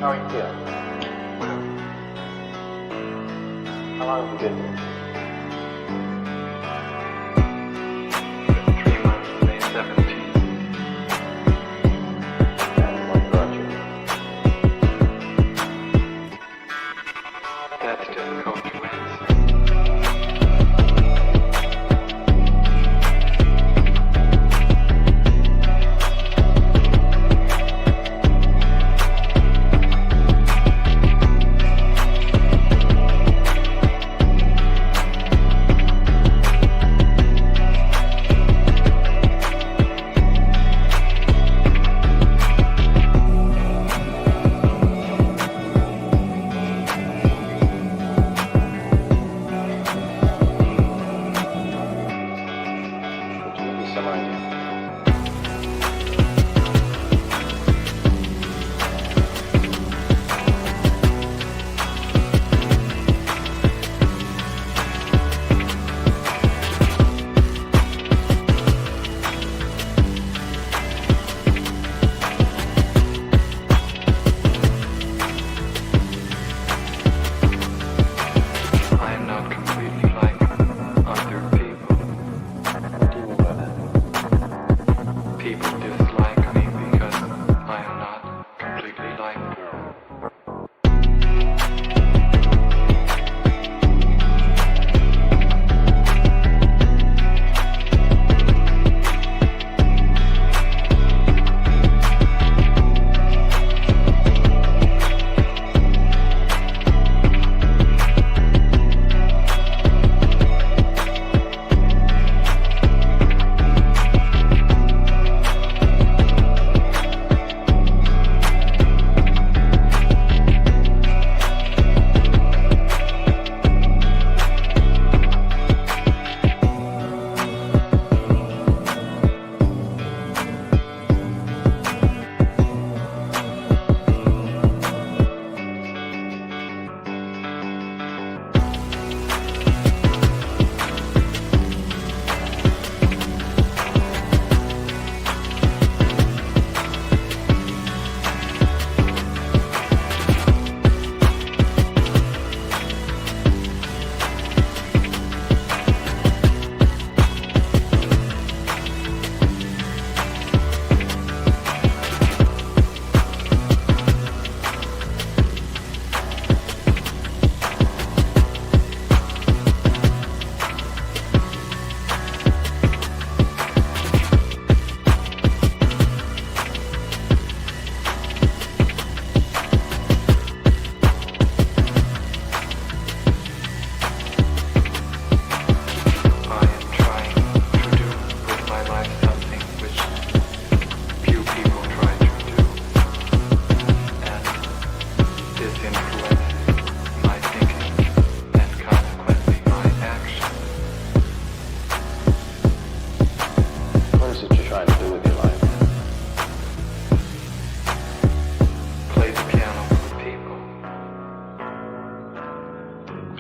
How are you feeling? How long have you been here? 3 months, May 17th. And what brought you? That's difficult to answer.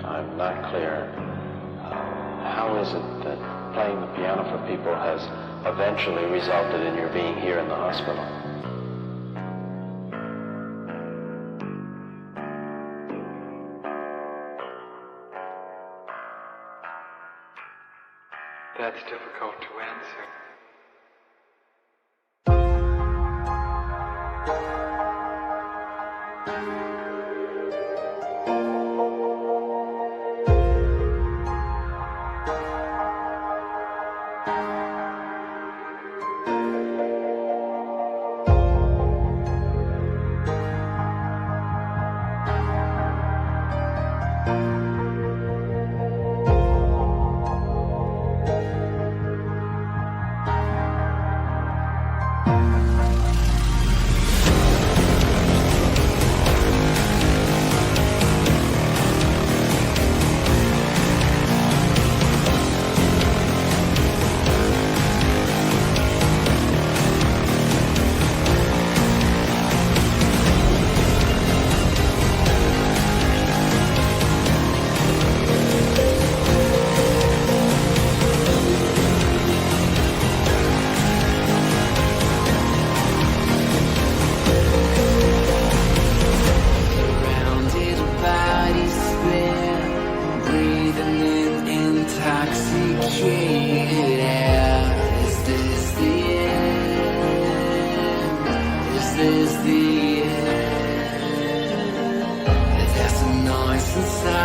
I'm not clear. How is it that playing the piano for people has eventually resulted in your being here in the hospital? That's difficult to answer.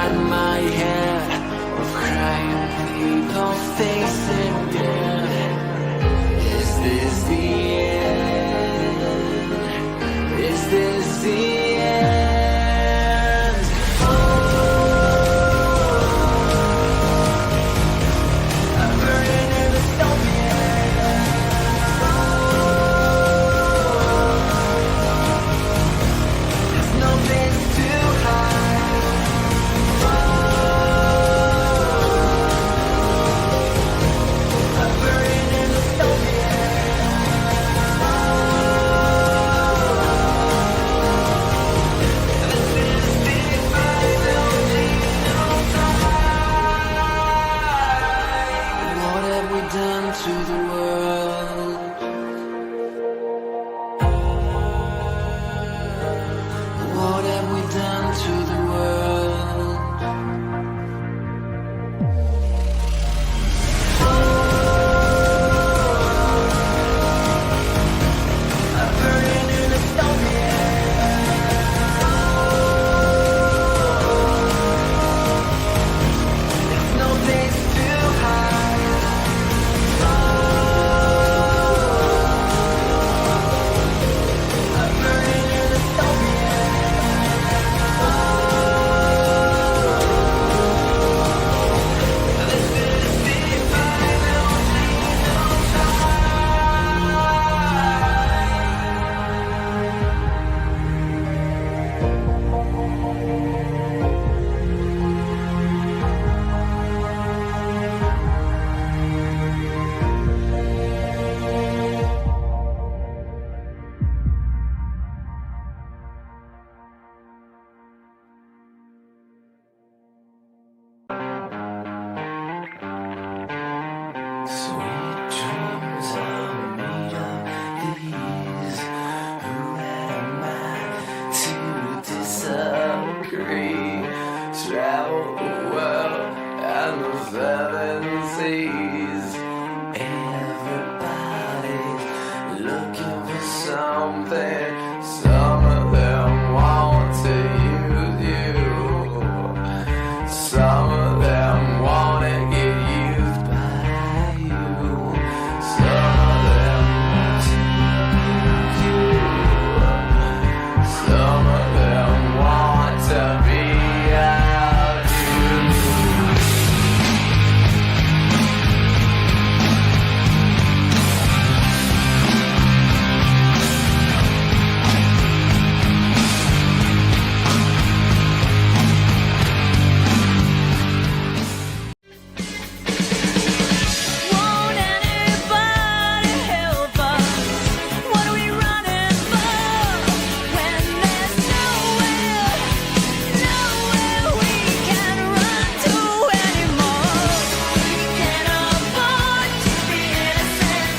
inside my head of crying people facing death. Is this the end? Is this the end? Oh, I'm burning in the stone. There's no place to hide. I'm burning in the stone. What have we done to the world? What have we done to the world? I'm burning in the stone. There's no place to hide. I'm burning in the stone. Sweet dreams are made of these. Who am I to disagree? Travel the world and the seven seas. Everybody's looking for something. Some of them want to use you. Some of them want to get used by you. Some of them want to use you. Some of them want to be out you. Won't anybody help us? What are we running for? When there's nowhere we can run to anymore. We can't afford to be innocent.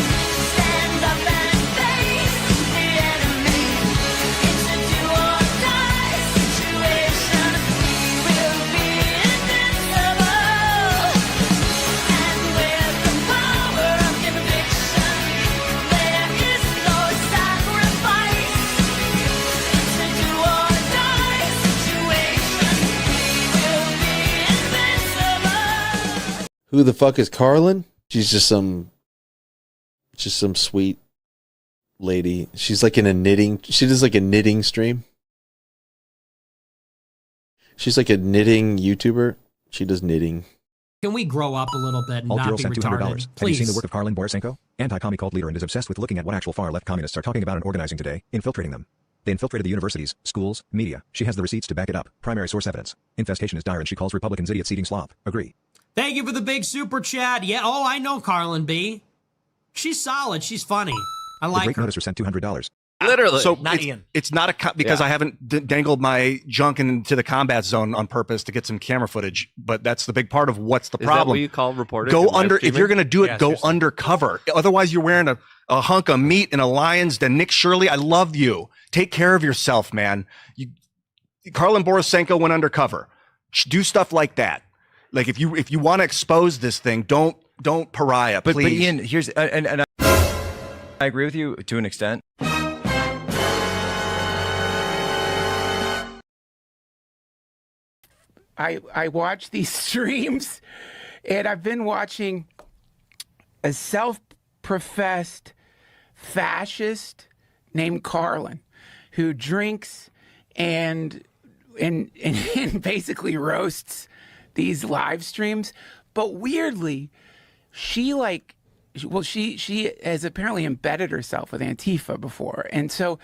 Stand up and face the enemy. It's a do or die situation. We will be invincible. And with the power of conviction, there is no sacrifice. It's a do or die situation. We will be invincible. Who the fuck is Karlyn? She's just some sweet lady. She's like in a knitting. She does like a knitting stream. She's like a knitting YouTuber. She does knitting. Can we grow up a little bit and Alt not Girl be sent $200. retarded? Have you Please. seen the work of Karlyn Borysenko? Anti-commie cult leader and is obsessed with looking at what actual far-left communists are talking about and organizing today, infiltrating them. They infiltrated the universities, schools, media. She has the receipts to back it up. Primary source evidence. Infestation is dire and she calls Republicans idiots eating slop. Agree. Thank you for the big super chat. Yeah, oh, I know Karlyn B. She's solid. She's funny. I The like great her. noticer sent $200. Literally. So Not it's, Ian. it's not because I haven't dangled my junk into the combat zone on purpose to get some camera footage, but that's the big part of what's the Is problem. that what you call reporters? Go and live under, if streaming? you're going to do it, Yeah, go seriously. undercover. Otherwise you're wearing a hunk of meat in a lion's den. Nick Shirley, I love you. Take care of yourself, man. Karlyn Borysenko went undercover. Do stuff like that. Like if you want to expose this thing, don't pariah, But please. Ian, here's and I agree with you to an extent. I watch these streams, and I've been watching a self-professed fascist named Karlyn, who drinks and basically roasts these live streams. But weirdly, she has apparently embedded herself with Antifa before, and so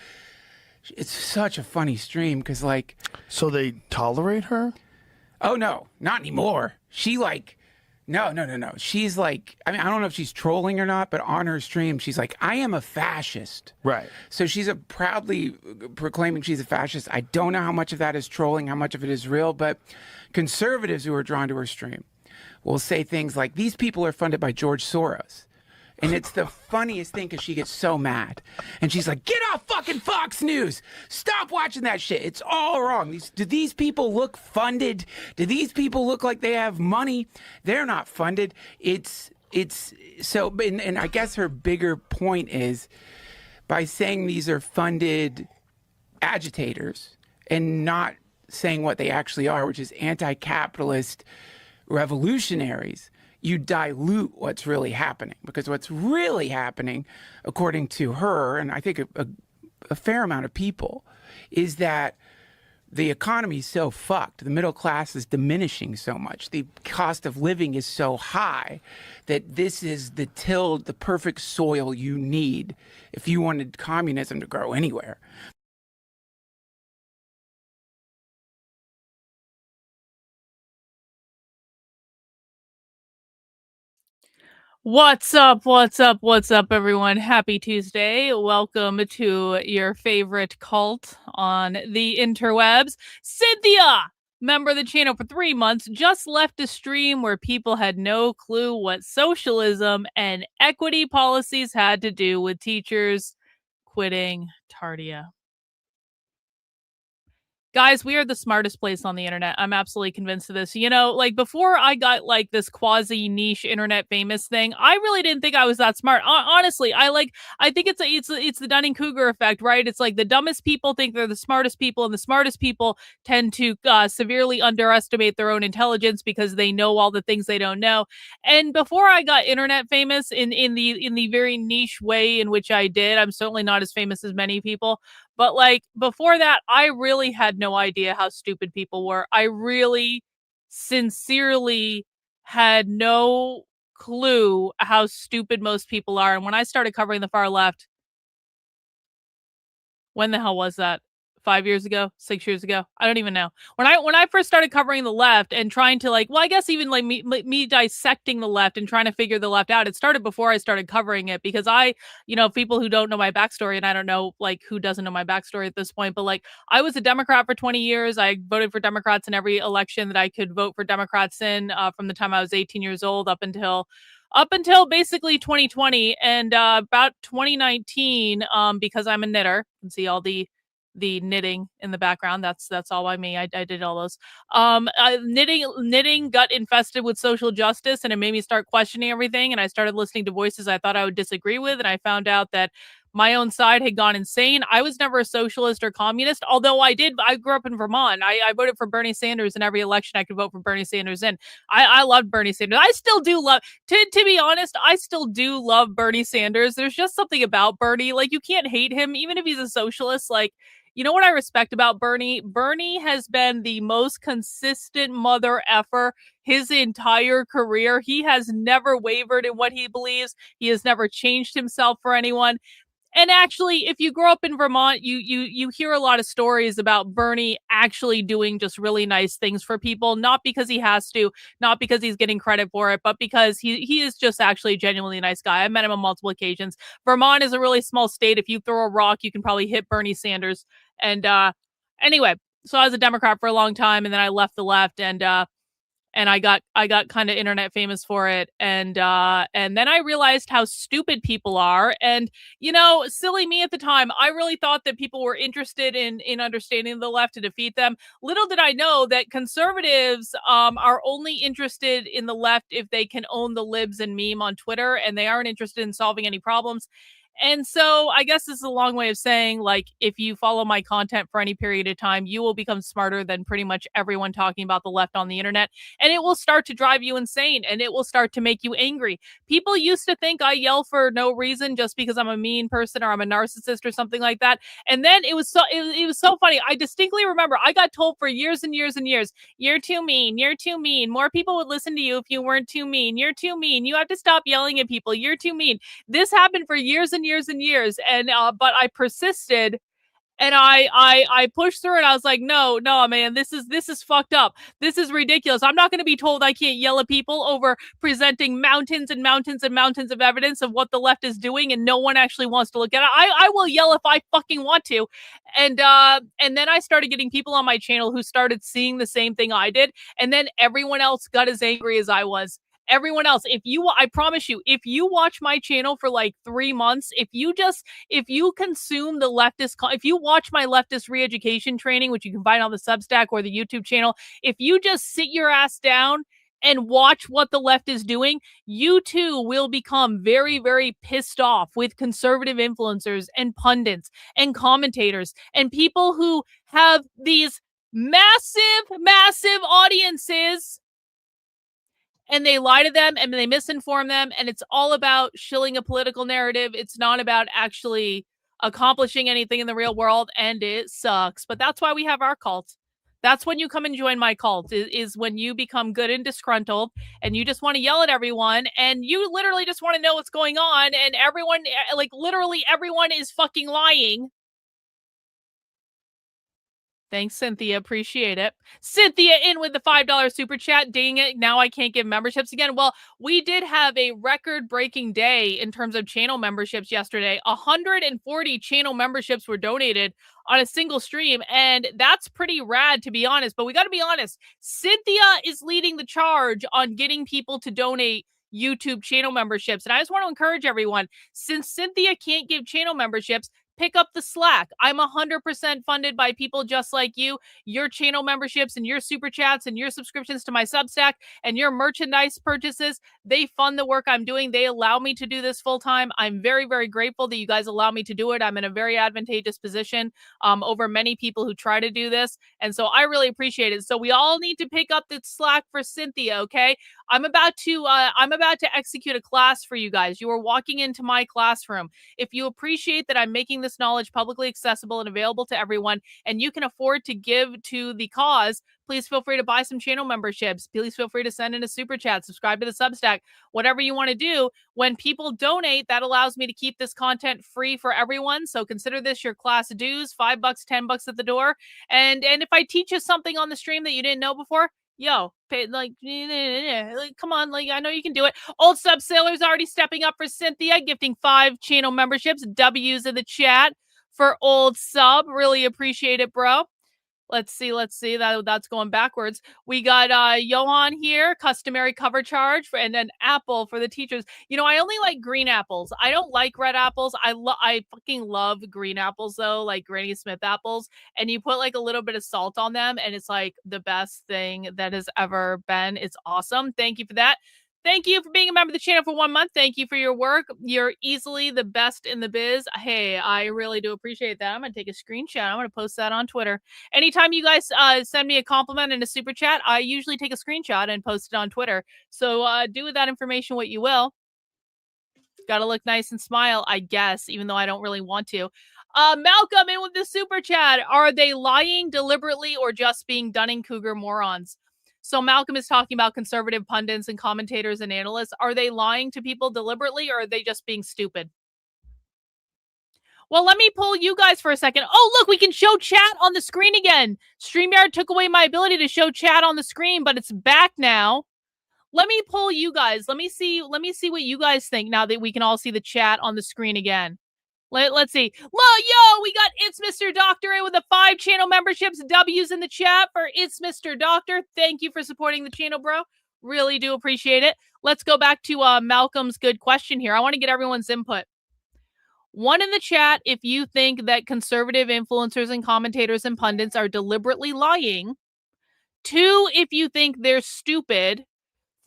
it's such a funny stream because So they tolerate her? Oh no, not anymore. She no. She's I mean, I don't know if she's trolling or not, but on her stream, she's like, I am a fascist. Right. So she's proudly proclaiming she's a fascist. I don't know how much of that is trolling, how much of it is real, but conservatives who are drawn to her stream will say things like, these people are funded by George Soros. And it's the funniest thing because she gets so mad. And she's like, get off fucking Fox News. Stop watching that shit. It's all wrong. Do these people look funded? Do these people look like they have money? They're not funded. It's so, and I guess her bigger point is by saying these are funded agitators and not saying what they actually are, which is anti-capitalist revolutionaries, you dilute what's really happening. Because what's really happening, according to her, and I think a fair amount of people, is that the economy is so fucked. The middle class is diminishing so much. The cost of living is so high that this is the perfect soil you need if you wanted communism to grow anywhere. What's up, everyone? Happy Tuesday. Welcome to your favorite cult on the interwebs. Cynthia, member of the channel for 3 months, just left a stream where people had no clue what socialism and equity policies had to do with teachers quitting Tardia. Guys, we are the smartest place on the internet. I'm absolutely convinced of this. You know, before I got this quasi niche internet famous thing, I really didn't think I was that smart. Honestly, I think it's the Dunning-Kruger effect, right? It's like the dumbest people think they're the smartest people, and the smartest people tend to severely underestimate their own intelligence because they know all the things they don't know. And before I got internet famous in the very niche way in which I did, I'm certainly not as famous as many people. But before that, I really had no idea how stupid people were. I really sincerely had no clue how stupid most people are. And when I started covering the far left, when the hell was that? 5 years ago, 6 years ago. I don't even know. When I first started covering the left and trying to well, I guess even me dissecting the left and trying to figure the left out, it started before I started covering it because people who don't know my backstory, and I don't know who doesn't know my backstory at this point, but I was a Democrat for 20 years. I voted for Democrats in every election that I could vote for Democrats in from the time I was 18 years old up until basically 2020 and about 2019 because I'm a knitter. You can see all the knitting in the background. That's all by me. I did all those. Knitting got infested with social justice, and it made me start questioning everything. And I started listening to voices I thought I would disagree with, and I found out that my own side had gone insane. I was never a socialist or communist, although I grew up in Vermont. I voted for Bernie Sanders in every election I could vote for Bernie Sanders in. I loved Bernie Sanders. I still do love, to be honest, I still do love Bernie Sanders. There's just something about Bernie. You can't hate him, even if he's a socialist. You know what I respect about Bernie? Bernie has been the most consistent mother effer his entire career. He has never wavered in what he believes. He has never changed himself for anyone. And actually, if you grow up in Vermont, you hear a lot of stories about Bernie actually doing just really nice things for people, not because he has to, not because he's getting credit for it, but because he is just actually a genuinely nice guy. I met him on multiple occasions. Vermont is a really small state. If you throw a rock, you can probably hit Bernie Sanders. And anyway, so I was a Democrat for a long time, and then I left the left, and I got kind of internet famous for it, and then I realized how stupid people are, and silly me at the time, I really thought that people were interested in understanding the left to defeat them. Little did I know that conservatives are only interested in the left if they can own the libs and meme on Twitter, and they aren't interested in solving any problems. And so I guess this is a long way of saying, like, if you follow my content for any period of time, you will become smarter than pretty much everyone talking about the left on the internet. And it will start to drive you insane and it will start to make you angry. People used to think I yell for no reason just because I'm a mean person or I'm a narcissist or something like that. And then it was so funny. I distinctly remember I got told for years and years and years, you're too mean. You're too mean. More people would listen to you if you weren't too mean. You're too mean. You have to stop yelling at people. You're too mean. This happened for years and years and years. And, but I persisted and I pushed through it. I was like, no, man, this is fucked up. This is ridiculous. I'm not going to be told I can't yell at people over presenting mountains and mountains and mountains of evidence of what the left is doing, and no one actually wants to look at it. I will yell if I fucking want to. And then I started getting people on my channel who started seeing the same thing I did, and then everyone else got as angry as I was. Everyone else, I promise you, if you watch my channel for like 3 months, if you consume the leftist, if you watch my leftist re-education training, which you can find on the Substack or the YouTube channel, if you just sit your ass down and watch what the left is doing, you too will become very, very pissed off with conservative influencers and pundits and commentators and people who have these massive, massive audiences, and they lie to them and they misinform them, and it's all about shilling a political narrative. It's not about actually accomplishing anything in the real world, and it sucks. But that's why we have our cult. That's when you come and join my cult, is when you become good and disgruntled, and you just want to yell at everyone, and you literally just want to know what's going on, and everyone, like literally everyone is fucking lying. Thanks, Cynthia. Appreciate it. Cynthia in with the $5 super chat. Dang it. Now I can't give memberships again. Well, we did have a record-breaking day in terms of channel memberships yesterday. 140 channel memberships were donated on a single stream, and that's pretty rad, to be honest. But we got to be honest. Cynthia is leading the charge on getting people to donate YouTube channel memberships. And I just want to encourage everyone, since Cynthia can't give channel memberships, pick up the slack. I'm 100% funded by people just like you. Your channel memberships and your super chats and your subscriptions to my Substack and your merchandise purchases, they fund the work I'm doing. They allow me to do this full time. I'm very, very grateful that you guys allow me to do it. I'm in a very advantageous position over many people who try to do this. And so I really appreciate it. So we all need to pick up the slack for Cynthia, okay? I'm about to execute a class for you guys. You are walking into my classroom. If you appreciate that I'm making this knowledge publicly accessible and available to everyone, and you can afford to give to the cause, please feel free to buy some channel memberships. Please feel free to send in a super chat, subscribe to the Substack, whatever you want to do. When people donate, that allows me to keep this content free for everyone. So consider this your class dues, $5, $10 at the door. And if I teach you something on the stream that you didn't know before, yo, pay, like, come on, like, I know you can do it. Old Sub Sailor's already stepping up for Cynthia, gifting 5 channel memberships. W's in the chat for Old Sub. Really appreciate it, bro. Let's see. That's going backwards. We got Johan here, customary cover charge, and an apple for the teachers. You know, I only like green apples. I don't like red apples. I fucking love green apples though, like Granny Smith apples. And you put like a little bit of salt on them, and it's like the best thing that has ever been. It's awesome. Thank you for that. Thank you for being a member of the channel for 1 month. Thank you for your work. You're easily the best in the biz. Hey, I really do appreciate that. I'm going to take a screenshot. I'm going to post that on Twitter. Anytime you guys send me a compliment in a super chat, I usually take a screenshot and post it on Twitter. So do with that information what you will. Got to look nice and smile, I guess, even though I don't really want to. Malcolm in with the super chat. Are they lying deliberately or just being Dunning-Kruger morons? So Malcolm is talking about conservative pundits and commentators and analysts. Are they lying to people deliberately, or are they just being stupid? Well, let me pull you guys for a second. Oh, look, we can show chat on the screen again. StreamYard took away my ability to show chat on the screen, but it's back now. Let me pull you guys. Let me see what you guys think now that we can all see the chat on the screen again. Let's see. Yo, we got It's Mr. Doctor in with the 5 channel memberships. W's in the chat for It's Mr. Doctor. Thank you for supporting the channel, bro. Really do appreciate it. Let's go back to Malcolm's good question here. I want to get everyone's input. 1 in the chat if you think that conservative influencers and commentators and pundits are deliberately lying. 2 if you think they're stupid.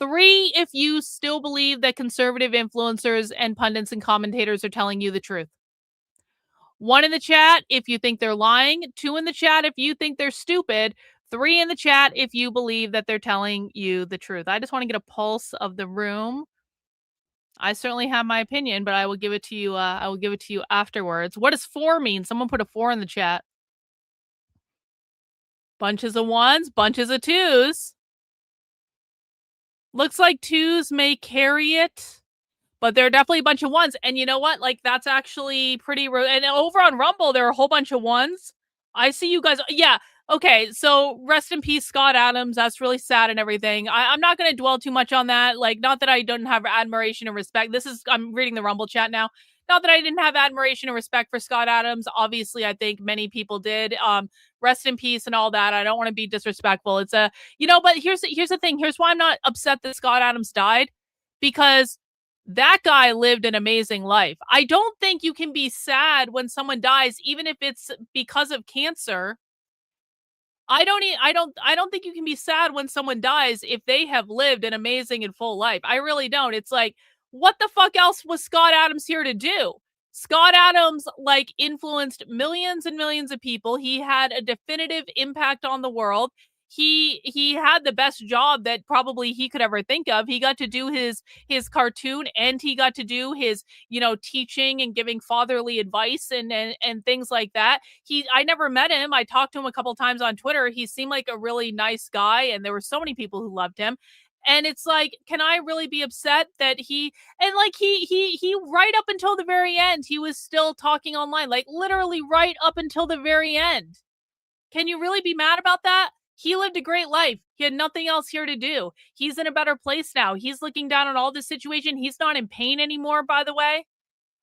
3 if you still believe that conservative influencers and pundits and commentators are telling you the truth. 1 in the chat if you think they're lying. 2 in the chat if you think they're stupid. 3 in the chat if you believe that they're telling you the truth. I just want to get a pulse of the room. I certainly have my opinion, but I will give it to you. I will give it to you afterwards. What does 4 mean? Someone put a 4 in the chat. Bunches of 1s, bunches of 2s. Looks like 2s may carry it, but there are definitely a bunch of 1s. And you know what? Like, that's actually pretty. And over on Rumble, there are a whole bunch of 1s. I see you guys. Yeah. Okay. So rest in peace, Scott Adams. That's really sad and everything. I'm not going to dwell too much on that. Like, not that I don't have admiration and respect. I'm reading the Rumble chat now. Not that I didn't have admiration and respect for Scott Adams. Obviously, I think many people did. Rest in peace and all that. I don't want to be disrespectful. It's but here's the thing. Here's why I'm not upset that Scott Adams died, because that guy lived an amazing life. I don't think you can be sad when someone dies, even if it's because of cancer. I don't think you can be sad when someone dies if they have lived an amazing and full life. I really don't. It's like, what the fuck else was Scott Adams here to do? Scott Adams, like, influenced millions and millions of people. He had a definitive impact on the world. He had the best job that probably he could ever think of. He got to do his cartoon, and he got to do his, teaching and giving fatherly advice and things like that. I never met him. I talked to him a couple times on Twitter. He seemed like a really nice guy, and there were so many people who loved him. And it's like, can I really be upset that he right up until the very end, he was still talking online, like literally right up until the very end. Can you really be mad about that? He lived a great life. He had nothing else here to do. He's in a better place now. He's looking down on all this situation. He's not in pain anymore, by the way.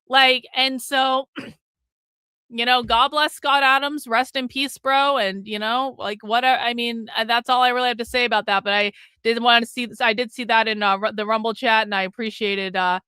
Like, and so, God bless Scott Adams. Rest in peace, bro. And, that's all I really have to say about that. But I did want to see this. I did see that in the Rumble chat, and I appreciated that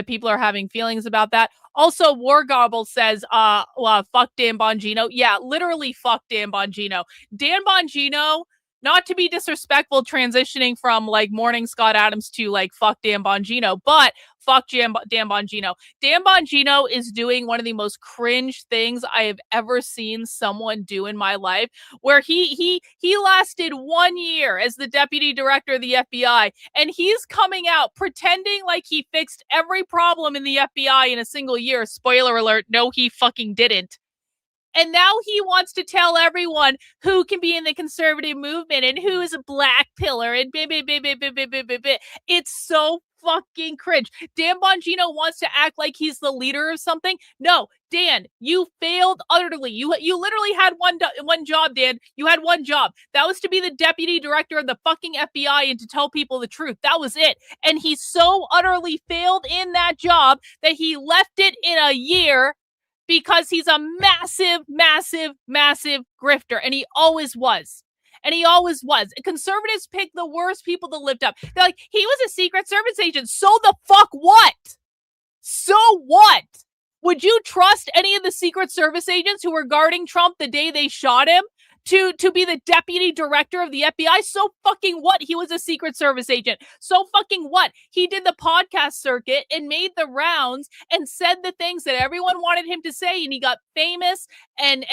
people are having feelings about that. Also, War Gobble says, fuck Dan Bongino. Yeah, literally fuck Dan Bongino. Dan Bongino, not to be disrespectful, transitioning from like mourning Scott Adams to like fuck Dan Bongino, but fuck Dan Bongino. Dan Bongino is doing one of the most cringe things I have ever seen someone do in my life, where he lasted 1 year as the deputy director of the FBI, and he's coming out pretending like he fixed every problem in the FBI in a single year. Spoiler alert, no, he fucking didn't. And now he wants to tell everyone who can be in the conservative movement and who is a black pillar and It's so fucking cringe. Dan Bongino wants to act like he's the leader of something. No, Dan, you failed utterly. You literally had one job, Dan. You had one job. That was to be the deputy director of the fucking FBI and to tell people the truth. That was it. And he so utterly failed in that job that he left it in a year, because he's a massive, massive, massive grifter. And he always was. And he always was. Conservatives pick the worst people to lift up. They're like, he was a Secret Service agent. So the fuck what? So what? Would you trust any of the Secret Service agents who were guarding Trump the day they shot him to be the deputy director of the FBI? So fucking what? He was a Secret Service agent. So fucking what? He did the podcast circuit and made the rounds and said the things that everyone wanted him to say, and he got famous and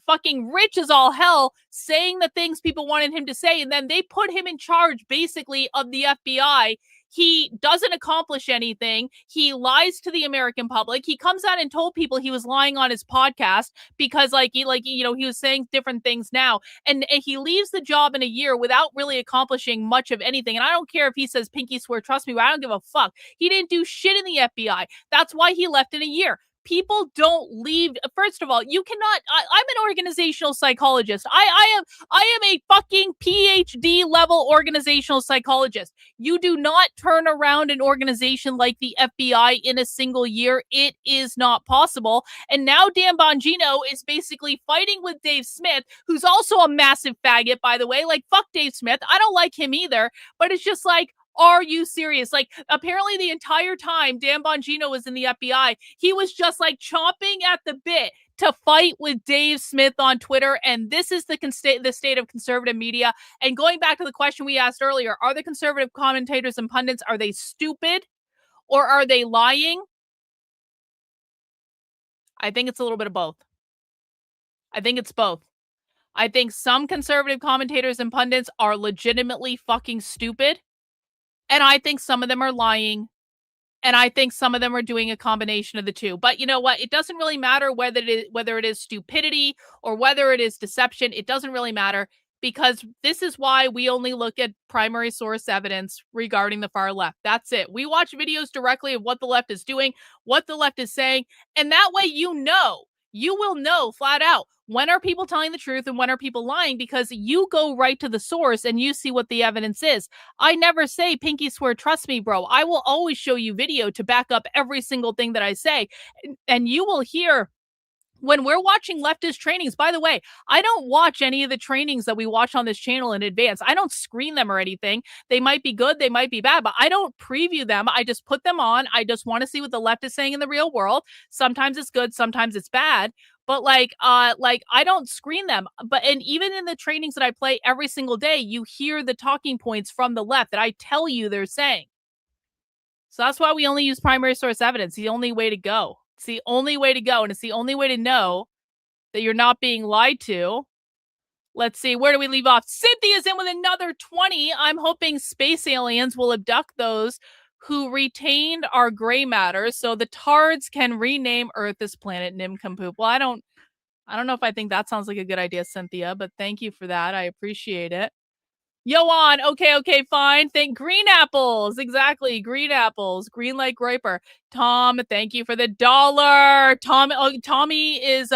fucking rich as all hell saying the things people wanted him to say, and then they put him in charge basically of the FBI. He doesn't accomplish anything. He lies to the American public. He comes out and told people he was lying on his podcast because he was saying different things now. And he leaves the job in a year without really accomplishing much of anything. And I don't care if he says pinky swear, trust me, but I don't give a fuck. He didn't do shit in the FBI. That's why he left in a year. People don't leave. First of all, you cannot. I'm an organizational psychologist. I am a fucking PhD level organizational psychologist. You do not turn around an organization like the FBI in a single year. It is not possible. And now Dan Bongino is basically fighting with Dave Smith, who's also a massive faggot, by the way. Like, fuck Dave Smith. I don't like him either. But it's just like, are you serious? Like, apparently the entire time Dan Bongino was in the FBI, he was just like chomping at the bit to fight with Dave Smith on Twitter, and this is the state of conservative media. And going back to the question we asked earlier, are the conservative commentators and pundits, are they stupid or are they lying? I think it's a little bit of both. I think it's both. I think some conservative commentators and pundits are legitimately fucking stupid, and I think some of them are lying, and I think some of them are doing a combination of the two. But you know what? It doesn't really matter whether it is stupidity or whether it is deception. It doesn't really matter, because this is why we only look at primary source evidence regarding the far left. That's it. We watch videos directly of what the left is doing, what the left is saying, and that way you will know flat out when are people telling the truth and when are people lying, because you go right to the source and you see what the evidence is. I never say pinky swear, trust me, bro. I will always show you video to back up every single thing that I say. And you will hear when we're watching leftist trainings. By the way, I don't watch any of the trainings that we watch on this channel in advance. I don't screen them or anything. They might be good, they might be bad, but I don't preview them. I just put them on. I just want to see what the left is saying in the real world. Sometimes it's good, sometimes it's bad. But like I don't screen them. And even in the trainings that I play every single day, you hear the talking points from the left that I tell you they're saying. So that's why we only use primary source evidence. The only way to go. It's the only way to go, and it's the only way to know that you're not being lied to. Let's see, where do we leave off? Cynthia's in with another 20. I'm hoping space aliens will abduct those who retained our gray matter so the tards can rename Earth as planet Nincompoop. Well, I don't know if I think that sounds like a good idea, Cynthia, but thank you for that. I appreciate it. Yoan, okay, fine. Green apples. Exactly. Green apples. Green like Groiper. Tom, thank you for the $1. Tommy is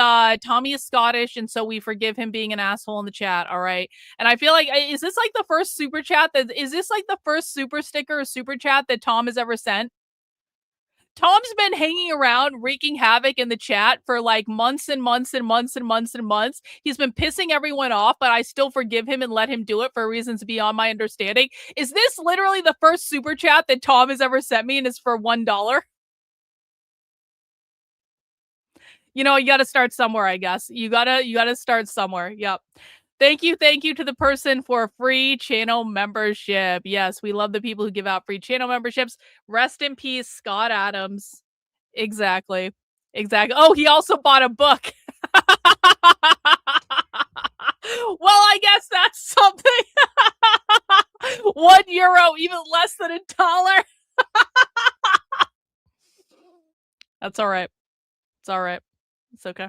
Scottish, and so we forgive him being an asshole in the chat. All right. And I feel like, is this like the first super sticker or super chat that Tom has ever sent? Tom's been hanging around wreaking havoc in the chat for like months and months and months and months and months. He's been pissing everyone off, but I still forgive him and let him do it for reasons beyond my understanding. Is this literally the first super chat that Tom has ever sent me, and it's for $1? You know, you got to start somewhere, I guess. You gotta start somewhere. Yep. Thank you to the person for free channel membership. Yes, we love the people who give out free channel memberships. Rest in peace, Scott Adams. Exactly. Oh, he also bought a book. Well, I guess that's something. €1, even less than $1. That's all right. It's all right. It's okay.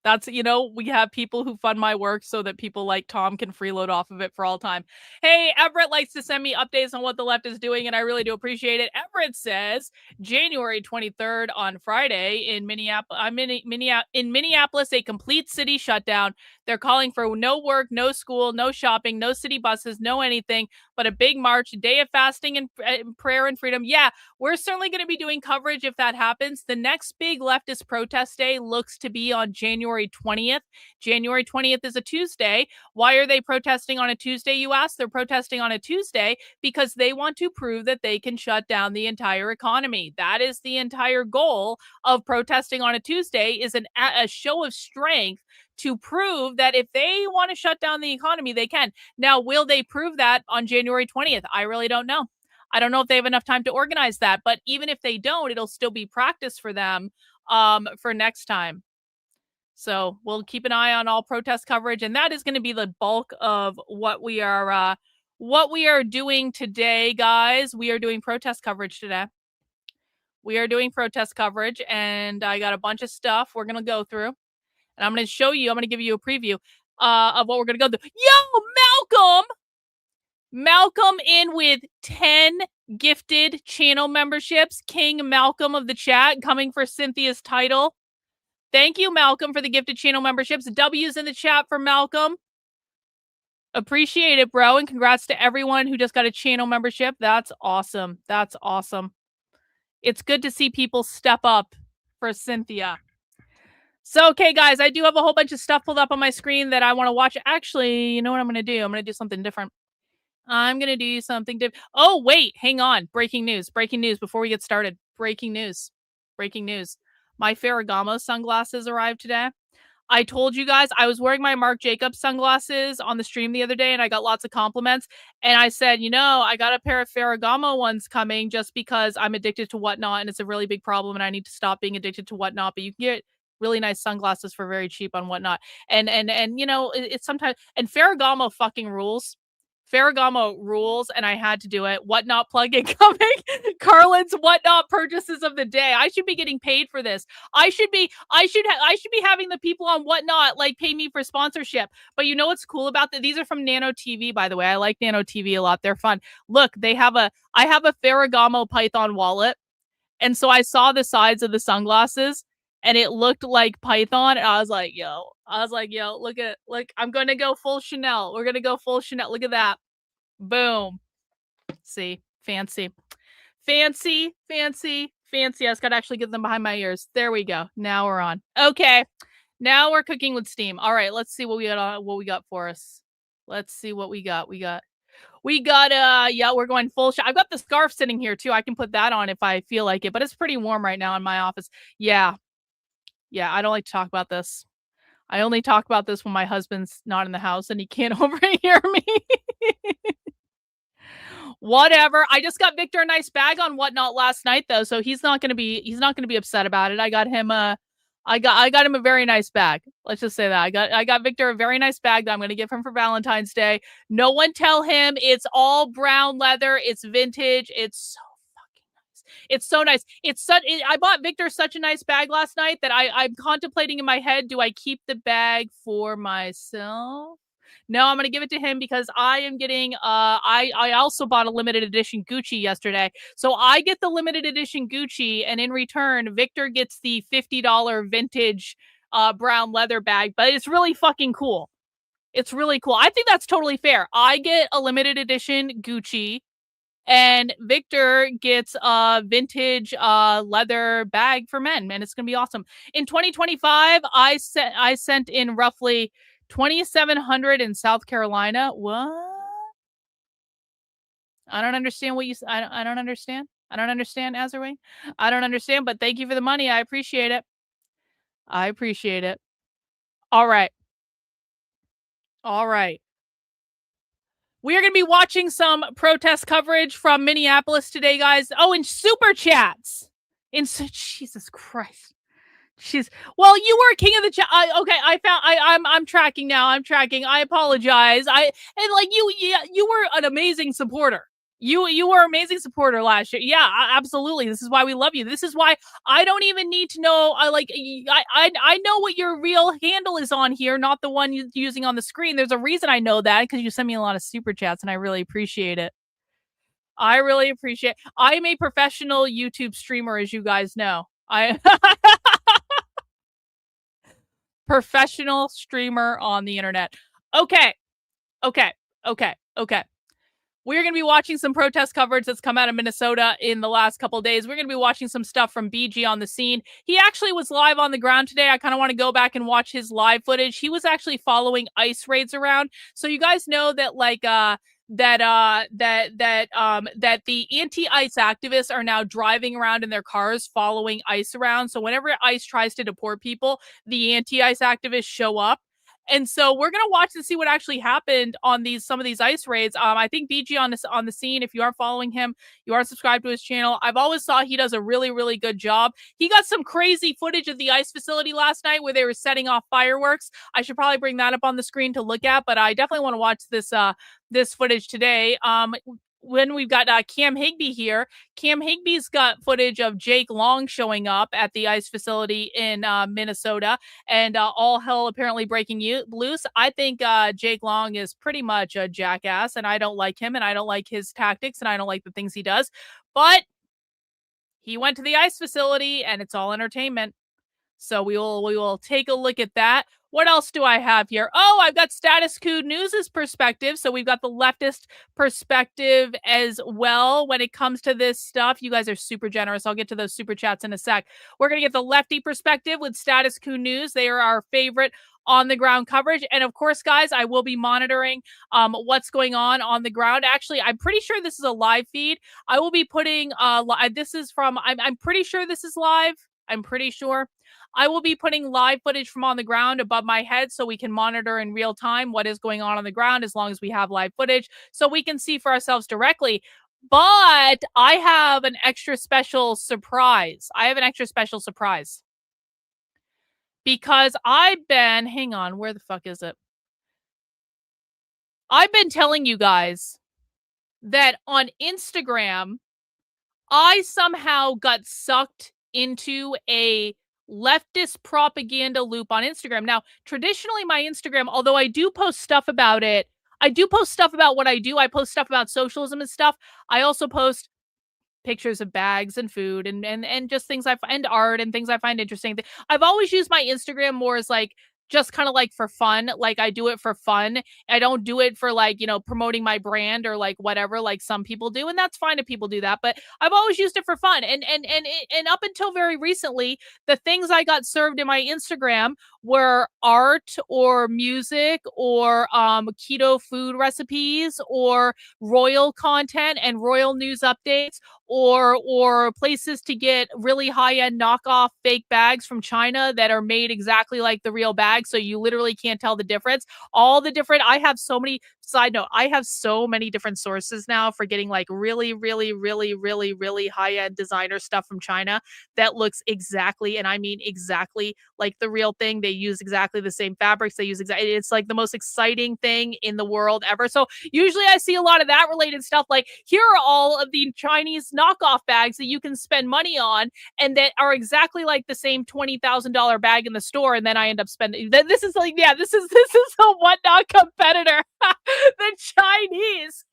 That's, we have people who fund my work so that people like Tom can freeload off of it for all time. Hey, Everett likes to send me updates on what the left is doing, and I really do appreciate it. Everett says January 23rd on Friday in Minneapolis, a complete city shutdown. They're calling for no work, no school, no shopping, no city buses, no anything, but a big march, a day of fasting and prayer and freedom. Yeah, we're certainly going to be doing coverage if that happens. The next big leftist protest day looks to be on January 20th. January 20th is a Tuesday. Why are they protesting on a Tuesday, you ask? They're protesting on a Tuesday because they want to prove that they can shut down the entire economy. That is the entire goal of protesting on a Tuesday, is a show of strength to prove that if they want to shut down the economy, they can. Now, will they prove that on January 20th? I really don't know. I don't know if they have enough time to organize that, but even if they don't, it'll still be practice for them for next time. So we'll keep an eye on all protest coverage, and that is going to be the bulk of what we are doing today, guys. We are doing protest coverage today. We are doing protest coverage, and I got a bunch of stuff we're going to go through. And I'm going to give you a preview of what we're going to go through. Yo, Malcolm in with 10 gifted channel memberships. King Malcolm of the chat coming for Cynthia's title. Thank you, Malcolm, for the gifted channel memberships. W's in the chat for Malcolm. Appreciate it, bro. And congrats to everyone who just got a channel membership. That's awesome. That's awesome. It's good to see people step up for Cynthia. So, okay, guys, I do have a whole bunch of stuff pulled up on my screen that I want to watch. Actually, you know what I'm going to do? I'm going to do something different. Oh, wait, hang on. Breaking news before we get started. Breaking news. My Ferragamo sunglasses arrived today. I told you guys I was wearing my Marc Jacobs sunglasses on the stream the other day and I got lots of compliments. And I said, you know, I got a pair of Ferragamo ones coming just because I'm addicted to Whatnot and it's a really big problem and I need to stop being addicted to Whatnot. But you can get really nice sunglasses for very cheap on Whatnot. And you know, it's sometimes, and Ferragamo fucking rules. Ferragamo rules, and I had to do it. Whatnot plug-in coming. Karlyn's Whatnot purchases of the day. I should be getting paid for this. I should be having the people on Whatnot like pay me for sponsorship. But you know what's cool about that? These are from Nano TV, by the way. I like Nano TV a lot. They're fun. Look, I have a Ferragamo Python wallet, and so I saw the sides of the sunglasses. And it looked like Python. And I was like, yo, look, I'm going to go full Chanel. We're going to go full Chanel. Look at that. Boom. See, fancy. Fancy. I just got to actually get them behind my ears. There we go. Now we're on. Okay. Now we're cooking with steam. All right. Let's see what we got for us. Let's see what we got. Yeah, we're going full I've got the scarf sitting here too. I can put that on if I feel like it, but it's pretty warm right now in my office. Yeah, I don't like to talk about this. I only talk about this when my husband's not in the house and he can't overhear me. Whatever. I just got Victor a nice bag on Whatnot last night though, so he's not gonna be upset about it. I got him a very nice bag. Let's just say that. I got Victor a very nice bag that I'm gonna give him for Valentine's Day. No one tell him it's all brown leather, it's vintage, it's so nice. I bought Victor such a nice bag last night that I'm contemplating in my head, do I keep the bag for myself? No, I'm going to give it to him because I am getting, I also bought a limited edition Gucci yesterday. So I get the limited edition Gucci and in return, Victor gets the $50 vintage brown leather bag, but it's really fucking cool. It's really cool. I think that's totally fair. I get a limited edition Gucci and Victor gets a vintage leather bag for men, and it's gonna be awesome. In 2025, I sent in roughly 2,700 in South Carolina. What? I don't understand what you. I don't understand. I don't understand, Azerwing. I don't understand, but thank you for the money. I appreciate it. All right. We are going to be watching some protest coverage from Minneapolis today, guys. Oh, and super chats. Jesus Christ. Well, you were king of the chat. Okay, I'm tracking now. I apologize. You were an amazing supporter. You were an amazing supporter last year. Yeah, absolutely. This is why we love you. This is why I don't even need to know. I know what your real handle is on here, not the one you're using on the screen. There's a reason I know that because you send me a lot of super chats, and I really appreciate it. I am a professional YouTube streamer, as you guys know. Professional streamer on the internet. Okay. We're going to be watching some protest coverage that's come out of Minnesota in the last couple of days. We're going to be watching some stuff from BG on the scene. He actually was live on the ground today. I kind of want to go back and watch his live footage. He was actually following ICE raids around. So you guys know that that the anti-ICE activists are now driving around in their cars following ICE around. So whenever ICE tries to deport people, the anti-ICE activists show up. And so we're gonna watch and see what actually happened on some of these ICE raids. I think BG on the scene. If you are following him, you are subscribed to his channel. I've always thought he does a really, really good job. He got some crazy footage of the ICE facility last night where they were setting off fireworks. I should probably bring that up on the screen to look at, but I definitely want to watch this footage today. When we've got Cam Higbee here, Cam Higbee's got footage of Jake Long showing up at the ICE facility in Minnesota, and all hell apparently breaking loose. I think Jake Long is pretty much a jackass, and I don't like him, and I don't like his tactics, and I don't like the things he does. But he went to the ICE facility, and it's all entertainment. So we will take a look at that. What else do I have here? Oh, I've got Status Quo News' perspective. So we've got the leftist perspective as well when it comes to this stuff. You guys are super generous. I'll get to those super chats in a sec. We're going to get the lefty perspective with Status Quo News. They are our favorite on-the-ground coverage. And of course, guys, I will be monitoring what's going on the ground. Actually, I'm pretty sure this is a live feed. I will be putting, this is from, I'm pretty sure this is live. I'm pretty sure. I will be putting live footage from on the ground above my head so we can monitor in real time what is going on the ground as long as we have live footage so we can see for ourselves directly. But I have an extra special surprise. Because I've been, hang on, where the fuck is it? I've been telling you guys that on Instagram, I somehow got sucked into a leftist propaganda loop on Instagram. Now, traditionally, my Instagram, although I do post stuff about it, I do post stuff about what I do. I post stuff about socialism and stuff. I also post pictures of bags and food and just things I find, art and things I find interesting. I've always used my Instagram more as like just kind of like for fun. Like I do it for fun. I don't do it for like, you know, promoting my brand or like whatever like some people do, and that's fine if people do that, but I've always used it for fun. And up until very recently, the things I got served in my Instagram were art or music or keto food recipes or royal content and royal news updates or places to get really high-end knockoff fake bags from China that are made exactly like the real bag, so you literally can't tell the difference. All the different, I have so many, side note, I have so many different sources now for getting like really, really, really, really, really high-end designer stuff from China that looks exactly, and I mean exactly like the real thing. They use exactly the same fabrics. They use exactly, it's like the most exciting thing in the world ever. So usually I see a lot of that related stuff. Like here are all of the Chinese knockoff bags that you can spend money on and that are exactly like the same $20,000 bag in the store. And then I end up spending, this is like, yeah, this is a whatnot competitor. The Chinese.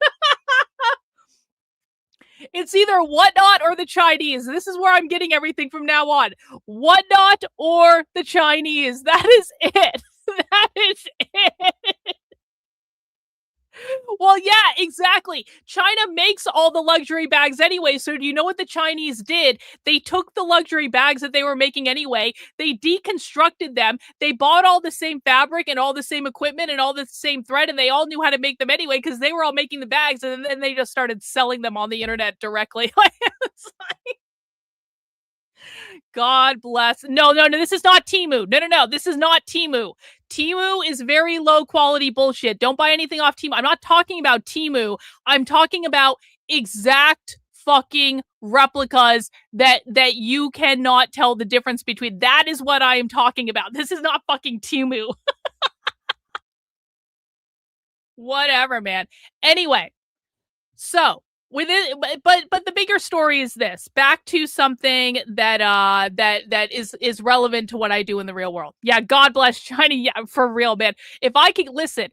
It's either whatnot or the Chinese. This is where I'm getting everything from now on. Whatnot or the Chinese. That is it. That is it. Well, yeah, exactly. China makes all the luxury bags anyway. So do you know what the Chinese did? They took the luxury bags that they were making anyway. They deconstructed them. They bought all the same fabric and all the same equipment and all the same thread. And they all knew how to make them anyway because they were all making the bags. And then they just started selling them on the internet directly. God bless. No, this is not Temu. No, this is not Temu. Temu is very low quality bullshit. Don't buy anything off Temu. I'm not talking about Temu. I'm talking about exact fucking replicas that you cannot tell the difference between. That is what I am talking about. This is not fucking Temu. Whatever, man. Anyway, so with it, but the bigger story is this. Back to something that is relevant to what I do in the real world. Yeah, God bless China. Yeah, for real, man. If I could listen,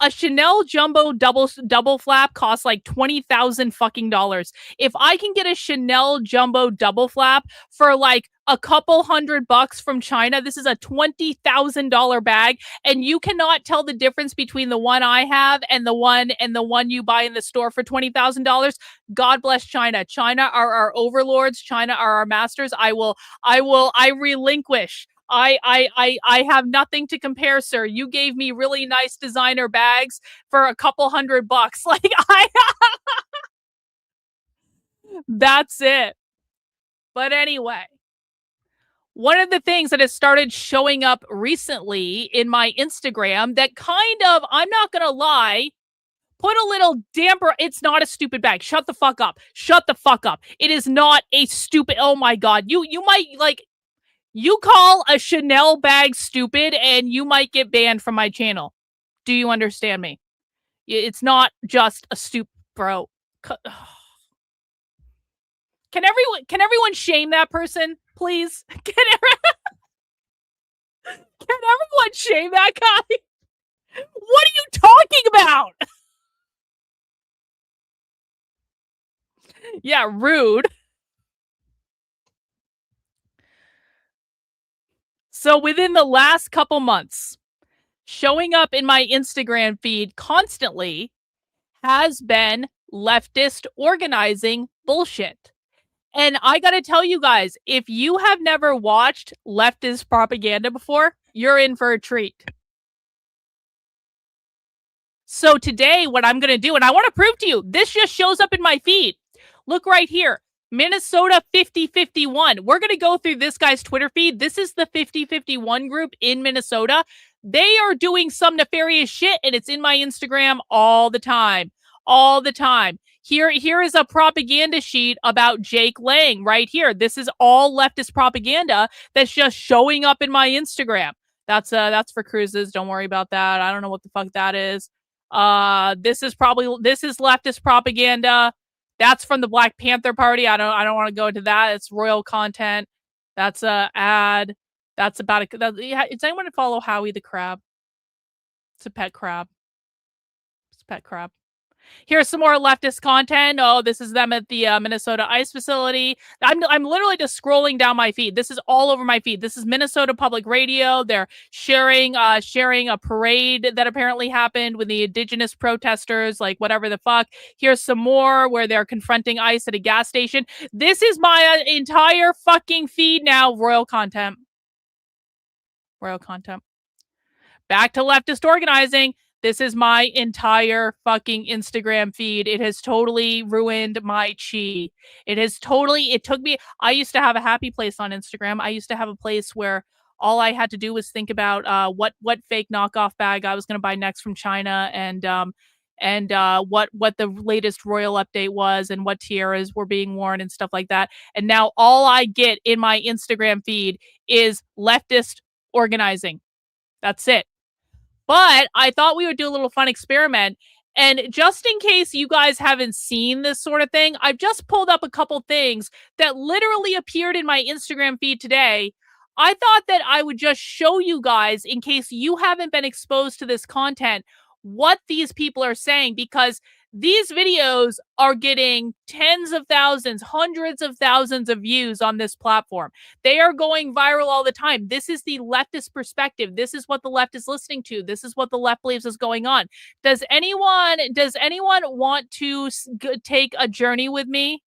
a Chanel jumbo double flap costs like $20,000 fucking dollars. If I can get a Chanel jumbo double flap for like a couple $100 from China, this is a $20,000 bag, and you cannot tell the difference between the one I have and the one you buy in the store for $20,000. God bless China. China are our overlords. China are our masters. I relinquish. I have nothing to compare, sir. You gave me really nice designer bags for a couple $100. Like that's it. But anyway, one of the things that has started showing up recently in my Instagram that kind of, I'm not going to lie, put a little damper. It's not a stupid bag. Shut the fuck up. Shut the fuck up. It is not a stupid. Oh my God. You might like, you call a Chanel bag stupid and you might get banned from my channel. Do you understand me? It's not just a stupid, bro. Can everyone shame that person, please? Can everyone shame that guy? What are you talking about? Yeah, rude. So within the last couple months, showing up in my Instagram feed constantly has been leftist organizing bullshit. And I gotta tell you guys, if you have never watched leftist propaganda before, you're in for a treat. So today, what I'm gonna do, and I want to prove to you, this just shows up in my feed. Look right here. Minnesota 5051. We're going to go through this guy's Twitter feed. This is the 5051 group in Minnesota. They are doing some nefarious shit, and it's in my Instagram all the time. All the time. Here is a propaganda sheet about Jake Lang right here. This is all leftist propaganda that's just showing up in my Instagram. That's for cruises. Don't worry about that. I don't know what the fuck that is. This is leftist propaganda. That's from the Black Panther Party. I don't want to go into that. It's royal content. That's a ad. That's about it. Does anyone follow Howie the Crab? It's a pet crab. It's a pet crab. Here's some more leftist content. Oh, this is them at the Minnesota ICE facility. I'm literally just scrolling down my feed. This is all over my feed. This is Minnesota Public Radio. They're sharing a parade that apparently happened with the indigenous protesters, like whatever the fuck. Here's some more where they're confronting ICE at a gas station. This is my entire fucking feed now. Royal content. Royal content. Back to leftist organizing. This is my entire fucking Instagram feed. It has totally ruined my chi. It took me, I used to have a happy place on Instagram. I used to have a place where all I had to do was think about what fake knockoff bag I was going to buy next from China and what the latest royal update was and what tiaras were being worn and stuff like that. And now all I get in my Instagram feed is leftist organizing. That's it. But I thought we would do a little fun experiment. And just in case you guys haven't seen this sort of thing, I've just pulled up a couple things that literally appeared in my Instagram feed today. I thought that I would just show you guys, in case you haven't been exposed to this content, what these people are saying, because these videos are getting tens of thousands, hundreds of thousands of views on this platform. They are going viral all the time. This is the leftist perspective. This is what the left is listening to. This is what the left believes is going on. Does anyone want to take a journey with me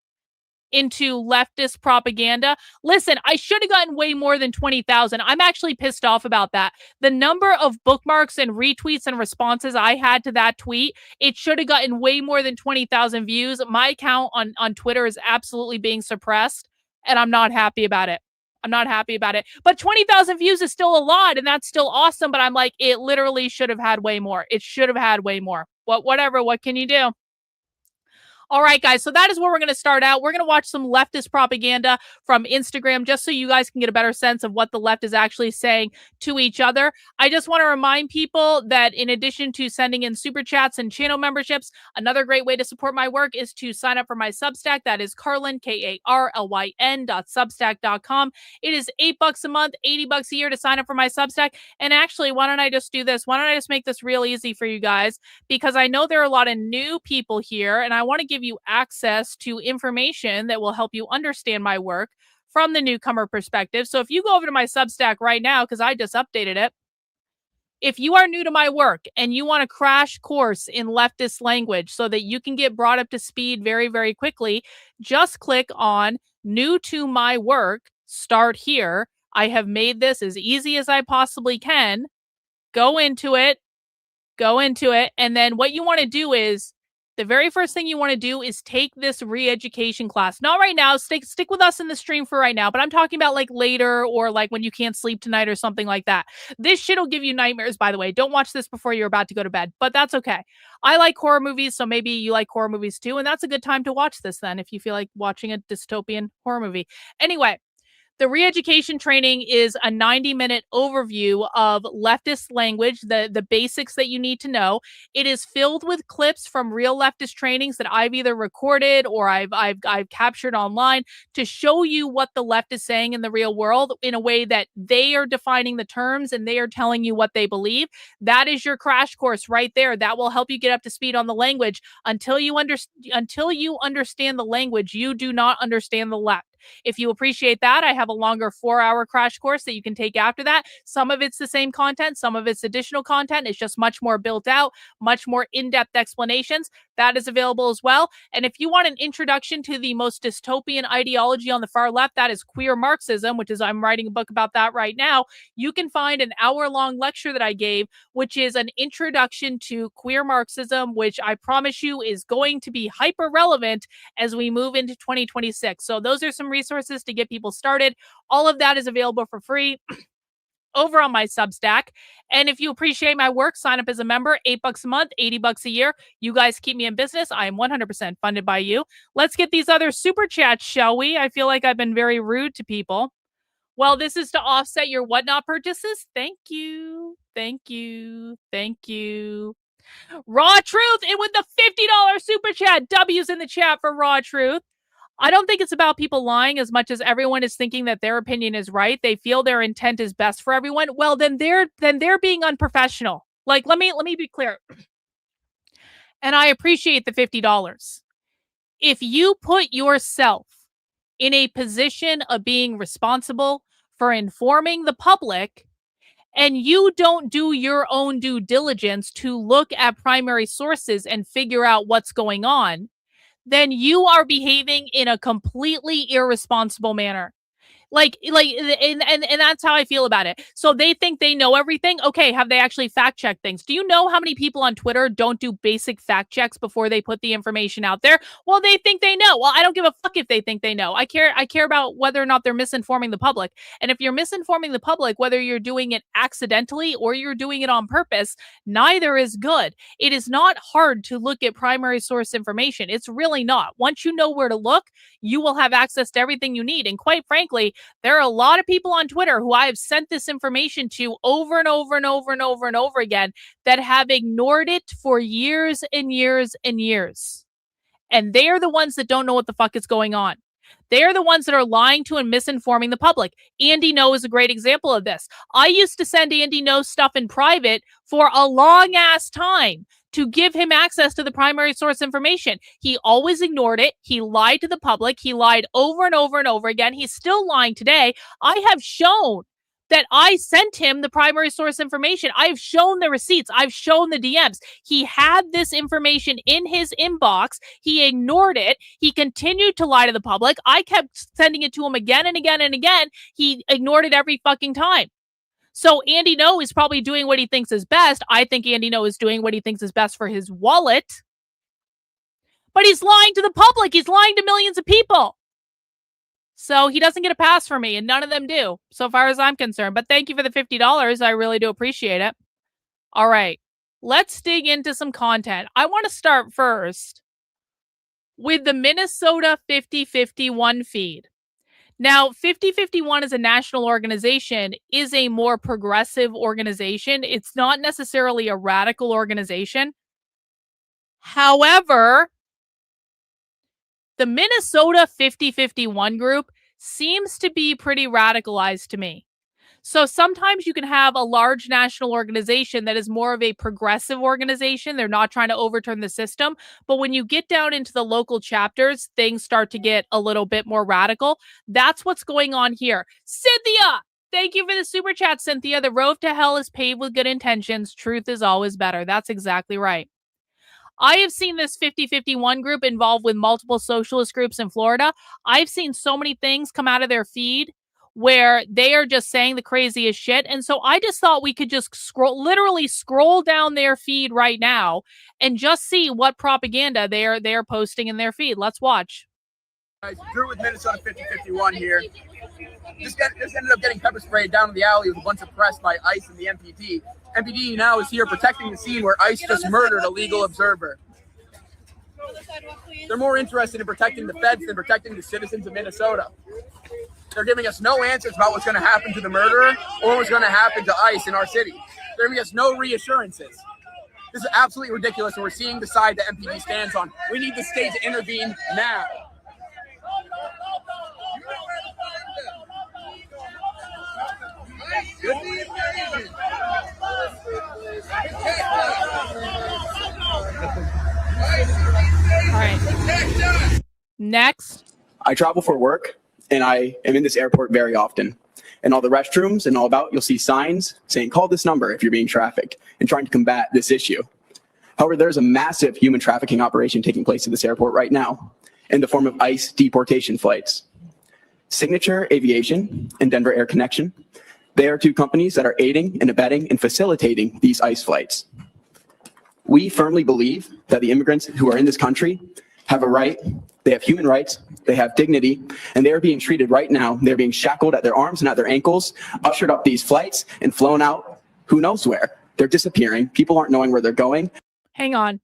into leftist propaganda? Listen, I should have gotten way more than 20,000. I'm actually pissed off about that. The number of bookmarks and retweets and responses I had to that tweet, it should have gotten way more than 20,000 views. My account on Twitter is absolutely being suppressed, and I'm not happy about it. I'm not happy about it. But 20,000 views is still a lot, and that's still awesome, but I'm like, it literally should have had way more. It should have had way more. Whatever, what can you do? All right, guys, so that is where we're going to start out. We're going to watch some leftist propaganda from Instagram just so you guys can get a better sense of what the left is actually saying to each other. I just want to remind people that in addition to sending in super chats and channel memberships, another great way to support my work is to sign up for my Substack. That is Karlyn, KARLYN.substack.com. It is $8 a month, $80 a year to sign up for my Substack. And actually, why don't I just do this? Why don't I just make this real easy for you guys? Because I know there are a lot of new people here, and I want to give you access to information that will help you understand my work from the newcomer perspective. So if you go over to my Substack right now, because I just updated it, if you are new to my work and you want a crash course in leftist language so that you can get brought up to speed very, very quickly, just click on new to my work, start here. I have made this as easy as I possibly can. Go into it. And then what you want to do is, the very first thing you want to do is take this re-education class. Not right now. Stick with us in the stream for right now. But I'm talking about like later, or like when you can't sleep tonight or something like that. This shit will give you nightmares, by the way. Don't watch this before you're about to go to bed. But that's okay. I like horror movies, so maybe you like horror movies too. And that's a good time to watch this then, if you feel like watching a dystopian horror movie. Anyway, the re-education training is a 90-minute overview of leftist language, the basics that you need to know. It is filled with clips from real leftist trainings that I've either recorded or I've captured online to show you what the left is saying in the real world in a way that they are defining the terms and they are telling you what they believe. That is your crash course right there. That will help you get up to speed on the language. Until you understand the language, you do not understand the left. If you appreciate that, I have a longer 4-hour crash course that you can take after that. Some of it's the same content. Some of it's additional content. It's just much more built out, much more in-depth explanations. That is available as well. And if you want an introduction to the most dystopian ideology on the far left, that is Queer Marxism, which is I'm writing a book about that right now. You can find an hour-long lecture that I gave, which is an introduction to Queer Marxism, which I promise you is going to be hyper relevant as we move into 2026. So those are some resources to get people started. All of that is available for free over on my Substack. And if you appreciate my work, sign up as a member, $8 a month, $80 a year. You guys keep me in business. I am 100% funded by you. Let's get these other super chats, shall we? I feel like I've been very rude to people. Well, this is to offset your whatnot purchases. Thank you. Thank you. Thank you. Raw Truth, and with the $50 super chat, W's in the chat for Raw Truth. I don't think it's about people lying as much as everyone is thinking that their opinion is right. They feel their intent is best for everyone. Well, then they're being unprofessional. Like, let me be clear. And I appreciate the $50. If you put yourself in a position of being responsible for informing the public, and you don't do your own due diligence to look at primary sources and figure out what's going on, then you are behaving in a completely irresponsible manner. And that's how I feel about it. So they think they know everything. Okay, have they actually fact checked things? Do you know how many people on Twitter don't do basic fact checks before they put the information out there? Well, they think they know. Well, I don't give a fuck if they think they know. I care about whether or not they're misinforming the public. And if you're misinforming the public, whether you're doing it accidentally or you're doing it on purpose, neither is good. It is not hard to look at primary source information. It's really not. Once you know where to look, you will have access to everything you need. And quite frankly, there are a lot of people on Twitter who I have sent this information to over and over and over and over and over again that have ignored it for years and years and years. And they are the ones that don't know what the fuck is going on. They are the ones that are lying to and misinforming the public. Andy No is a great example of this. I used to send Andy No stuff in private for a long ass time to give him access to the primary source information. He always ignored it. He lied to the public. He lied over and over and over again. He's still lying today. I have shown that I sent him the primary source information. I've shown the receipts. I've shown the DMs. He had this information in his inbox. He ignored it. He continued to lie to the public. I kept sending it to him again and again and again. He ignored it every fucking time. So Andy No is probably doing what he thinks is best. I think Andy No is doing what he thinks is best for his wallet. But he's lying to the public. He's lying to millions of people. So he doesn't get a pass from me, and none of them do, so far as I'm concerned. But thank you for the $50. I really do appreciate it. All right. Let's dig into some content. I want to start first with the Minnesota 5051 feed. Now, 5051 as a national organization is a more progressive organization. It's not necessarily a radical organization. However, the Minnesota 5051 group seems to be pretty radicalized to me. So sometimes you can have a large national organization that is more of a progressive organization. They're not trying to overturn the system. But when you get down into the local chapters, things start to get a little bit more radical. That's what's going on here. Cynthia, thank you for the super chat, Cynthia. The road to hell is paved with good intentions. Truth is always better. That's exactly right. I have seen this 5051 group involved with multiple socialist groups in Florida. I've seen so many things come out of their feed where they are just saying the craziest shit. And so I just thought we could just literally scroll down their feed right now and just see what propaganda they're posting in their feed. Let's watch. Drew with Minnesota 5051 here. This ended up getting pepper sprayed down in the alley with a bunch of press by ICE and the MPD. MPD now is here protecting the scene where ICE just murdered a legal observer. They're more interested in protecting the feds than protecting the citizens of Minnesota. They're giving us no answers about what's going to happen to the murderer or what's going to happen to ICE in our city. They're giving us no reassurances. This is absolutely ridiculous, and we're seeing the side the MPD stands on. We need the state to intervene now. All right. Next. I travel for work, and I am in this airport very often. And all the restrooms and all about, you'll see signs saying, call this number if you're being trafficked, and trying to combat this issue. However, there's a massive human trafficking operation taking place at this airport right now in the form of ICE deportation flights. Signature Aviation and Denver Air Connection, they are two companies that are aiding and abetting and facilitating these ICE flights. We firmly believe that the immigrants who are in this country have a right, they have human rights, they have dignity, and they are being treated right now. They're being shackled at their arms and at their ankles, ushered up these flights and flown out who knows where. They're disappearing. People aren't knowing where they're going. Hang on.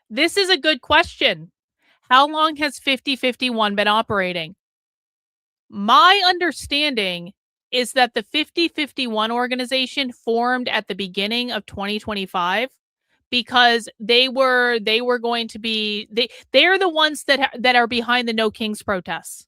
This is a good question. How long has 5051 been operating? My understanding is that the 5051 organization formed at the beginning of 2025 because they were going to be they're the ones that are behind the No Kings protests.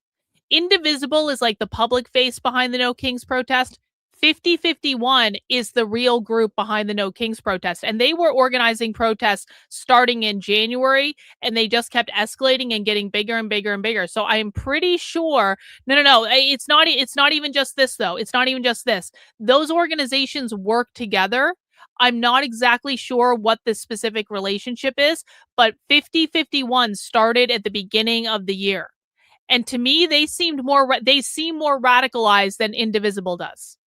Indivisible is like the public face behind the No Kings protest. 5051 is the real group behind the No Kings protest, and they were organizing protests starting in January, and they just kept escalating and getting bigger and bigger and bigger. So I am pretty sure no, it's not even just this though. It's not even just this. Those organizations work together. I'm not exactly sure what the specific relationship is, but 5051 started at the beginning of the year. And to me, they seem more radicalized than Indivisible does.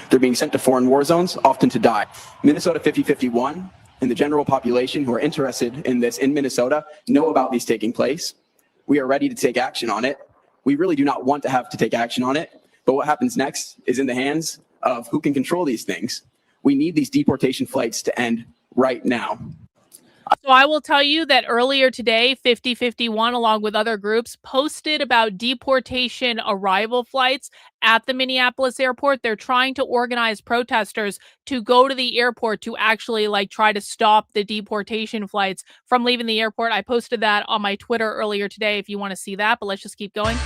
They're being sent to foreign war zones, often to die. Minnesota 5051 and the general population who are interested in this in Minnesota know about these taking place. We are ready to take action on it. We really do not want to have to take action on it, but what happens next is in the hands of who can control these things. We need these deportation flights to end right now. So I will tell you that earlier today, 5051, along with other groups, posted about deportation arrival flights at the Minneapolis airport. They're trying to organize protesters to go to the airport to actually try to stop the deportation flights from leaving the airport. I posted that on my Twitter earlier today if you want to see that, but let's just keep going.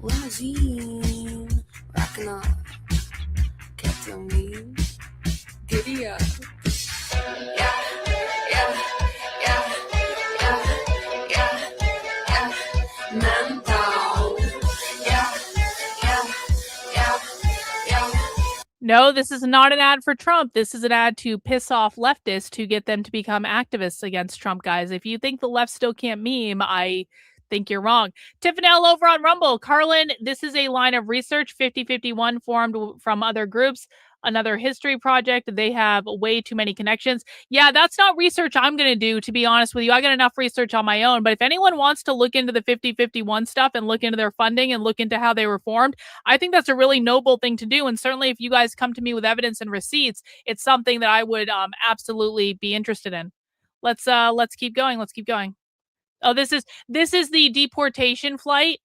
Limousine, rocking up, ketamine, giddy up. Man down. No, this is not an ad for Trump. This is an ad to piss off leftists to get them to become activists against Trump, guys. If you think the left still can't meme, I think you're wrong. Tiffanel over on Rumble. Karlyn, this is a line of research. 5051 formed from other groups. Another history project. They have way too many connections. Yeah, that's not research I'm going to do, to be honest with you. I got enough research on my own. But if anyone wants to look into the 5051 stuff and look into their funding and look into how they were formed, I think that's a really noble thing to do. And certainly if you guys come to me with evidence and receipts, it's something that I would absolutely be interested in. Let's keep going. Let's keep going. Oh, this is the deportation flight.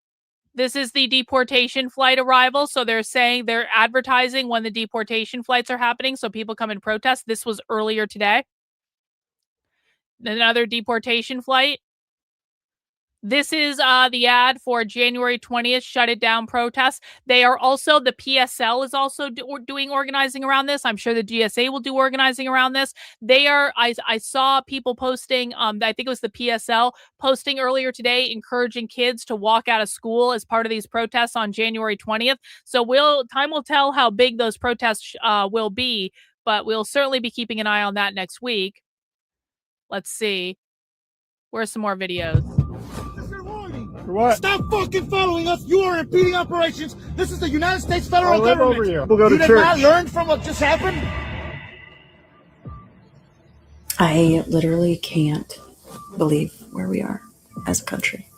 This is the deportation flight arrival. So they're advertising when the deportation flights are happening so people come and protest. This was earlier today. Another deportation flight. This is the ad for January 20th, shut it down protests. They are also, the PSL is also doing organizing around this. I'm sure the GSA will do organizing around this. They are, I saw people posting, I think it was the PSL, posting earlier today, encouraging kids to walk out of school as part of these protests on January 20th. So time will tell how big those protests will be, but we'll certainly be keeping an eye on that next week. Let's see. Where's some more videos? What? Stop fucking following us. You are impeding operations. This is the United States federal live government. over here. We'll go to you did church. not learn from what just happened? I literally can't believe where we are as a country.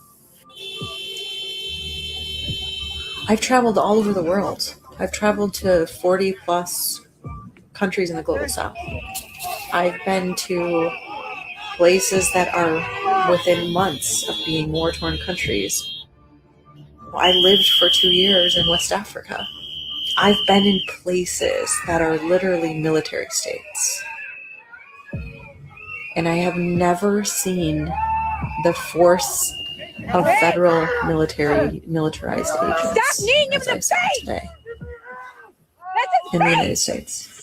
I've traveled all over the world. I've traveled to 40 plus countries in the global south. I've been to places that are within months of being war-torn countries. I lived for 2 years in West Africa. I've been in places that are literally military states. And I have never seen the force of federal militarized agents as I saw today in the United States.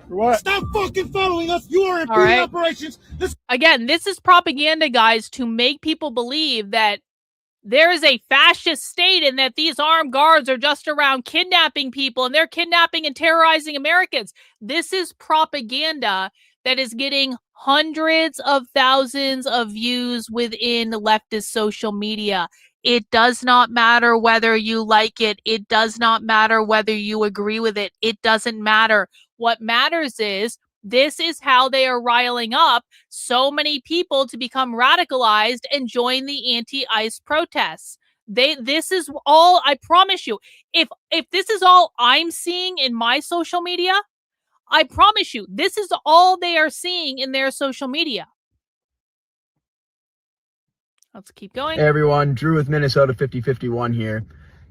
What? Stop fucking following us. You are All impeding right. operations. Again, this is propaganda, guys, to make people believe that there is a fascist state and that these armed guards are just around kidnapping people and they're kidnapping and terrorizing Americans. This is propaganda that is getting hundreds of thousands of views within leftist social media. It does not matter whether you like it. It does not matter whether you agree with it. It doesn't matter. What matters is this is how they are riling up so many people to become radicalized and join the anti-ICE protests. This is all, I promise you, if this is all I'm seeing in my social media, I promise you, this is all they are seeing in their social media. Let's keep going. Hey everyone, Drew with Minnesota 5051 here.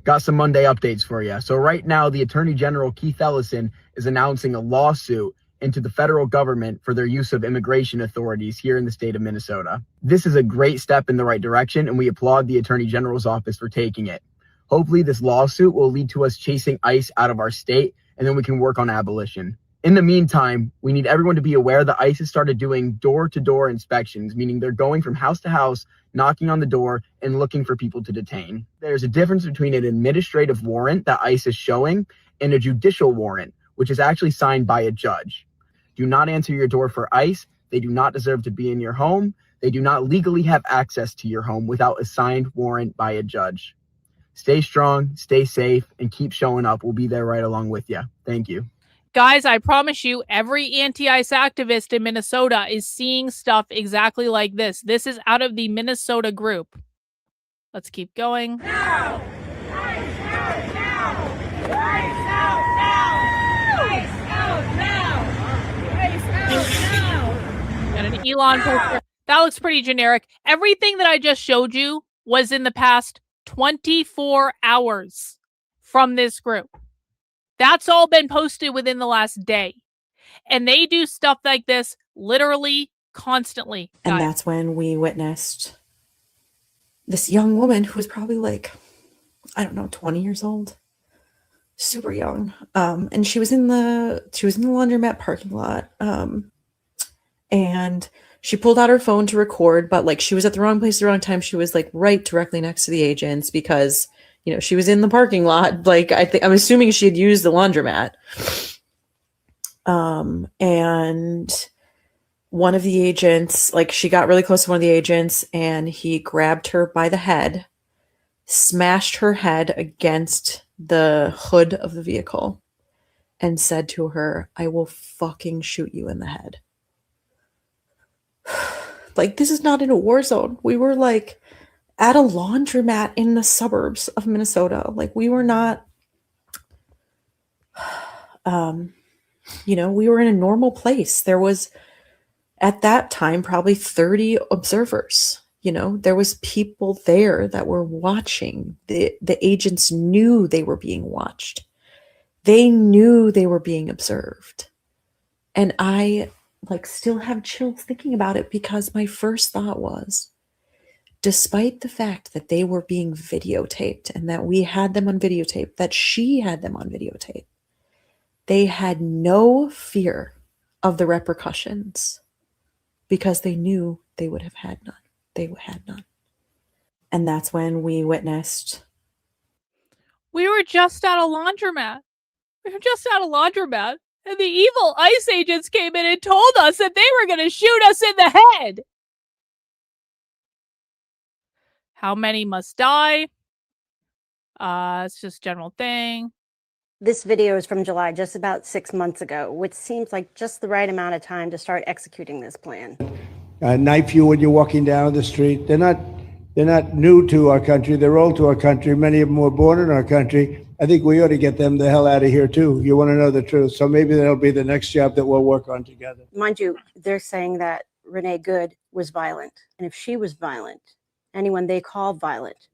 Got some Monday updates for you. So right now, the Attorney General Keith Ellison is announcing a lawsuit into the federal government for their use of immigration authorities here in the state of Minnesota. This is a great step in the right direction, and we applaud the Attorney General's office for taking it. Hopefully this lawsuit will lead to us chasing ICE out of our state, and then we can work on abolition. In the meantime, we need everyone to be aware that ICE has started doing door-to-door inspections, meaning they're going from house to house, knocking on the door, and looking for people to detain. There's a difference between an administrative warrant that ICE is showing and a judicial warrant, which is actually signed by a judge. Do not answer your door for ICE. They do not deserve to be in your home. They do not legally have access to your home without a signed warrant by a judge. Stay strong, stay safe, and keep showing up. We'll be there right along with you. Thank you. Guys, I promise you, every anti-ICE activist in Minnesota is seeing stuff exactly like this. This is out of the Minnesota group. Let's keep going. Now! ICE out now! ICE out now! ICE out now! ICE out now! And an Elon poster. That looks pretty generic. Everything that I just showed you was in the past 24 hours from this group. That's all been posted within the last day. And they do stuff like this literally constantly. And that's when we witnessed this young woman who was probably like, I don't know, 20 years old. Super young. And she was in the laundromat parking lot. And she pulled out her phone to record, but like she was at the wrong place at the wrong time. She was like right directly next to the agents because, you know, she was in the parking lot. Like I'm assuming she had used the laundromat. And one of the agents, like she got really close to one of the agents and he grabbed her by the head, smashed her head against the hood of the vehicle and said to her, "I will fucking shoot you in the head." Like, this is not in a war zone. We were like at a laundromat in the suburbs of Minnesota. Like, we were not, you know, we were in a normal place. There was at that time probably 30 observers. You know, there was people there that were watching. The agents knew they were being watched. They knew they were being observed. And I like still have chills thinking about it because my first thought was, despite the fact that they were being videotaped and that we had them on videotape, that she had them on videotape, they had no fear of the repercussions because they knew they would have had none. They had none. And that's when we witnessed. We were just at a laundromat. And the evil ICE agents came in and told us that they were going to shoot us in the head. How many must die? It's just general thing. This video is from July, just about 6 months ago, which seems like just the right amount of time to start executing this plan. Knife you when you're walking down the street. They're not new to our country. They're old to our country. Many of them were born in our country. I think we ought to get them the hell out of here too. You want to know the truth. So maybe that'll be the next job that we'll work on together. Mind you, they're saying that Renee Good was violent. And if she was violent, anyone they call violent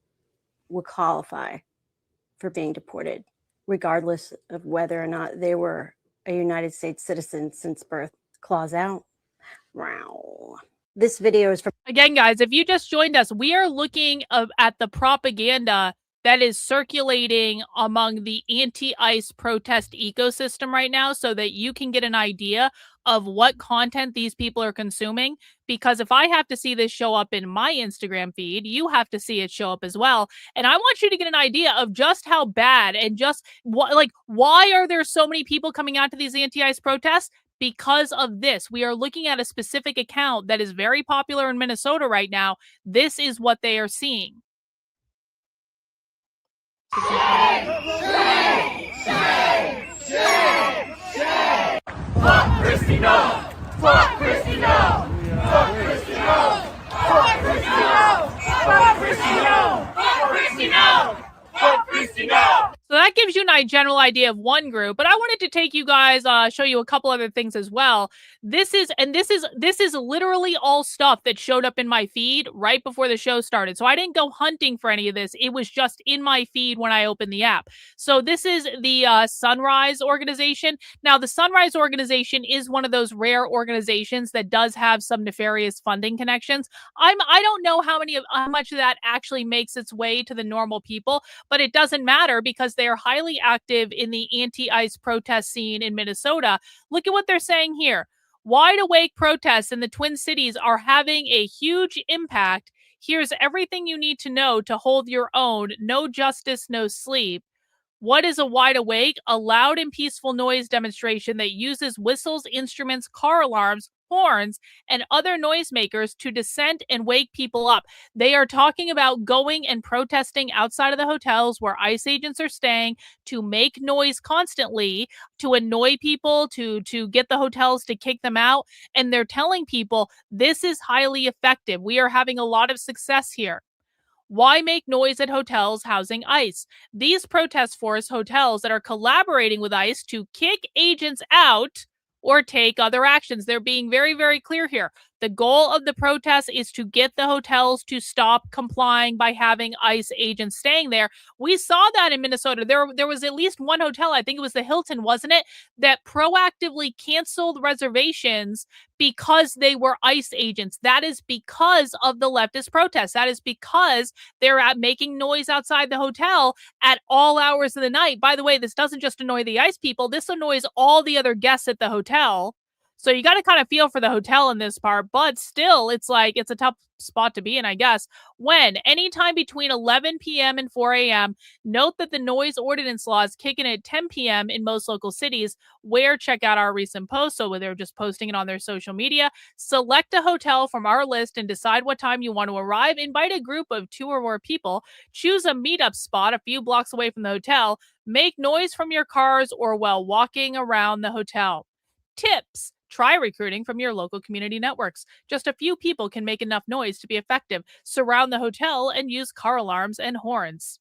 would qualify for being deported, regardless of whether or not they were a United States citizen since birth. Claws out. Wow. This video is from... Again, guys, if you just joined us, we are looking at the propaganda that is circulating among the anti-ICE protest ecosystem right now so that you can get an idea of what content these people are consuming. Because if I have to see this show up in my Instagram feed, you have to see it show up as well. And I want you to get an idea of just how bad and just why are there so many people coming out to these anti-ICE protests? Because of this. We are looking at a specific account that is very popular in Minnesota right now. This is what they are seeing. Fuck Christy, no! Fuck Christy, no! Fuck Christy, no! Fuck Christy, no! Fuck Christy, no! Fuck Christy, no! Fuck Christy, no! So that gives you a general idea of one group, but I wanted to take you guys, show you a couple other things as well. This is literally all stuff that showed up in my feed right before the show started. So I didn't go hunting for any of this. It was just in my feed when I opened the app. So this is the Sunrise organization. Now, the Sunrise organization is one of those rare organizations that does have some nefarious funding connections. I don't know how much of that actually makes its way to the normal people, but it doesn't matter because they are highly active in the anti-ICE protest scene in Minnesota. Look at what they're saying here. Wide awake protests in the Twin Cities are having a huge impact. Here's everything you need to know to hold your own. No justice, no sleep. What is a wide awake? A loud and peaceful noise demonstration that uses whistles, instruments, car alarms, horns, and other noisemakers to dissent and wake people up. They are talking about going and protesting outside of the hotels where ICE agents are staying to make noise constantly, to annoy people, to get the hotels to kick them out. And they're telling people this is highly effective. We are having a lot of success here. Why make noise at hotels housing ICE? These protests force hotels that are collaborating with ICE to kick agents out or take other actions. They're being very, very clear here. The goal of the protest is to get the hotels to stop complying by having ICE agents staying there. We saw that in Minnesota. There was at least one hotel, I think it was the Hilton, wasn't it, that proactively canceled reservations because they were ICE agents. That is because of the leftist protests. That is because they're making noise outside the hotel at all hours of the night. By the way, this doesn't just annoy the ICE people. This annoys all the other guests at the hotel. So you got to kind of feel for the hotel in this part, but still, it's a tough spot to be in, I guess. When anytime between 11 p.m. and 4 a.m., note that the noise ordinance laws kick in at 10 p.m. in most local cities, where check out our recent post. So they're just posting it on their social media. Select a hotel from our list and decide what time you want to arrive. Invite a group of 2 or more people. Choose a meetup spot a few blocks away from the hotel. Make noise from your cars or while walking around the hotel. Tips. Try recruiting from your local community networks. Just a few people can make enough noise to be effective. Surround the hotel and use car alarms and horns.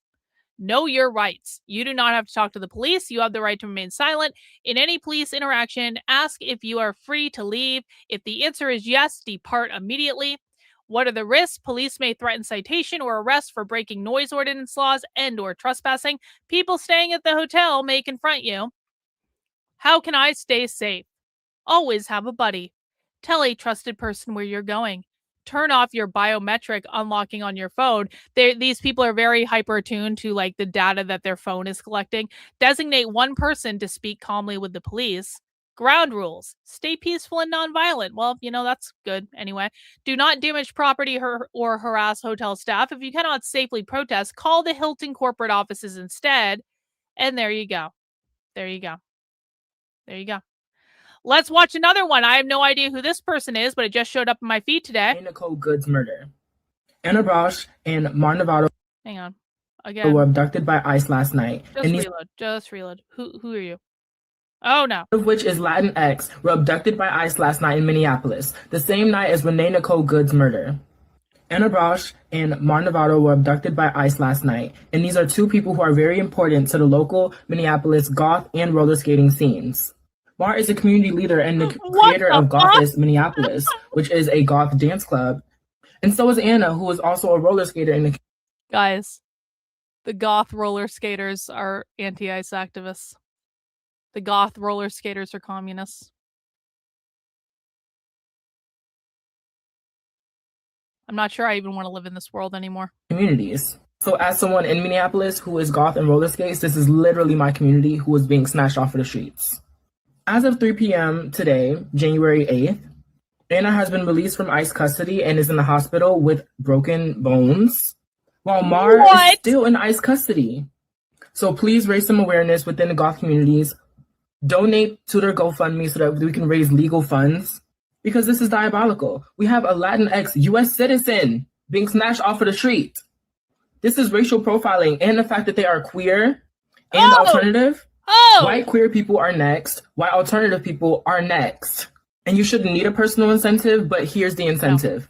Know your rights. You do not have to talk to the police. You have the right to remain silent. In any police interaction, ask if you are free to leave. If the answer is yes, depart immediately. What are the risks? Police may threaten citation or arrest for breaking noise ordinance laws and or trespassing. People staying at the hotel may confront you. How can I stay safe? Always have a buddy. Tell a trusted person where you're going. Turn off your biometric unlocking on your phone. These people are very hyper attuned to the data that their phone is collecting. Designate one person to speak calmly with the police. Ground rules. Stay peaceful and nonviolent. Well, that's good anyway. Do not damage property or harass hotel staff. If you cannot safely protest, call the Hilton corporate offices instead. And there you go. There you go. There you go. Let's watch another one. I have no idea who this person is, but it just showed up in my feed today. Nicole Good's murder. Anna Brosh and Mar Novato Hang on. Again. were abducted by ICE last night. Just reload. Who are you? Oh, no. Of which is Latin X, were abducted by ICE last night in Minneapolis, the same night as Renee Nicole Good's murder. Anna Brosh and Mar Navarro were abducted by ICE last night, and these are two people who are very important to the local Minneapolis goth and roller skating scenes. Mar is a community leader and the creator of Gothist Minneapolis, which is a goth dance club. And so is Anna, who is also a roller skater in the Guys, the goth roller skaters are anti-ICE activists. The goth roller skaters are communists. I'm not sure I even want to live in this world anymore. communities. So as someone in Minneapolis who is goth and roller skates, this is literally my community who is being snatched off of the streets. As of 3 p.m. today, January 8th, Anna has been released from ICE custody and is in the hospital with broken bones, while Mar is still in ICE custody. So please raise some awareness within the goth communities. Donate to their GoFundMe so that we can raise legal funds, because this is diabolical. We have a Latinx U.S. citizen being snatched off of the street. This is racial profiling, and the fact that they are queer and alternative. White queer people are next. White alternative people are next. And you shouldn't need a personal incentive, but here's the incentive.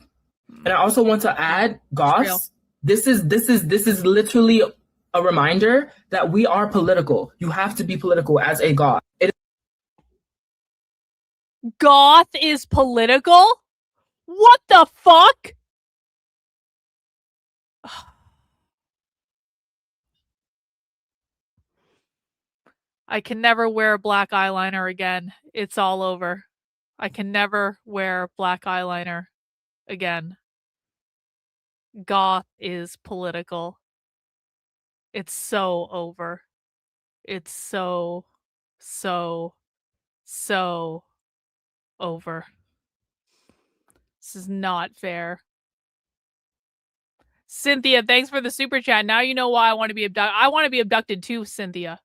And I also want to add, goths, this is literally a reminder that we are political. You have to be political as a goth. Goth is political? What the fuck? I can never wear black eyeliner again. It's all over. I can never wear black eyeliner again. Goth is political. It's so over. It's so over. This is not fair. Cynthia, thanks for the super chat. Now you know why I want to be abducted. I want to be abducted too, Cynthia.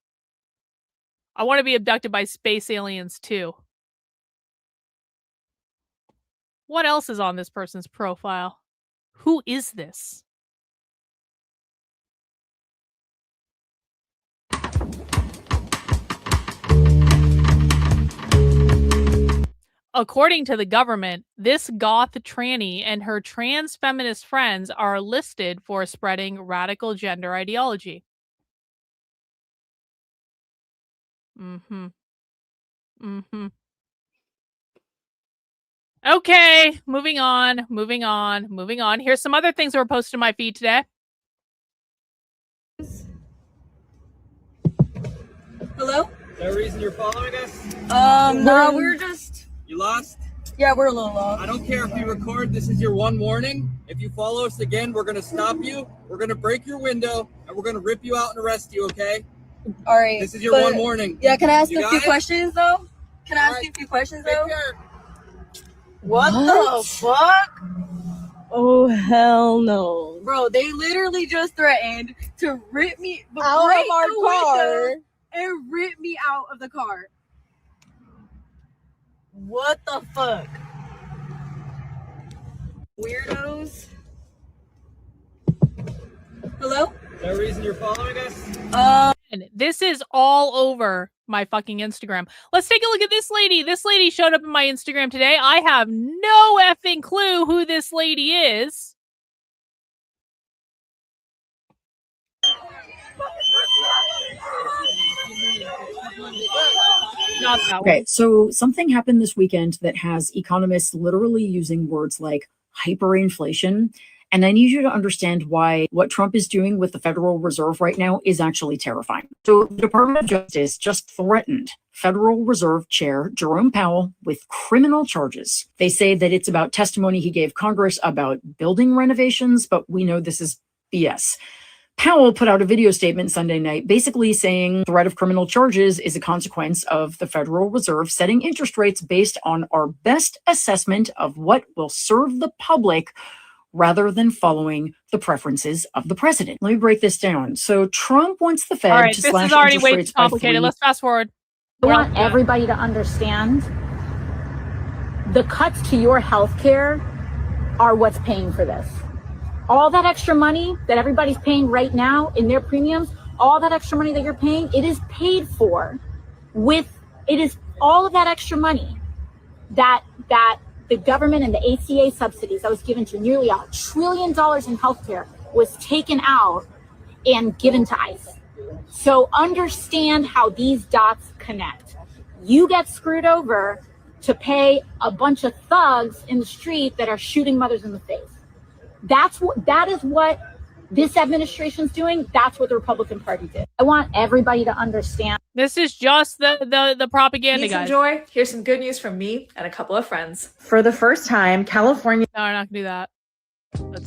I want to be abducted by space aliens too. What else is on this person's profile? Who is this? According to the government, this goth tranny and her trans feminist friends are listed for spreading radical gender ideology. Okay, moving on. Here's some other things that were posted in my feed today. Hello? Is there a reason you're following us? No, we're just... You lost? Yeah, we're a little lost. I don't care if you record. This is your one warning. If you follow us again, we're going to stop you. We're going to break your window, and we're going to rip you out and arrest you, okay? All right. This is your one warning. Yeah, can I ask You a few got it? questions, though? Can I ask you a few questions, though? care. What the fuck? Oh, hell no. Bro, they literally just threatened to rip me Out break of our the car. window and rip me out of the car. What the fuck? Weirdos. Hello? Is there a reason you're following us? And this is all over my fucking Instagram. Let's take a look at this lady. This lady showed up in my Instagram today. I have no effing clue who this lady is. Not that Okay, one. so something happened this weekend that has economists literally using words like hyperinflation. And I need you to understand why what Trump is doing with the Federal Reserve right now is actually terrifying. So the Department of Justice just threatened Federal Reserve Chair Jerome Powell with criminal charges. They say that it's about testimony he gave Congress about building renovations, but we know this is BS. Powell put out a video statement Sunday night basically saying threat of criminal charges is a consequence of the Federal Reserve setting interest rates based on our best assessment of what will serve the public rather than following the preferences of the president. Let me break this down. So Trump wants the Fed All right, to this slash is already interest way too rates by complicated. 3. Let's fast forward. I want everybody to understand the cuts to your health care are what's paying for this. All that extra money that everybody's paying right now in their premiums, all that extra money that you're paying, it is paid for with, it is all of that extra money that the government and the ACA subsidies that was given to nearly $1 trillion in healthcare was taken out and given to ICE. So understand how these dots connect. You get screwed over to pay a bunch of thugs in the street that are shooting mothers in the face. That is what this administration's doing. That's what the Republican Party did. I want everybody to understand. This is just the propaganda, Need some guys. joy? Here's some good news from me and a couple of friends. For the first time, California. No, we're not gonna do that.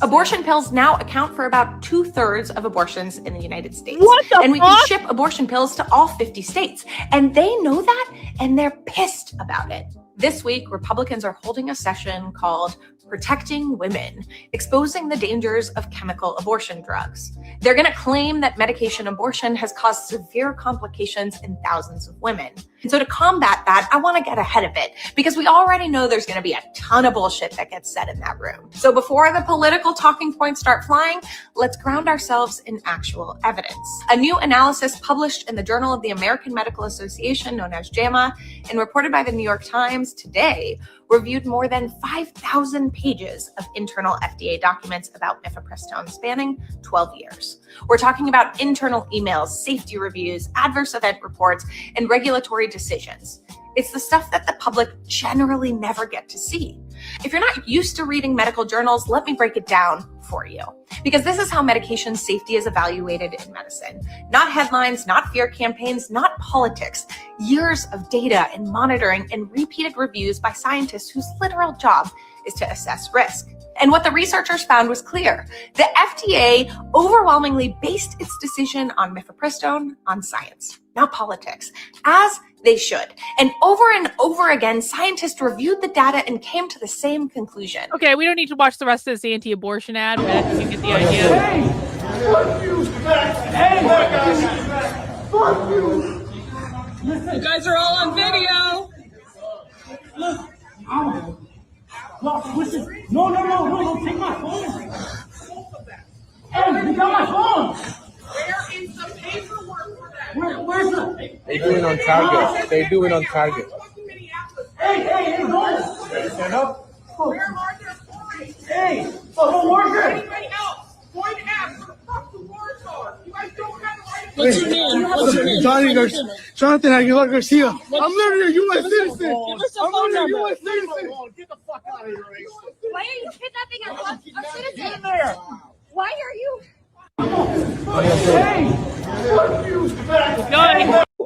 Abortion pills now account for about 2/3 of abortions in the United States. What the And we fuck? can ship abortion pills to all 50 states. And they know that, and they're pissed about it. This week, Republicans are holding a session called Protecting Women, exposing the dangers of chemical abortion drugs. They're going to claim that medication abortion has caused severe complications in thousands of women. And so to combat that, I want to get ahead of it because we already know there's going to be a ton of bullshit that gets said in that room. So before the political talking points start flying, let's ground ourselves in actual evidence. A new analysis published in the Journal of the American Medical Association, known as JAMA, and reported by the New York Times today, reviewed more than 5,000 pages of internal FDA documents about mifepristone spanning 12 years. We're talking about internal emails, safety reviews, adverse event reports, and regulatory decisions. It's the stuff that the public generally never get to see. If you're not used to reading medical journals, let me break it down for you. Because this is how medication safety is evaluated in medicine. Not headlines, not fear campaigns, not politics. Years of data and monitoring and repeated reviews by scientists whose literal job is to assess risk. And what the researchers found was clear. The FDA overwhelmingly based its decision on mifepristone on science, not politics, as they should. And over again, scientists reviewed the data and came to the same conclusion. Okay, we don't need to watch the rest of this anti-abortion ad, but I think you get the idea. Fuck you! You guys are all on video. Listen. No, take my phone. Hey, you got my phone. Where is the paperwork for that? Where's the... They do it on Target. They do it on Target. Hey, no. Stand up. Where are their points? Hey, fucking worker. Anybody else? Point F. Where the fuck the words are? You guys don't have the right. What's your name? What's your name? Jonathan Aguilar Garcia. I'm literally a U.S. citizen. I'm literally a U.S. citizen. Get the fuck out of here. Why are you kidnapping a citizen? Get in there. Why are you? Hey, fuck you.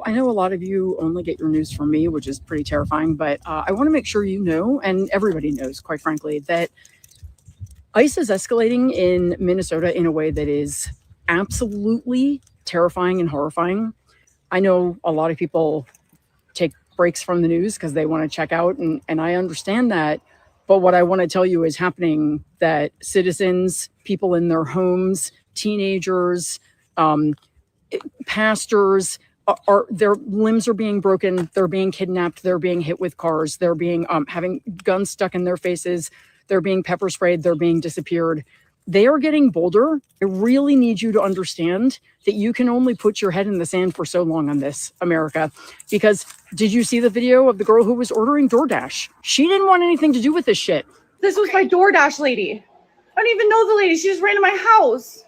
I know a lot of you only get your news from me, which is pretty terrifying, but I want to make sure you know, and everybody knows, quite frankly, that ICE is escalating in Minnesota in a way that is absolutely terrifying and horrifying. I know a lot of people take breaks from the news because they want to check out, and I understand that. But what I want to tell you is happening, that citizens, people in their homes, teenagers, pastors, their limbs are being broken, they're being kidnapped, they're being hit with cars, they're being having guns stuck in their faces, they're being pepper sprayed, they're being disappeared. They are getting bolder. I really need you to understand that you can only put your head in the sand for so long on this, America. Because did you see the video of the girl who was ordering DoorDash? She didn't want anything to do with this shit. This was my DoorDash lady. I don't even know the lady. She just ran to my house.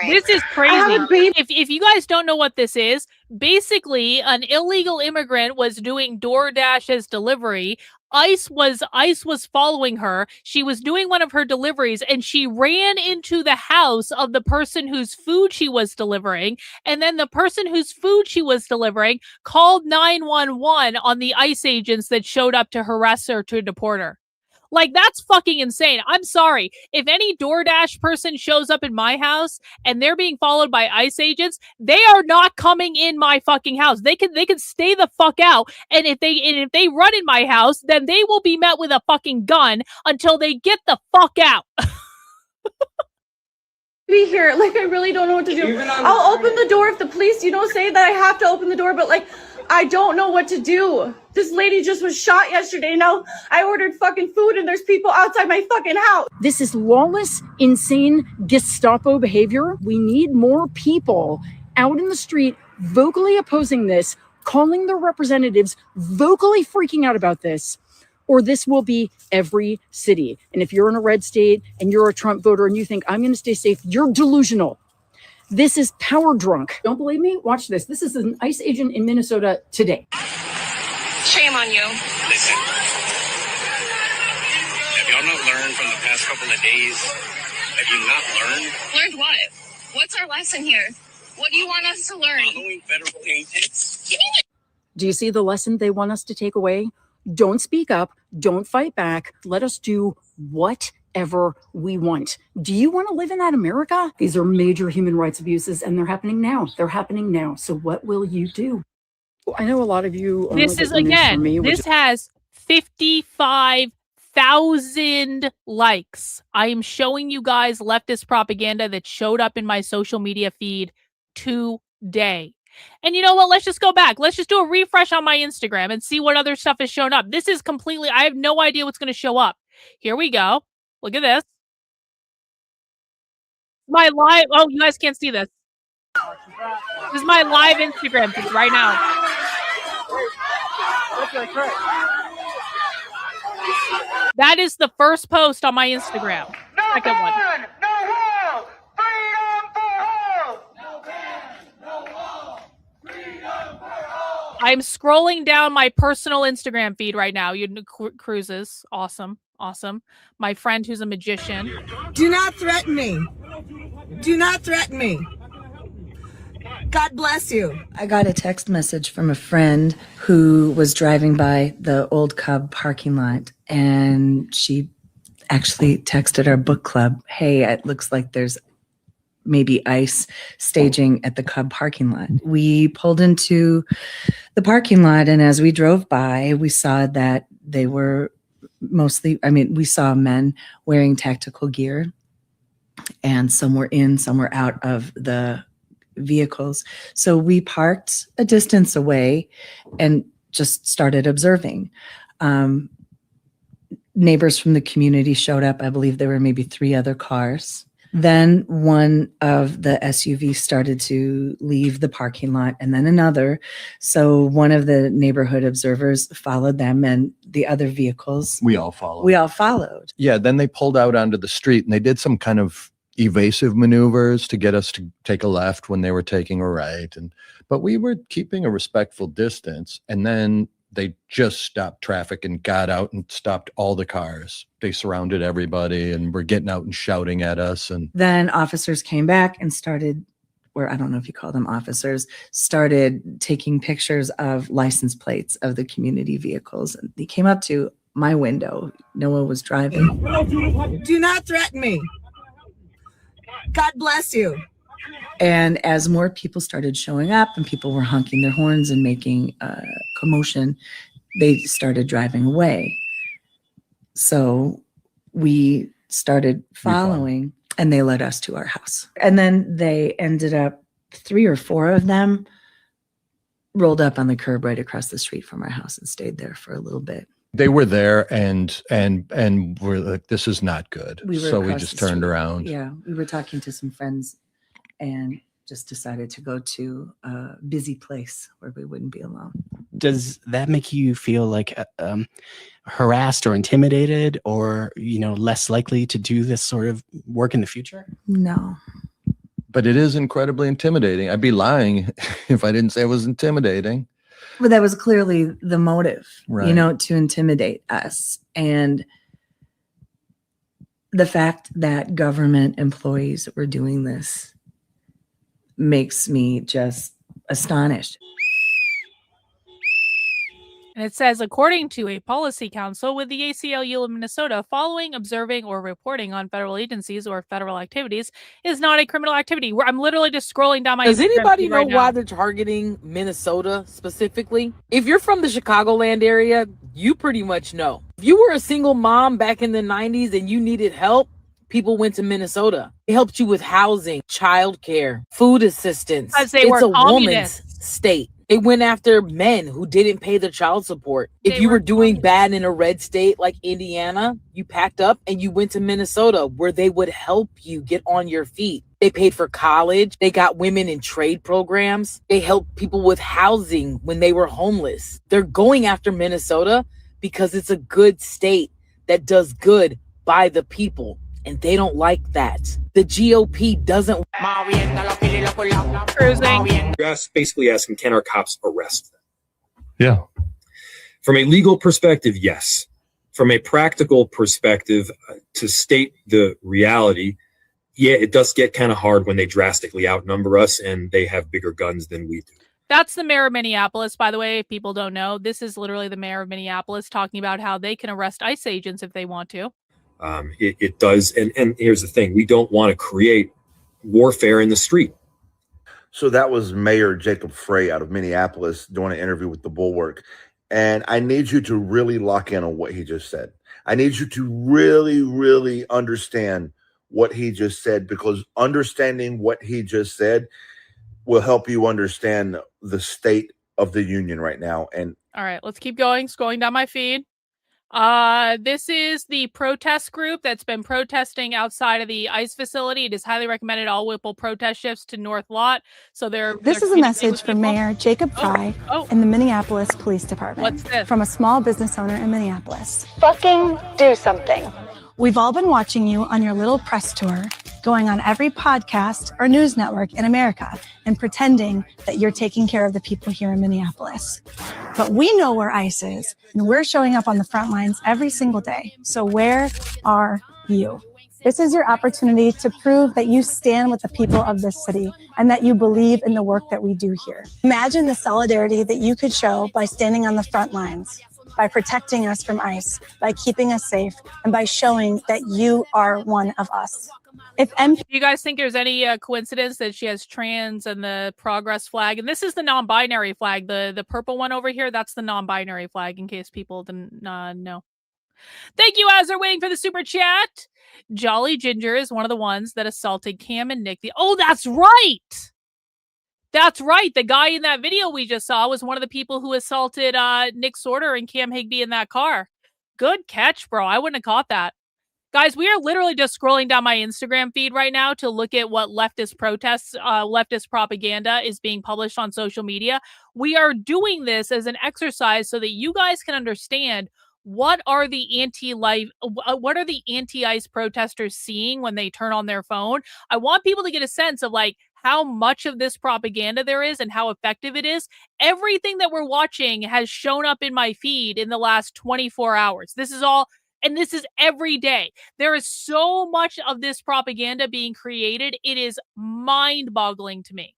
This is crazy. If you guys don't know what this is, basically an illegal immigrant was doing DoorDash as delivery. ICE was following her. She was doing one of her deliveries and she ran into the house of the person whose food she was delivering. And then the person whose food she was delivering called 911 on the ICE agents that showed up to harass her, to deport her. Like, that's fucking insane. I'm sorry. If any DoorDash person shows up in my house and they're being followed by ICE agents, they are not coming in my fucking house. They can stay the fuck out. And if they run in my house, then they will be met with a fucking gun until they get the fuck out. Be here. Like, I really don't know what to do. I'll open the door if the police, say that I have to open the door, but like, I don't know what to do. This lady just was shot yesterday. Now I ordered fucking food and there's people outside my fucking house. This is lawless, insane Gestapo behavior. We need more people out in the street vocally opposing this calling their representatives, vocally freaking out about this, or this will be every city. And if you're in a red state and you're a Trump voter and you think I'm going to stay safe, you're delusional. This is power drunk. Don't believe me? Watch this. This is an ICE agent in Minnesota today. Shame on you. Listen, have y'all not learned from the past couple of days? Have you not learned? Learned what? What's our lesson here? What do you want us to learn? Following federal agents. Do you see the lesson they want us to take away? Don't speak up. Don't fight back. Let us do whatever we want. Do you want to live in that America? These are major human rights abuses, and they're happening now. They're happening now. So what will you do? I know a lot of you. This is, again, this has 55,000 likes. I am showing you guys leftist propaganda that showed up in my social media feed today. And you know what? Let's just go back. Let's just do a refresh on my Instagram and see what other stuff has shown up. This is completely, I have no idea what's going to show up. Here we go. Look at this. My live, oh, you guys can't see this. This is my live Instagram feed right now. That is the first post on my Instagram. Second one. I'm scrolling down my personal Instagram feed right now. You cruises. Awesome. Awesome. My friend who's a magician. Do not threaten me. Do not threaten me. God bless you. I got a text message from a friend who was driving by the old Cub parking lot, and she actually texted our book club, hey, it looks like there's maybe ICE staging at the Cub parking lot. We pulled into the parking lot, and as we drove by, we saw that they were mostly, we saw men wearing tactical gear, and some were in, some were out of the vehicles. So we parked a distance away and just started observing. Neighbors from the community showed up. I believe there were maybe 3 other cars. Then one of the SUVs started to leave the parking lot, and then another. So one of the neighborhood observers followed them, and the other vehicles. We all followed. We all followed. Yeah, then they pulled out onto the street, and they did some kind of evasive maneuvers to get us to take a left when they were taking a right. But we were keeping a respectful distance, and then they just stopped traffic and got out and stopped all the cars. They surrounded everybody and were getting out and shouting at us. And then officers came back and started, or I don't know if you call them officers, started taking pictures of license plates of the community vehicles. And they came up to my window. Noah was driving. Do not threaten me. God bless you. And as more people started showing up and people were honking their horns and making commotion, they started driving away. So we started following, and they led us to our house. And then they ended up, 3 or 4 of them rolled up on the curb right across the street from our house and stayed there for a little bit. they were there and we're like, this is not good. So we just turned around. Yeah, we were talking to some friends and just decided to go to a busy place where we wouldn't be alone. Does that make you feel like harassed or intimidated, or, you know, less likely to do this sort of work in the future? No. But it is incredibly intimidating. I'd be lying if I didn't say it was intimidating. But that was clearly the motive, Right. you know, to intimidate us. And the fact that government employees were doing this makes me just astonished. And it says, according to a policy council with the ACLU of Minnesota, following, observing, or reporting on federal agencies or federal activities is not a criminal activity. I'm literally just scrolling down my Does Instagram anybody feed know right why now. they're targeting Minnesota specifically? If you're from the Chicagoland area, you pretty much know. If you were a single mom back in the 90s and you needed help, people went to Minnesota. It helped you with housing, childcare, food assistance. Because they It's were a woman's communists. state. It went after men who didn't pay their child support. If They you were were doing bad in a red state like Indiana, you packed up and you went to Minnesota, where they would help you get on your feet. They paid for college. They got women in trade programs. They helped people with housing when they were homeless. They're going after Minnesota because it's a good state that does good by the people. And they don't like that. The GOP doesn't. Cruising. You're basically asking, can our cops arrest them? Yeah. From a legal perspective, yes. From a practical perspective, to state the reality, yeah, it does get kind of hard when they drastically outnumber us and they have bigger guns than we do. That's the mayor of Minneapolis, by the way, if people don't know. This is literally the mayor of Minneapolis talking about how they can arrest ICE agents if they want to. It does. And here's the thing. We don't want to create warfare in the street. So that was Mayor Jacob Frey out of Minneapolis doing an interview with The Bulwark. And I need you to really lock in on what he just said. I need you to really, really understand what he just said, because understanding what he just said will help you understand the state of the union right now. And all right, let's keep going. Scrolling down my feed. This is the protest group that's been protesting outside of the ICE facility. It is highly recommended all Whipple protest shifts to North Lot. So This is a message from Mayor Jacob Frey in the Minneapolis Police Department. What's this? From a small business owner in Minneapolis. Fucking do something. We've all been watching you on your little press tour, going on every podcast or news network in America and pretending that you're taking care of the people here in Minneapolis. But we know where ICE is, and we're showing up on the front lines every single day. So where are you? This is your opportunity to prove that you stand with the people of this city and that you believe in the work that we do here. Imagine the solidarity that you could show by standing on the front lines, by protecting us from ICE, by keeping us safe, and by showing that you are one of us. If Do you guys think there's any coincidence that she has trans and the progress flag? And this is the non-binary flag. The purple one over here, that's the non-binary flag, in case people didn't know. Thank you, as they're waiting for the super chat. Jolly Ginger is one of the ones that assaulted Cam and Nick. Oh, that's right! That's right. The guy in that video we just saw was one of the people who assaulted Nick Sorter and Cam Higbee in that car. Good catch, bro. I wouldn't have caught that. Guys, we are literally just scrolling down my Instagram feed right now to look at what leftist protests, leftist propaganda is being published on social media. We are doing this as an exercise so that you guys can understand what are the anti-ICE protesters seeing when they turn on their phone. I want people to get a sense of like how much of this propaganda there is and how effective it is. Everything that we're watching has shown up in my feed in the last 24 hours. This is all, and this is every day. There is so much of this propaganda being created. It is mind-boggling to me.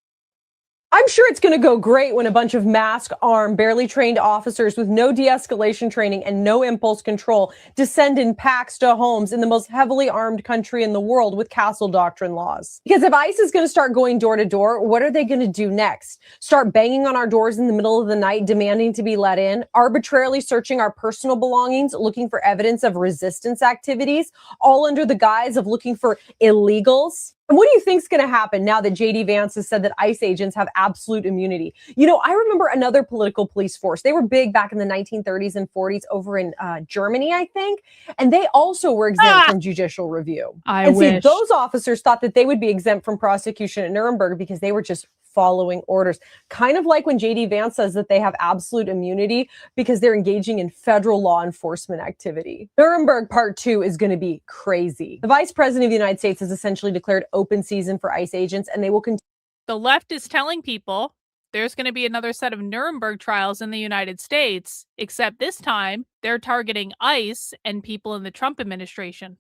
I'm sure it's going to go great when a bunch of masked, armed, barely trained officers with no de-escalation training and no impulse control descend in packs to homes in the most heavily armed country in the world with castle doctrine laws. Because if ICE is going to start going door to door, what are they going to do next? Start banging on our doors in the middle of the night, demanding to be let in, arbitrarily searching our personal belongings, looking for evidence of resistance activities, all under the guise of looking for illegals? And what do you think is going to happen now that J.D. Vance has said that ICE agents have absolute immunity? You know, I remember another political police force. They were big back in the 1930s and 40s over in Germany, I think. And they also were exempt from judicial review. I wish. wish. Those officers thought that they would be exempt from prosecution at Nuremberg because they were just following orders. Kind of like when J.D. Vance says that they have absolute immunity because they're engaging in federal law enforcement activity. Nuremberg Part 2 is going to be crazy. The Vice President of the United States has essentially declared open season for ICE agents, and they will continue. The left is telling people there's going to be another set of Nuremberg trials in the United States, except this time they're targeting ICE and people in the Trump administration.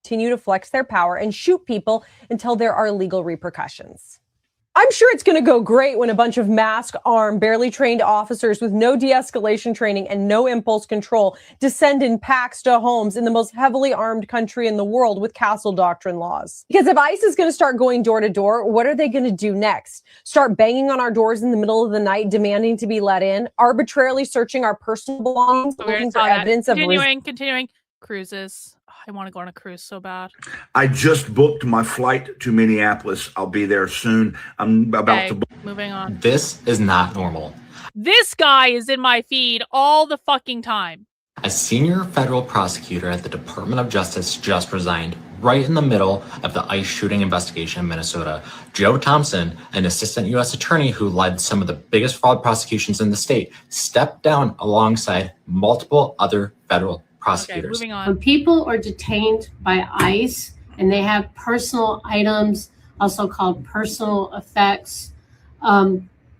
Continue to flex their power and shoot people until there are legal repercussions. I'm sure it's going to go great when a bunch of masked, armed, barely trained officers with no de-escalation training and no impulse control descend in packs to homes in the most heavily armed country in the world with castle doctrine laws. Because if ICE is going to start going door to door, what are they going to do next? Start banging on our doors in the middle of the night, demanding to be let in, arbitrarily searching our personal belongings, looking for evidence of Continuing. Cruises. Oh, I want to go on a cruise so bad. I just booked my flight to Minneapolis. I'll be there soon. I'm about to book. Moving on. This is not normal. This guy is in my feed all the fucking time. A senior federal prosecutor at the Department of Justice just resigned right in the middle of the ICE shooting investigation in Minnesota. Joe Thompson, an assistant U.S. attorney who led some of the biggest fraud prosecutions in the state, stepped down alongside multiple other federal prosecutors. Moving on. When people are detained by ICE and they have personal items, also called personal effects,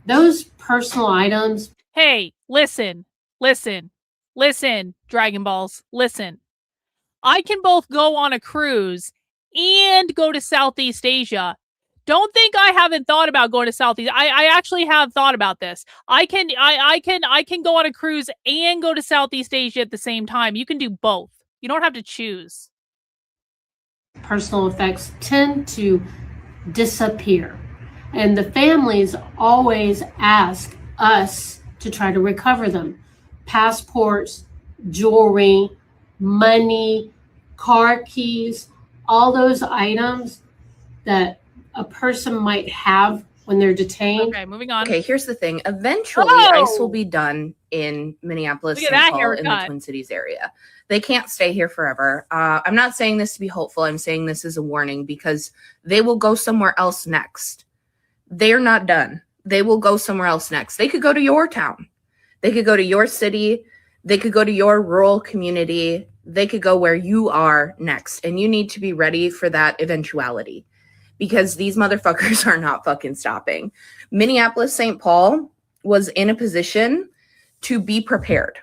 those personal items. Hey, listen, Dragon Balls, listen. I can both go on a cruise and go to Southeast Asia. Don't think I haven't thought about going to Southeast. I actually have thought about this. I can go on a cruise and go to Southeast Asia at the same time. You can do both. You don't have to choose. Personal effects tend to disappear. And the families always ask us to try to recover them. Passports, jewelry, money, car keys, all those items that a person might have when they're detained. Okay, moving on. Okay, here's the thing. Eventually, ICE will be done in Minneapolis, St. Paul, in the Twin Cities area. They can't stay here forever. I'm not saying this to be hopeful. I'm saying this as a warning because they will go somewhere else next. They're not done. They will go somewhere else next. They could go to your town. They could go to your city. They could go to your rural community. They could go where you are next. And you need to be ready for that eventuality because these motherfuckers are not fucking stopping. Minneapolis, St. Paul was in a position to be prepared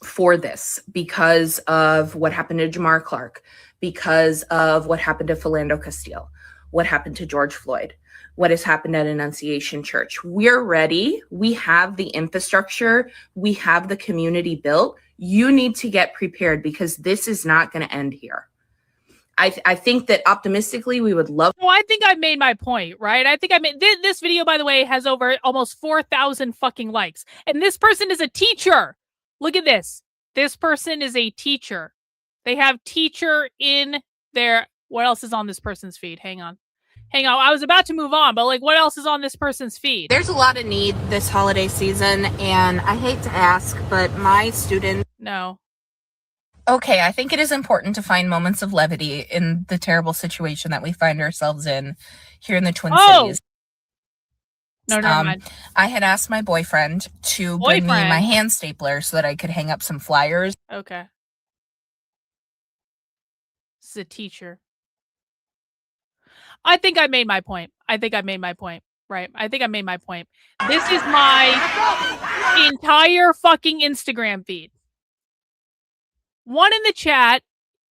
for this because of what happened to Jamar Clark, because of what happened to Philando Castile, what happened to George Floyd, what has happened at Annunciation Church. We're ready. We have the infrastructure. We have the community built. You need to get prepared because this is not going to end here. I think that optimistically we would love. Well, I think I made my point, right? I think I made this video, by the way, has over almost 4,000 fucking likes. And this person is a teacher. Look at this. This person is a teacher. They have teacher in their, what else is on this person's feed? Hang on. I was about to move on, but like, what else is on this person's feed? There's a lot of need this holiday season, and I hate to ask, but my students... No. Okay, I think it is important to find moments of levity in the terrible situation that we find ourselves in here in the Twin Cities. No, never mind. I had asked my boyfriend to bring me my hand stapler so that I could hang up some flyers. Okay. This is a teacher. I think I made my point. Right. I think I made my point. This is my entire fucking Instagram feed. One in the chat,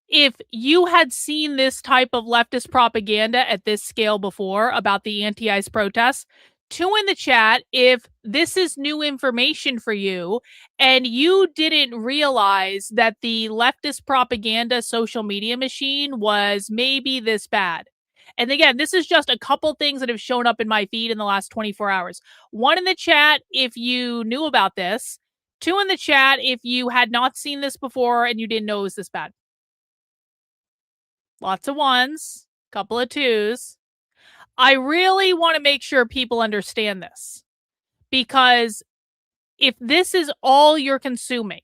if you had seen this type of leftist propaganda at this scale before about the anti-ICE protests. 2 in the chat, if this is new information for you and you didn't realize that the leftist propaganda social media machine was maybe this bad. And again, this is just a couple things that have shown up in my feed in the last 24 hours. 1 in the chat if you knew about this. 2 in the chat if you had not seen this before and you didn't know it was this bad. Lots of 1s, couple of 2s. I really want to make sure people understand this. Because if this is all you're consuming,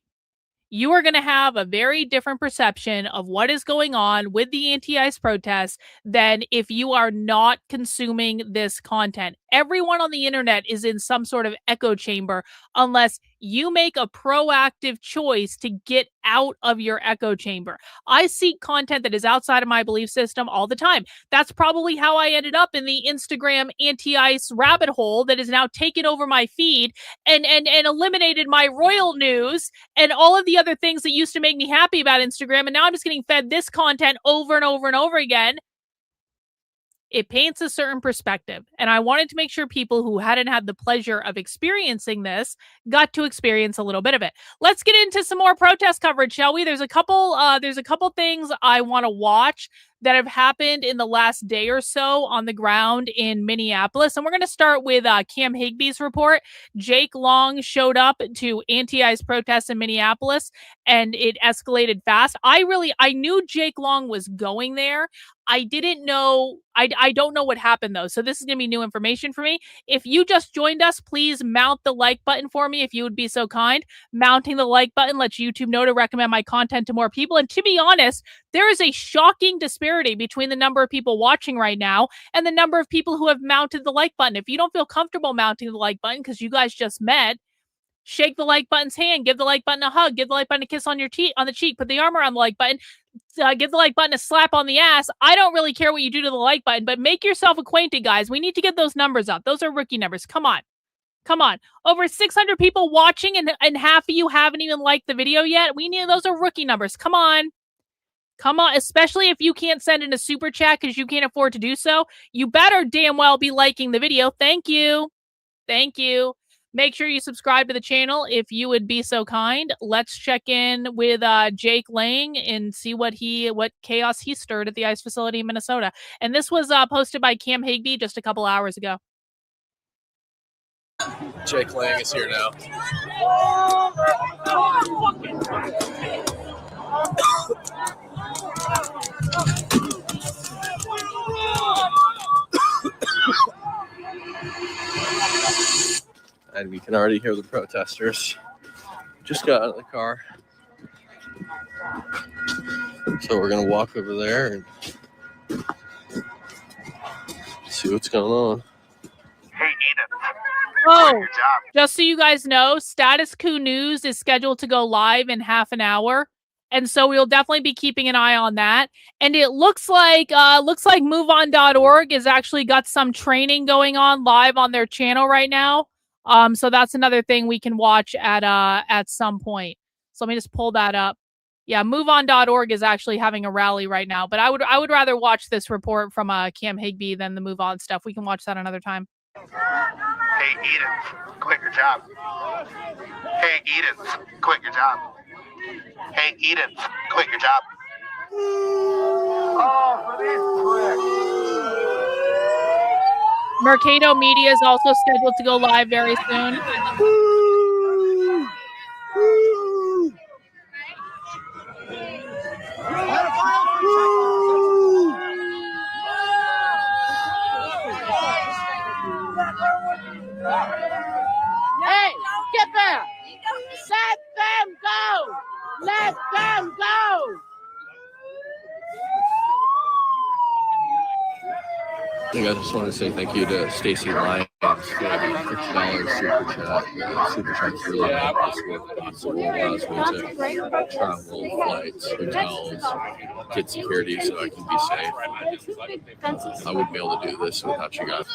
you are going to have a very different perception of what is going on with the anti-ICE protests than if you are not consuming this content. Everyone on the internet is in some sort of echo chamber unless you make a proactive choice to get out of your echo chamber. I seek content that is outside of my belief system all the time. That's probably how I ended up in the Instagram anti-ICE rabbit hole that has now taken over my feed and eliminated my royal news and all of the other things that used to make me happy about Instagram. And now I'm just getting fed this content over and over and over again. It paints a certain perspective. And I wanted to make sure people who hadn't had the pleasure of experiencing this got to experience a little bit of it. Let's get into some more protest coverage, shall we? There's a couple things I want to watch that have happened in the last day or so on the ground in Minneapolis. And we're going to start with Cam Higby's report. Jake Long showed up to anti-ICE protests in Minneapolis, and it escalated fast. I knew Jake Long was going there. I didn't know, I don't know what happened though. So this is going to be new information for me. If you just joined us, please mount the like button for me if you would be so kind. Mounting the like button lets YouTube know to recommend my content to more people. And to be honest, there is a shocking disparity between the number of people watching right now and the number of people who have mounted the like button. If you don't feel comfortable mounting the like button because you guys just met, shake the like button's hand, give the like button a hug, give the like button a kiss on your on the cheek, put the arm around the like button, give the like button a slap on the ass. I don't really care what you do to the like button, but make yourself acquainted, guys. We need to get those numbers up. Those are rookie numbers. Come on. Come on. Over 600 people watching and half of you haven't even liked the video yet. Those are rookie numbers. Come on. Come on, especially if you can't send in a super chat because you can't afford to do so. You better damn well be liking the video. Thank you. Thank you. Make sure you subscribe to the channel if you would be so kind. Let's check in with Jake Lang and see what chaos he stirred at the ICE facility in Minnesota. And this was posted by Cam Higby just a couple hours ago. Jake Lang is here now. And we can already hear the protesters. Just got out of the car. So we're going to walk over there and see what's going on. Hey, Edith. Oh, just so you guys know, Status Quo News is scheduled to go live in half an hour. And so we'll definitely be keeping an eye on that. And it looks like MoveOn.org has actually got some training going on live on their channel right now. So that's another thing we can watch at some point. So let me just pull that up. Yeah, MoveOn.org is actually having a rally right now. But I would rather watch this report from Cam Higby than the Move On stuff. We can watch that another time. Hey, Edith, quit your job. Hey, Edith, quit your job. Hey, Edith, quit your job. Oh, for these pricks. Mercado Media is also scheduled to go live very soon. Hey, get back! Let them go! Let them go! I think I just want to say thank you to Stacy Lyons for the $50 super chat. Super chat's really possible. Allows me to travel, flights, hotels, get security so I can be safe. I wouldn't be able to do this without you guys.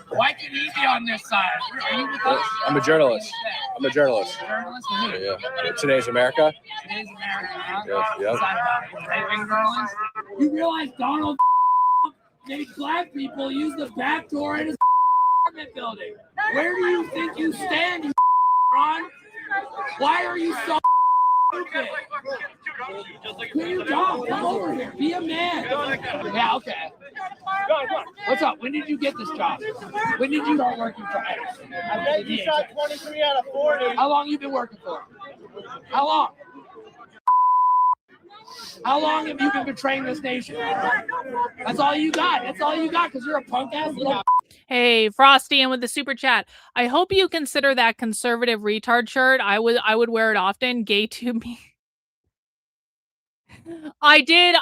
Why can he be on this side? Are you with us? I'm a journalist. Yeah. Today's America. Today's America, huh? Yeah. You realize Donald made black people use the back door in his apartment building. Where do you think you stand, you Ron? Why are you so stupid? Do your job. Come over here. Be a man. Yeah, okay. What's up? When did you get this job? When did you start working for Edison? I bet you shot 23 out of 40. How long you been working for? How long? How long have you been betraying this nation? That's all you got. That's all you got because you're a punk ass little. Hey, Frosty, and with the super chat, I hope you consider that conservative retard shirt. I would wear it often. Gay to me. I did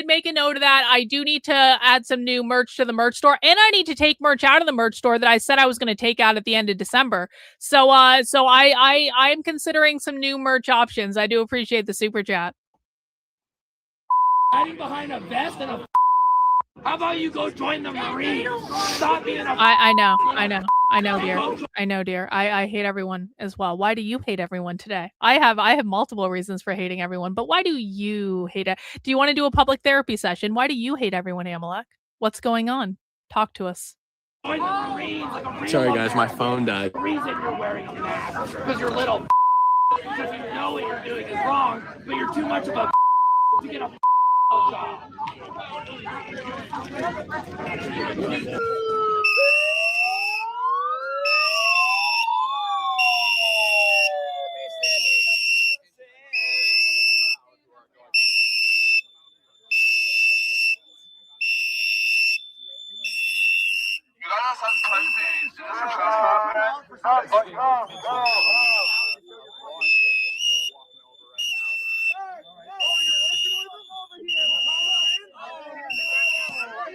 make a note of that. I do need to add some new merch to the merch store, and I need to take merch out of the merch store that I said I was going to take out at the end of December. So I'm considering some new merch options. I do appreciate the super chat. Hiding behind a vest and a. How about you go join the Marines? Stop being a. I know, dear. I hate everyone as well. Why do you hate everyone today? I have multiple reasons for hating everyone, but why do you hate it? Do you want to do a public therapy session? Why do you hate everyone, Amalek? What's going on? Talk to us. Sorry, guys, my phone died. The reason you're wearing masks because you're little. Because you know what you're doing is wrong, but you're too much of a to get a job.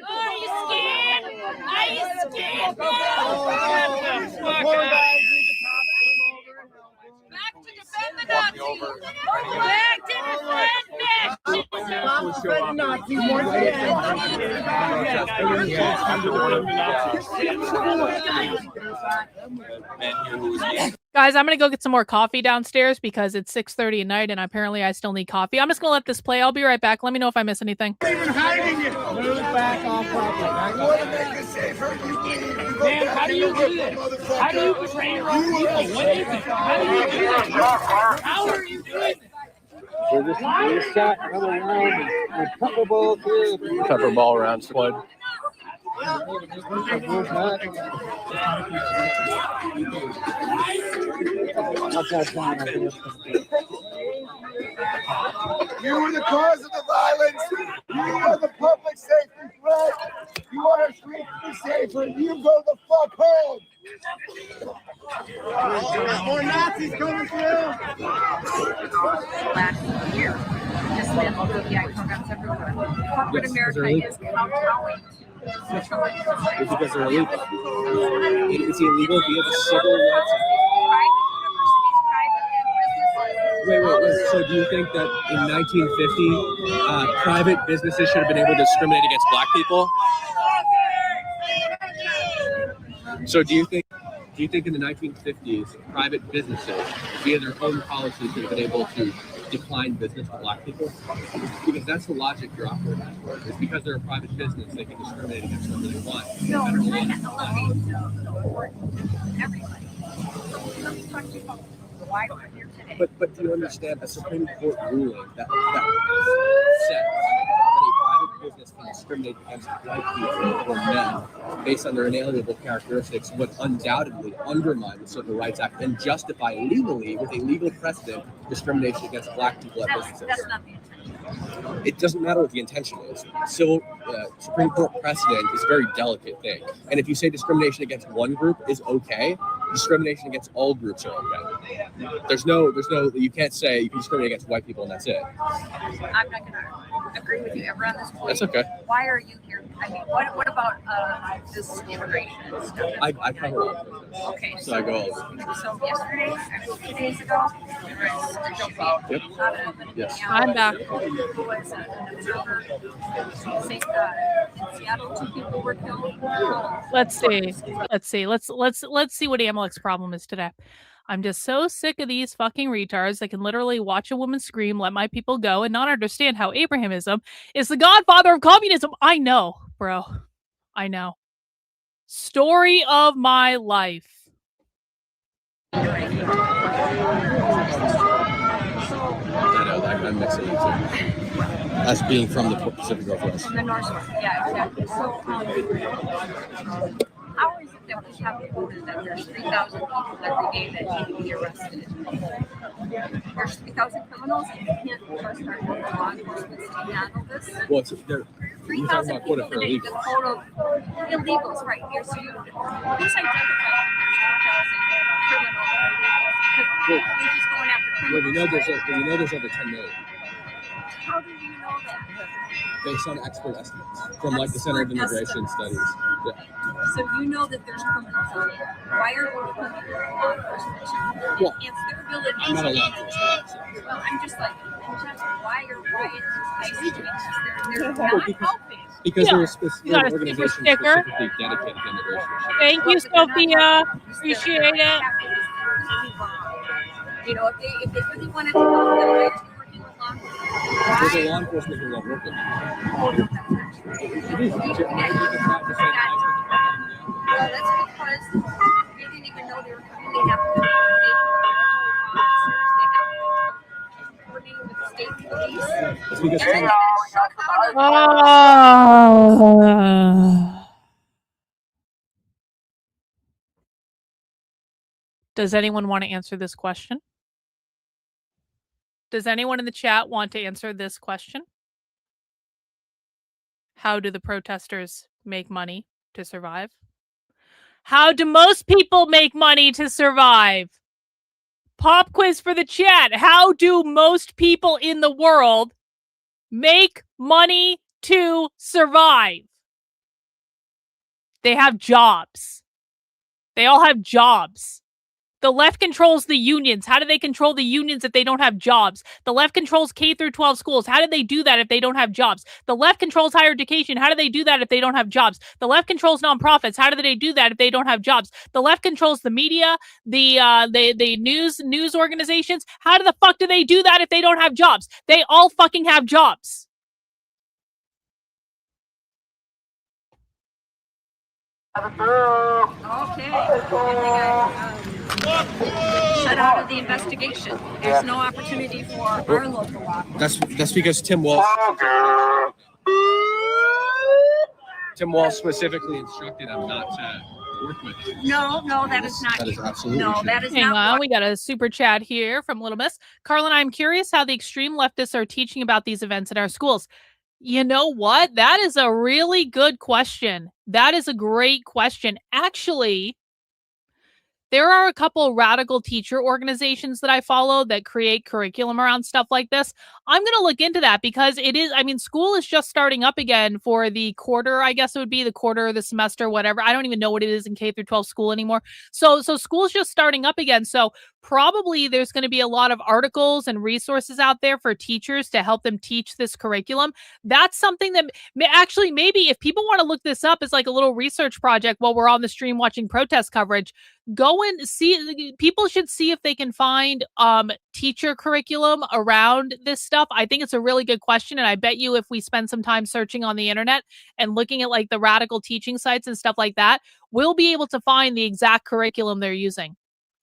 Are you scared? Are you scared? Back to defend the Nazis! Back to defend Nazis! Guys, I'm gonna go get some more coffee downstairs because it's 6:30 at night and apparently I still need coffee. I'm just gonna let this play. I'll be right back. Let me know if I miss anything. Hiding it. Move back on property. Man, how do you do this? How do you betray your own people? What is it? How do you do this? How are you doing this? We're just shot another round and pepper ball through. Pepper ball around squad. You were the cause of the violence. You are the public safety threat. You are a street to be safer. You go the fuck home. More Nazis coming through. Last year, dismantled OPI programs everywhere. Corporate America is kowtowing to It's because they're illegal. It's illegal via the civil rights. Wait. So do you think that in 1950, private businesses should have been able to discriminate against black people? So do you think in the 1950s, private businesses, via their own policies, should have been able to decline business to black people? Because that's the logic you're operating for. It's because they're a private business, they can discriminate against whoever they want. No, China eliminates everybody. Let me talk to you about why we're here today. But do you understand the Supreme Court ruling that says that a private business can discriminate against white people or men based on their inalienable characteristics would undoubtedly undermine the Civil Rights Act and justify legally, with a legal precedent, discrimination against black people at businesses? That's not the intention. It doesn't matter what the intention is. Supreme Court precedent is a very delicate thing. And if you say discrimination against one group is okay, discrimination against all groups are okay. There's no, you can't say you can discriminate against white people and that's it. I'm not going to agree with you ever on this point. That's okay. Why are you here? I mean, what about this immigration stuff? I cover all of this. Okay. So I go all over. So yesterday, 2 days ago, there was a debate. Yep. Yes. I'm back. Who was an observer saying in Seattle 2 people were killed. Let's see what Amalek's problem is today. I'm just so sick of these fucking retards that can literally watch a woman scream, let my people go, and not understand how Abrahamism is the godfather of communism. I know, bro. I know. Story of my life. I know, I'm mixing it too. Us being from the Pacific Northwest. From the Northwest, yeah, exactly. So, how is it that we have reported that there's 3,000 people every day that need to be arrested? There's 3,000 criminals and you can't trust our law enforcement to handle this? Well, you're 3,000 talking about people quota for today, the illegals. quota of illegals, right here. So who's identifying there's 3,000 criminals? Because we're just going after criminals. Well, we know there's over 10 million. How do you know that? Based on expert estimates from like the Center of Immigration Studies. Yeah. So you know that there's criminals out there. Why are we putting law enforcement to Well, enhance their ability? I'm not a law enforcement. Well, I'm just like, why is ICE doing this? They're Well, not helping. Because Yeah. there are You specific got a super organizations sticker. specifically dedicated to immigration. Thank you, Sophia. Appreciate it. You know, if they really wanted to go, they would be working with law enforcement. There's a law enforcement who are working. Well, that's because they didn't even know they were coming. They have officers. They have because Does anyone want to answer this question? Does anyone in the chat want to answer this question? How do the protesters make money to survive? How do most people make money to survive? Pop quiz for the chat. How do most people in the world make money to survive? They have jobs. They all have jobs. The left controls the unions. How do they control the unions if they don't have jobs? The left controls K through 12 schools. How do they do that if they don't have jobs? The left controls higher education. How do they do that if they don't have jobs? The left controls nonprofits. How do they do that if they don't have jobs? The left controls the media, the news organizations. How the fuck do they do that if they don't have jobs? They all fucking have jobs. Okay. Shut out of the investigation. There's no opportunity for our local law. that's because Tim Walsh specifically instructed him not to work with it. No, that is not That is true. absolutely No, true. that is Hang not. on, we got a super chat here from Little Miss. Karlyn, I'm curious how the extreme leftists are teaching about these events in our schools. You know what? That is a really good question. That is a great question. Actually, there are a couple radical teacher organizations that I follow that create curriculum around stuff like this. I'm going to look into that because it is, I mean, school is just starting up again for the quarter, I guess it would be the quarter of the semester, whatever. I don't even know what it is in K through 12 school anymore. So school's just starting up again. So probably there's going to be a lot of articles and resources out there for teachers to help them teach this curriculum. That's something that actually maybe if people want to look this up as like a little research project while we're on the stream watching protest coverage, go and see. People should see if they can find teacher curriculum around this stuff. I think it's a really good question, and I bet you if we spend some time searching on the internet and looking at like the radical teaching sites and stuff like that, we'll be able to find the exact curriculum they're using.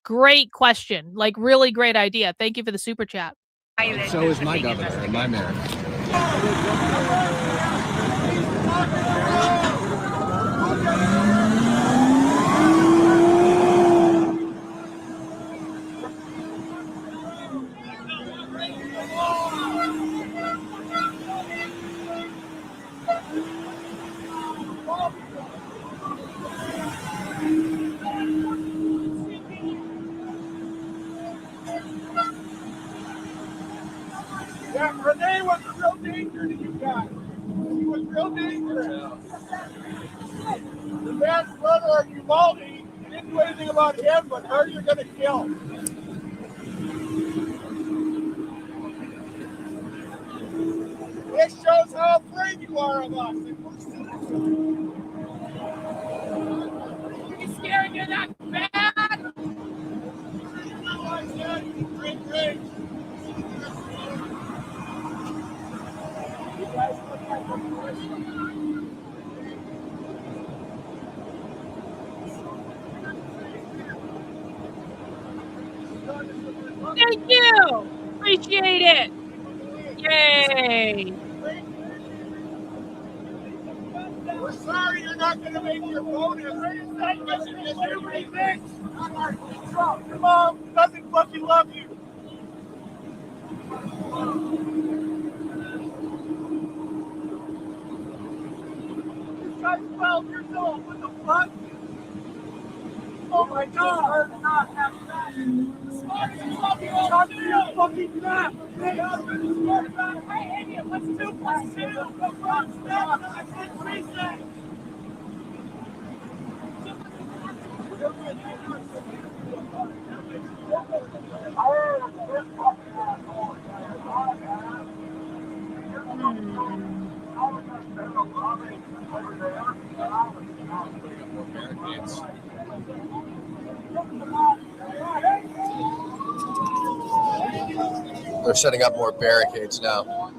Great question. Like really great idea. Thank you for the super chat. And so is my governor and my mayor. Yeah, Renee was a real danger to you guys. She was real dangerous. The man's brother of Uvalde, you didn't do anything about him, but her you're going to kill. This shows how afraid you are of us. You scared you that bad? Great. Thank you. Appreciate it. Yay. We're sorry you're not going to make your bonus. Your mom doesn't fucking love you. This guy's 12 years old. What the fuck? Oh my god. Fucking crap. Hey, idiot, what's 2 plus 2? The fuck's that? I said 3 things. They're setting up more barricades now.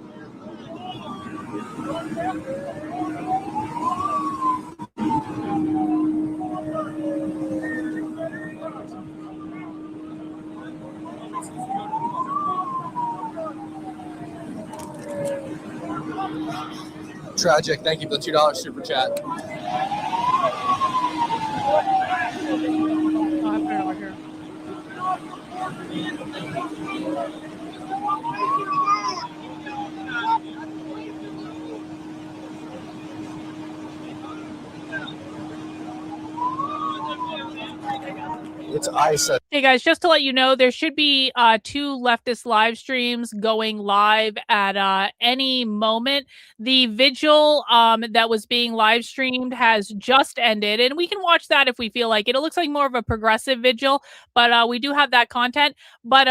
Tragic. Thank you for the $2 super chat. I put it over here. It's ISA. Hey guys, just to let you know, there should be 2 leftist live streams going live at any moment. The vigil that was being live streamed has just ended, and we can watch that if we feel like it. It looks like more of a progressive vigil, but we do have that content. But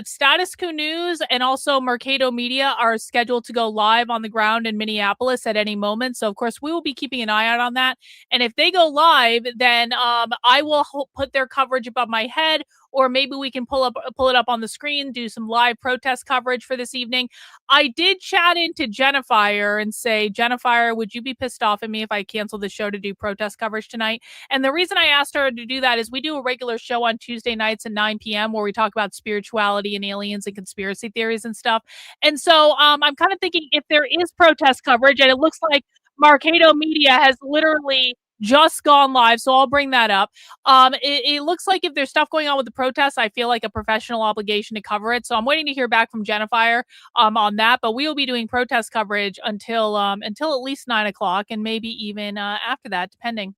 Status Quo News and also Mercado Media are scheduled to go live on the ground in Minneapolis at any moment. So of course we will be keeping an eye out on that. And if they go live, then I will put their coverage above my head, or maybe we can pull it up on the screen, do some live protest coverage for this evening. I did chat into Jennifer and say, Jennifer, would you be pissed off at me if I cancel the show to do protest coverage tonight? And the reason I asked her to do that is we do a regular show on Tuesday nights at 9 p.m. where we talk about spirituality and aliens and conspiracy theories and stuff. And so I'm kind of thinking if there is protest coverage, and it looks like Mercado Media has literally just gone live, so I'll bring that up. It looks like if there's stuff going on with the protests, I feel like a professional obligation to cover it. So I'm waiting to hear back from Jennifer on that. But we will be doing protest coverage until at least 9 o'clock, and maybe even after that, depending.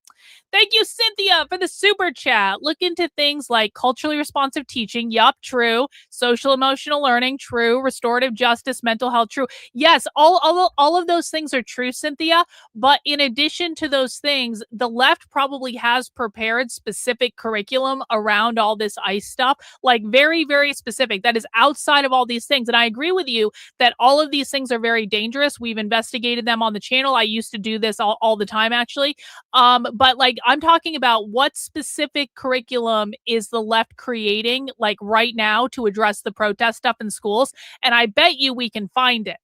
Thank you, Cynthia, for the super chat. Look into things like culturally responsive teaching. Yup, true. Social emotional learning, true. Restorative justice, mental health, true. Yes, all of those things are true, Cynthia. But in addition to those things, the left probably has prepared specific curriculum around all this ICE stuff, like very, very specific. That is outside of all these things. And I agree with you that all of these things are very dangerous. We've investigated them on the channel. I used to do this all the time, actually. But like, I'm talking about what specific curriculum is the left creating, like right now, to address the protest stuff in schools. And I bet you we can find it.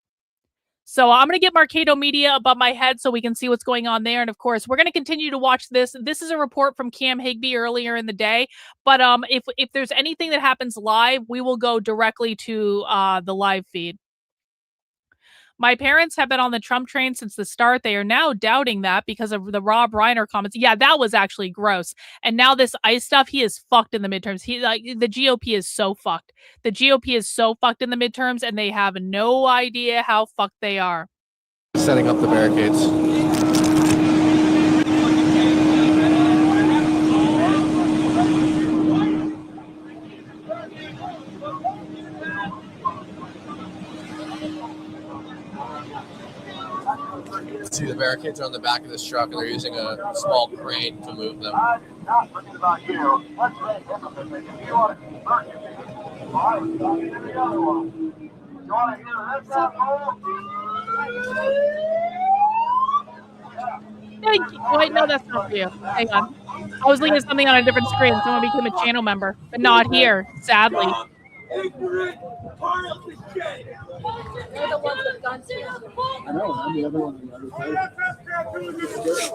So I'm going to get Mercado Media above my head so we can see what's going on there. And of course, we're going to continue to watch this. This is a report from Cam Higby earlier in the day. But if there's anything that happens live, we will go directly to the live feed. My parents have been on the Trump train since the start. They are now doubting that because of the Rob Reiner comments. Yeah, that was actually gross. And now this ICE stuff, he is fucked in the midterms. The GOP is so fucked. The GOP is so fucked in the midterms, and they have no idea how fucked they are. Setting up the barricades. See, the barricades are on the back of this truck, and they're using a small crane to move them. Not forget about you. Let's say if you want to convert your people, I'll give you the other one. You want to hear this apple? Thank you. Wait, no, that's not for you. Hang on. I was looking at something on a different screen. Someone became a channel member, but not here, sadly. Ignorant piles of shit. They're the ones with guns here. I know, I'm the other one on the other side.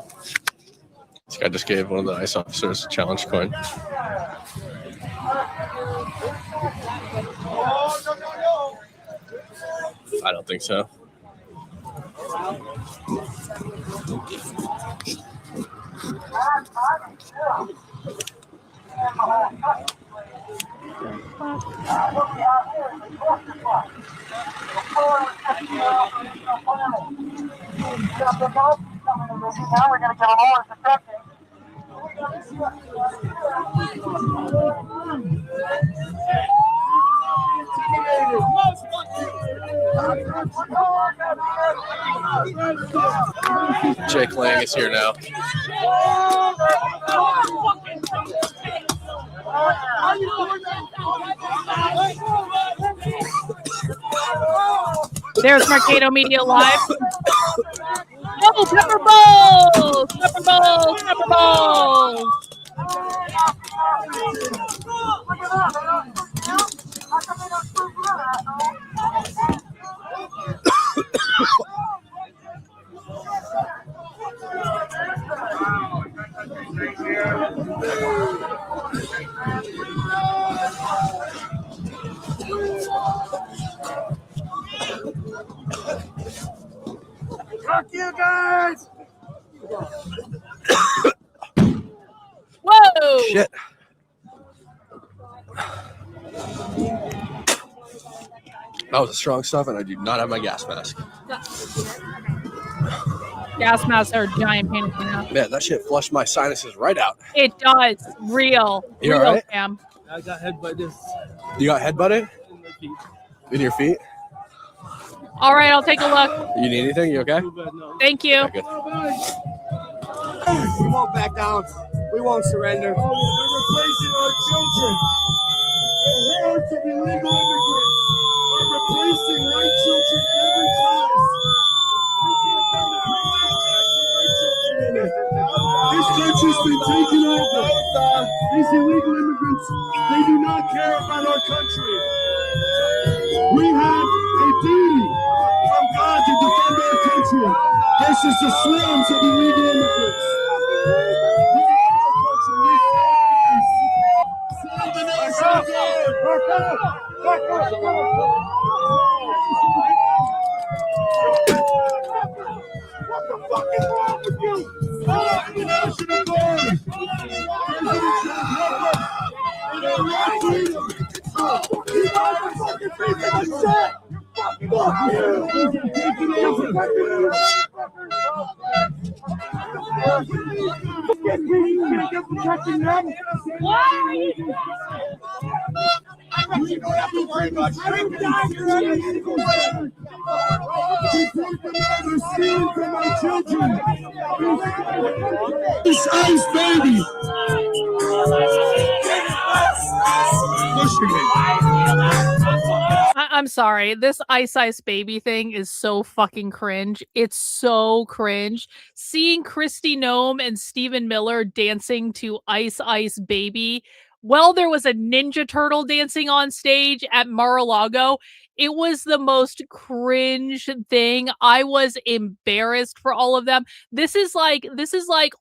This guy just gave one of the ICE officers a challenge coin. I don't think so. Now we're going to get a more protecting. Jake Lang is here now. There's Mercado Media Live. Oh, pepper balls! Pepper balls! Pepper balls! Fuck you guys! Whoa! Shit. That was a strong stuff, and I do not have my gas mask. Gas masks are a giant pain in the ass. Man, that shit flushed my sinuses right out. It does. Real. You Real, alright? Cam. I got headbutted. You got headbutted? In your feet? All right, I'll take a look. You need anything? You okay? Thank you. Okay, good. We won't back down. We won't surrender. They're replacing our children. The hordes of illegal immigrants are replacing white children in every class. We can't build a country with white children in it. This country's been taken over. These illegal immigrants, they do not care about our country. We have a duty from God to defend our country versus the swarms of illegal immigrants. We love our country. We save the nation of God. What the fuck is wrong with you? Save the nation of God. President Trump, help us. In our right freedom. You guys are fucking pieces of shit. Fuck you. Taking over. You're protecting them. Why? You don't have to worry about shooting down your enemies. Support them now. They're stealing from our children. This ice baby. Pushing it. I'm sorry. This Ice Baby thing is so fucking cringe. It's so cringe. Seeing Kristi Noem and Stephen Miller dancing to Ice Baby. Well, there was a Ninja Turtle dancing on stage at Mar-a-Lago. It was the most cringe thing. I was embarrassed for all of them. This is like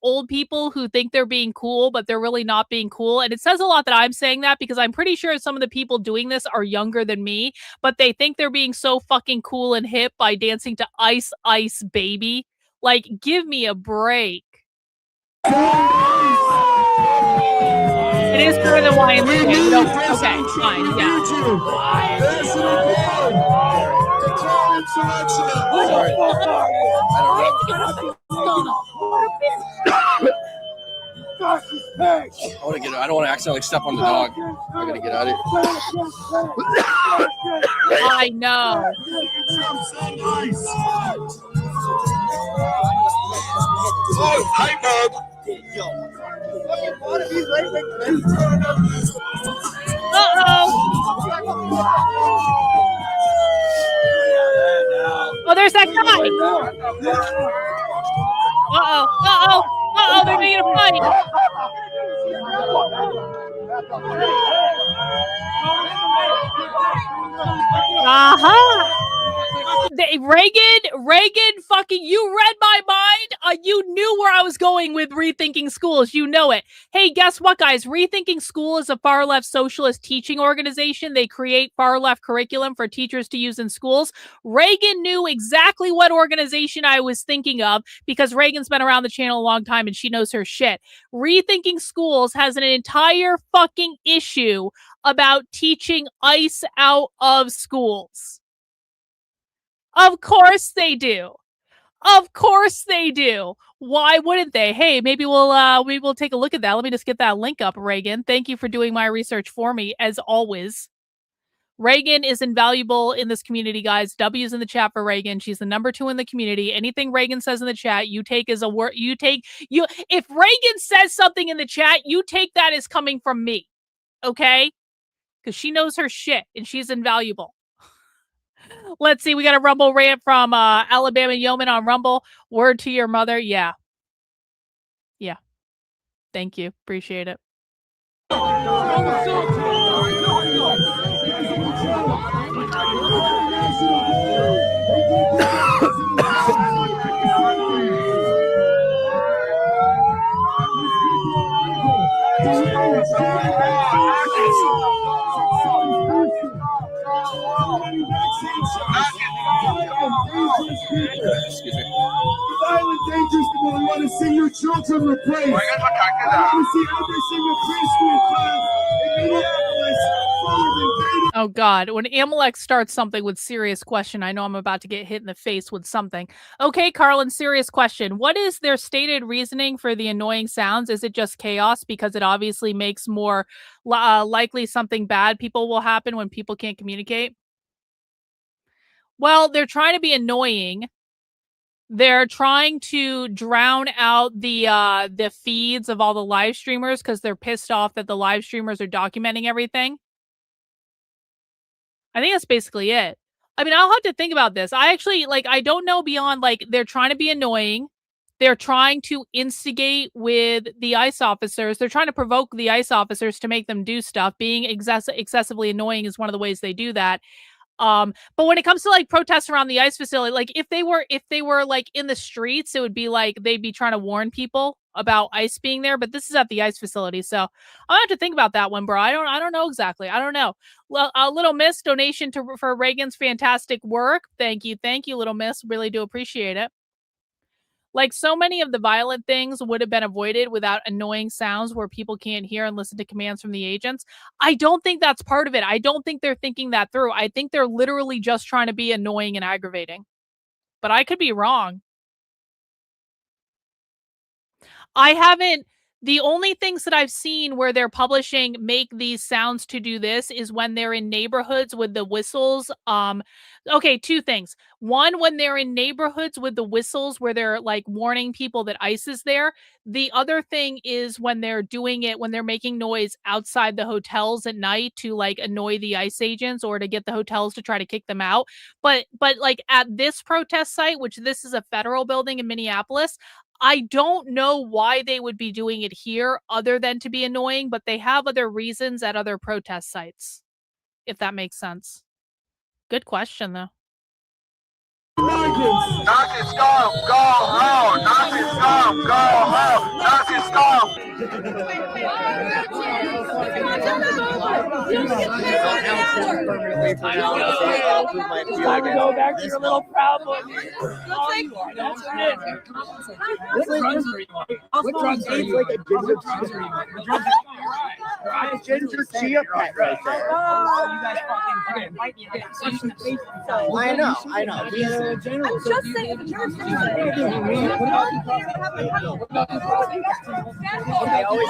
old people who think they're being cool, but they're really not being cool. And it says a lot that I'm saying that because I'm pretty sure some of the people doing this are younger than me, but they think they're being so fucking cool and hip by dancing to Ice Baby. Like, give me a break. It is for the YMCA. Okay, fine, I don't want to accidentally step on the dog. I gotta get out of here. I know. Oh, hi, Bob. Oh, there's that guy. They're making a fight. Reagan, fucking, you read my mind. You knew where I was going with Rethinking Schools. You know it. Hey, guess what, guys? Rethinking School is a far-left socialist teaching organization. They create far-left curriculum for teachers to use in schools. Reagan knew exactly what organization I was thinking of because Reagan's been around the channel a long time and she knows her shit. Rethinking Schools has an entire fucking issue about teaching ICE out of schools. Of course they do. Of course they do. Why wouldn't they? Hey, maybe we'll take a look at that. Let me just get that link up, Reagan. Thank you for doing my research for me, as always. Reagan is invaluable in this community, guys. W's in the chat for Reagan. She's the number 2 in the community. Anything Reagan says in the chat, you take as a word. If Reagan says something in the chat, you take that as coming from me. Okay? Because she knows her shit and she's invaluable. Let's see. We got a Rumble rant from Alabama Yeoman on Rumble. Word to your mother. Yeah. Yeah. Thank you. Appreciate it. Excuse me. see your children replaced. I want to see every single preschool class in Minneapolis full of invaded. Oh God, when Amalek starts something with serious question, I know I'm about to get hit in the face with something. Okay, Karlyn, serious question. What is their stated reasoning for the annoying sounds? Is it just chaos because it obviously makes more likely something bad people will happen when people can't communicate? Well, they're trying to be annoying. They're trying to drown out the feeds of all the live streamers because they're pissed off that the live streamers are documenting everything. I think that's basically it. I mean, I'll have to think about this. I actually, I don't know beyond, they're trying to be annoying. They're trying to instigate with the ICE officers. They're trying to provoke the ICE officers to make them do stuff. Being excessively annoying is one of the ways they do that. But when it comes to protests around the ICE facility, if they were in the streets, it would be they'd be trying to warn people about ICE being there. But this is at the ICE facility, so I'll have to think about that one, bro. I don't know exactly. I don't know. Well, Little Miss, donation for Reagan's fantastic work. Thank you, Little Miss. Really do appreciate it. So many of the violent things would have been avoided without annoying sounds where people can't hear and listen to commands from the agents. I don't think that's part of it. I don't think they're thinking that through. I think they're literally just trying to be annoying and aggravating. But I could be wrong. The only things that I've seen where they're publishing make these sounds to do this is when they're in neighborhoods with the whistles. Okay, two things. One, when they're in neighborhoods with the whistles where they're warning people that ICE is there. The other thing is when they're doing it, when they're making noise outside the hotels at night to annoy the ICE agents or to get the hotels to try to kick them out. But at this protest site, which this is a federal building in Minneapolis, I don't know why they would be doing it here other than to be annoying, but they have other reasons at other protest sites, if that makes sense. Good question, though. Nazi scum, go home! Nazi scum, go home! Nazi scum! Time to go back to your little problem. What drugs are you on? A ginger chia pet right there. I know. I'm just saying. They always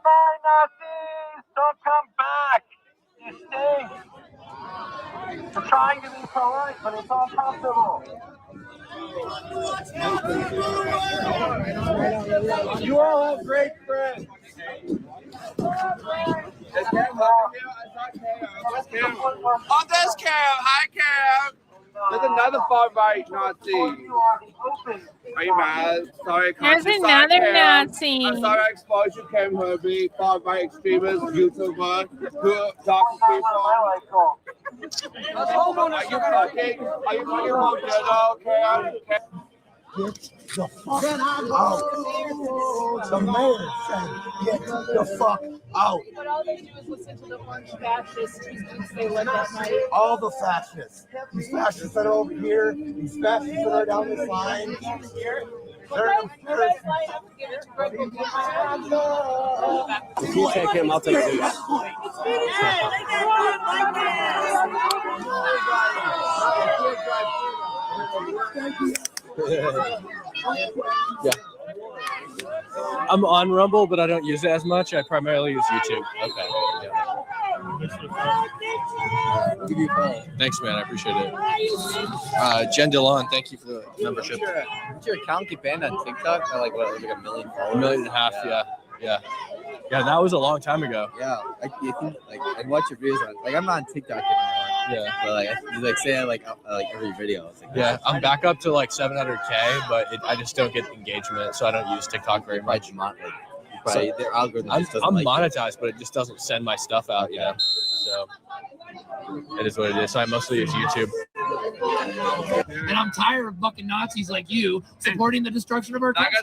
Bye, Nazis! Don't come back! You stink! We're trying to be polite, but it's uncomfortable. You all have great friends. Oh, there's Cam. Hi, Cam. There's another far-right Nazi. Are you mad? Sorry, There's another Nazi. I'm sorry I exposed you, Cam Herbie, far-right extremist YouTuber who talks to people. Are you fucking weirdo, Cam? Get the fuck out. The mayor said, get the fuck out. But all they do is listen to the orange fascists who say let that night. All the fascists. These fascists that are over here, these fascists that are down this line. If you take him, I'll take Zeus. Yeah. I'm on Rumble, but I don't use it as much. I primarily use YouTube. Okay. Yeah. Thanks, man. I appreciate it. Jen DeLon, thank you for the membership. Did your account get banned on TikTok? Or like 1 million followers? 1.5 million, yeah. Yeah, that was a long time ago. Yeah, you think I watch your videos on I'm not on TikTok anymore. Yeah, but you say every video. Yeah, I'm back up to 700K, but I just don't get engagement, so I don't use TikTok very much. Their algorithm I'm just doesn't monetized, but it just doesn't send my stuff out, you know. So it is what it is. So I mostly use YouTube. And I'm tired of fucking Nazis like you supporting the destruction of our country.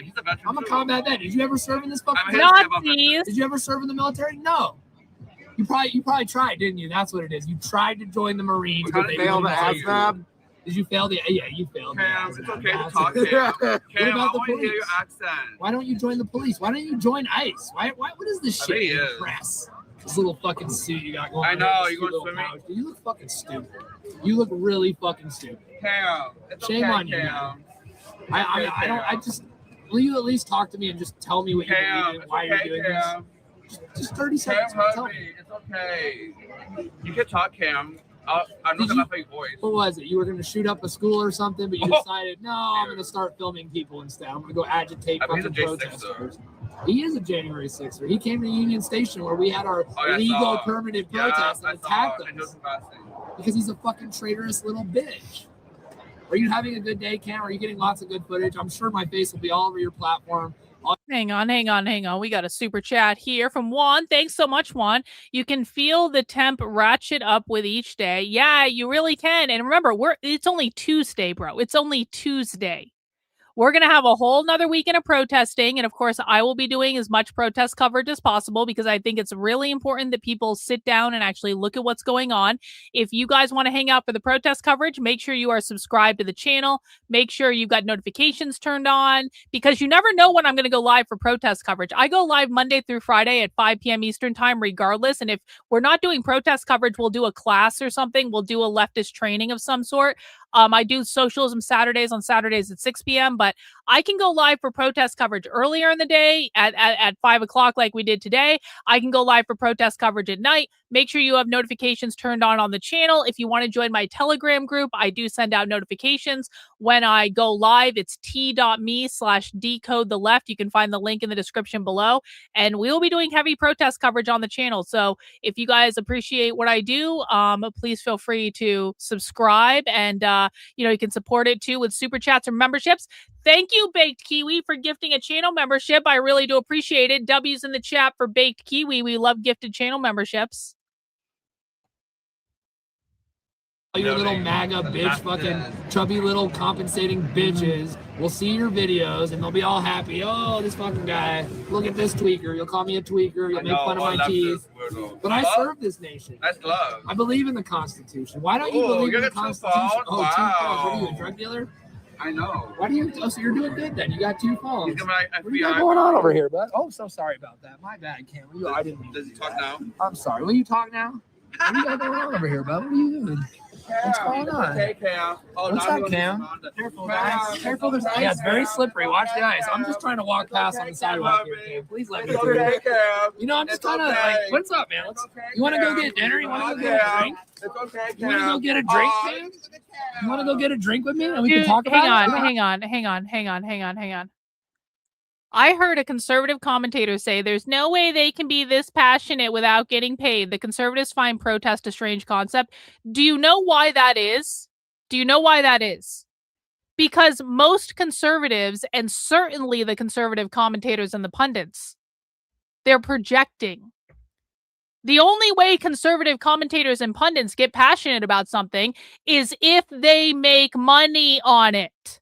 He's a veteran. I'm a combat vet. Did you ever serve in this fucking Nazis. Did you ever serve in the military? No. You probably tried, didn't you? That's what it is. You tried to join the Marines, but they failed the wouldn't let you. ASVAB. Did you fail the? Yeah, you failed. Cam, the it's ASVAB. okay to That's talk, it. Cam. What Cam, about the I want to hear your police? accent. Why don't you join the police? Why don't you join ICE? Why what is this I shit bet he in the is. press? This little fucking suit you got going on. I know, This you cute going little swimming? pouch. You look fucking stupid. You look really fucking stupid. Cam, it's Shame okay, on you, Cam. I don't. I just. Will you at least talk to me and just tell me what you Cam, believe in, it's why okay, you're doing Cam. this? Just 30 Cam, seconds. hug Tell me. me. It's okay. You can talk, Cam. I'm not gonna fake voice. What was it? You were going to shoot up a school or something, but you decided, no, I'm going to start filming people instead. I'm going to go agitate I mean, fucking he's a J6 protesters. He is a January 6er. He came to Union Station where we had our I illegal saw. permanent Yeah, protest I and saw. attacked I know us some bad things. because he's a fucking traitorous little bitch. Are you having a good day, Cam? Are you getting lots of good footage? I'm sure my face will be all over your platform. Hang on. We got a super chat here from Juan. Thanks so much, Juan. You can feel the temp ratchet up with each day. Yeah, you really can. And remember, it's only Tuesday, bro. It's only Tuesday. We're going to have a whole nother weekend of protesting. And of course, I will be doing as much protest coverage as possible because I think it's really important that people sit down and actually look at what's going on. If you guys want to hang out for the protest coverage, make sure you are subscribed to the channel. Make sure you've got notifications turned on because you never know when I'm going to go live for protest coverage. I go live Monday through Friday at 5 p.m. Eastern time regardless. And if we're not doing protest coverage, we'll do a class or something. We'll do a leftist training of some sort. I do Socialism Saturdays on Saturdays at 6 p.m., but I can go live for protest coverage earlier in the day at 5 o'clock like we did today. I can go live for protest coverage at night. Make sure you have notifications turned on the channel. If you want to join my Telegram group, I do send out notifications when I go live. It's t.me/decode the left. You can find the link in the description below. And we will be doing heavy protest coverage on the channel. So if you guys appreciate what I do, please feel free to subscribe and you can support it too with super chats or memberships. Thank you, Baked Kiwi, for gifting a channel membership. I really do appreciate it. W's in the chat for Baked Kiwi. We love gifted channel memberships. Your little MAGA bitch, fucking chubby little compensating bitches will see your videos and they'll be all happy. Oh, this fucking guy. Look at this tweaker. You'll call me a tweaker. You'll make fun of my teeth. But I serve this nation. That's love. I believe in the Constitution. Why don't you believe in the Constitution? Phones? Oh, 2 phones. What are you, a Wow. drug dealer? I know. Why do you? Oh, so you're doing good then. You got 2 phones. He's my What do you got FBI. going on over here, bud? Oh, so sorry about that. My bad, Cam. I didn't mean Does he talk now? I'm sorry. Will you talk now? What do you got going on over here, bud? What are you doing? What's going on? Okay, Cam. Oh, What's now up, he wants Cam? to come on. Careful, guys. Careful, there's ice. Yeah, it's very slippery. Watch the ice. I'm just trying to walk past on the sidewalk here, Cam. Please let me It's through. okay, Cam. You know, I'm just It's trying to, okay. like, what's up, man? You want to go get dinner? You want to go get a drink? It's okay, You want to go get a drink, man? You want to go get a drink with me and we Dude, can talk about it? hang on. I heard a conservative commentator say there's no way they can be this passionate without getting paid. The conservatives find protest a strange concept. Do you know why that is? Because most conservatives, and certainly the conservative commentators and the pundits, they're projecting. The only way conservative commentators and pundits get passionate about something is if they make money on it.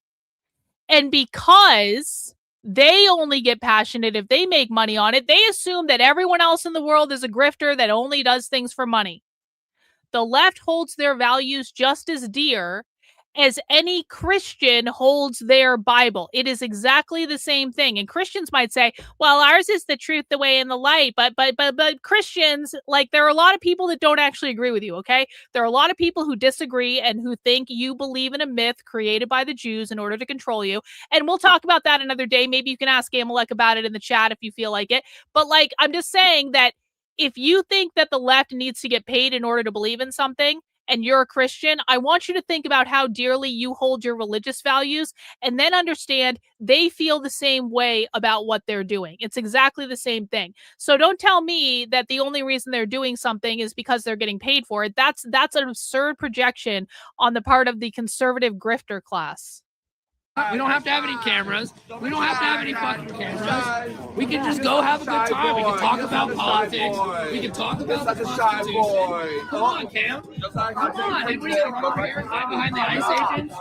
And because they only get passionate if they make money on it, they assume that everyone else in the world is a grifter that only does things for money. The left holds their values just as dear as any Christian holds their Bible. It is exactly the same thing. And Christians might say, well, ours is the truth, the way, and the light. But Christians, like, there are a lot of people that don't actually agree with you, okay? There are a lot of people who disagree and who think you believe in a myth created by the Jews in order to control you. And we'll talk about that another day. Maybe you can ask Amalek about it in the chat if you feel like it. But, like, I'm just saying that if you think that the left needs to get paid in order to believe in something, and you're a Christian, I want you to think about how dearly you hold your religious values and then understand they feel the same way about what they're doing. It's exactly the same thing. So don't tell me that the only reason they're doing something is because they're getting paid for it. That's an absurd projection on the part of the conservative grifter class. We don't have to have any cameras. We don't have to have any fucking cameras. We can just go have a good time. We can talk about politics. We can talk about the Constitution. Come on, Cam. Come on. Anybody gonna come over here and hide behind the ICE agents?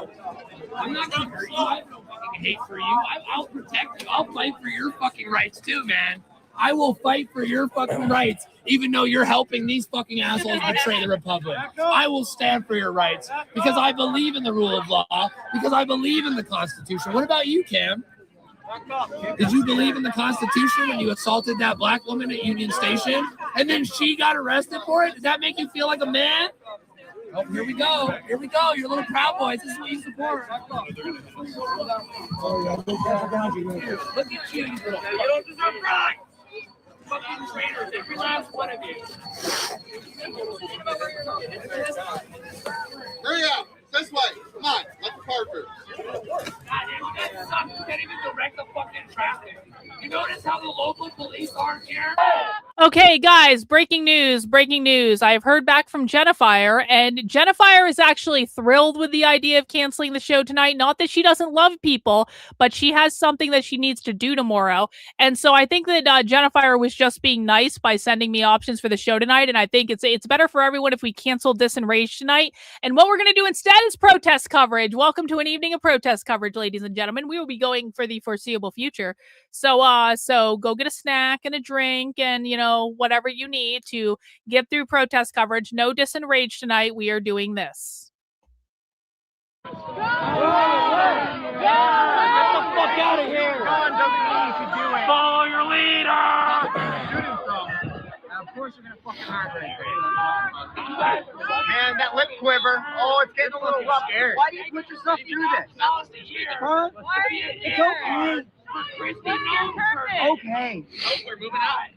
I'm not gonna hurt you. I have no fucking hate for you. I'll protect you. I'll fight for your fucking rights too, man. I will fight for your fucking rights, even though you're helping these fucking assholes betray the Republic. I will stand for your rights because I believe in the rule of law, because I believe in the Constitution. What about you, Cam? Did you believe in the Constitution when you assaulted that black woman at Union Station and then she got arrested for it? Does that make you feel like a man? Oh, here we go. Here we go. You're little Proud Boys. This is what you support. Look at you, you little. You don't deserve pride. Fucking traitors, every last one of you. Hurry up! This way! Come on! Let the car through. You can't even direct the fucking traffic. You notice how the local police aren't here? Okay, guys, breaking news, breaking news. I've heard back from Jennifer, and Jennifer is actually thrilled with the idea of canceling the show tonight. Not that she doesn't love people, but she has something that she needs to do tomorrow. And so I think that Jennifer was just being nice by sending me options for the show tonight, and I think it's better for everyone if we canceled this and Rage tonight. And what we're going to do instead is protest coverage. Welcome to an evening of protest coverage, ladies and gentlemen. We will be going for the foreseeable future. So go get a snack and a drink and, whatever you need to get through protest coverage. No diss and rage tonight. We are doing this. Get the fuck out of here. Follow your leader. Of course you're gonna fucking heart rate. Man, that lip quiver. Oh, it's getting a little rough. Why do you put yourself through this? Huh? It's okay. Okay. We're moving out.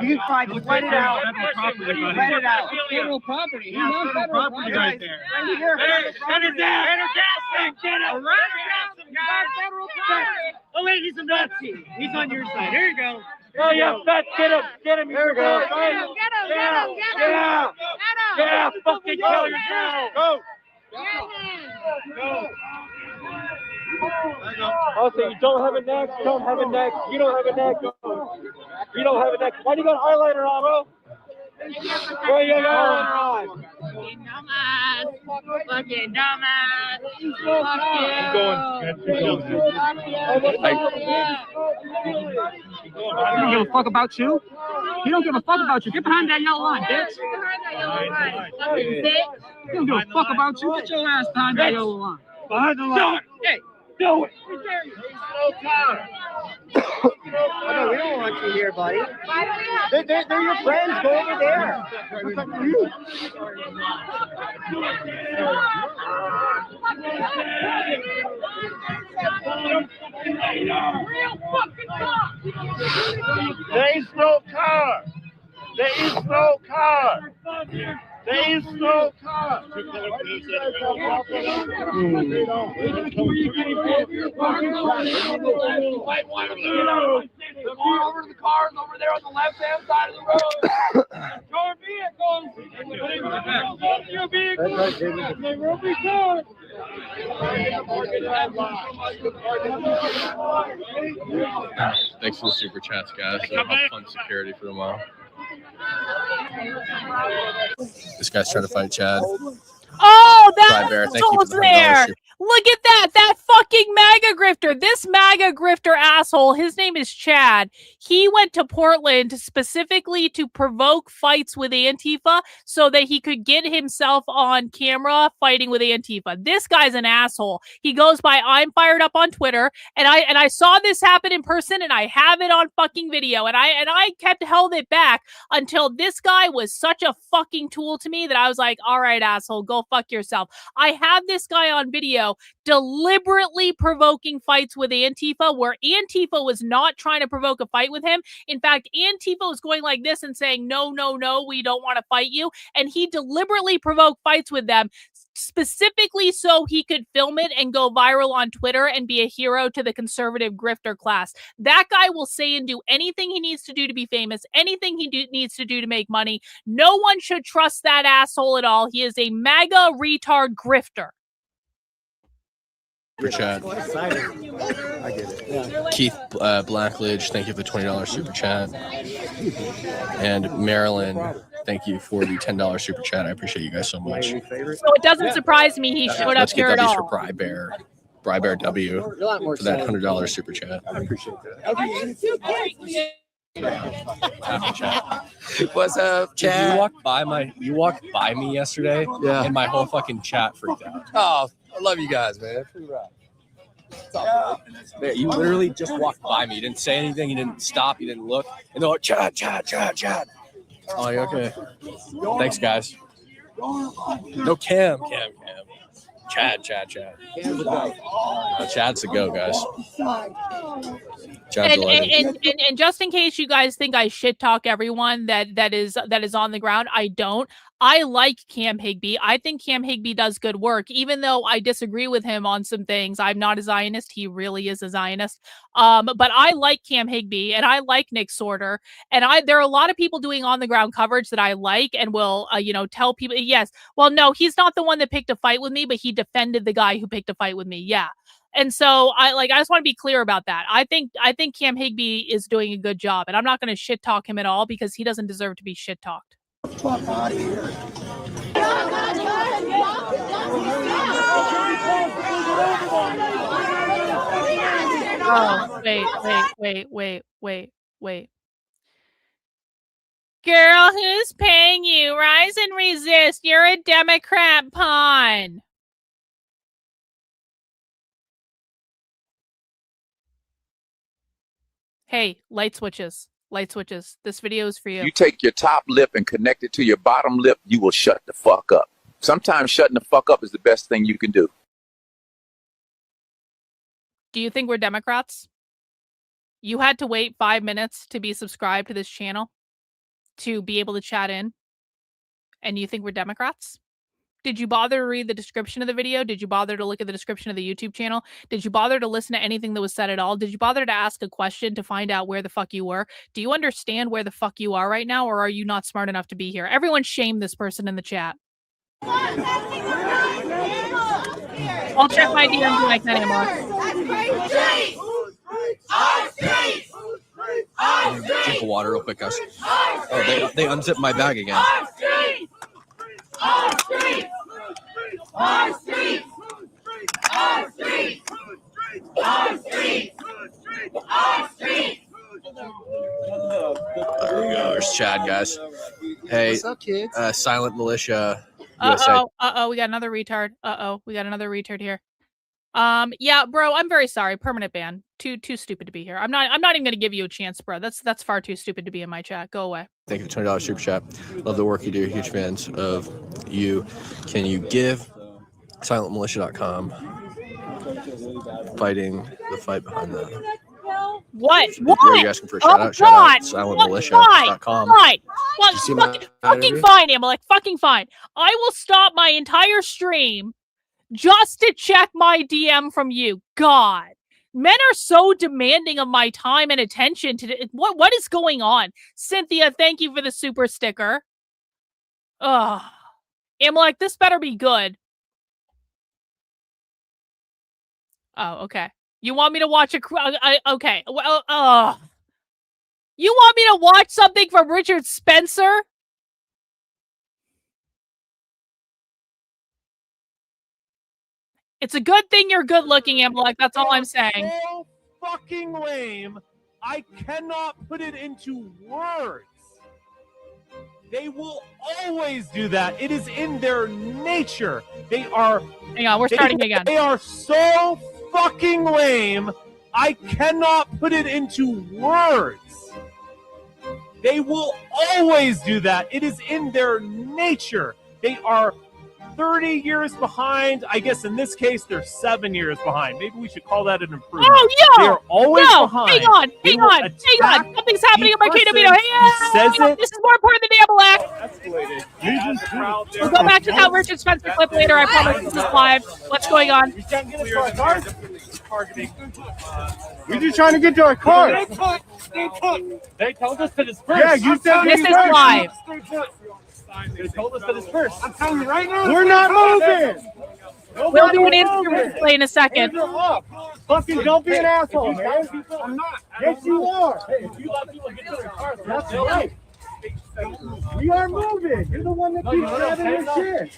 You can cry, just let it out. Let it out. Federal property. He has federal property right there. Send it down. Get him. Federal property. Oh, wait, he's a Nazi. He's on your side. There you go. Oh, yeah, get him. Get him. There we go. Get out. Fucking kill yourself. Go. Also, you don't have a neck. Don't have a neck. You don't have a neck. You don't have a neck. Why do you got highlighter on, bro? Where you got highlighter on? Fucking dumbass. Fucking dumbass. He don't give a fuck about you. He don't give a fuck about you. Get behind that yellow line, bitch. He don't give a fuck about you. Get your ass behind that yellow line. Behind the line. Hey, do it. No, we don't want you here, buddy. They're your friends. Go over there. There is no car. There is no car. There is no car. You might want to move over to the cars over there on the left-hand side of the road. Your vehicles. Your vehicles. They will be gone. Thanks for the super chats, guys. Have fun security for tomorrow. This guy's trying to fight Chad. Oh, that Bear, thank you for asshole's the $100 there. ship. Look at that. That fucking MAGA grifter. This MAGA grifter asshole, his name is Chad. He went to Portland specifically to provoke fights with Antifa so that he could get himself on camera fighting with Antifa. This guy's an asshole. He goes by I'm Fired Up on Twitter, and I saw this happen in person, and I have it on fucking video, and I held it back until this guy was such a fucking tool to me that I was like, all right, asshole, go fuck yourself. I have this guy on video deliberately provoking fights with Antifa where Antifa was not trying to provoke a fight with him. In fact, Antifa was going like this and saying, no, we don't want to fight you. And he deliberately provoked fights with them specifically so he could film it and go viral on Twitter and be a hero to the conservative grifter class. That guy will say and do anything he needs to do to be famous, anything he needs to do to make money. No one should trust that asshole at all. He is a MAGA retard grifter. Super chat. I get it. Keith Blackledge, thank you for the $20 super chat. And Marilyn, thank you for the $10 super chat. I appreciate you guys so much. So it doesn't surprise me he showed up Let's here get at W's for all. Brybear W for that $100 super chat. I appreciate that. What's up, chat? You walked by me yesterday, Yeah. and my whole fucking chat freaked out. Oh, I love you guys, man. Man, you literally just walked by me. You didn't say anything. You didn't stop. You didn't look. And they're like, chat. I'm like, okay. Thanks, guys. No Cam. Chad. Chad's the go, guys. Chad's a legend. And just in case you guys think I shit talk everyone that is on the ground, I don't. I like Cam Higbee. I think Cam Higbee does good work, even though I disagree with him on some things. I'm not a Zionist. He really is a Zionist. But I like Cam Higbee and I like Nick Sorter. And there are a lot of people doing on the ground coverage that I like and will, tell people, yes, well, no, he's not the one that picked a fight with me, but he defended the guy who picked a fight with me. Yeah. And so I just want to be clear about that. I think Cam Higbee is doing a good job, and I'm not going to shit talk him at all because he doesn't deserve to be shit talked. Fuck out of here. Oh, wait. Girl, who's paying you? Rise and resist. You're a Democrat pawn. Hey, light switches. This video is for you. You take your top lip and connect it to your bottom lip, you will shut the fuck up. Sometimes shutting the fuck up is the best thing you can do. Do you think we're Democrats? You had to wait 5 minutes to be subscribed to this channel to be able to chat in, and you think we're Democrats? Did you bother to read the description of the video? Did you bother to look at the description of the YouTube channel? Did you bother to listen to anything that was said at all? Did you bother to ask a question to find out where the fuck you were? Do you understand where the fuck you are right now, or are you not smart enough to be here? Everyone shame this person in the chat. I'll check my DMs when I can anymore. Drink of water real quick, guys. Oh, they unzipped my bag again. There's Chad, guys. Hey, What's up, kids? Silent Militia USA. We got another retard. We got another retard here. Yeah, bro, I'm very sorry. Permanent ban. Too stupid to be here. I'm not even gonna give you a chance, bro. That's far too stupid to be in my chat. Go away. Thank you for $20 super chat. Love the work you do. Huge fans of you. Can you give silentmilitia.com fighting the fight behind the What? Are you asking for a shout out? Shout out silentmilitia.com. Fine. You see my Fucking fine, Amalek. Fucking fine. I will stop my entire stream just to check my DM from you. God. Men are so demanding of my time and attention. What is going on? Cynthia, thank you for the super sticker. Ugh. Amalek, this better be good. Oh, okay. You want me to watch okay. Well, you want me to watch something from Richard Spencer? It's a good thing you're good looking, Amalek. That's all I'm saying. So fucking lame. I cannot put it into words. They will always do that. It is in their nature. They are. Hang on, we're starting again. They are so fucking lame. I cannot put it into words. They will always do that. It is in their nature. They are 30 years behind. I guess in this case, they're 7 years behind. Maybe we should call that an improvement. Oh, yo! They are always behind. Hang on. Something's happening on my KW. Hey, this is more important than Amalek. We'll go back to that Richard Spencer clip later. I promise this is live. What's going on? We're just trying to get to our car. They told us that it's first. Yeah, you said this is live. They told us that it's first. I'm telling you right now. We're not moving. We'll do an instant replay in a second. Fucking don't be an asshole, man. I'm not. Yes, you are. Hey, if you let people get to their cars, That's right. We are moving. You're the one that keeps grabbing your shit.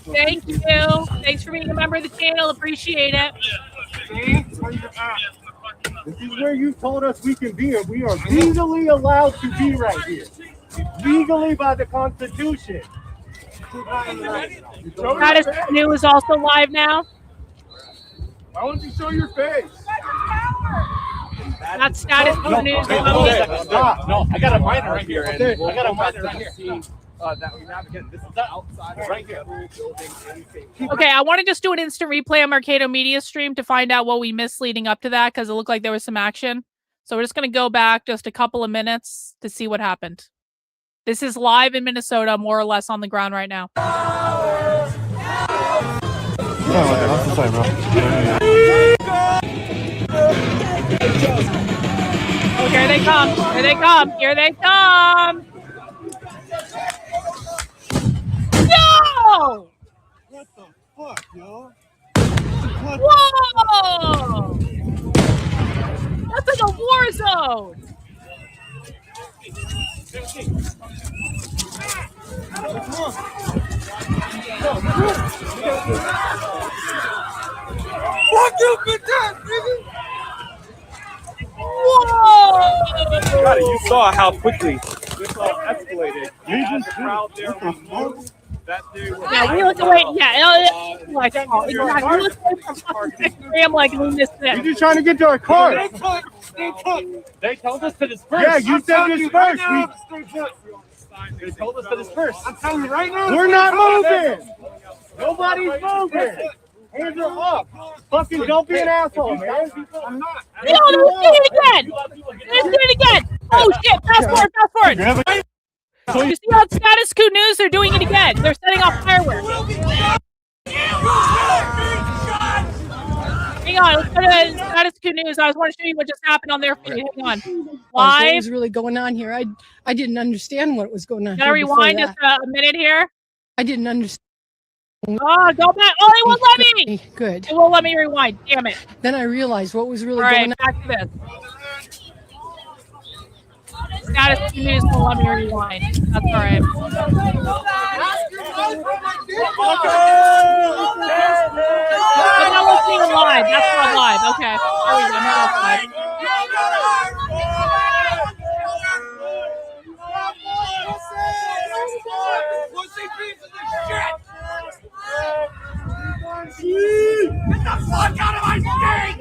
Thank you. Thanks for being a member of the channel. Appreciate it. This is where you told us we can be, and we are legally allowed to be right here. Legally by the Constitution. Status New is also live now. Why don't you show your face? That's Status News. Stop. No, I got a minor right here. I got a minor right here. That we have again. This is the outside right here. Okay, I want to just do an instant replay on Mercado Media stream to find out what we missed leading up to that, because it looked like there was some action. So we're just going to go back just a couple of minutes to see what happened. This is live in Minnesota, more or less on the ground right now. Oh, here they come. Here they come. Here they come. No! What the fuck, yo? Whoa! That's like a war zone. Fuck you, bitch ass nigga! Whoa! Got it. You saw how quickly this all escalated. You just crowd there was moved. That day was Yeah, we look away. Yeah, like exactly. We look away from fucking 6 a.m. like we missed it. You're just trying to get to our car. They told us to disperse. Yeah, you said disperse. They told us to disperse. I'm telling you right now. We're not moving. Nobody's moving. Hands are up. Fucking don't be an asshole, man. I'm not. No, let's do it again. Let's do it again. Oh shit! Fast forward, fast forward. So you see on Status Quo News, they're doing it again. They're setting off fireworks. Hang on, let's go to Status Quo News. I want to show you what just happened on their feed. Hang on. What Live. was really going on here? I didn't understand what was going on. Gotta rewind just a minute here. I didn't understand. Oh, go back. Oh, it won't let me. Good. It won't let me rewind. Damn it. Then I realized what was really All right, going on. back to this. Status Quo News won't let me rewind. That's all right. But that wasn't even live. That's not live. Okay. There we go. Now that's live. Get the fuck out of my state!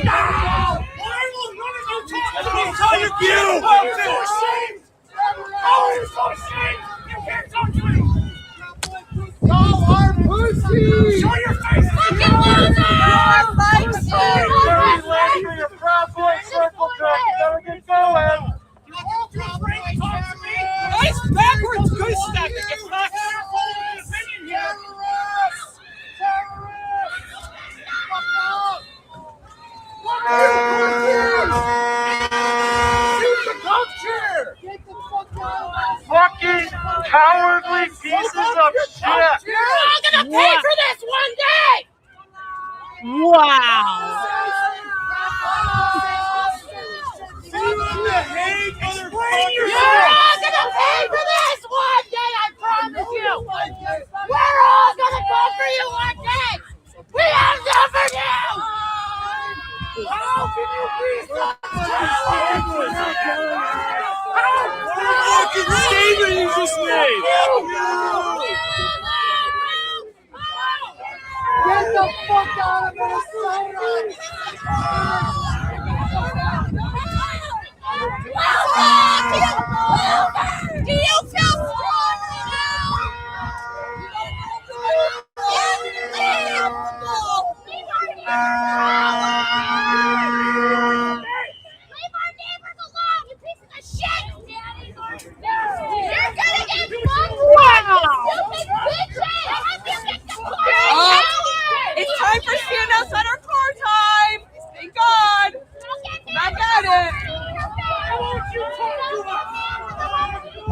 No! I'll tell you, you! I'm so ashamed! Oh, you're so ashamed! You can't talk to me! Y'all are pussy! Show your face! Fucking losers! Jerry Lane for your Proud Boy circle jerk. Never get going! Nice backwards goose stepping! It's not your opinion here! Fucking cowardly pieces of shit! You're all gonna pay for this one day! Wow. You're all gonna pay for this one day, I promise you! We're all gonna go for you one day! We have done for you! How can you be so How fucking statement you just made! Get the fuck out of Minnesota! Do you feel strong now? Leave our neighbors alone, you pieces of shit! You're gonna get fucked! Wow! Stupid bitches! It's time for stand-ups at our car time! Thank God! Back at it! Why won't you talk to us?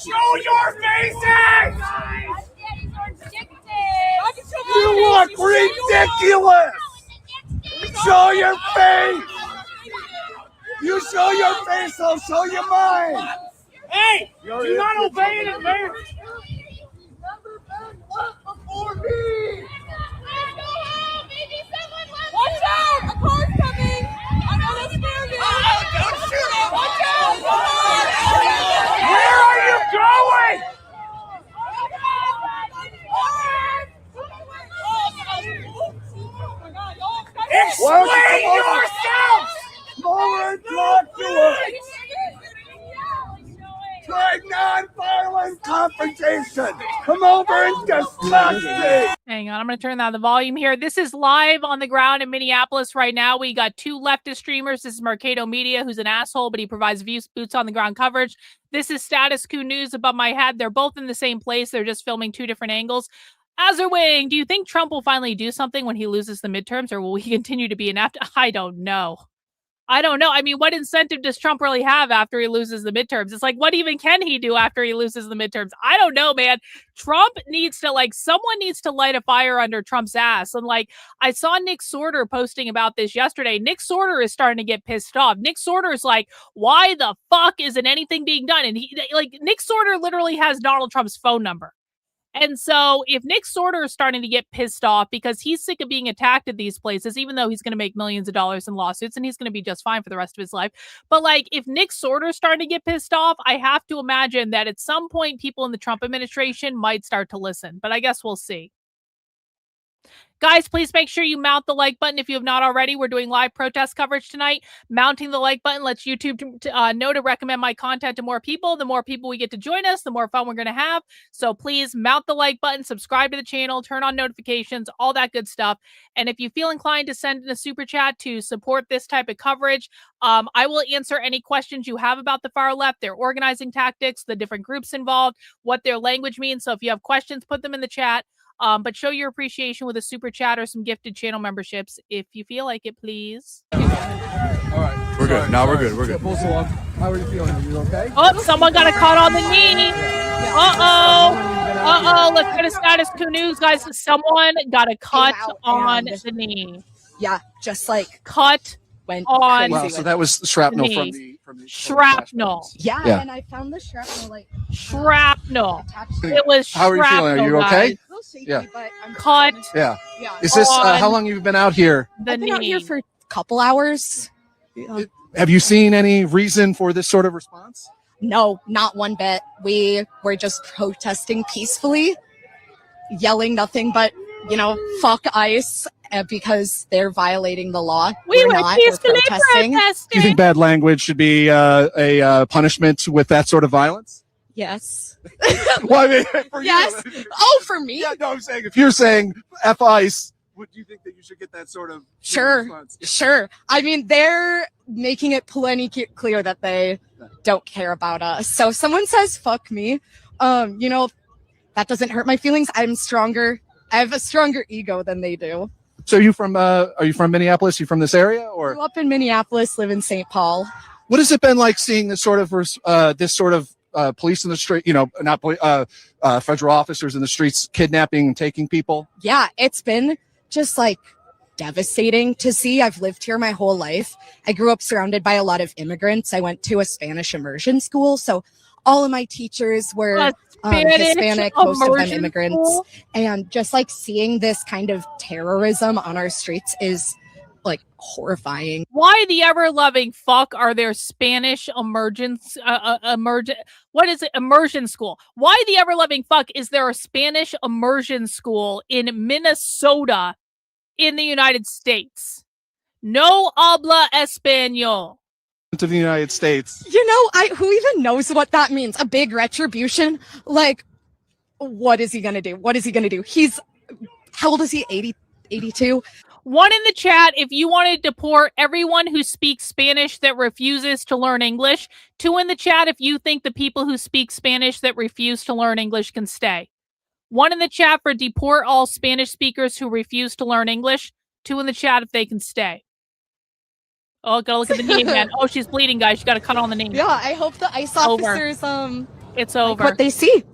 Show your faces! You look ridiculous! Show your face! You show your face, I'll show you mine! Hey! You're not obeying it, man! Watch out! A car's coming! I know that's near me! Don't shoot him! Watch out! Where are you going? Explain yourself! Come over and talk to us! Try non-violent confrontation! Come over and discuss it! Hang on, I'm going to turn down the volume here. This is live on the ground in Minneapolis right now. We got two leftist streamers. This is Mercado Media, who's an asshole, but he provides boots on the ground coverage. This is Status Quo News above my head. They're both in the same place. They're just filming two different angles. Azerwing, do you think Trump will finally do something when he loses the midterms, or will he continue to be inept? I don't know. I don't know. I mean, what incentive does Trump really have after he loses the midterms? It's like, what even can he do after he loses the midterms? I don't know, man. Trump needs to, someone needs to light a fire under Trump's ass. And, I saw Nick Sorter posting about this yesterday. Nick Sorter is starting to get pissed off. Nick Sorter is like, why the fuck isn't anything being done? And Nick Sorter literally has Donald Trump's phone number. And so if Nick Sorter is starting to get pissed off because he's sick of being attacked at these places, even though he's going to make millions of dollars in lawsuits and he's going to be just fine for the rest of his life. But if Nick Sorter is starting to get pissed off, I have to imagine that at some point people in the Trump administration might start to listen. But I guess we'll see. Guys, please make sure you mount the like button if you have not already. We're doing live protest coverage tonight. Mounting the like button lets YouTube know to recommend my content to more people. The more people we get to join us, the more fun we're going to have. So please mount the like button, subscribe to the channel, turn on notifications, all that good stuff. And if you feel inclined to send in a super chat to support this type of coverage, I will answer any questions you have about the far left, their organizing tactics, the different groups involved, what their language means. So if you have questions, put them in the chat. But show your appreciation with a super chat or some gifted channel memberships if you feel like it, please. All right. We're good. Now we're good. We're good. How are you feeling? Are you okay? Oh, someone got a cut on the knee. Uh-oh. Let's go to Status Quo News, guys. Someone got a cut on the knee. Yeah, just cut went on. Wow, so that was shrapnel from the shrapnel. Yeah, and I found the shrapnel shrapnel. It was shrapnel. How are you feeling? Are you okay? Yeah. Cut. Yeah. Is this how long you've been out here? I've been out here for a couple hours. Have you seen any reason for this sort of response? No, not one bit. We were just protesting peacefully, yelling nothing but, fuck ICE because they're violating the law. We were not. peacefully We're protesting. Do you think bad language should be a punishment with that sort of violence? Yes. Well, I mean, for yes. you. Oh, for me? Yeah, no, I'm saying if you're saying F ICE, would you think that you should get that sort of response? Sure. I mean, they're making it plenty clear that they don't care about us. So if someone says fuck me, that doesn't hurt my feelings. I'm stronger. I have a stronger ego than they do. So are you from Minneapolis? You from this area, or Grew up in Minneapolis, live in St. Paul. what has it been like seeing this sort of police in the street? Not federal officers in the streets kidnapping and taking people. Yeah, it's been just devastating to see. I've lived here my whole life. I grew up surrounded by a lot of immigrants. I went to a Spanish immersion school, so all of my teachers were Hispanic, most of them immigrants. School? And just seeing this kind of terrorism on our streets is horrifying. Why the ever-loving fuck are there Spanish immersion school? Why the ever-loving fuck is there a Spanish immersion school in Minnesota in the United States? No habla español. To the United States. Who even knows what that means? A big retribution? What is he gonna do? What is he gonna do? How old is he? 82? One in the chat if you want to deport everyone who speaks Spanish that refuses to learn English. 2 in the chat if you think the people who speak Spanish that refuse to learn English can stay. 1 in the chat for deport all Spanish speakers who refuse to learn English. 2 in the chat if they can stay. Oh, gotta look at the knee again. Oh, she's bleeding, guys. She got a cut on the knee. Yeah, I hope the ICE officers It's over. What they see.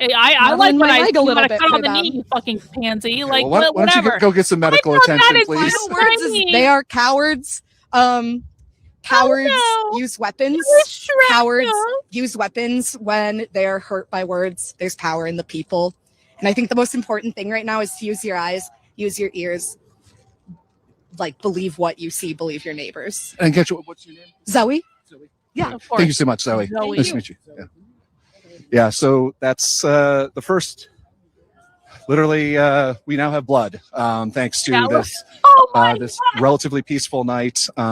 I like Muddling when my I leg a when little I bit cut for on the them. knee, you fucking pansy. Okay, Like well, why don't you whatever. go get some medical attention, please? Final words is they are cowards. Cowards use weapons. Cowards use weapons when they are hurt by words. There's power in the people. And I think the most important thing right now is to use your eyes, use your ears. Like, believe what you see, believe your neighbors. And get you, what's your name? Zoe? Yeah. Thank you so much, Zoe. Zoe. Nice to meet you. Yeah. Yeah, so that's the first. Literally, we now have blood, thanks to this this relatively peaceful night. We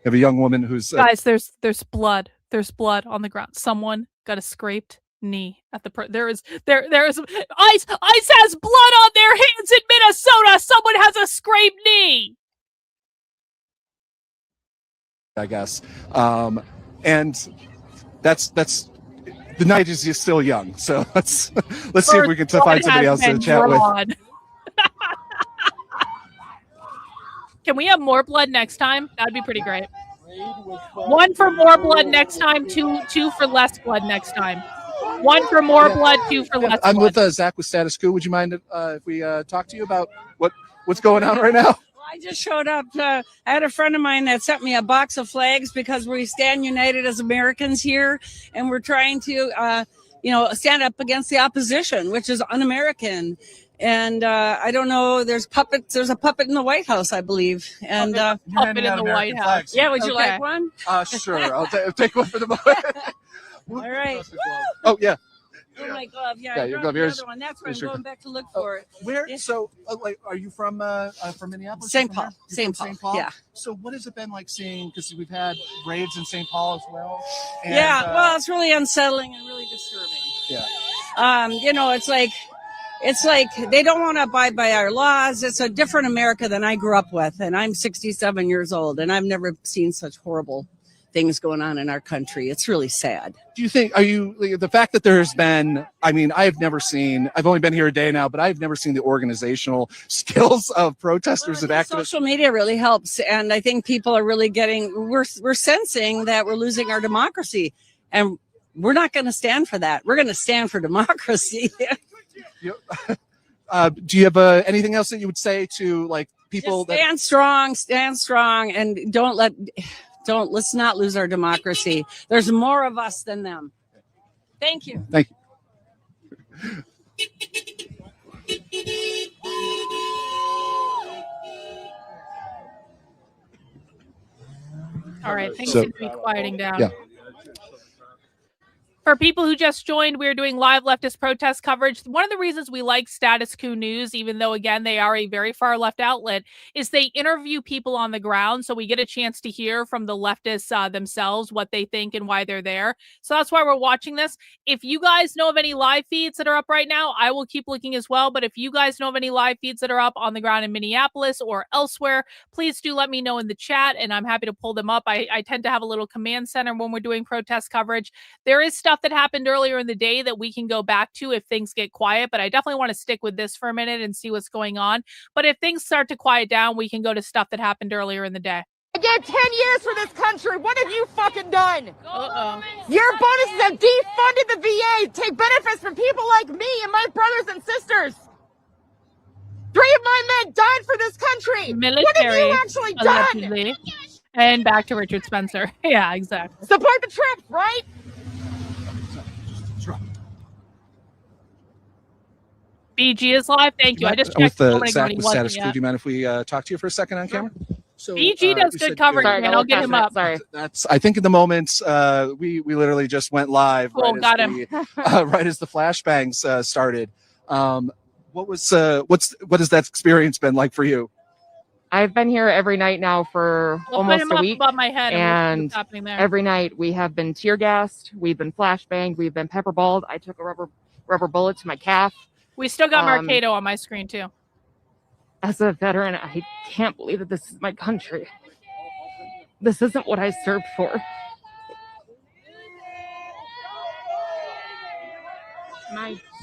have a young woman who's Guys, there's blood. There's blood on the ground. Someone got a scraped knee at the there is ICE has blood on their hands in Minnesota. Someone has a scraped knee. I guess, and that's the night is just still young. So let's see if we can find somebody else to chat with. Can we have more blood next time? That'd be pretty great. One for more blood next time. Two for less blood next time. One for more blood. Two for less. I'm blood. with Zach with Status Quo. Would you mind if we talk to you about what's going on right now? I just showed up. I had a friend of mine that sent me a box of flags because we stand united as Americans here, and we're trying to, stand up against the opposition, which is un-American. And I don't know. There's puppets. There's a puppet in the White House, I believe. And puppet in the White House. Yeah, would you Okay. like one? Sure. I'll take one for the moment. All right. Oh yeah. Oh my glove. Yeah, Yeah, I your brought glove. the Here's- other one. That's where I'm here's your going back to look for it. Where? So, are you from Minneapolis? St. From Paul. here? You're St. from Paul. St. Paul. Yeah. So, what has it been like seeing? Because we've had raids in St. Paul as well. And, Yeah. Well, it's really unsettling and really disturbing. Yeah. It's like they don't want to abide by our laws. It's a different America than I grew up with, and I'm 67 years old, and I've never seen such horrible things going on in our country. It's really sad. Do you think? The fact that there's been? I mean, I've only been here a day now, but I've never seen the organizational skills of protesters and activists. Social media really helps, and I think people are really we're sensing that we're losing our democracy, and we're not going to stand for that. We're going to stand for democracy. Do you have anything else that you would say to people? Stand strong, and let's not lose our democracy. There's more of us than them. Thank you. Thank you. All right, things So- seem to be quieting down. Yeah. For people who just joined, we're doing live leftist protest coverage. One of the reasons we like Status Quo News, even though, again, they are a very far left outlet, is they interview people on the ground. So we get a chance to hear from the leftists themselves, what they think and why they're there. So that's why we're watching this. If you guys know of any live feeds that are up right now, I will keep looking as well. But if you guys know of any live feeds that are up on the ground in Minneapolis or elsewhere, please do let me know in the chat, and I'm happy to pull them up. I tend to have a little command center when we're doing protest coverage. There is stuff that happened earlier in the day that we can go back to if things get quiet, but I definitely want to stick with this for a minute and see what's going on. But if things start to quiet down, we can go to stuff that happened earlier in the day. I get 10 years for this country. What have you fucking done? Uh-oh. Your bonuses have defunded the VA. Take benefits from people like me and my brothers and sisters. 3 of my men died for this country. Military, what have you actually done? allegedly. And back to Richard Spencer. Yeah, exactly. Support the troops, right? BG is live. Thank you. I just I'm with checked. a moment ago Zach and he with wasn't Status Quo. yet. Do you mind if we talk to you for a second on camera? So, BG does we good said- coverage, Sorry, man. I'll get him up. Sorry. That's. I think in the moment we literally just went live. Cool, right got as him. right as the flashbangs started. What has that experience been like for you? I've been here every night now for We'll put almost him a up week. above my head and we'll see And what's happening there. every night we have been tear gassed, we've been flashbanged, we've been pepperballed. I took a rubber bullet to my calf. We still got Um, Marcado on my screen too. As a veteran, I can't believe that this is my country. This isn't what I served for.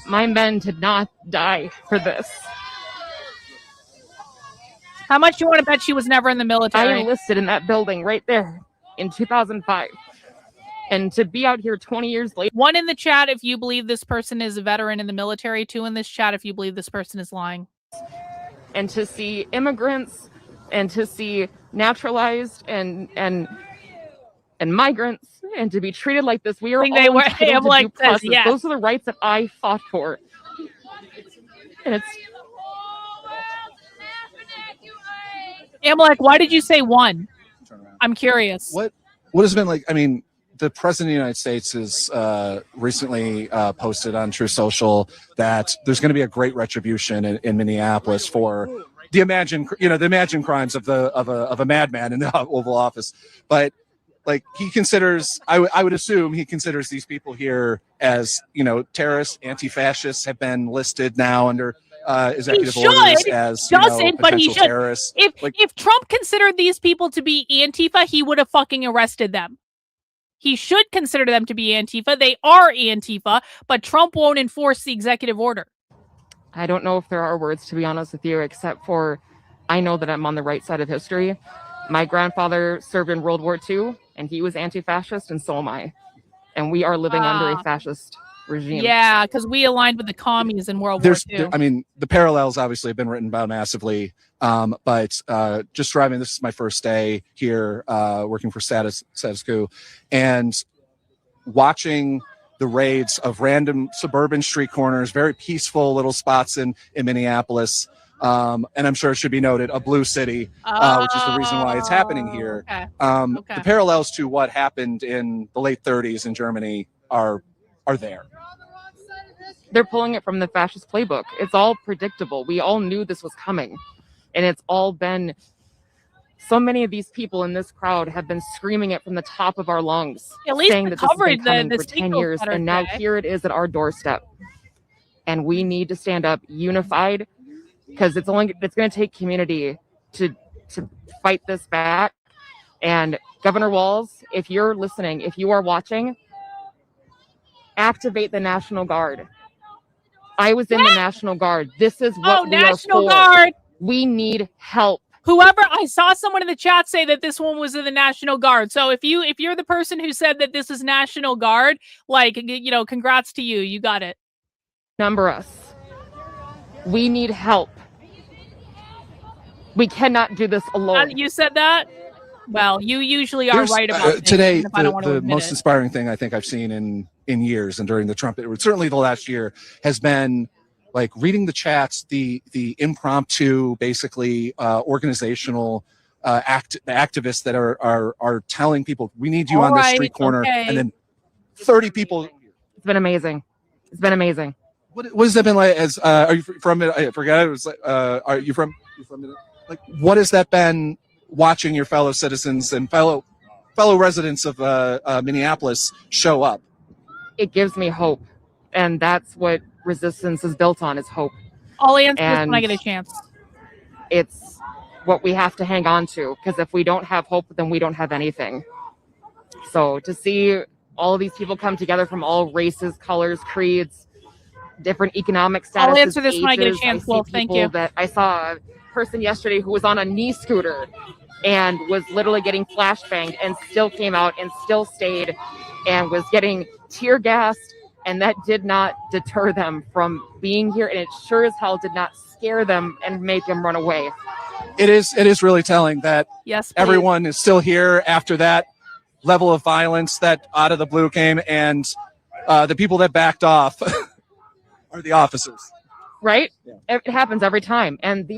My men did not die for this. How much you want to bet she was never in the military? I enlisted in that building right there in 2005. And to be out here 20 years later. 1 in the chat if you believe this person is a veteran in the military. 2 in this chat if you believe this person is lying. And to see immigrants and to see naturalized and migrants and to be treated like this, we are all entitled to due process. Yes. Those are the rights that I fought for. And it's Amalek, why did you say 1? I'm curious. What has been like? I mean, the president of the United States has recently posted on True Social that there's going to be a great retribution in Minneapolis for the imagined crimes of a madman in the Oval Office. But like he considers, I would assume he considers these people here as terrorists, anti-fascists have been listed now under executive orders as but he should. terrorists. If Trump considered these people to be Antifa, he would have fucking arrested them. He should consider them to be Antifa. They are Antifa, but Trump won't enforce the executive order. I don't know if there are words, to be honest with you, except for I know that I'm on the right side of history. My grandfather served in World War II, and he was anti-fascist, and so am I. And we are living under a fascist regime. Yeah, because we aligned with the commies in World War II. I mean, the parallels obviously have been written about massively. But just driving, this is my first day here working for Status Quo, and watching the raids of random suburban street corners, very peaceful little spots in Minneapolis. And I'm sure it should be noted, a blue city, which is the reason why it's happening here. The parallels to what happened in the late 30s in Germany are there. They're pulling it from the fascist playbook. It's all predictable. We all knew this was coming. And it's all been, so many of these people in this crowd have been screaming it from the top of our lungs, at least saying that this has been coming the for 10 years, and now here it is at our doorstep. And we need to stand up unified, because it's going to take community to fight this back. And Governor Walz, if you're listening, if you are watching, activate the National Guard. I was in the National Guard. This is what we National are for. Guard. We need help. Whoever, I saw someone in the chat say that this one was in the National Guard. So if you're the person who said that this is National Guard, congrats to you. You got it. Number us. We need help. We cannot do this alone. You said that? Well, you usually are right about things, today. if I don't want to The admit most it. inspiring thing I think I've seen in years, and during the Trump, certainly the last year, has been like reading the chats, the impromptu, basically organizational activists that are telling people, we need you on this street corner, and then 30 people. It's been amazing. It's been amazing. What has that been like? As are you from? I forgot. It was like, are you from? Like, what has that been? Watching your fellow citizens and fellow residents of Minneapolis show up. It gives me hope, and that's what resistance is built on, is hope. I'll answer this when I get a chance. It's what we have to hang on to, because if we don't have hope, then we don't have anything. So to see all of these people come together from all races, colors, creeds, different economic statuses, I'll answer this when I get a ages. chance, see Wolf. Thank people you. That I saw a person yesterday who was on a knee scooter and was literally getting flashbanged and still came out and still stayed and was getting tear gassed, and that did not deter them from being here, and it sure as hell did not scare them and make them run away. It is really telling that yes, everyone is still here after that level of violence that out of the blue came, and the people that backed off are the officers. Right? Yeah. It happens every time. And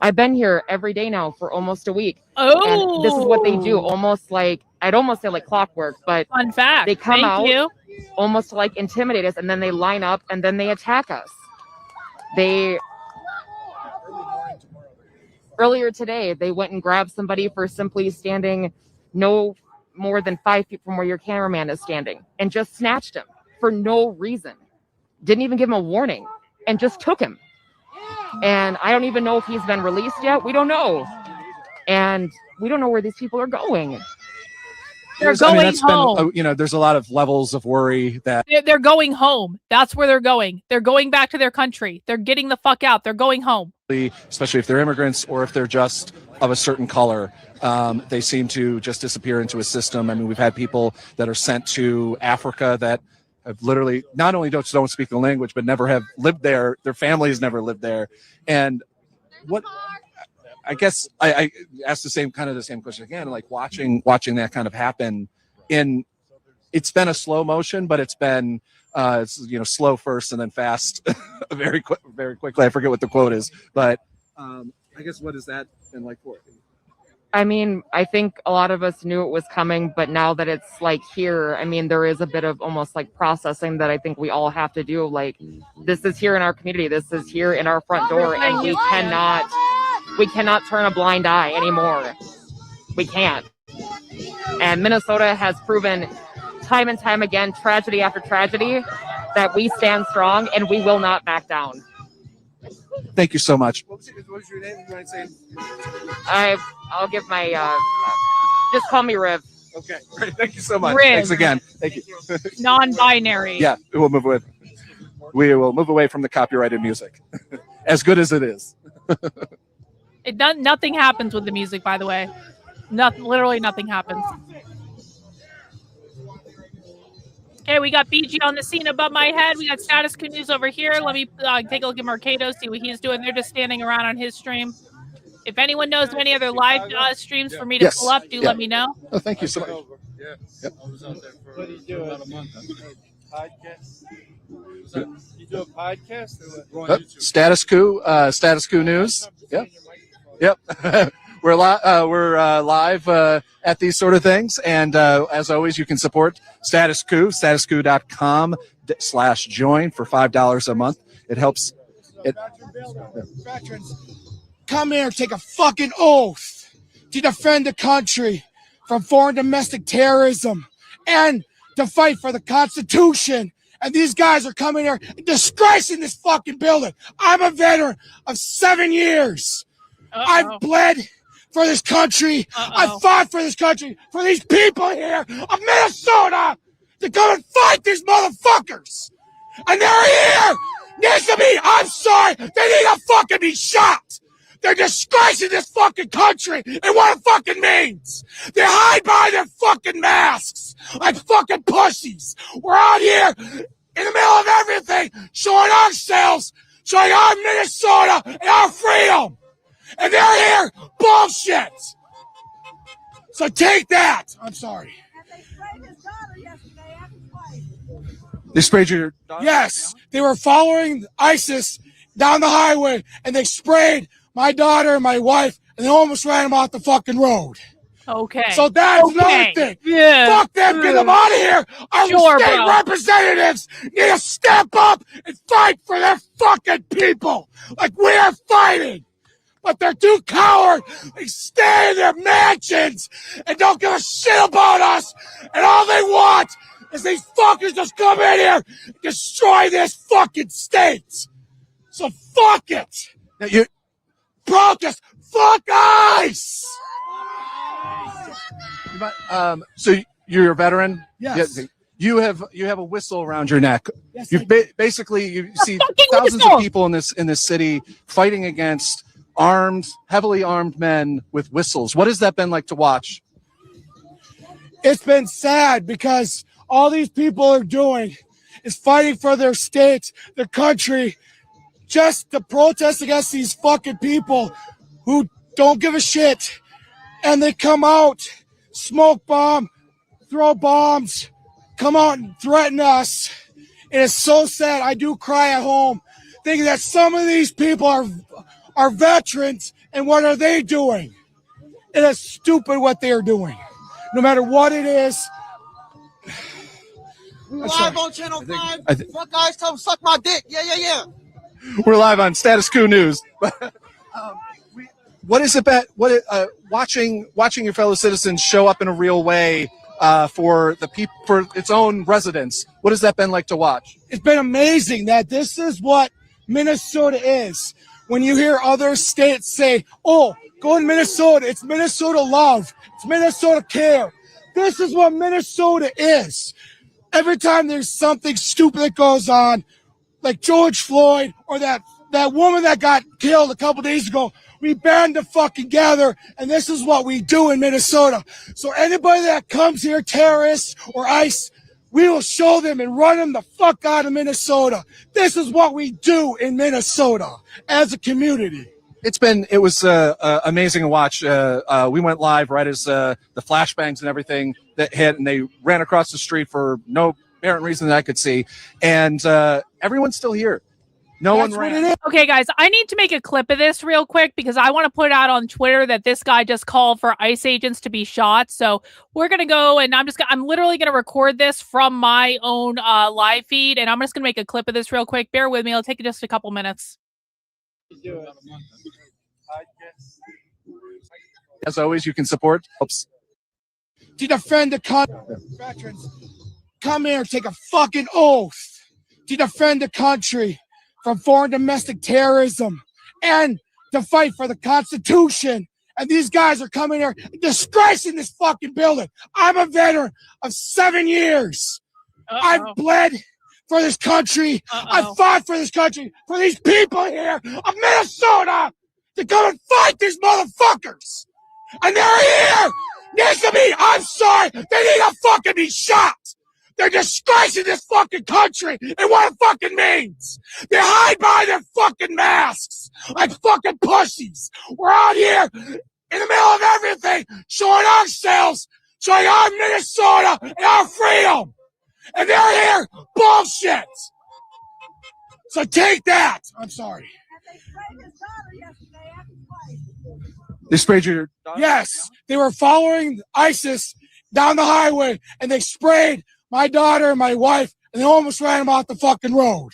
I've been here every day now for almost a week. Oh, and this is what they do, almost like, I'd almost say like clockwork, but fun fact. They come out you. almost to like intimidate us, and then they line up and then they attack us. Earlier today, they went and grabbed somebody for simply standing no more than 5 feet from where your cameraman is standing, and just snatched him for no reason. Didn't even give him a warning, and just took him. And I don't even know if he's been released yet. We don't know. And we don't know where these people are going. They're going home. There's a lot of levels of worry that they're going home. That's where they're going. They're going back to their country. They're getting the fuck out. They're going home. Especially if they're immigrants or if they're just of a certain color, they seem to just disappear into a system. I mean, we've had people that are sent to Africa that have literally not only don't speak the language, but never have lived there. Their families never lived there. And what I guess I asked the same question again, like watching that kind of happen it's been a slow motion, but it's been slow first and then fast very quickly. I forget what the quote is, but I guess what has that been like for you? I mean, I think a lot of us knew it was coming, but now that it's like here, I mean, there is a bit of almost like processing that I think we all have to do. Like, this is here in our community, this is here in our front door, and we cannot turn a blind eye anymore. We can't. And Minnesota has proven time and time again, tragedy after tragedy, that we stand strong and we will not back down. Thank you so much. What was your name? You want to say? I'll give my just call me Riv. Okay, great. Thank you so much. Riv. Thanks again. Thank you. Non-binary. Yeah, we will move away from the copyrighted music, as good as it is. Nothing happens with the music, by the way. Literally nothing happens. Okay, we got BG on the scene above my head. We got Status Quo News over here. Let me take a look at Mercado, see what he's doing. They're just standing around on his stream. If anyone knows of any other live streams for me to pull up, let me know. Oh, thank you so much. Yeah. Yep. I was out there for about a month. Podcast. You do a podcast or what? Status Quo News. Yep. We're live at these sort of things, and as always, you can support Status Quo, statusquo.com/join for $5 a month. It helps. Veterans, come here, take a fucking oath to defend the country from foreign domestic terrorism and to fight for the Constitution. And these guys are coming here and disgracing this fucking building. I'm a veteran of 7 years. I've bled for this country. I fought for this country, for these people here of Minnesota to come and fight these motherfuckers. And they're here. Needs to be, I'm sorry, they need to fucking be shot. They're disgracing this fucking country and what it fucking means. They hide behind their fucking masks like fucking pussies. We're out here in the middle of everything, showing ourselves, showing our Minnesota and our freedom. And they're here, bullshit. So take that. I'm sorry. They sprayed your daughter? Yes, they were following ISIS down the highway, and they sprayed my daughter and my wife, and they almost ran them off the fucking road. Okay. So that's another thing. Yeah. Fuck them, get them out of here. Our state representatives need to step up and fight for their fucking people like we are fighting. But they're too coward. They stay in their mansions and don't give a shit about us. And all they want is these fuckers just come in here and destroy this fucking state. So fuck it. Now you protest. Fuck ICE. So you're a veteran? Yes. Yeah, you have a whistle around your neck. Yes, You see thousands of people in this city fighting against heavily armed men with whistles. What has that been like to watch? It's been sad because all these people are doing is fighting for their state, their country, just to protest against these fucking people who don't give a shit. And they come out, smoke bomb, throw bombs, come out and threaten us. It is so sad. I do cry at home thinking that some of these people are veterans, and what are they doing? It is stupid what they are doing. No matter what it is. We're live on Channel 5. Fuck guys, tell them suck my dick. Yeah. We're live on Status Quo News. What is it about watching your fellow citizens show up in a real way for the people, for its own residents? What has that been like to watch? It's been amazing that this is what Minnesota is. When you hear other states say, oh, go in Minnesota, it's Minnesota love, it's Minnesota care. This is what Minnesota is. Every time there's something stupid that goes on, like George Floyd or that woman that got killed a couple days ago, We band together, and this is what we do in Minnesota. So anybody that comes here, terrorists or ICE, we will show them and run them the fuck out of Minnesota. This is what we do in Minnesota as a community. It was amazing to watch. We went live right as the flashbangs and everything that hit, and they ran across the street for no apparent reason that I could see. And everyone's still here. No one ran. Okay, guys, I need to make a clip of this real quick because I want to put out on Twitter that this guy just called for ICE agents to be shot. So we're gonna go, and I'm literally gonna record this from my own live feed, and I'm just gonna make a clip of this real quick. Bear with me; it'll take just a couple minutes. As always, you can support. To defend the veterans, come here, take a fucking oath to defend the country from foreign domestic terrorism and to fight for the Constitution. And these guys are coming here disgracing this fucking building. I'm a veteran of 7 years. I've bled for this country. I fought for this country, for these people here of Minnesota to come and fight these motherfuckers. And they're here. Needs to be, I'm sorry, they need to fucking be shot. They're disgracing this fucking country and what it fucking means. They hide behind their fucking masks like fucking pussies. We're out here in the middle of everything, showing ourselves, showing our Minnesota and our freedom. And they're here, bullshit. So take that. I'm sorry. They sprayed your daughter? Yes, they were following ISIS down the highway, and they sprayed my daughter and my wife, and they almost ran them off the fucking road.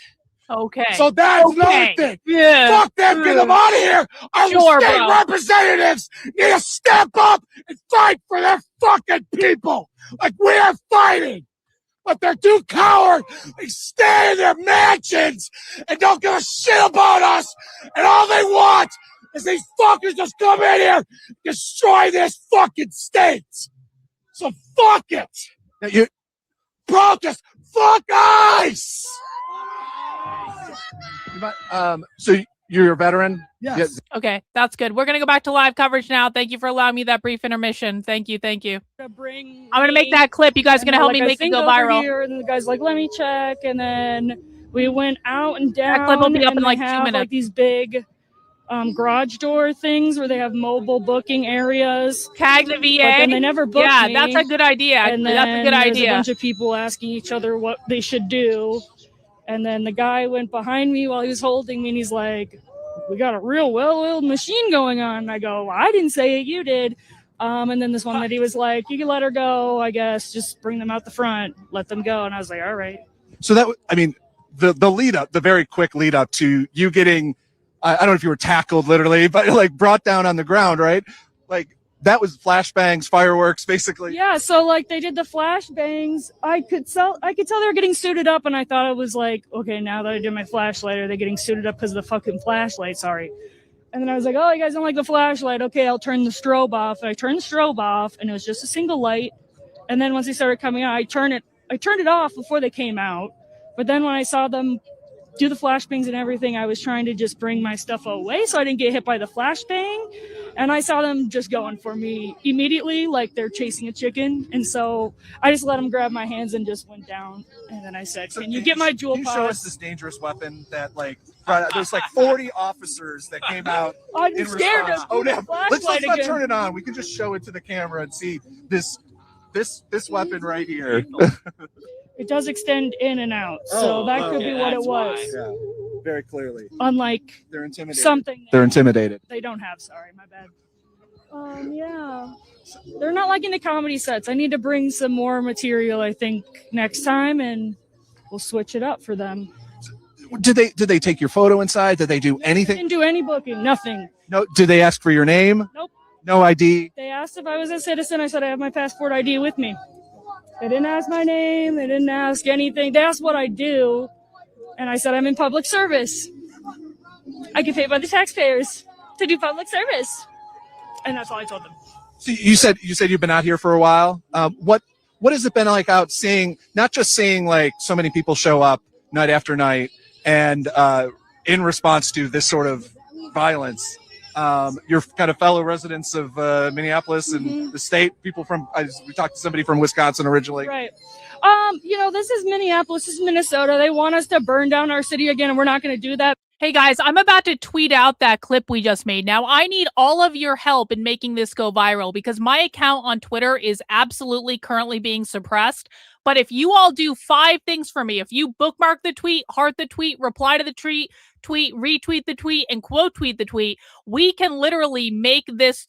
Okay. So that's another thing. Yeah. Fuck them, get them out of here. Our state representatives need to step up and fight for their fucking people like we are fighting. But they're too coward. They stay in their mansions and don't give a shit about us. And all they want is these fuckers just come in here and destroy this fucking state. So fuck it. Now you protest. Fuck ICE. So you're a veteran? Yes. Okay, that's good. We're going to go back to live coverage now. Thank you for allowing me that brief intermission. Thank you. I'm going to make that clip. You guys are going to help me make it go viral. Here, and the guy's like, let me check. And then we went out and down. That clip will be up in and like they 2 have, minutes. Like these big garage door things where they have mobile booking areas. Tag the VA. But then they never booked me. Yeah, that's a good idea. And then That's a good there's idea. a bunch of people asking each other what they should do. And then the guy went behind me while he was holding me, and he's like, we got a real well-oiled machine going on. And I go, well, I didn't say it, you did. And then this one lady was like, you can let her go, I guess. Just bring them out the front, let them go. And I was like, all right. So that, I mean, the lead up, the very quick lead up to you getting, I don't know if you were tackled literally, but like brought down on the ground, right? Like that was flashbangs, fireworks, basically. Yeah, so like they did the flashbangs. I could tell they were getting suited up, and I thought it was like, okay, now that I did my flashlight, are they getting suited up because of the fucking flashlight? Sorry. And then I was like, oh, you guys don't like the flashlight? Okay, I'll turn the strobe off. And I turned the strobe off, and it was just a single light. And then once they started coming out, I turned it off before they came out. But then when I saw them do the flashbangs and everything, I was trying to just bring my stuff away so I didn't get hit by the flashbang. And I saw them just going for me immediately, like they're chasing a chicken. And so I just let them grab my hands and just went down. And then I said, can you get my jewel Can you show us pass? this dangerous weapon that like there's like 40 officers that came out I'm in scared response. of no. Let's not again. turn it on. We can just show it to the camera and see this weapon right here. It does extend in and out. So that could be what it was. Yeah, very clearly. Unlike They're intimidated. something They're intimidated. they don't have. Sorry, my bad. Yeah. They're not liking the comedy sets. I need to bring some more material, I think, next time, and we'll switch it up for them. Did they take your photo inside? Did they do anything? Didn't do any booking, nothing. No. Did they ask for your name? Nope. No ID. They asked if I was a citizen. I said I have my passport ID with me. They didn't ask my name. They didn't ask anything. They asked what I do, and I said I'm in public service. I get paid by the taxpayers to do public service, and that's all I told them. So you said you've been out here for a while. What has it been like out seeing, not just seeing like so many people show up night after night and in response to this sort of violence, your kind of fellow residents of Minneapolis and the state, people from, we talked to somebody from Wisconsin originally. Right. This is Minneapolis, this is Minnesota. They want us to burn down our city again, and we're not going to do that. Hey guys, I'm about to tweet out that clip we just made. Now, I need all of your help in making this go viral because my account on Twitter is absolutely currently being suppressed. But if you all do 5 things for me, if you bookmark the tweet, heart the tweet, reply to the tweet, retweet the tweet, and quote tweet the tweet, we can literally make this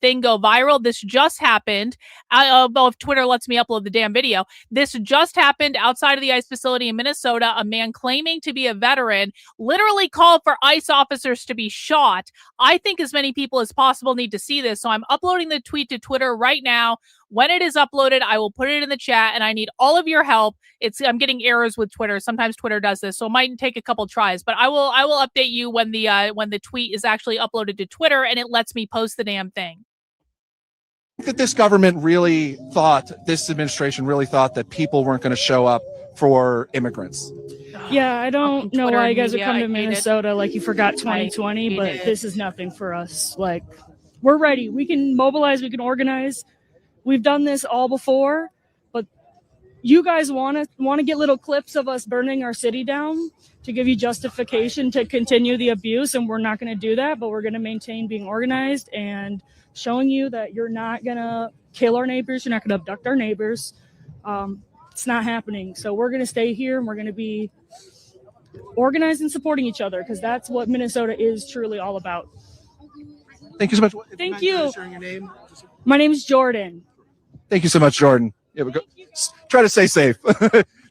thing go viral. This just happened. If Twitter lets me upload the damn video. This just happened outside of the ICE facility in Minnesota. A man claiming to be a veteran literally called for ICE officers to be shot. I think as many people as possible need to see this. So I'm uploading the tweet to Twitter right now. When it is uploaded, I will put it in the chat, and I need all of your help. I'm getting errors with Twitter. Sometimes Twitter does this, so it might take a couple tries. But I will update you when the tweet is actually uploaded to Twitter and it lets me post the damn thing. I think that this government really thought, this administration really thought that people weren't going to show up for immigrants. Yeah, I don't know Twitter why you and guys are media, coming I to hate it. Minnesota like you forgot 2020, but it. this is nothing for us. Like, we're ready. We can mobilize, we can organize. We've done this all before, but you guys want to get little clips of us burning our city down to give you justification to continue the abuse, and we're not going to do that, but we're going to maintain being organized and showing you that you're not going to kill our neighbors, you're not going to abduct our neighbors. It's not happening. So we're going to stay here, and we're going to be organized and supporting each other, because that's what Minnesota is truly all about. Thank you so much. Thank you. Sharing your name. My name is Jordan. Thank you so much, Jordan. Yeah, try to stay safe.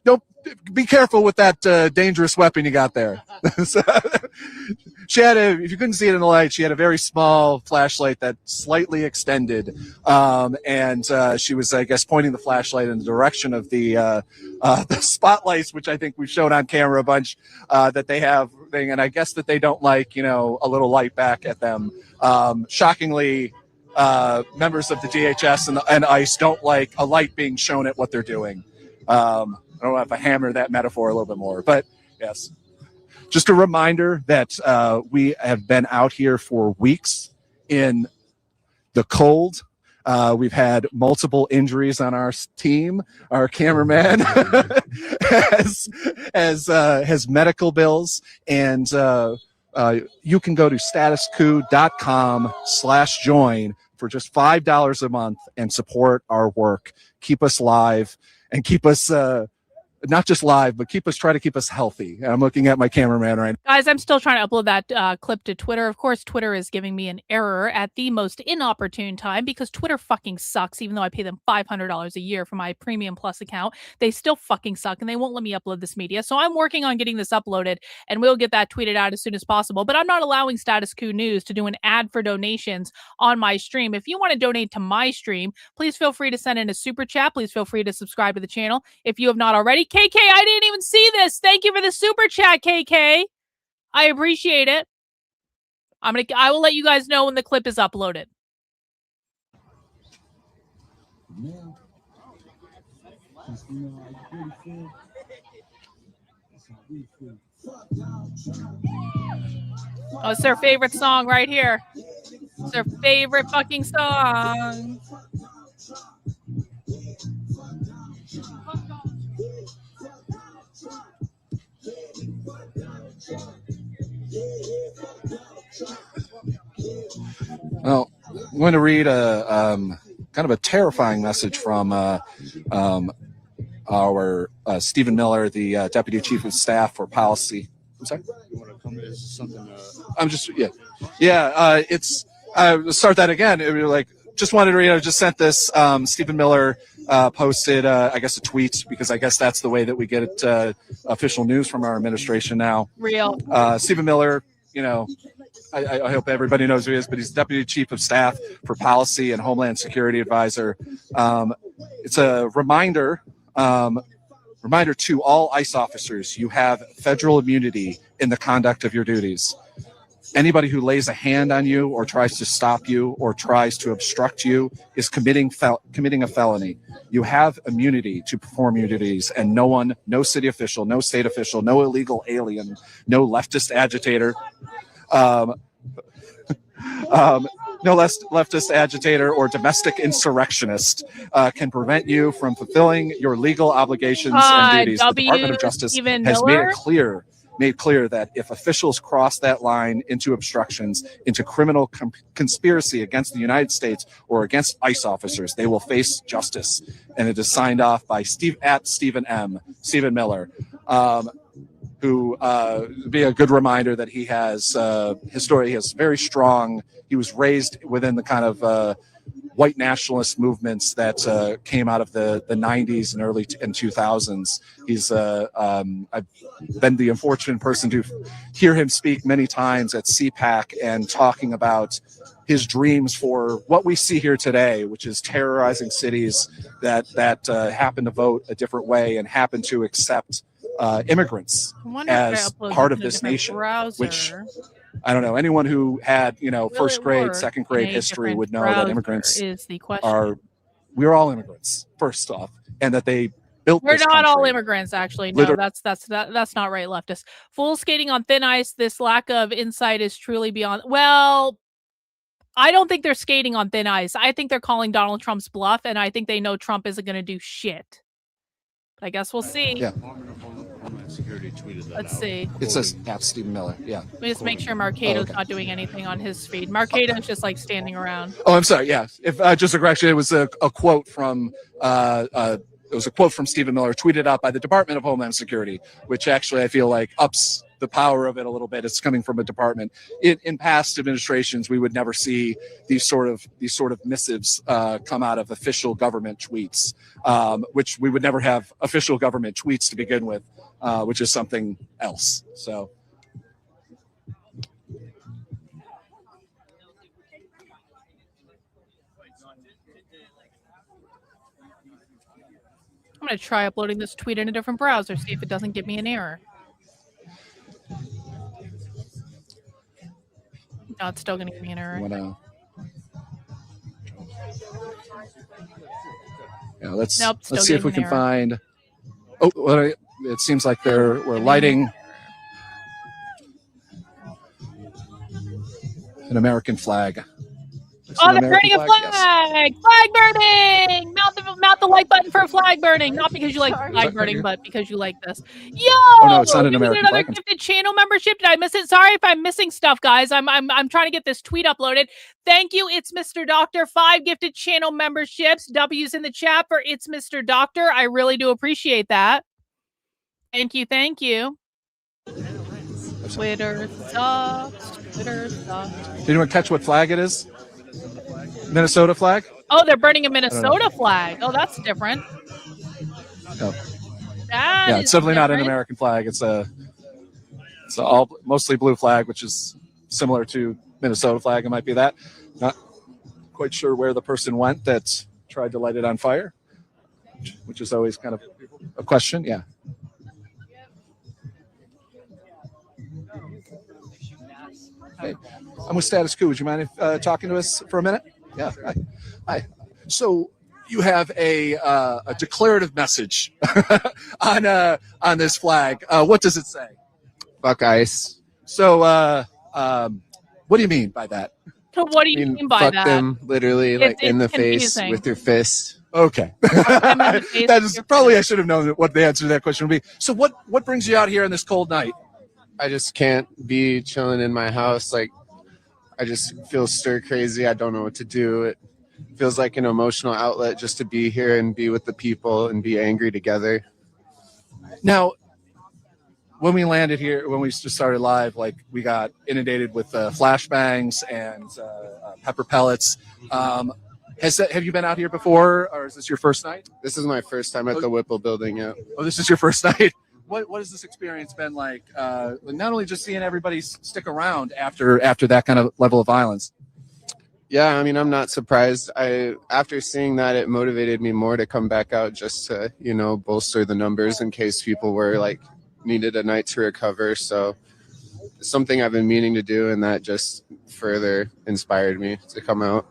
Don't be careful with that dangerous weapon you got there. So, she had if you couldn't see it in the light, she had a very small flashlight that slightly extended, and she was, I guess, pointing the flashlight in the direction of the spotlights, which I think we've shown on camera a bunch that they have, and I guess that they don't like, a little light back at them. Shockingly, members of the DHS and ICE don't like a light being shown at what they're doing. I don't know if I hammer that metaphor a little bit more, but yes. Just a reminder that we have been out here for weeks in the cold. We've had multiple injuries on our team. Our cameraman has medical bills, and you can go to statuscoup.com/join for just $5 a month and support our work. Keep us live and keep us not just live, but try to keep us healthy. And I'm looking at my cameraman right now. Guys, I'm still trying to upload that clip to Twitter. Of course, Twitter is giving me an error at the most inopportune time because Twitter fucking sucks. Even though I pay them $500 a year for my Premium Plus account, they still fucking suck, and they won't let me upload this media. So I'm working on getting this uploaded, and we'll get that tweeted out as soon as possible. But I'm not allowing Status Coup News to do an ad for donations on my stream. If you want to donate to my stream, please feel free to send in a super chat. Please feel free to subscribe to the channel if you have not already. KK, I didn't even see this. Thank you for the super chat, KK. I appreciate it. I will let you guys know when the clip is uploaded. Oh, it's their favorite song right here. It's their favorite fucking song. Well, I'm going to read a kind of a terrifying message from our Stephen Miller, the Deputy Chief of Staff for Policy. I'm sorry? You want to come to something? I'm just, it's, start that again. It was just wanted to read, I just sent this, Stephen Miller posted, I guess, a tweet, because I guess that's the way that we get official news from our administration now. Real. Stephen Miller, I hope everybody knows who he is, but he's Deputy Chief of Staff for Policy and Homeland Security Advisor. It's a reminder to all ICE officers, you have federal immunity in the conduct of your duties. Anybody who lays a hand on you or tries to stop you or tries to obstruct you is committing a felony. You have immunity to perform your duties, and no city official, no state official, no illegal alien, no leftist agitator, No less leftist agitator or domestic insurrectionist can prevent you from fulfilling your legal obligations and duties. The Department of Justice Stephen has Miller? made clear that if officials cross that line into obstructions, into criminal conspiracy against the United States or against ICE officers, they will face justice. And it is signed off by Stephen Miller, who be a good reminder that he has his story. He has very strong. He was raised within the kind of white nationalist movements that came out of the 90s and early 2000s. He's I've been the unfortunate person to hear him speak many times at CPAC and talking about his dreams for what we see here today, which is terrorizing cities that happen to vote a different way and happen to accept immigrants as part of this nation, which I don't know. Anyone who had, first grade, second grade history would know that immigrants we're all immigrants, first off, and that they built We're this not all country. immigrants, actually. No, that's not right, leftist. Full skating on thin ice. This lack of insight is truly beyond. Well, I don't think they're skating on thin ice. I think they're calling Donald Trump's bluff, and I think they know Trump isn't going to do shit. I guess we'll see. Yeah. Let's see. It says Stephen Miller. Yeah. Let me just make sure Marcato's not doing anything on his feed. Marcato's just like standing around. Oh, I'm sorry. Yeah. If just a correction, it was a quote from Stephen Miller, tweeted out by the Department of Homeland Security, which actually I feel like ups the power of it a little bit. It's coming from a department. In past administrations, we would never see these sort of missives come out of official government tweets, which we would never have official government tweets to begin with, which is something else. So. I'm going to try uploading this tweet in a different browser, see if it doesn't give me an error. No, it's still going to give me an error. Let's still see if we getting can an error. find. Oh, well, it seems like we're lighting an American flag. Oh, they're burning a flag! Yes. Flag burning! Mount the like button for a flag burning. Not because you like flag burning, but because you like this. Yo! Oh, no, it's not an we American did another flag. gifted channel membership. Did I miss it? Sorry if I'm missing stuff, guys. I'm trying to get this tweet uploaded. Thank you, It's Mr. Doctor. 5 gifted channel memberships. W's in the chat for It's Mr. Doctor. I really do appreciate that. Thank you. Thank you. Twitter sucks. Twitter sucks. Did anyone catch what flag it is? Minnesota flag? Oh, they're burning a Minnesota flag. Oh, that's different. No. That It's definitely not an American flag. It's all mostly blue flag, which is similar to Minnesota flag. It might be that. Not quite sure where the person went that tried to light it on fire, which is always kind of a question. Yeah. Hey, I'm with Status Quo. Would you mind talking to us for a minute? Yeah. Hi. So you have a declarative message on this flag. What does it say? Fuck ICE. So what do you mean by that? So what do you mean by fuck that? them literally, like in the face confusing. with your fist. Okay. That is probably I should have known what the answer to that question would be. So what brings you out here on this cold night? I just can't be chilling in my house. Like, I just feel stir crazy. I don't know what to do. It feels like an emotional outlet just to be here and be with the people and be angry together. Now, when we landed here, when we just started live, like we got inundated with flashbangs and pepper pellets. Have you been out here before, or is this your first night? This is my first time at the Whipple building. Yeah. Oh, this is your first night. What has this experience been like? Not only just seeing everybody stick around after that kind of level of violence. Yeah, I mean, I'm not surprised. After seeing that, it motivated me more to come back out just to, bolster the numbers in case people were needed a night to recover. So it's something I've been meaning to do, and that just further inspired me to come out.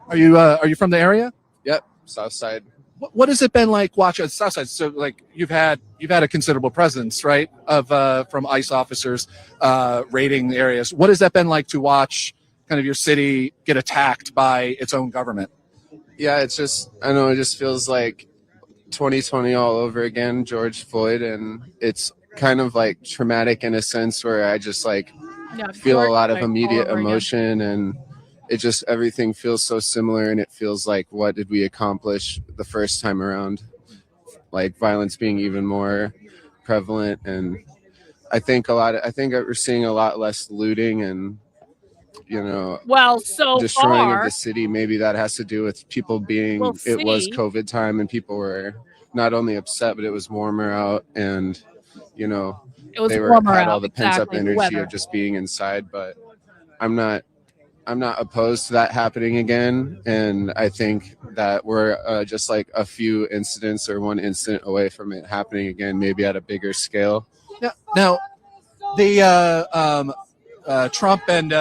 Are you from the area? Yep, South Side. What has it been like watching South Side? So you've had a considerable presence, right, of from ICE officers raiding the areas. What has that been like to watch kind of your city get attacked by its own government? Yeah, it's just, I know it just feels like 2020 all over again, George Floyd, and it's kind of like traumatic in a sense where I just like feel a lot of immediate emotion, and it just, everything feels so similar, and it feels like, what did we accomplish the first time around? Like violence being even more prevalent, and I think we're seeing a lot less looting and, you know, destroying of the city. Maybe that has to do with people being, it was COVID time and people were not only upset, but it was warmer out, and, you know, they had all the pent up energy of just being inside. But I'm not opposed to that happening again, and I think that we're just like a few incidents or one incident away from it happening again, maybe at a bigger scale. Now, the Trump and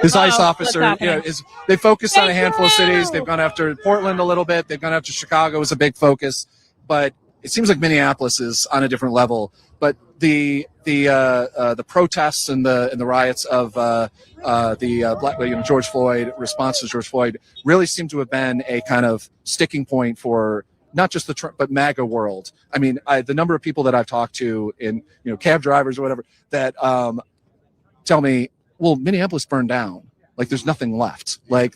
his ICE officer, you know, they focused on a handful of cities. They've gone after Portland a little bit. They've gone after Chicago was a big focus, but it seems like Minneapolis is on a different level. But the protests and the riots of the George Floyd response to George Floyd really seem to have been a kind of sticking point for not just the Trump, but MAGA world. I mean, the number of people that I've talked to in, you know, cab drivers or whatever that tell me, well, Minneapolis burned down. Like there's nothing left. Like,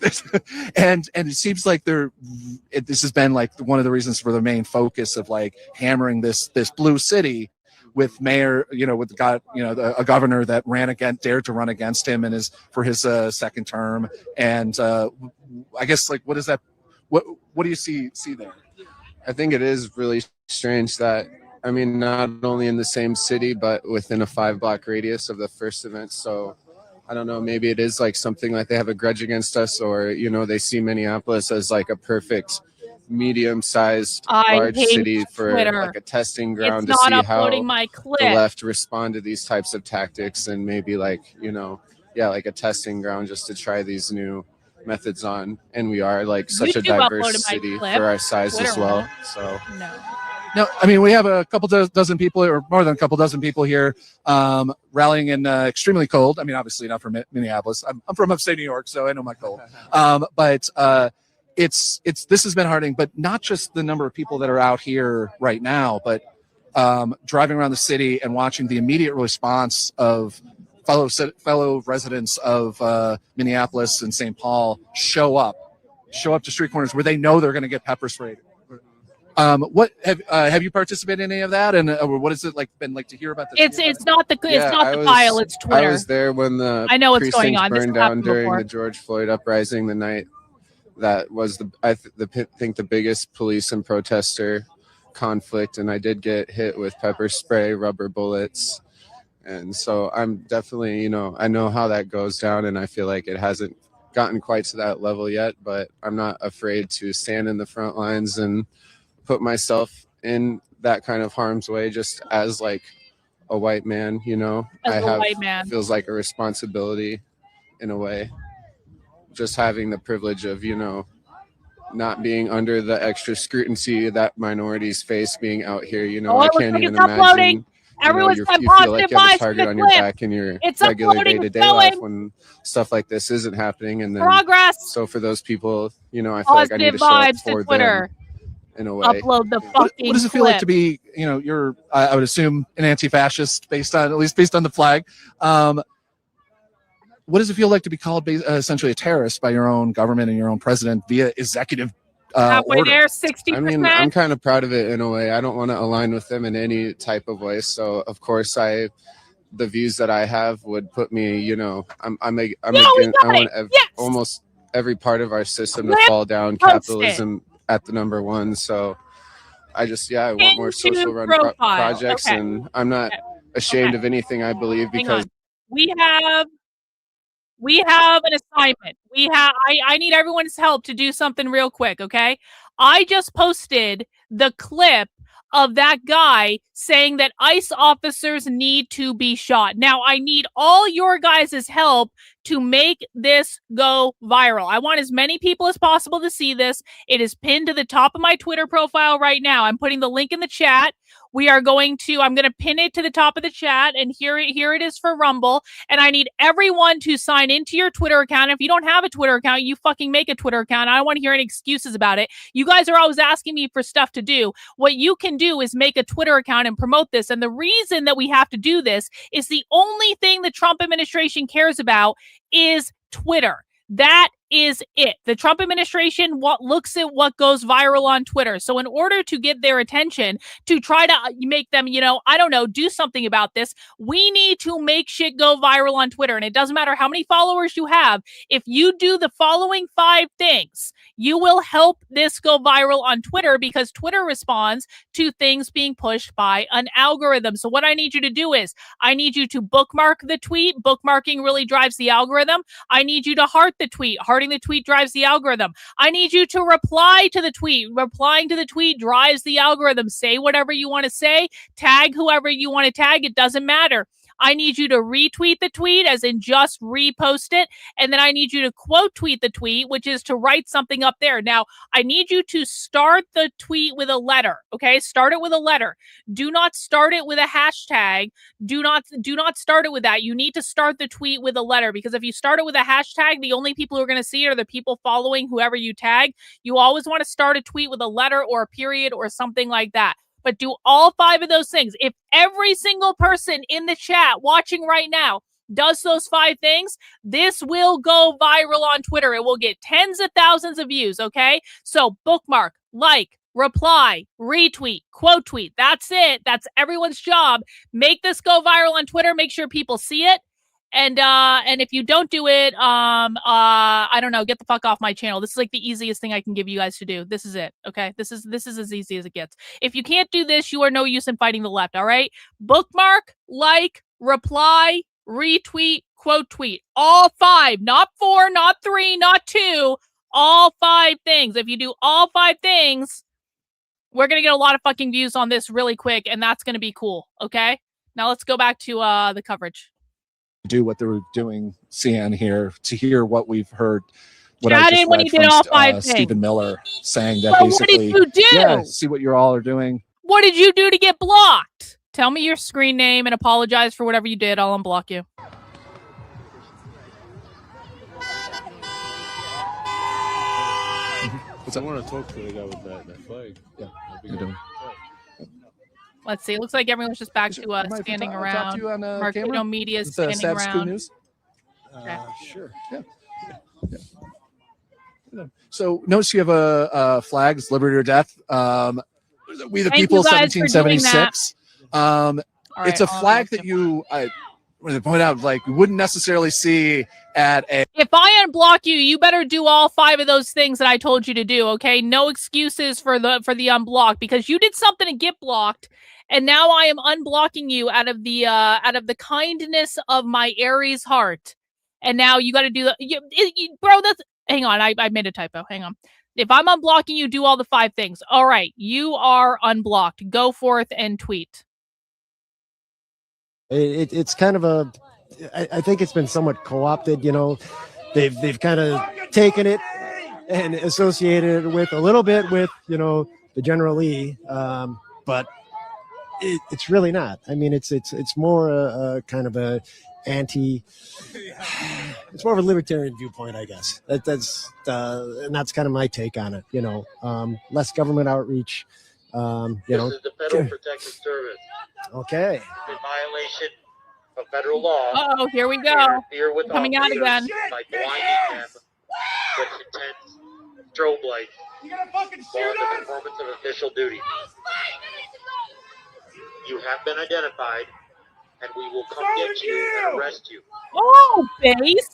and it seems like this has been like one of the reasons for the main focus of like hammering this blue city with mayor, you know, with a governor that dared to run against him for his second term. And I guess like, what is that? What do you see there? I think it is really strange that, I mean, not only in the same city, but within a 5-block radius of the first event. So I don't know, maybe it is like something like they have a grudge against us, or, you know, they see Minneapolis as like a perfect medium-sized large city for like a testing ground to see how the left respond to these types of tactics, and maybe like, you know, yeah, like a testing ground just to try these new methods on. And we are like such a diverse city for our size as well. So no, I mean, we have a couple dozen people, or more than a couple dozen people here, rallying in extremely cold. I mean, obviously not from Minneapolis. I'm from upstate New York, so I know my cold. But this has been hardening. But not just the number of people that are out here right now, but driving around the city and watching the immediate response of fellow residents of Minneapolis and St. Paul show up to street corners where they know they're going to get pepper sprayed. What have you participated in any of that, and what is it like been like to hear about this? It's not the file, it's Twitter. I was there when the I know what's going on. Burned down during the George Floyd uprising, the night that was I think the biggest police and protester conflict, and I did get hit with pepper spray, rubber bullets. And so I'm definitely, you know, I know how that goes down, and I feel like it hasn't gotten quite to that level yet, but I'm not afraid to stand in the front lines and put myself in that kind of harm's way just as like a white man, you know. Feels like a responsibility in a way, just having the privilege of, you know, not being under the extra scrutiny that minorities face being out here, you know. I can't even imagine. Everyone's you feel like you have a target on your back in your regular day-to-day life when stuff like this isn't happening. And then so for those people, you know, I feel like I need to show up for them in a way. Upload the fucking what does it feel like to be, you know, you're I would assume an anti-fascist based on the flag. What does it feel like to be called essentially a terrorist by your own government and your own president via executive halfway order? there, 60%. I mean, I'm kind of proud of it in a way. I don't want to align with them in any type of way. So of course, the views that I have would put me, you know, almost every part of our system to fall down. Capitalism at the number one. So I want more social run projects, and I'm not ashamed of anything I believe, because we have an assignment. I need everyone's help to do something real quick, okay? I just posted the clip of that guy saying that ICE officers need to be shot. Now, I need all your guys' help to make this go viral. I want as many people as possible to see this. It is pinned to the top of my Twitter profile right now. I'm putting the link in the chat. We are going to, I'm going to pin it to the top of the chat, and here it is for Rumble. And I need everyone to sign into your Twitter account. If you don't have a Twitter account, you fucking make a Twitter account. I don't want to hear any excuses about it. You guys are always asking me for stuff to do. What you can do is make a Twitter account and promote this. And the reason that we have to do this is the only thing the Trump administration cares about is Twitter. That is it. The Trump administration looks at what goes viral on Twitter. So in order to get their attention, to try to make them, I don't know, do something about this, we need to make shit go viral on Twitter. And it doesn't matter how many followers you have. If you do the following 5 things, you will help this go viral on Twitter, because Twitter responds to things being pushed by an algorithm. So what I need you to do is I need you to bookmark the tweet. Bookmarking really drives the algorithm. I need you to heart the tweet. Hearting the tweet drives the algorithm. I need you to reply to the tweet. Replying to the tweet drives the algorithm. Say whatever you want to say. Tag whoever you want to tag. It doesn't matter. I need you to retweet the tweet, as in just repost it. And then I need you to quote tweet the tweet, which is to write something up there. Now, I need you to start the tweet with a letter. Okay. Start it with a letter. Do not start it with a hashtag. Do not start it with that. You need to start the tweet with a letter, because if you start it with a hashtag, the only people who are going to see it are the people following whoever you tag. You always want to start a tweet with a letter or a period or something like that. But do all 5 of those things. If every single person in the chat watching right now does those 5 things, this will go viral on Twitter. It will get tens of thousands of views, okay? So bookmark, like, reply, retweet, quote tweet. That's it. That's everyone's job. Make this go viral on Twitter. Make sure people see it. And if you don't do it, I don't know, get the fuck off my channel. This is like the easiest thing I can give you guys to do. This is it. Okay. This is as easy as it gets. If you can't do this, you are no use in fighting the left. All right. Bookmark, like, reply, retweet, quote tweet. All 5, not 4, not 3, not 2, all 5 things. If you do all 5 things, we're going to get a lot of fucking views on this really quick. And that's going to be cool. Okay. Now let's go back to the coverage. Do what they were doing, CN here, to hear what we've heard. What Chat I just in when read you did from, all 5 things. Stephen Miller saying that Well, basically, what did you do? yeah, see what you all are doing. What did you do to get blocked? Tell me your screen name and apologize for whatever you did. I'll unblock you. I want to talk to the guy with that flag. Yeah, you're doing. Let's see. It looks like everyone's just back to standing around. Marquito Media is standing around. News? Okay. Sure. Yeah. So notice you have a flag. It's liberty or death. We the Thank people, you guys for doing 1776. It's a flag that you, when they point out, like, you wouldn't necessarily see at a. If I unblock you, you better do all 5 of those things that I told you to do. Okay, no excuses for the unblock, because you did something to get blocked, and now I am unblocking you out of the kindness of my Aries heart. And now you got to do the bro. That's hang on. I made a typo. Hang on. If I'm unblocking you, do all the 5 things. All right, you are unblocked. Go forth and tweet. It's kind of a, I think it's been somewhat co-opted, they've kind of taken it and associated it with a little bit with, the General Lee, but it's really not. I mean, it's more a kind of a it's more of a libertarian viewpoint, I guess. That's and that's kind of my take on it, less government outreach, This is the Federal Protective Service. Okay. In violation of federal law. Oh, here we go. Interfere with Coming out officers again. by blinding them with intense strobe lights while in the performance of official duty. You have been identified, and we will come get you and arrest you. Oh, base.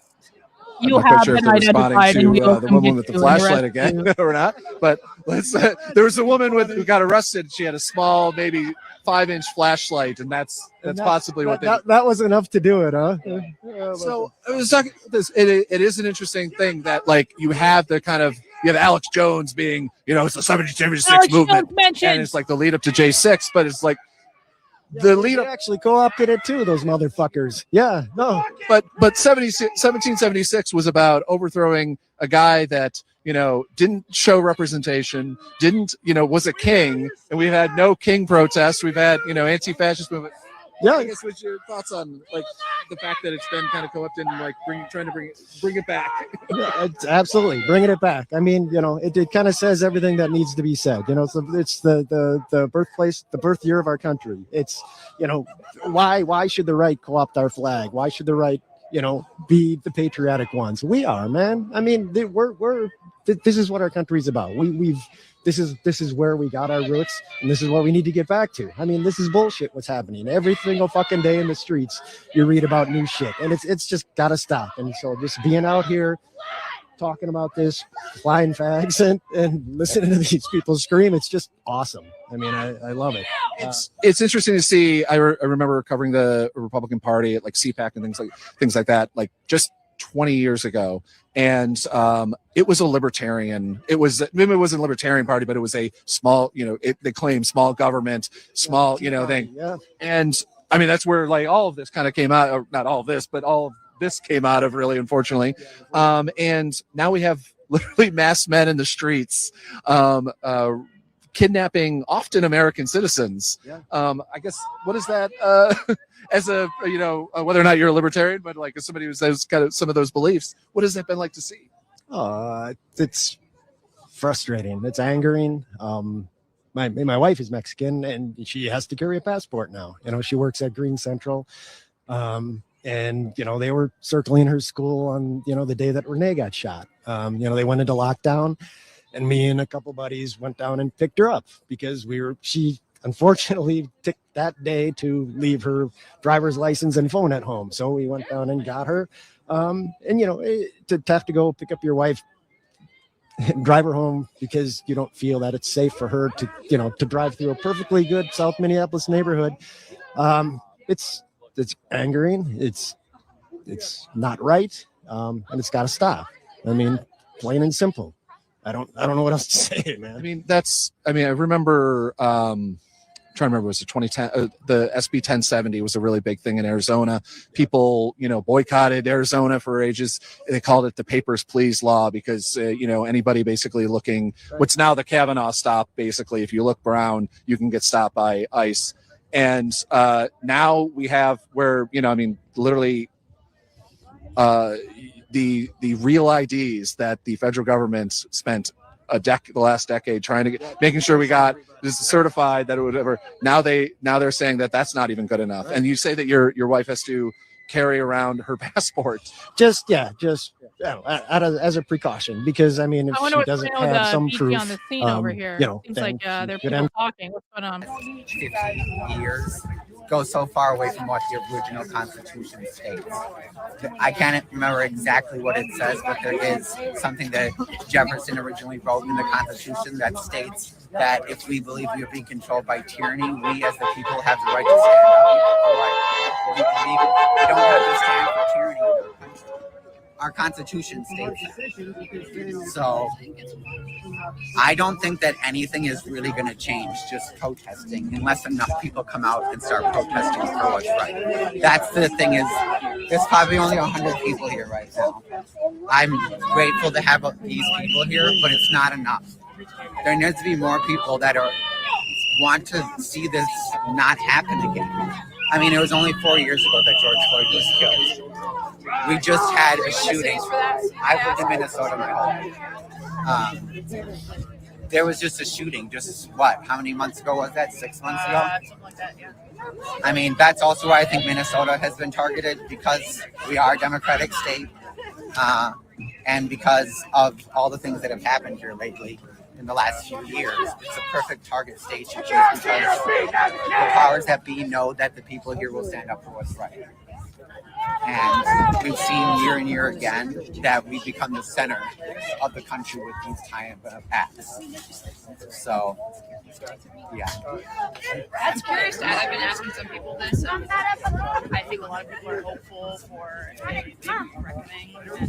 You I'm have not sure if been they're responding identified, and we to will the come woman get with the you and flashlight arrest again, you. or not. But let's. There was a woman who got arrested. She had a small, maybe 5-inch flashlight, and that's possibly what they. That was enough to do it, huh? So I was talking. It is an interesting thing that, like, you have the kind of, you have Alex Jones being, it's the 1776 Alex movement, Jones mentioned. and it's like the lead up to J6, but it's like. The lead they actually co-opted it too, those motherfuckers. Yeah, no. But 1776 was about overthrowing a guy that didn't show representation, was a king, and we've had no king protests. We've had, anti-fascist movement. Yeah. I guess what's your thoughts on like the fact that it's been kind of co-opted and like trying to bring it back? Yeah, it's absolutely bringing it back. I mean, it kind of says everything that needs to be said. It's the birthplace, the birth year of our country. It's, why should the right co-opt our flag? Why should the right, be the patriotic ones? We are, man. I mean, this is what our country's about. This is where we got our roots, and this is what we need to get back to. I mean, this is bullshit what's happening. Every single fucking day in the streets, you read about new shit, and it's just got to stop. And so just being out here talking about this, flying fags and listening to these people scream, it's just awesome. I mean, I love it. It's interesting to see. I remember covering the Republican Party at like CPAC and things like that, like just 20 years ago. And it was a libertarian. Maybe it wasn't a libertarian party, but it was a small, they claim small government, small, thing. Yeah. And I mean, that's where like all of this kind of came out, or not all of this, but all of this came out of, really, unfortunately. And now we have literally masked men in the streets, kidnapping often American citizens. Yeah. I guess, what is that? As a, whether or not you're a libertarian, but like as somebody who has kind of some of those beliefs, what has that been like to see? It's frustrating. It's angering. My wife is Mexican, and she has to carry a passport now. She works at Green Central. And, they were circling her school on, the day that Renee got shot. They went into lockdown, and me and a couple buddies went down and picked her up because she unfortunately took that day to leave her driver's license and phone at home. So we went down and got her. To have to go pick up your wife and drive her home because you don't feel that it's safe for her to drive through a perfectly good South Minneapolis neighborhood. It's angering. It's not right. And it's got to stop. I mean, plain and simple. I don't know what else to say, man. I remember, trying to remember, was it 2010? The SB 1070 was a really big thing in Arizona. People, boycotted Arizona for ages. They called it the Papers, Please law because, anybody basically looking, what's now the Kavanaugh stop, basically, if you look brown, you can get stopped by ICE. And now we have where, literally the real IDs that the federal government spent the last decade trying to making sure we got this certified that it would ever. Now they're saying that that's not even good enough. And you say that your wife has to carry around her passport. Just as a precaution, because if she doesn't have some proof, on the scene over here. Seems like there are people talking. What's going on? 50 years go so far away from what the original Constitution states. I can't remember exactly what it says, but there is something that Jefferson originally wrote in the Constitution that states that if we believe we are being controlled by tyranny, we as the people have the right to stand up. We believe we don't have to stand for tyranny in our country. Our Constitution states that. So I don't think that anything is really going to change just protesting unless enough people come out and start protesting for what's right. That's the thing is, there's probably only 100 people here right now. I'm grateful to have these people here, but it's not enough. There needs to be more people that want to see this not happen again. It was only 4 years ago that George Floyd was killed. We just had a shooting. I've lived in Minnesota my whole life. There was just a shooting. How many months ago was that? 6 months ago? Something like that, yeah. That's also why I think Minnesota has been targeted, because we are a democratic state, and because of all the things that have happened here lately in the last few years. It's a perfect target state to choose because the powers that be know that the people here will stand up for what's right. And we've seen year and year again that we become the center of the country with these kind of acts. So, yeah. That's curious to add. I've been asking some people this. I think a lot of people are hopeful for a reckoning and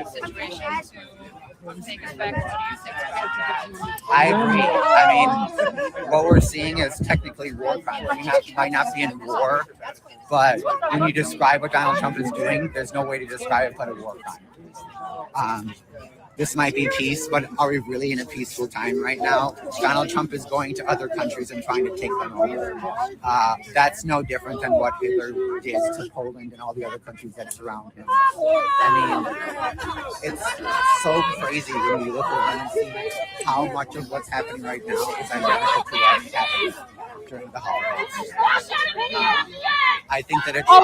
situation to take us back. What do you think about that? I agree. What we're seeing is technically war crimes. We might not be in war, but when you describe what Donald Trump is doing, there's no way to describe it but a war crime. This might be peace, but are we really in a peaceful time right now? Donald Trump is going to other countries and trying to take them over. That's no different than what Hitler did to Poland and all the other countries that surround him. I mean, it's so crazy when you look at it and see how much of what's happening right now is identical to what happened during the holidays. I think that it's my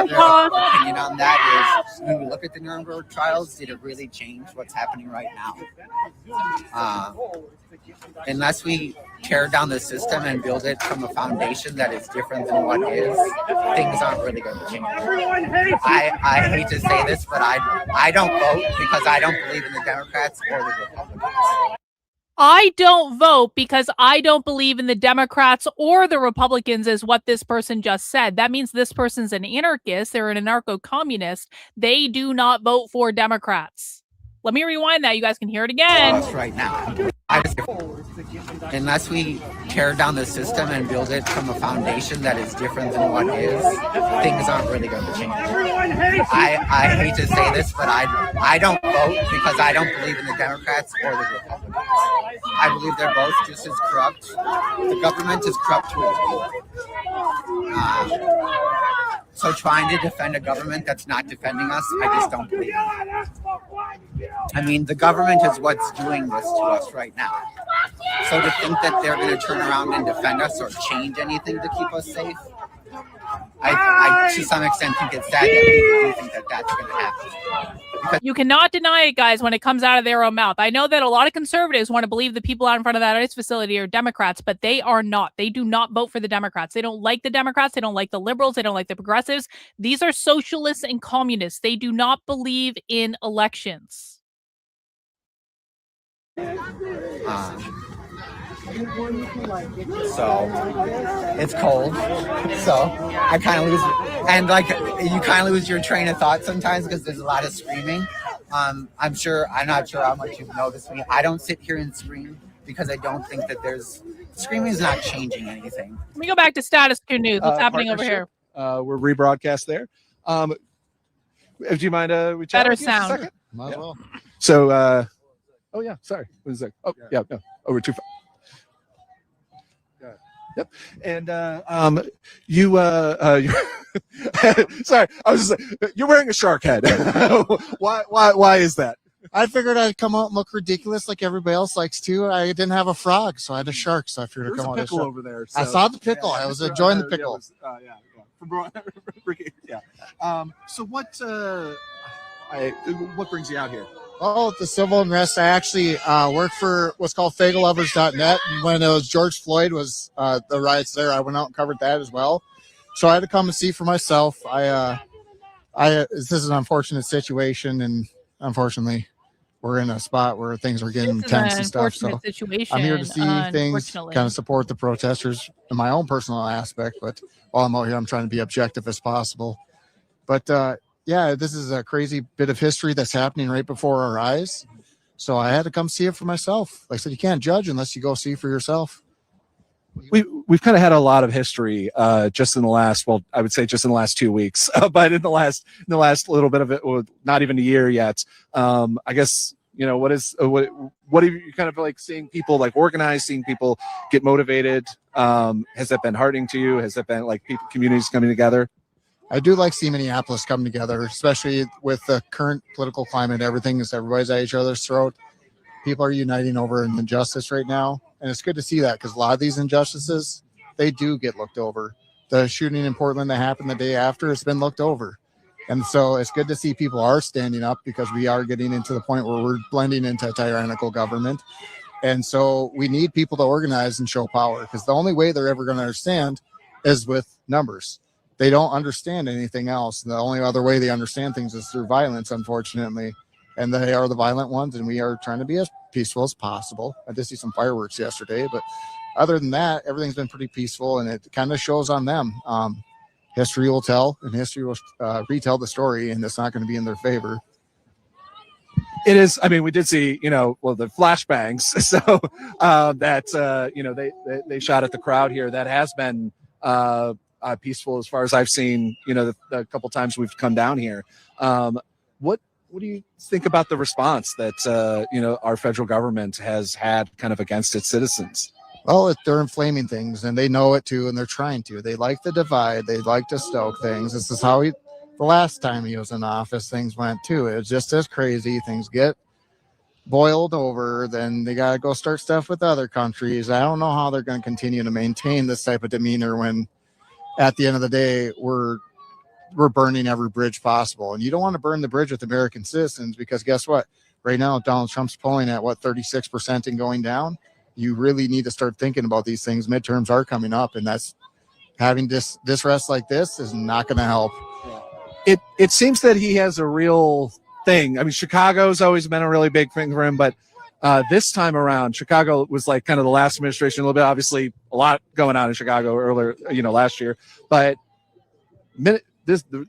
other opinion on that is when we look at the Nuremberg trials, did it really change what's happening right now? Unless we tear down the system and build it from a foundation that is different than what is, things aren't really going to change. I hate to say this, but I don't vote because I don't believe in the Democrats or the Republicans. I don't vote because I don't believe in the Democrats or the Republicans, is what this person just said. That means this person's an anarchist. They're an anarcho-communist. They do not vote for Democrats. Let me rewind that. You guys can hear it again. Right now. Unless we tear down the system and build it from a foundation that is different than what is, things aren't really going to change. I hate to say this, but I don't vote because I don't believe in the Democrats or the Republicans. I believe they're both just as corrupt. The government is corrupt to its core. So trying to defend a government that's not defending us, I just don't believe in it. I mean, the government is what's doing this to us right now. So to think that they're going to turn around and defend us or change anything to keep us safe, I to some extent think it's sad that people do think that that's going to happen. You cannot deny it, guys, when it comes out of their own mouth. I know that a lot of conservatives want to believe the people out in front of that ICE facility are Democrats, but they are not. They do not vote for the Democrats. They don't like the Democrats. They don't like the liberals. They don't like the progressives. These are socialists and communists. They do not believe in elections. So it's cold. So I kind of lose, and like you kind of lose your train of thought sometimes because there's a lot of screaming. I'm not sure how much you've noticed me. I don't sit here and scream because I don't think that screaming is not changing anything. Let me go back to status quo news. What's happening over here? We're rebroadcast there. Do you mind we chat better with you for a sound? second? Might as well. So oh yeah, sorry. What is that? Oh yeah, no. Over 2. Yep. And you sorry, I was just like, you're wearing a shark head. Why is that? I figured I'd come out and look ridiculous like everybody else likes to. I didn't have a frog, so I had a shark, so I figured I'd come out There's a with a pickle shark. over there. I so- saw the pickle. I was enjoying the pickle. So what brings you out here? Oh, the civil unrest. I actually worked for what's called FagelLovers.net. And when it was George Floyd was the riots there, I went out and covered that as well. So I had to come and see for myself. This is an unfortunate situation, and unfortunately, we're in a spot where things are getting intense and stuff. So I'm here to see things, kind of support the protesters in my own personal aspect. But while I'm out here, I'm trying to be objective as possible. But yeah, this is a crazy bit of history that's happening right before our eyes. So I had to come see it for myself. Like I said, you can't judge unless you go see for yourself. We've kind of had a lot of history just in the last, well, I would say just in the last 2 weeks, but in the last little bit of it, well, not even a year yet. I guess, what are you kind of like seeing people like organize, seeing people get motivated? Has that been heartening to you? Has that been like people, communities coming together? I do like seeing Minneapolis come together, especially with the current political climate. Everybody's at each other's throat. People are uniting over an injustice right now. And it's good to see that because a lot of these injustices, they do get looked over. The shooting in Portland that happened the day after, it's been looked over. And so it's good to see people are standing up because we are getting into the point where we're blending into a tyrannical government. And so we need people to organize and show power because the only way they're ever going to understand is with numbers. They don't understand anything else. The only other way they understand things is through violence, unfortunately. And they are the violent ones, and we are trying to be as peaceful as possible. I did see some fireworks yesterday, but other than that, everything's been pretty peaceful, and it kind of shows on them. History will tell, and history will retell the story, and it's not going to be in their favor. It is. I mean, we did see, the flashbangs. So they shot at the crowd here. That has been peaceful as far as I've seen, the couple times we've come down here. what do you think about the response that our federal government has had kind of against its citizens? Well, they're inflaming things, and they know it too, and they're trying to. They like the divide. They like to stoke things. This is how the last time he was in office, things went too. It was just as crazy. Things get boiled over, then they got to go start stuff with other countries. I don't know how they're going to continue to maintain this type of demeanor when at the end of the day, we're burning every bridge possible. And you don't want to burn the bridge with American citizens, because guess what? Right now, Donald Trump's polling at 36% and going down. You really need to start thinking about these things. Midterms are coming up, and that's having this rest like this is not going to help. It seems that he has a real thing. I mean, Chicago's always been a really big thing for him, but this time around, Chicago was like kind of the last administration, a little bit, obviously a lot going on in Chicago earlier, last year, but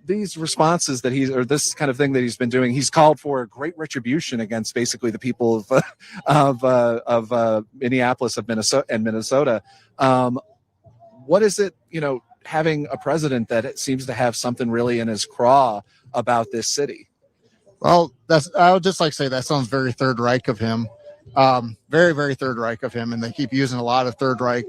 these responses that this kind of thing that he's been doing, he's called for a great retribution against basically the people of Minneapolis and Minnesota. What is it, having a president that seems to have something really in his craw about this city? Well, I would just like to say that sounds very Third Reich of him. Very, very Third Reich of him. And they keep using a lot of Third Reich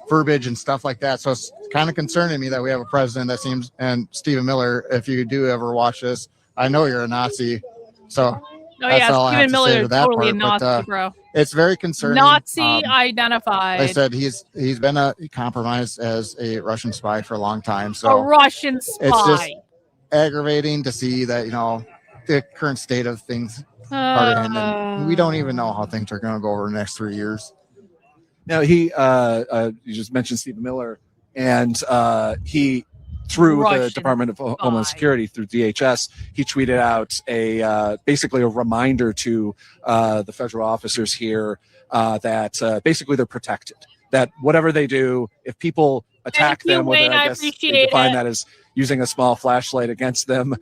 verbiage and stuff like that. So it's kind of concerning me that we have a president that seems, and Stephen Miller, if you do ever watch this, I know you're a Nazi. So that's all I have Stephen to Miller say to is that totally part. a Nazi, bro. It's very concerning. Nazi identified. Like I said, he's been compromised as a Russian spy for a long time. So a Russian spy. It's just aggravating to see that, the current state of things are in, and we don't even know how things are going to go over the next 3 years. Now, you just mentioned Stephen Miller, and he, through the Department of Homeland Security, through DHS, he tweeted out basically a reminder to the federal officers here that basically they're protected. That whatever they do, if people attack them, whether I guess they define that as using a small flashlight against them,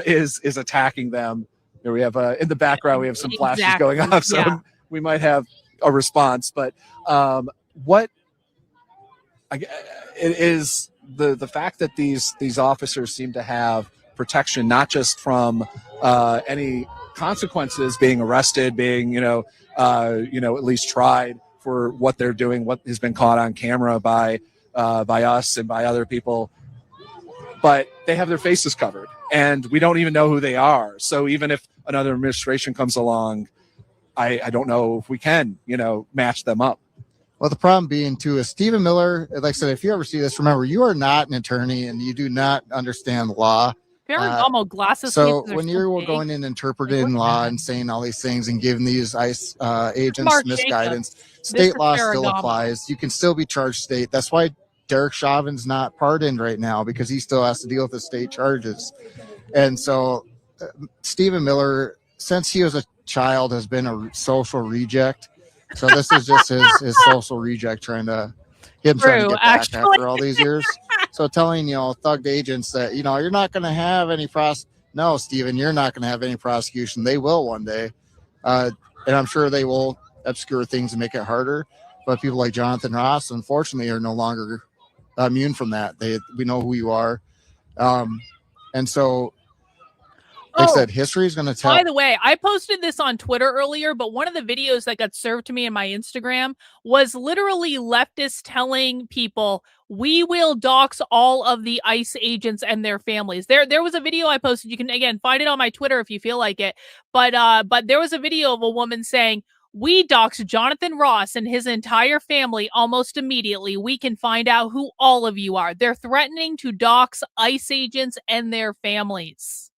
is attacking them. Here we have in the background we have some flashes going off, so we might have a response. But it is the fact that these officers seem to have protection, not just from any consequences, being arrested, being at least tried for what they're doing, what has been caught on camera by us and by other people, but they have their faces covered and we don't even know who they are. So even if another administration comes along, I don't know if we can, match them up. Well, the problem being too is Stephen Miller, like I said, if you ever see this, remember, you are not an attorney and you do not understand law. Ferragamo glasses. So when you're going in interpreting law and saying all these things and giving these ICE agents misguidance, state law still applies. You can still be charged state. That's why Derek Chauvin's not pardoned right now, because he still has to deal with the state charges. And so Stephen Miller, since he was a child, has been a social reject. So this is just his social reject trying to get back after all these years. So telling, thugged agents that, you're not going to have any No, Stephen, you're not going to have any prosecution. They will one day. And I'm sure they will obscure things and make it harder. But people like Jonathan Ross, unfortunately, are no longer immune from that. We know who you are. And so, like I said, history is going to tell. By the way, I posted this on Twitter earlier, but one of the videos that got served to me in my Instagram was literally leftists telling people, we will dox all of the ICE agents and their families. There was a video I posted. You can, again, find it on my Twitter if you feel like it. But there was a video of a woman saying, we dox Jonathan Ross and his entire family almost immediately. We can find out who all of you are. They're threatening to dox ICE agents and their families.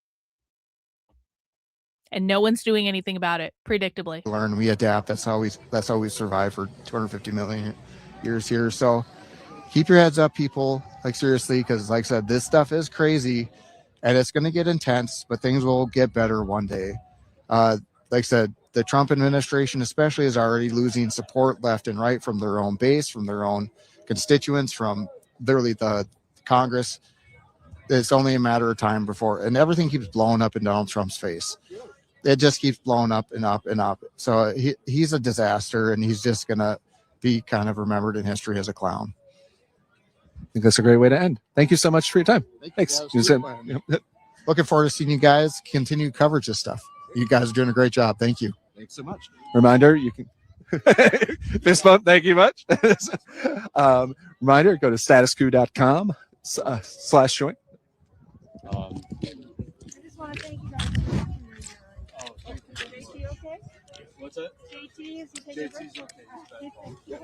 And no one's doing anything about it, predictably. Learn, we adapt. That's how we survive for 250 million years here. So keep your heads up, people. Like, seriously, because like I said, this stuff is crazy and it's going to get intense, but things will get better one day. Like I said, the Trump administration especially is already losing support left and right from their own base, from their own constituents, from literally the Congress. It's only a matter of time before, and everything keeps blowing up in Donald Trump's face. It just keeps blowing up and up and up. So he's a disaster, and he's just going to be kind of remembered in history as a clown. I think that's a great way to end. Thank you so much for your time. Thanks. looking forward to seeing you guys continue coverage of stuff. You guys are doing a great job. Thank you. Thanks so much. Reminder, you can fist bump. Thank you much. Reminder, go to statusquo.com/join. I just want to thank you guys. JT, okay? What's that? JT, is he taking JT's okay. Yeah.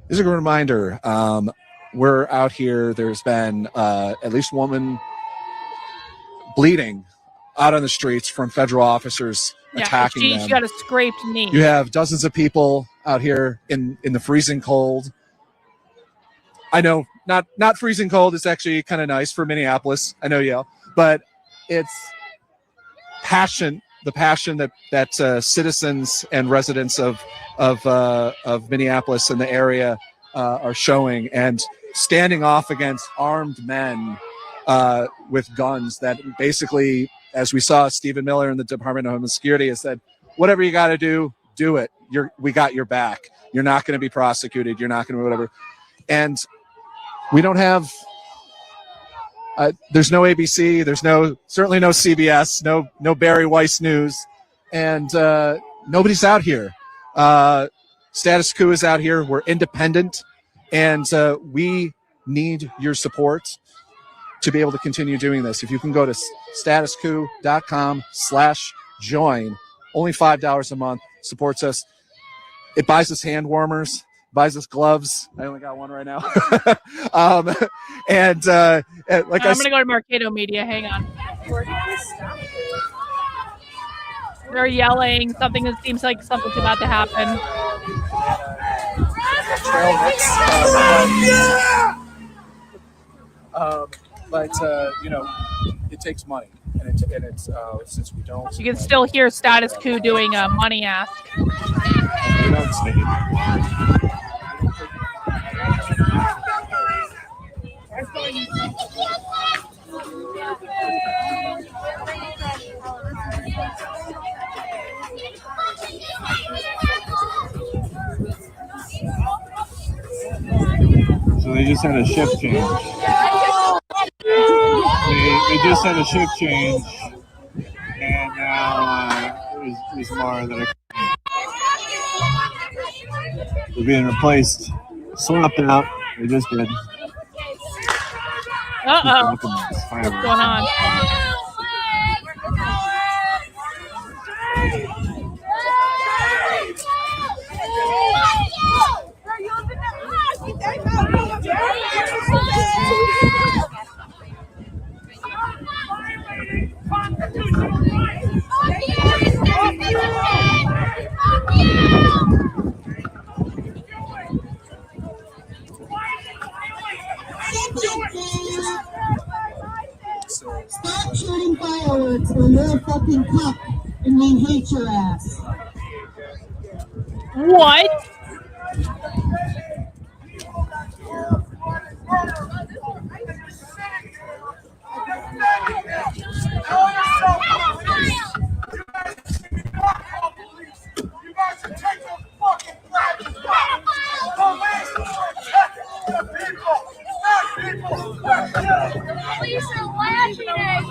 This is a good reminder. We're out here. There's been at least one woman bleeding out on the streets from federal officers attacking she them. got a scraped knee. You have dozens of people out here in the freezing cold. I know, not freezing cold. It's actually kind of nice for Minneapolis. I know, Yale, but it's passion. The passion that citizens and residents of Minneapolis and the area are showing, and standing off against armed men with guns that basically, as we saw Stephen Miller in the Department of Homeland Security has said, whatever you got to do it. We got your back. You're not going to be prosecuted. You're not going to whatever. And we don't have, there's no ABC. There's certainly no CBS, no Barry Weiss News. And nobody's out here. Status Quo is out here. We're independent. And we need your support to be able to continue doing this. If you can go to statusquo.com/join, only $5 a month, supports us. It buys us hand warmers, buys us gloves. I only got one right now. And like I'm going to go to Mercado Media. Hang on. They're yelling. Something that seems like something's about to happen. But it takes money, and it's since we don't. You can still hear Status Quo doing a money ask. We don't stay. So they just had a shift change. They just had a shift change, and now there's more that are they're being replaced, swapped out. They just did. Uh-oh. What's going on? Stop shooting fireworks or you're a fucking cup and we hate your ass. What? Police are laughing at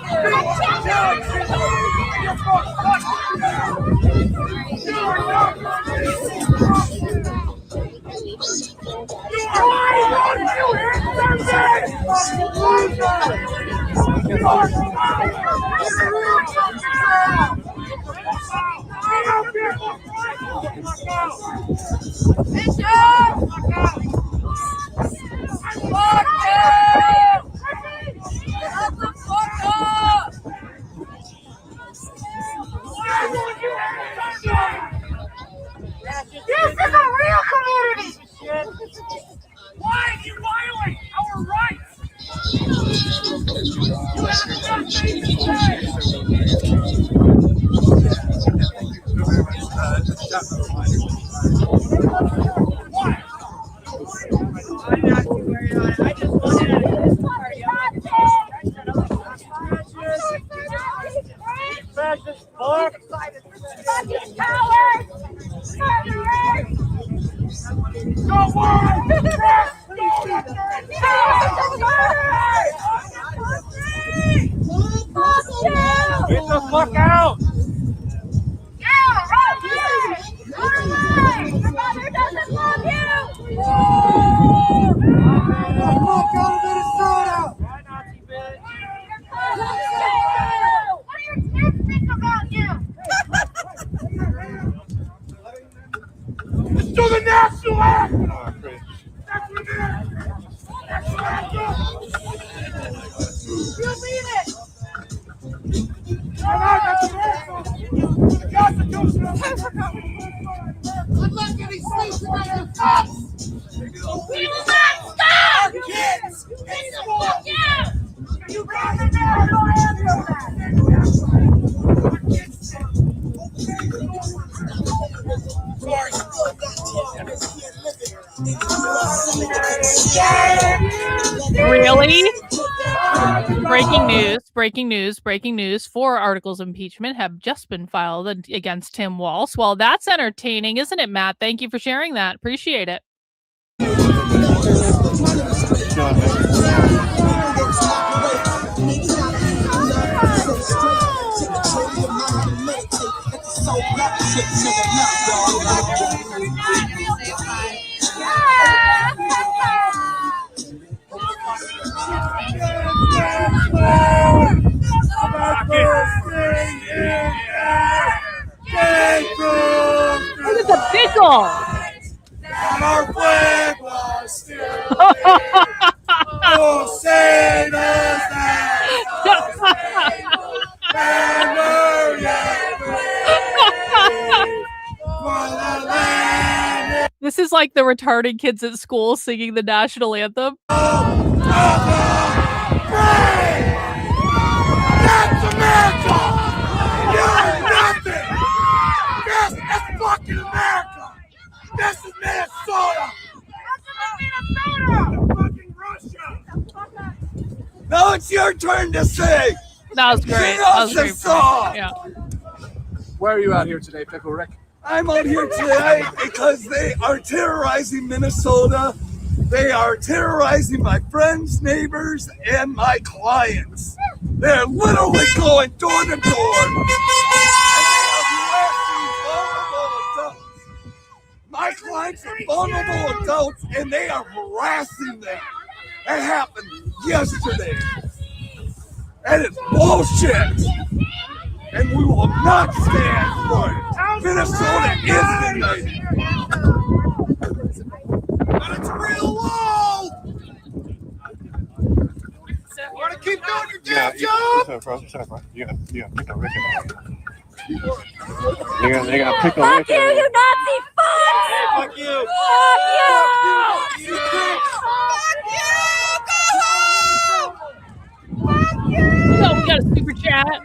This is a real community! Why do you violate our rights? What? fascist fuck! Fucking cowards! Murderers! Go on! Get the fuck out! Your mother doesn't love you! Fuck out of Minnesota! What do your kids think about you? Let's do the national anthem! That's what it is! National anthem! You mean it! I'm the Constitution of I'm not getting sleep tonight, you fucks! We will not stop! kids! Fuck you! You bring the national anthem back! Really? Breaking news. 4 articles of impeachment have just been filed against Tim Walz. Well, that's entertaining, isn't it, Matt? Thank you for sharing that. Appreciate it. Look at the pickle! Our flag was still oh, say does that This is like the retarded kids at school singing the national anthem. That's America! You're nothing! Yes, that's fucking America! This is Minnesota! Fucking Russia! Now it's your turn to sing! That was great. Sing That us was a great. song! Yeah. Why are you out here today, Pickle Rick? I'm out here today because they are terrorizing Minnesota. They are terrorizing my friends, neighbors, and my clients. They're literally going door to door. And they are harassing vulnerable adults. My clients are vulnerable adults, and they are harassing them. That happened yesterday. And it's bullshit. And we will not stand for it. Minnesota is united. But it's real low. Want to keep doing your damn job? What's up, bro? You got Pickle Rick in there. They got Pickle Rick. Fuck you, you Nazi fucks! Fuck you! Fuck you! Fuck you! So we got a super chat.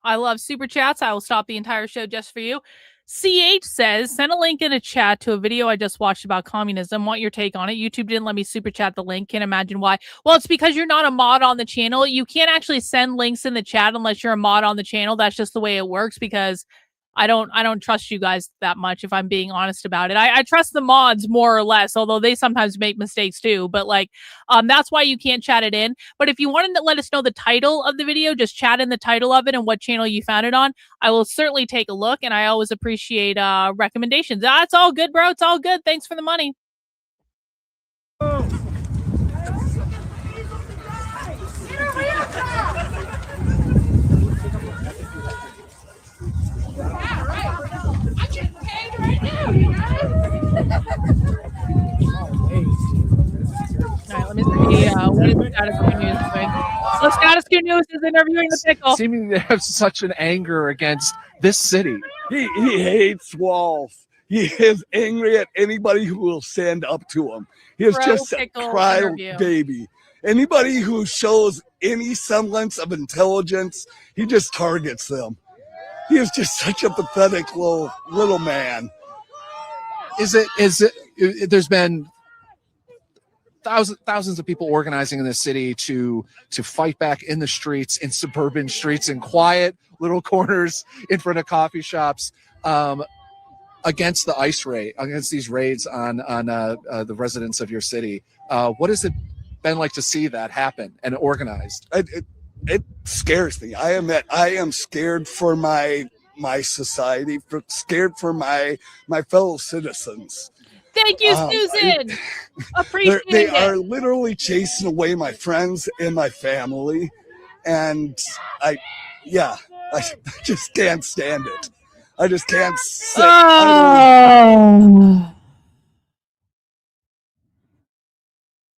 I love super chats. I will stop the entire show just for you. CH says, send a link in a chat to a video I just watched about communism. Want your take on it? YouTube didn't let me super chat the link. Can't imagine why. Well, it's because you're not a mod on the channel. You can't actually send links in the chat unless you're a mod on the channel. That's just the way it works because I don't trust you guys that much, if I'm being honest about it. I trust the mods more or less, although they sometimes make mistakes too. But that's why you can't chat it in. But if you wanted to let us know the title of the video, just chat in the title of it and what channel you found it on. I will certainly take a look, and I always appreciate recommendations. It's all good, bro. It's all good. Thanks for the money. Alright, let me see what is Status Quo News doing. So Status Quo News is interviewing the pickle. Seeming to have such an anger against this city. He hates Walz. He is angry at anybody who will stand up to him. He is just a crybaby. Anybody who shows any semblance of intelligence, he just targets them. He is just such a pathetic little man. Is it there's been thousands of people organizing in this city to fight back in the streets, in suburban streets, in quiet little corners in front of coffee shops, against the ICE raid, against these raids on the residents of your city. What has it been like to see that happen and organized? It scares me. I am scared for my society, scared for my fellow citizens. Thank you, Susan. Appreciate They it. are literally chasing away my friends and my family, and I just can't stand it. I just can't sit.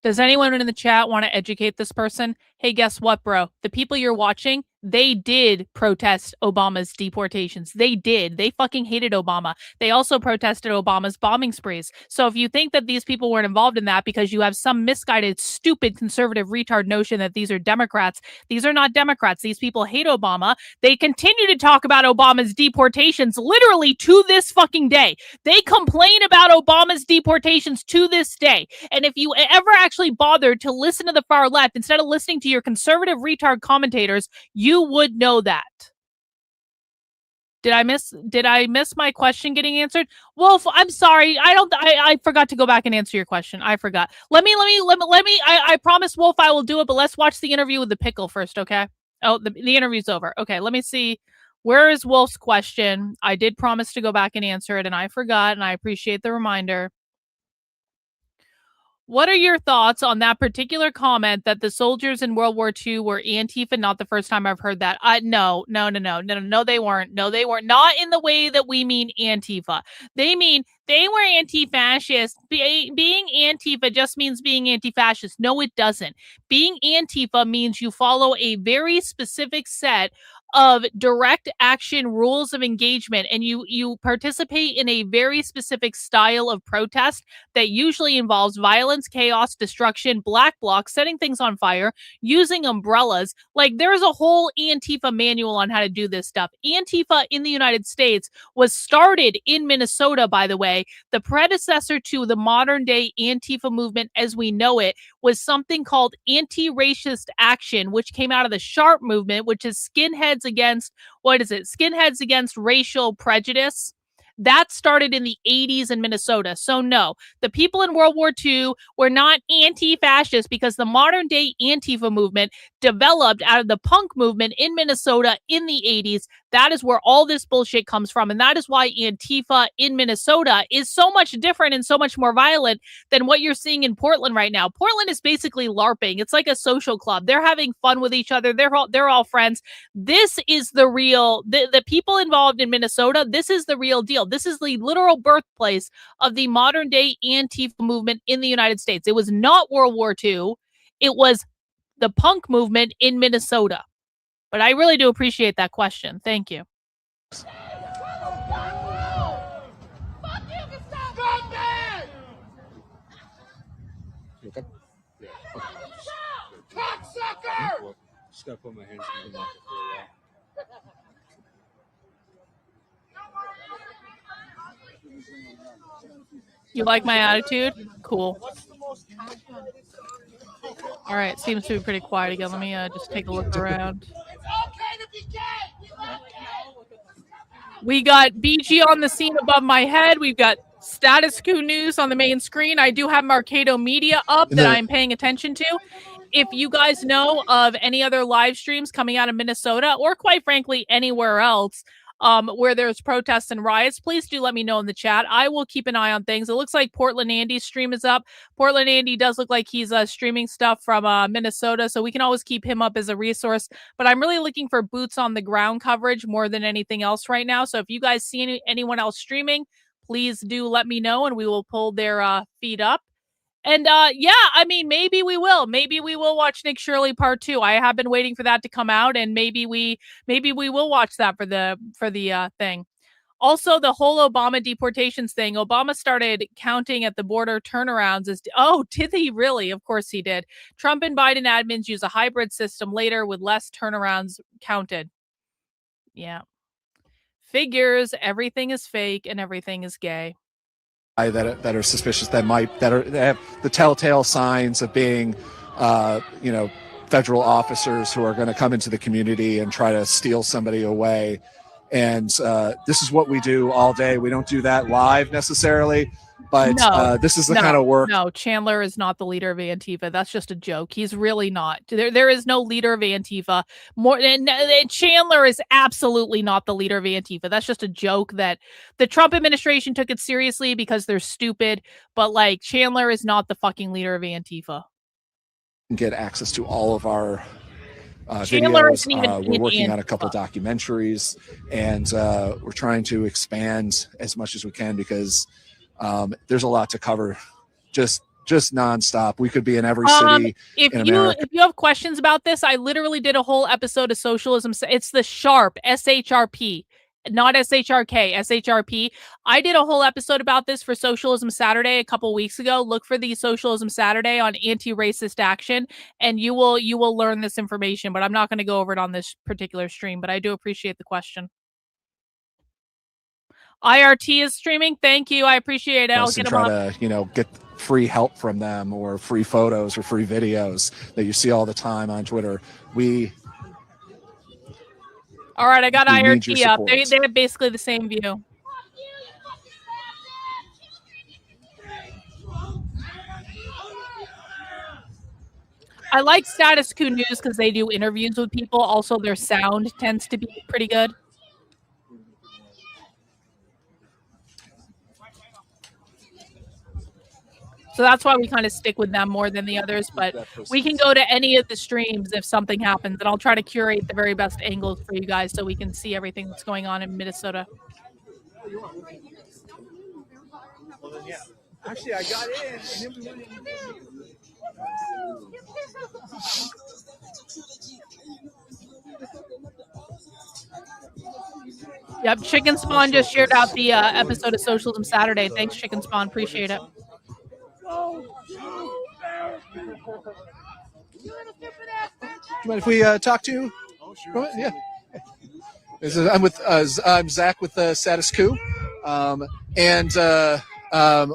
Does anyone in the chat want to educate this person? Hey, guess what, bro? The people you're watching, they did protest Obama's deportations. They did. They fucking hated Obama. They also protested Obama's bombing sprees. So if you think that these people weren't involved in that because you have some misguided, stupid, conservative, retard notion that these are Democrats, these are not Democrats. These people hate Obama. They continue to talk about Obama's deportations literally to this fucking day. They complain about Obama's deportations to this day. And if you ever actually bothered to listen to the far left instead of listening to your conservative retard commentators, you would know that. Did I miss my question getting answered? Wolf, I'm sorry. I forgot to go back and answer your question. I forgot. Let me I promise, Wolf, I will do it, but let's watch the interview with the pickle first, okay? Oh, the interview's over. Okay, let me see. Where is Wolf's question? I did promise to go back and answer it, and I forgot, and I appreciate the reminder. What are your thoughts on that particular comment that the soldiers in World War II were Antifa? Not the first time I've heard that. No, they weren't. No, they weren't. Not in the way that we mean Antifa. They mean they were anti-fascist. Being Antifa just means being anti-fascist. No, it doesn't. Being Antifa means you follow a very specific set of direct action rules of engagement, and you participate in a very specific style of protest that usually involves violence, chaos, destruction, black bloc, setting things on fire, using umbrellas. Like, there's a whole Antifa manual on how to do this stuff. Antifa in the United States was started in Minnesota, by the way. The predecessor to the modern day Antifa movement as we know it was something called anti-racist action, which came out of the SHARP movement, which is skinheads against, Skinheads against racial prejudice. That started in the 80s in Minnesota. So no, the people in World War II were not anti-fascist because the modern day Antifa movement developed out of the punk movement in Minnesota in the 80s. That is where all this bullshit comes from. And that is why Antifa in Minnesota is so much different and so much more violent than what you're seeing in Portland right now. Portland is basically LARPing. It's like a social club. They're having fun with each other. They're all friends. This is the real, the people involved in Minnesota, this is the real deal. This is the literal birthplace of the modern day Antifa movement in the United States. It was not World War II. It was the punk movement in Minnesota. But I really do appreciate that question. Thank you. Cocksucker! Just gotta put my hands in my pocket for a while. You like my attitude? Cool. All right, seems to be pretty quiet again. Let me just take a look around. We got BG on the scene above my head. We've got Status Quo News on the main screen. I do have Marcado Media up that I'm paying attention to. If you guys know of any other live streams coming out of Minnesota, or quite frankly, anywhere else, where there's protests and riots, please do let me know in the chat. I will keep an eye on things. It looks like Portland Andy's stream is up. Portland Andy does look like he's streaming stuff from Minnesota, so we can always keep him up as a resource. But I'm really looking for boots on the ground coverage more than anything else right now. So if you guys see anyone else streaming, please do let me know, and we will pull their feed up. And yeah, I mean, maybe we will watch Nick Shirley Part 2. I have been waiting for that to come out, and maybe we will watch that for the thing. Also, the whole Obama deportations thing. Obama started counting at the border turnarounds as did he really? Of course he did. Trump and Biden admins use a hybrid system later with less turnarounds counted. Yeah. Figures, everything is fake and everything is gay. that are suspicious, that have the telltale signs of being, federal officers who are going to come into the community and try to steal somebody away. And this is what we do all day. We don't do that live necessarily, but this is the kind of work. No, Chandler is not the leader of Antifa. That's just a joke. He's really not. There is no leader of Antifa. Chandler is absolutely not the leader of Antifa. That's just a joke that the Trump administration took it seriously because they're stupid. But like, Chandler is not the fucking leader of Antifa. Get access to all of our Chandler videos. isn't even We're in working on a Antifa. couple documentaries, and we're trying to expand as much as we can because there's a lot to cover. Just nonstop. We could be in every city in America. If you have questions about this, I literally did a whole episode of Socialism. It's the SHARP, SHRP, not SHRK, SHRP. I did a whole episode about this for Socialism Saturday a couple weeks ago. Look for the Socialism Saturday on anti-racist action, and you will learn this information. But I'm not going to go over it on this particular stream. But I do appreciate the question. IRT is streaming. Thank you. I appreciate it. I'll get them try up. to get free help from them, or free photos or free videos that you see all the time on Twitter. All right, I got We need IRT your up. support. They have basically the same view. I like Status Quo News because they do interviews with people. Also, their sound tends to be pretty good. So that's why we kind of stick with them more than the others. But we can go to any of the streams if something happens, and I'll try to curate the very best angles for you guys so we can see everything that's going on in Minnesota. Well, then, yeah. Actually, I got in. And then we went in. Yep, Chicken Spawn just shared out the episode of Socialism Saturday. Thanks, Chicken Spawn. Appreciate it. Do you mind if we talk to you? Oh, sure. Yeah. I'm Zach with Status Quo, and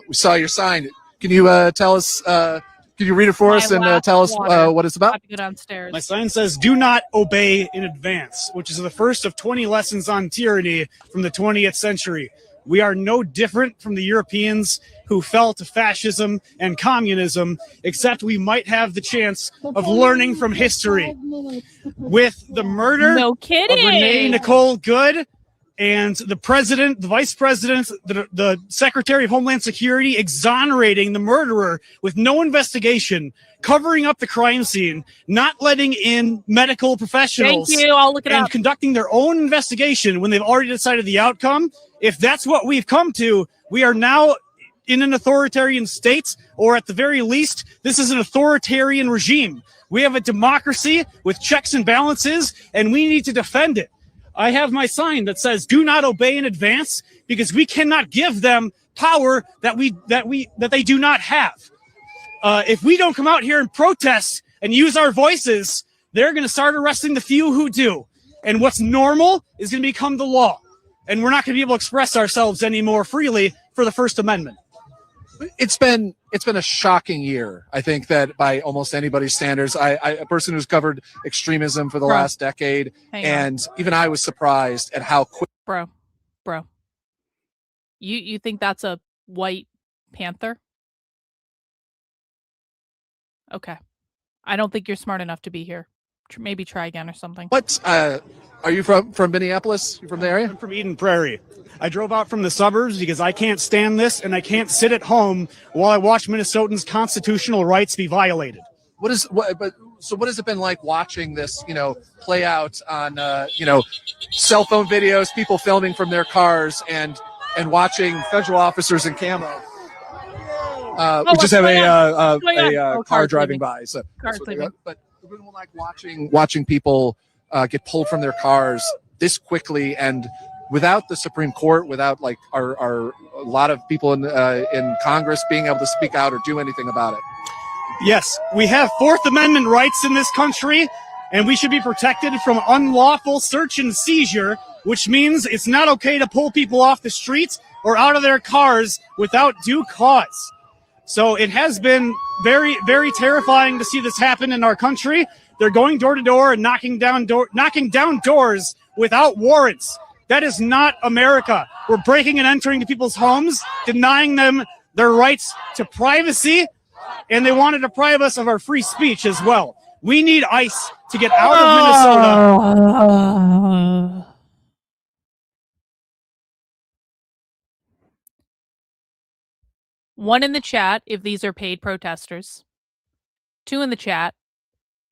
we saw your sign. Can you tell us? Can you read it for us and tell us what it's about? Go downstairs. My sign says, "Do not obey in advance," which is the first of 20 lessons on tyranny from the 20th century. We are no different from the Europeans who fell to fascism and communism, except we might have the chance of learning from history. With the murder of Renee Nicole Good and the president, the vice president, the secretary of Homeland Security exonerating the murderer with no investigation, covering up the crime scene, not letting in medical professionals. Thank you. I'll look it and up. conducting their own investigation when they've already decided the outcome. If that's what we've come to, we are now in an authoritarian state, or at the very least, this is an authoritarian regime. We have a democracy with checks and balances, and we need to defend it. I have my sign that says, "Do not obey in advance," because we cannot give them power that they do not have. If we don't come out here and protest and use our voices, they're going to start arresting the few who do. And what's normal is going to become the law. And we're not going to be able to express ourselves any more freely for the First Amendment. It's been a shocking year. I think that by almost anybody's standards, a person who's covered extremism for the last decade, and even I was surprised at how quick. Bro, you think that's a white panther? Okay, I don't think you're smart enough to be here. Maybe try again or something. What? Are you from Minneapolis? You from the area? I'm from Eden Prairie. I drove out from the suburbs because I can't stand this, and I can't sit at home while I watch Minnesotans' constitutional rights be violated. So what has it been like watching this, play out on, cell phone videos, people filming from their cars, and watching federal officers in camo? We just have a car driving by. So, but everyone like watching people get pulled from their cars this quickly, and without the Supreme Court, without like a lot of people in Congress being able to speak out or do anything about it. Yes, we have Fourth Amendment rights in this country, and we should be protected from unlawful search and seizure which means it's not okay to pull people off the streets or out of their cars without due cause. So it has been very, very terrifying to see this happen in our country. They're going door to door and knocking down doors without warrants. That is not America. We're breaking and entering to people's homes, denying them their rights to privacy, and they want to deprive us of our free speech as well. We need ICE to get out of Minnesota. One in the chat, if these are paid protesters. Two in the chat,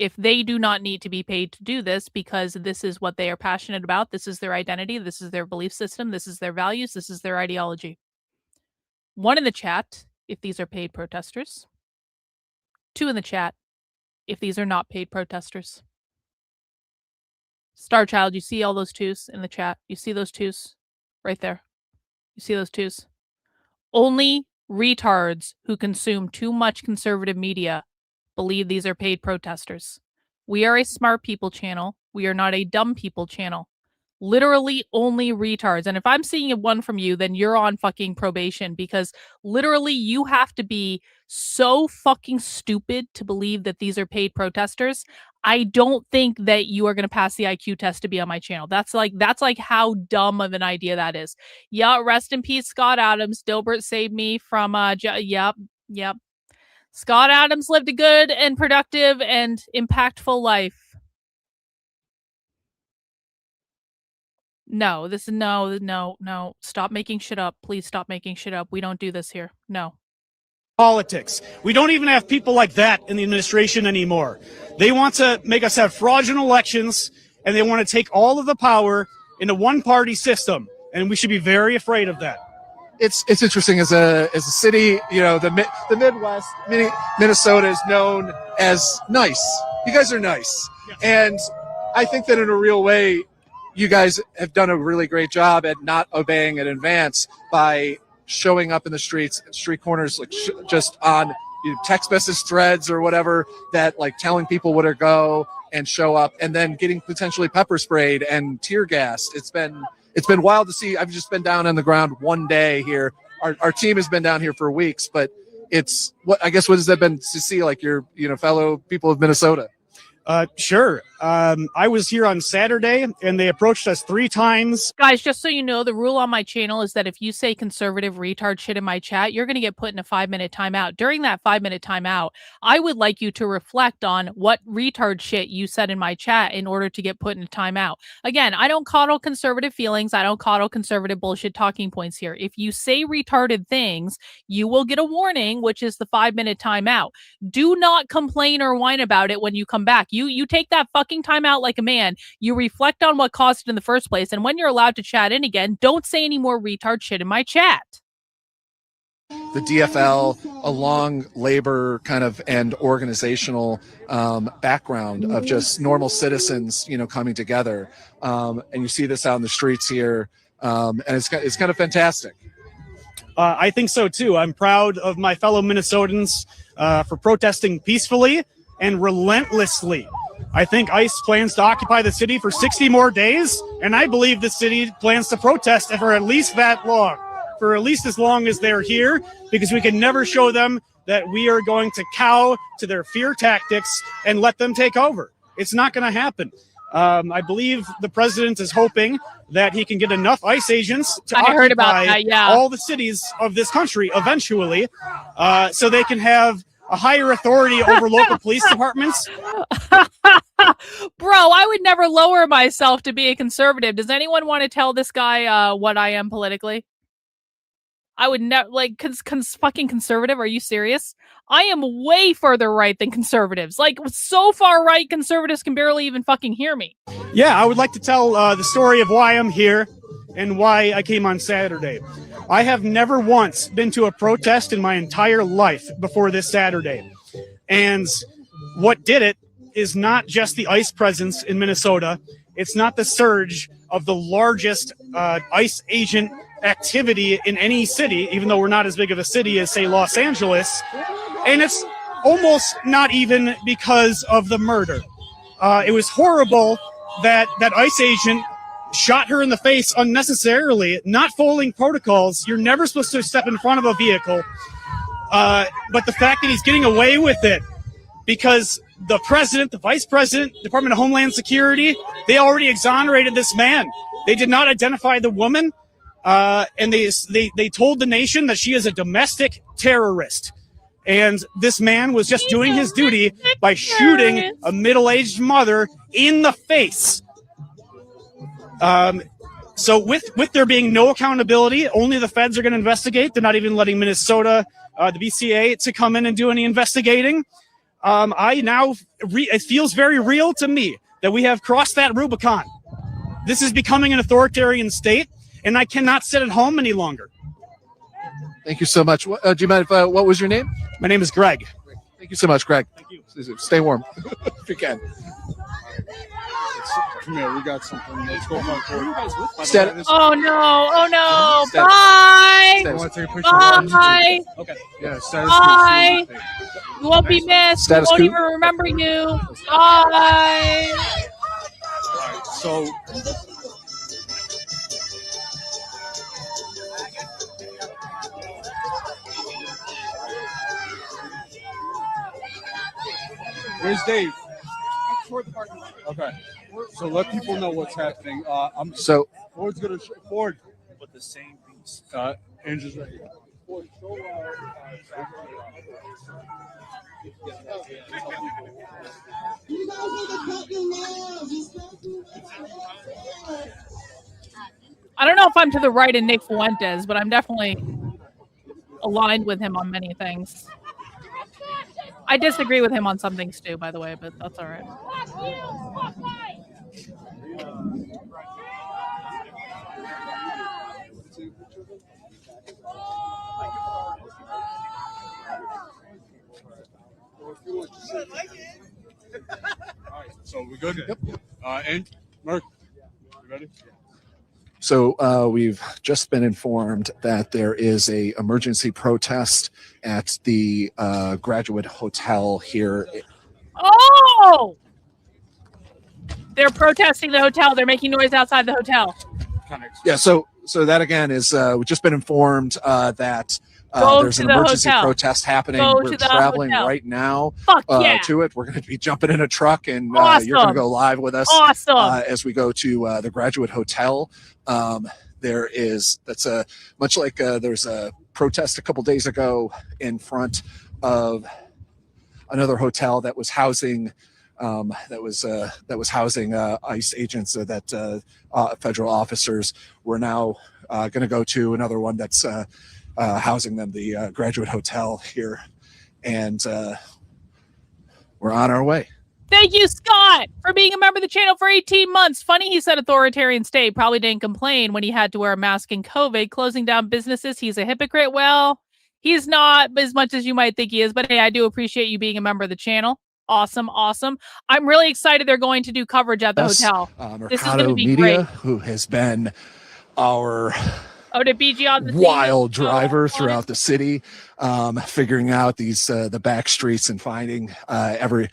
if they do not need to be paid to do this because this is what they are passionate about, this is their identity, this is their belief system, this is their values, this is their ideology. One in the chat, if these are paid protesters. Two in the chat, if these are not paid protesters. Starchild, you see all those twos in the chat? You see those twos? Right there. You see those twos? Only retards who consume too much conservative media believe these are paid protesters. We are a smart people channel. We are not a dumb people channel. Literally only retards. And if I'm seeing one from you, then you're on fucking probation, because literally you have to be so fucking stupid to believe that these are paid protesters. I don't think that you are going to pass the IQ test to be on my channel. That's like how dumb of an idea that is. Yeah, rest in peace, Scott Adams. Dilbert saved me from yep. Scott Adams lived a good and productive and impactful life. No, this is no. Stop making shit up. Please stop making shit up. We don't do this here. No. Politics. We don't even have people like that in the administration anymore. They want to make us have fraudulent elections, and they want to take all of the power in a one-party system, and we should be very afraid of that. It's interesting as a city, you know, the Midwest, Minnesota is known as nice. You guys are nice, and I think that in a real way, you guys have done a really great job at not obeying in advance by showing up in the street corners, like just on text message threads or whatever, that like telling people where to go and show up, and then getting potentially pepper sprayed and tear gassed. It's been wild to see. I've just been down on the ground one day here. Our team has been down here for weeks, but it's what has that been to see, like your fellow people of Minnesota? Sure. I was here on Saturday, and they approached us 3 times. Guys, just so you know, the rule on my channel is that if you say conservative retard shit in my chat, you're going to get put in a 5-minute timeout. During that 5-minute timeout, I would like you to reflect on what retard shit you said in my chat in order to get put in a timeout. Again, I don't coddle conservative feelings. I don't coddle conservative bullshit talking points here. If you say retarded things, you will get a warning, which is the 5-minute timeout. Do not complain or whine about it when you come back. You take that fucking time out like a man. You reflect on what caused it in the first place. And when you're allowed to chat in again, don't say any more retard shit in my chat. The DFL, a long labor kind of and organizational background of just normal citizens, coming together. And you see this out in the streets here. And it's kind of fantastic. I think so too. I'm proud of my fellow Minnesotans for protesting peacefully and relentlessly. I think ICE plans to occupy the city for 60 more days, and I believe the city plans to protest for at least that long, for at least as long as they're here, because we can never show them that we are going to cow to their fear tactics and let them take over. It's not going to happen. I believe the president is hoping that he can get enough ICE agents to occupy all the cities of this country eventually, so they can have a higher authority over local police departments. Bro, I would never lower myself to be a conservative. Does anyone want to tell this guy what I am politically? I would never, fucking conservative. Are you serious? I am way further right than conservatives. Like, so far right, conservatives can barely even fucking hear me. Yeah, I would like to tell the story of why I'm here and why I came on Saturday. I have never once been to a protest in my entire life before this Saturday. And what did it is not just the ICE presence in Minnesota. It's not the surge of the largest ICE agent activity in any city, even though we're not as big of a city as, say, Los Angeles. And it's almost not even because of the murder. It was horrible that ICE agent shot her in the face unnecessarily, not following protocols. You're never supposed to step in front of a vehicle. But the fact that he's getting away with it because the president, the vice president, Department of Homeland Security, they already exonerated this man. They did not identify the woman, and they told the nation that she is a domestic terrorist. And this man was just doing his duty by shooting a middle-aged mother in the face. So with there being no accountability, only the feds are going to investigate. They're not even letting Minnesota, the BCA, to come in and do any investigating. It feels very real to me that we have crossed that Rubicon. This is becoming an authoritarian state, and I cannot sit at home any longer. Thank you so much. Do you mind if what was your name? My name is Greg. Thank you so much, Greg. Thank you. Stay warm if you can. Come here, we got something. Let's go forward. Status. Oh no! Oh no! Status. Bye! Status. Want to take a picture? Bye! Okay. Yeah, status. Bye! You won't be missed. Status We won't coup. even remember you. Bye! All right, so where's Dave? Okay. So let people know what's happening. Ford's gonna Ford with the same piece. Andrew's right here. Ford, show, I don't know if I'm to the right of Nick Fuentes, but I'm definitely aligned with him on many things. I disagree with him on some things too, by the way, but that's all right. All right, so we're good. Yep. And Mark, you ready? So we've just been informed that there is a emergency protest at the Graduate Hotel here. Oh! They're protesting the hotel. They're making noise outside the hotel. Yeah. So that again is we've just been informed that there's an the emergency hotel. protest happening. Go We're to the traveling hotel. right now Fuck yeah. to it. We're going to be jumping in a truck, and Awesome. you're going to go live with us. Awesome. As we go to the Graduate Hotel. That's much like there's a protest a couple days ago in front of another hotel that was housing ICE agents, that federal officers. We're now going to go to another one that's housing them, the Graduate Hotel here, and we're on our way. Thank you, Scott, for being a member of the channel for 18 months. Funny he said authoritarian state. Probably didn't complain when he had to wear a mask in COVID, closing down businesses. He's a hypocrite. Well, he's not as much as you might think he is. But hey, I do appreciate you being a member of the channel. Awesome, awesome. I'm really excited they're going to do coverage at the hotel. This is going to be Media, great. who has been our To BG on the scene. wild driver throughout the city, figuring out these the back streets and finding the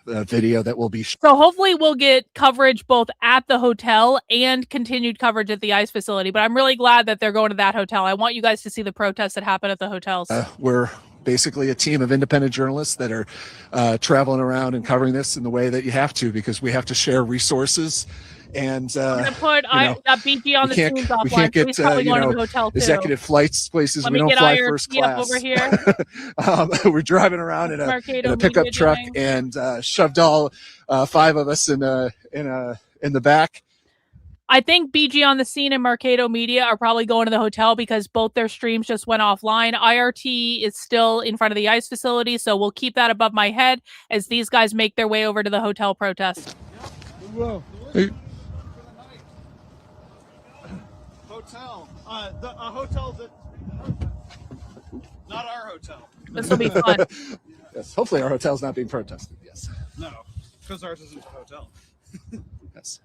video that will be. So hopefully we'll get coverage both at the hotel and continued coverage at the ICE facility. But I'm really glad that they're going to that hotel. I want you guys to see the protests that happen at the hotels. We're basically a team of independent journalists that are traveling around and covering this in the way that you have to, because we have to share resources. And I'm gonna put BG on the scene offline. We can't get He's probably going to the hotel too. executive flights places. Let We me don't get fly IRT first up class. over here. We're driving around in a Mercado pickup Media truck doing. and shoved all 5 of us in the back. I think BG on the scene and Mercado Media are probably going to the hotel because both their streams just went offline. IRT is still in front of the ICE facility, so we'll keep that above my head as these guys make their way over to the hotel protest. Hey. Hotel. The hotel that. Not our hotel. This will be fun. Yes, hopefully our hotel's not being protested. Yes. No, because ours isn't a hotel. Yes.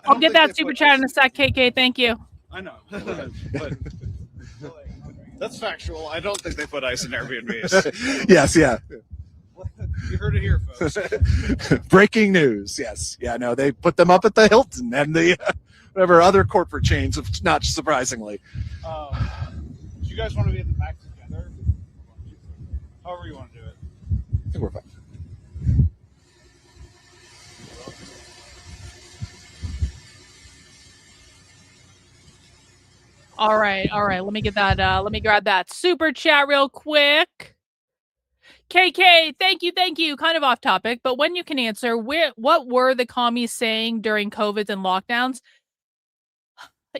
I'll get that super chat in a sec, KK. Thank you. I know, but that's factual. I don't think they put ice in Airbnbs. Yes. Yeah. You heard it here, folks. Breaking news. Yes. Yeah. No, they put them up at the Hilton and the whatever other corporate chains. Not surprisingly. Do you guys want to be at the back together? However you want to do it. I think we're fine. All right. Let me get that. Let me grab that super chat real quick. KK, thank you. Kind of off topic, but when you can answer, what were the commies saying during COVID and lockdowns?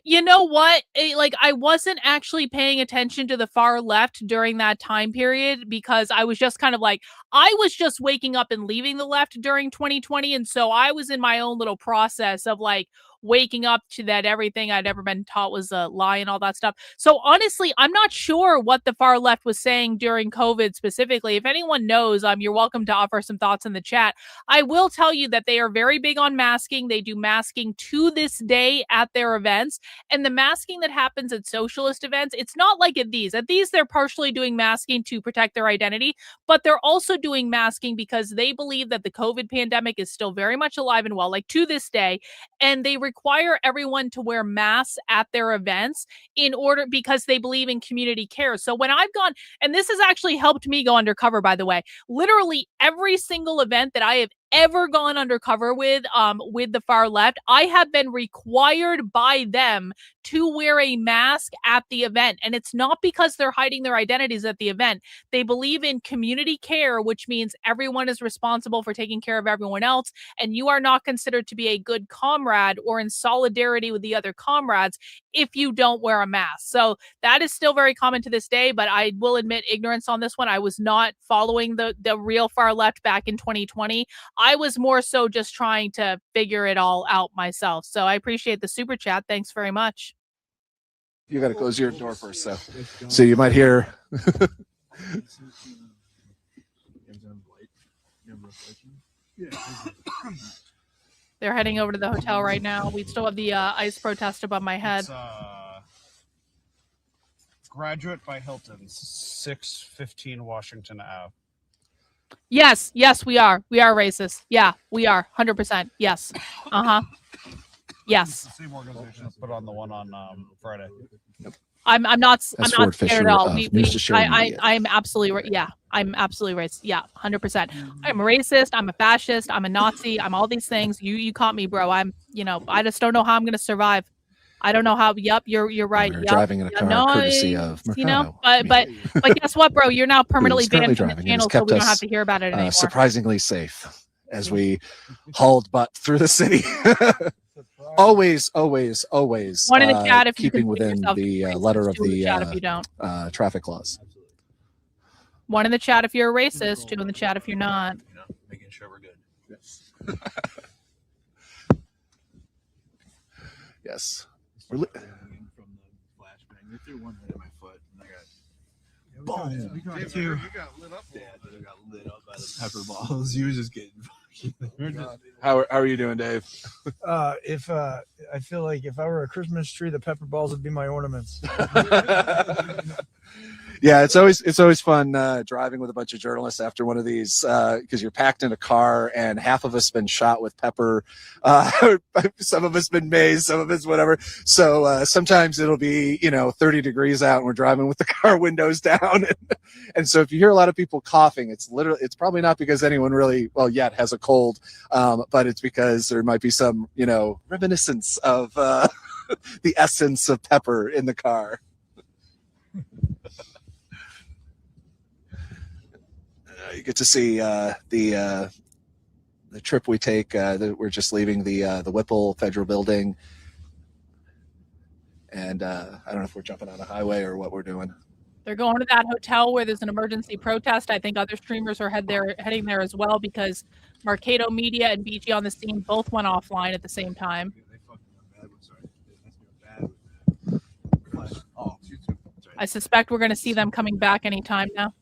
You know what? I wasn't actually paying attention to the far left during that time period because I was just kind of like, I was just waking up and leaving the left during 2020. And so I was in my own little process of like waking up to that everything I'd ever been taught was a lie and all that stuff. So honestly, I'm not sure what the far left was saying during COVID specifically. If anyone knows, you're welcome to offer some thoughts in the chat. I will tell you that they are very big on masking. They do masking to this day at their events. And the masking that happens at socialist events, it's not like at these. At these, they're partially doing masking to protect their identity, but they're also doing masking because they believe that the COVID pandemic is still very much alive and well, like to this day. And they require everyone to wear masks at their events because they believe in community care. So when I've gone, and this has actually helped me go undercover, by the way, literally every single event that I have ever gone undercover with the far left, I have been required by them to wear a mask at the event. And it's not because they're hiding their identities at the event. They believe in community care, which means everyone is responsible for taking care of everyone else. And you are not considered to be a good comrade or in solidarity with the other comrades if you don't wear a mask. So that is still very common to this day, but I will admit ignorance on this one. I was not following the real far left back in 2020. I was more so just trying to figure it all out myself. So I appreciate the super chat. Thanks very much. You got to close your door first, so you might hear. They're heading over to the hotel right now. We still have the ICE protest above my head. Graduate by Hilton, 615 Washington Ave. Yes, we are. We are racist. Yeah, we are. 100%. Yes. Yes. It's the same organization that put on the one on Friday. I'm not Ford scared Fisher at all. I'm absolutely yeah. I'm absolutely racist. Yeah, 100%. I'm a racist. I'm a fascist. I'm a Nazi. I'm all these things. You caught me, bro. I just don't know how I'm gonna survive. I don't know how. Yep, you're right. We're driving in a car courtesy of Mercado. But guess what, bro? You're now permanently banned from the channel, so we don't have to hear about it anymore. Surprisingly safe as we hauled butt through the city. always one in the chat if keeping you within the letter of the if you don't. traffic laws. One in the chat if you're a racist, two in the chat if you're not. Making sure we're good. Yes. Yes. From the flashbang, they threw one hit at my foot, and I got boom. We got two. You got lit up. Dad, I got lit up by the pepper balls. You was just getting. How are you doing, Dave? If I feel like if I were a Christmas tree, the pepper balls would be my ornaments. Yeah, it's always fun driving with a bunch of journalists after one of these because you're packed in a car and half of us been shot with pepper, some of us been mazed, some of us whatever. So sometimes it'll be 30 degrees out and we're driving with the car windows down, and so if you hear a lot of people coughing, it's probably not because anyone really yet has a cold, but it's because there might be some reminiscence of the essence of pepper in the car. You get to see the trip we take. We're just leaving the Whipple Federal Building, and I don't know if we're jumping on a highway or what we're doing. They're going to that hotel where there's an emergency protest. I think other streamers are heading there as well because Mercado Media and BG on the Scene both went offline at the same time. I suspect we're going to see them coming back anytime now.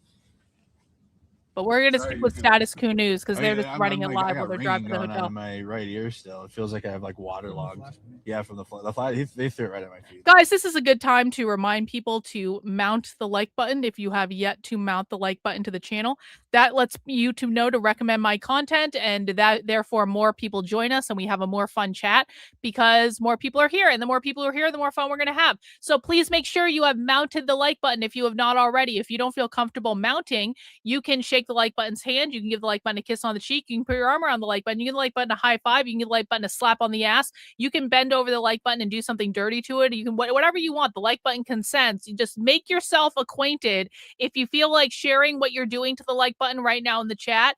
But we're gonna Sorry, stick you with can- Status Quo News because Oh, they're yeah, just running it I live got while they're ringing driving to the going on hotel. in my right ear still. It feels like I have like waterlogged. Yeah, from the flash. They threw it right at my feet. Guys, this is a good time to remind people to mount the like button if you have yet to mount the like button to the channel. That lets YouTube know to recommend my content, and that therefore more people join us and we have a more fun chat because more people are here, and the more people are here, the more fun we're going to have. So please make sure you have mounted the like button if you have not already. If you don't feel comfortable mounting, you can shake the like button's hand. You can give the like button a kiss on the cheek. You can put your arm around the like button. You can give the like button a high five. You can give the like button a slap on the ass. You can bend over the like button and do something dirty to it. You can whatever you want. The like button consents. You just make yourself acquainted. If you feel like sharing what you're doing to the like button right now in the chat,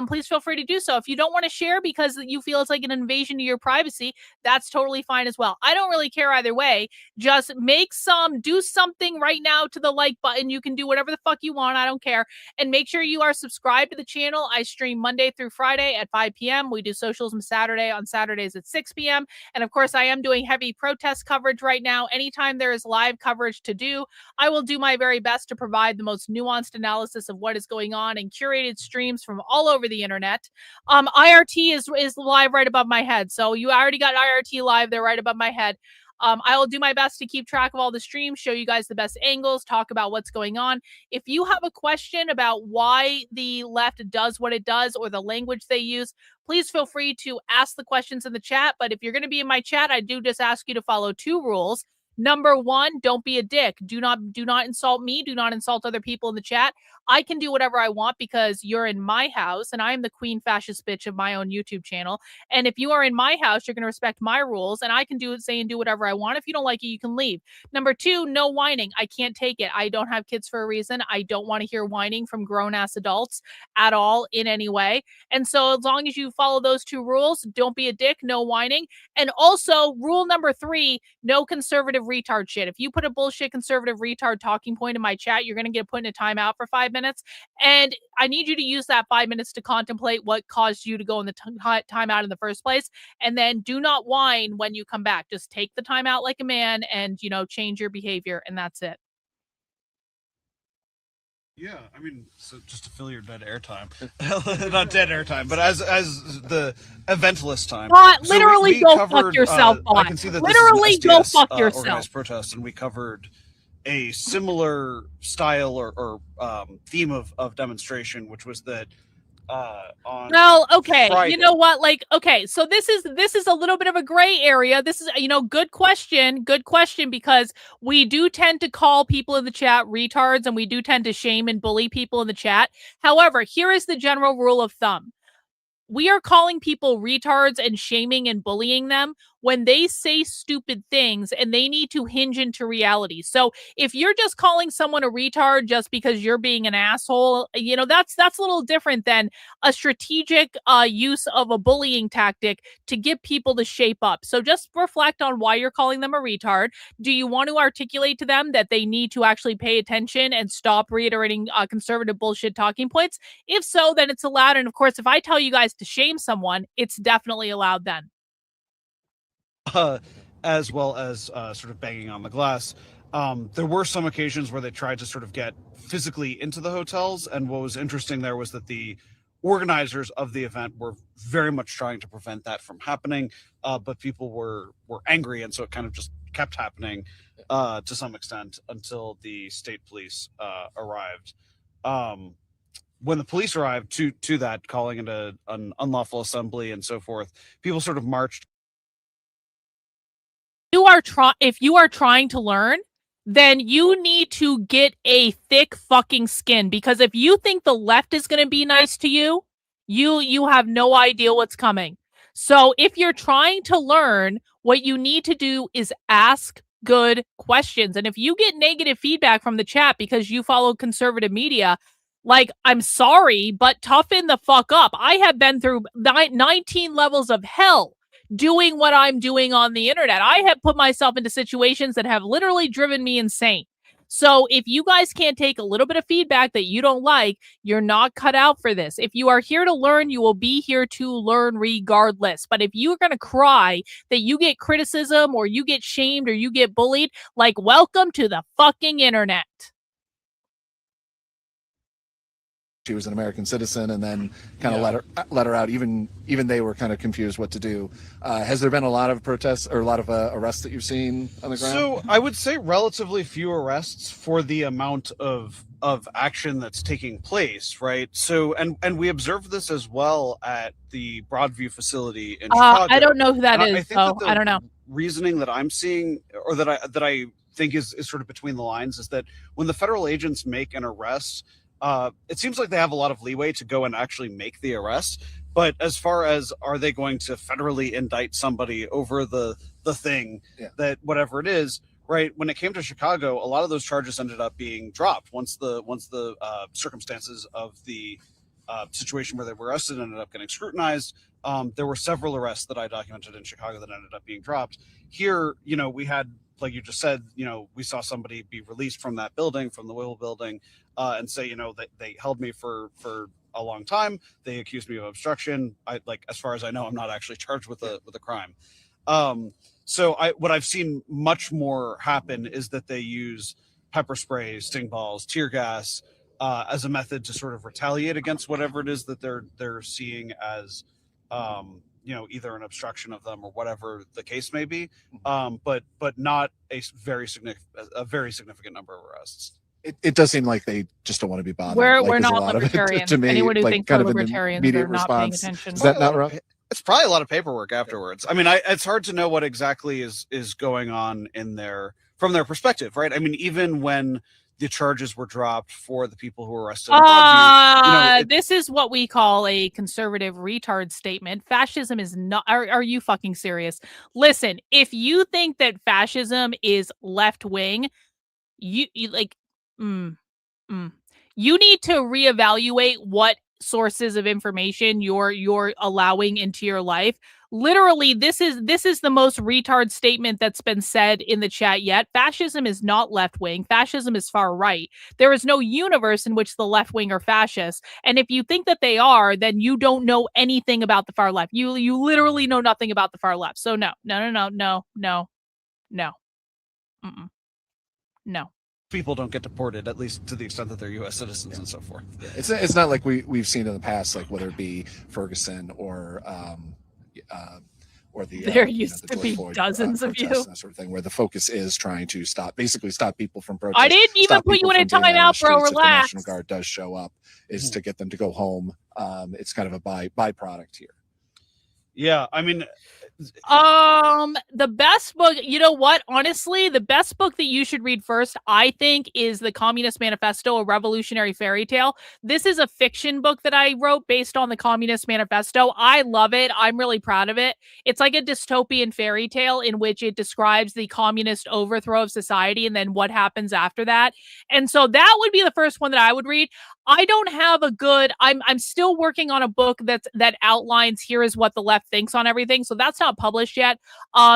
please feel free to do so. If you don't want to share because you feel it's like an invasion to your privacy, that's totally fine as well. I don't really care either way. Just do something right now to the like button. You can do whatever the fuck you want. I don't care. And make sure you are subscribed to the channel. I stream Monday through Friday at 5 p.m. We do Socialism Saturday on Saturdays at 6 p.m. And of course, I am doing heavy protest coverage right now. Anytime there is live coverage to do, I will do my very best to provide the most nuanced analysis of what is going on and curated streams from all over the internet. IRT is live right above my head. So you already got IRT live there right above my head. I will do my best to keep track of all the streams, show you guys the best angles, talk about what's going on. If you have a question about why the left does what it does or the language they use, please feel free to ask the questions in the chat. But if you're going to be in my chat, I do just ask you to follow 2 rules. Number 1, don't be a dick. Do not insult me. Do not insult other people in the chat. I can do whatever I want because you're in my house and I am the queen fascist bitch of my own YouTube channel. And if you are in my house, you're going to respect my rules and I can do whatever I want. If you don't like it, you can leave. Number 2, no whining. I can't take it. I don't have kids for a reason. I don't want to hear whining from grown ass adults at all in any way. And so as long as you follow those 2 rules, don't be a dick, no whining. And also rule number 3, no conservative retard shit. If you put a bullshit conservative retard talking point in my chat, you're going to get put in a timeout for 5 minutes. And I need you to use that 5 minutes to contemplate what caused you to go in the timeout in the first place. And then do not whine when you come back. Just take the timeout like a man and, change your behavior. And that's it. Yeah, I mean, so just to fill your dead airtime, not dead airtime, but as the eventless time. Literally we go covered, fuck yourself, I can see that literally this is an go fuck yourself. organized protest, and we covered a similar style or theme of demonstration, which was that on well, okay, Friday. you know what? So this is a little bit of a gray area. This is, good question, because we do tend to call people in the chat retards, and we do tend to shame and bully people in the chat. However, here is the general rule of thumb. We are calling people retards and shaming and bullying them when they say stupid things and they need to hinge into reality. So if you're just calling someone a retard just because you're being an asshole, that's a little different than a strategic use of a bullying tactic to get people to shape up. So just reflect on why you're calling them a retard. Do you want to articulate to them that they need to actually pay attention and stop reiterating conservative bullshit talking points? If so, then it's allowed. And of course, if I tell you guys to shame someone, it's definitely allowed then. As well as sort of banging on the glass. There were some occasions where they tried to sort of get physically into the hotels, and what was interesting there was that the organizers of the event were very much trying to prevent that from happening, but people were angry, and so it kind of just kept happening to some extent until the state police arrived. When the police arrived to that, calling it an unlawful assembly and so forth, people sort of marched. If you are trying to learn, then you need to get a thick fucking skin, because if you think the left is going to be nice to you, you have no idea what's coming. So if you're trying to learn, what you need to do is ask good questions. And if you get negative feedback from the chat because you follow conservative media, I'm sorry, but toughen the fuck up. I have been through 19 levels of hell doing what I'm doing on the internet. I have put myself into situations that have literally driven me insane. So if you guys can't take a little bit of feedback that you don't like, you're not cut out for this. If you are here to learn, you will be here to learn regardless. But if you're going to cry that you get criticism or you get shamed or you get bullied, welcome to the fucking internet. she was an American citizen, and then kind of let her out. Even they were kind of confused what to do. Has there been a lot of protests or a lot of arrests that you've seen on the ground? So I would say relatively few arrests for the amount of action that's taking place, right? So and we observed this as well at the Broadview facility in Chicago. I don't know who that is, I think so that I don't know. Reasoning that I'm seeing, or that I think is sort of between the lines, is that when the federal agents make an arrest, it seems like they have a lot of leeway to go and actually make the arrest. But as far as are they going to federally indict somebody over the thing that whatever it is, right? When it came to Chicago, a lot of those charges ended up being dropped once the circumstances of the situation where they were arrested ended up getting scrutinized. There were several arrests that I documented in Chicago that ended up being dropped. Here, we had, like you just said, we saw somebody be released from that building, from the Will building, and say, that they held me for a long time. They accused me of obstruction. As far as I know, I'm not actually charged with a crime. So what I've seen much more happen is that they use pepper spray, sting balls, tear gas as a method to sort of retaliate against whatever it is that they're seeing as either an obstruction of them or whatever the case may be, but not a very significant number of arrests. It does seem like they just don't want to be bothered. We're not libertarians. To me, Anyone who thinks we're kind of an libertarians, they're immediate not paying response. attention. Is that not wrong? It's probably a lot of paperwork afterwards. I mean, it's hard to know what exactly is going on from their perspective, right? I mean, even when the charges were dropped for the people who were arrested in Broadview, this is what we call a conservative retard statement. Fascism is not. Are you fucking serious? Listen, if you think that fascism is left wing, you need to reevaluate what sources of information you're allowing into your life. Literally, this is the most retard statement that's been said in the chat yet. Fascism is not left wing. Fascism is far right. There is no universe in which the left wing are fascists. And if you think that they are, then you don't know anything about the far left. You literally know nothing about the far left. So no. people don't get deported, at least to the extent that they're U.S. citizens and so forth. It's not like we've seen in the past, like whether it be Ferguson or the there used to be dozens of you, that sort of thing, where the focus is trying to stop people from protesting. I didn't even put you in a timeout, bro. Relax. If the National Guard does show up, is to get them to go home. It's kind of a byproduct here. Yeah, I mean, the best book, you know what? Honestly, the best book that you should read first, I think, is The Communist Manifesto, A Revolutionary Fairy Tale. This is a fiction book that I wrote based on the Communist Manifesto. I love it. I'm really proud of it. It's like a dystopian fairy tale in which it describes the communist overthrow of society and then what happens after that. And so that would be the first one that I would read. I don't have a good, I'm still working on a book that outlines here is what the left thinks on everything. So that's not published yet.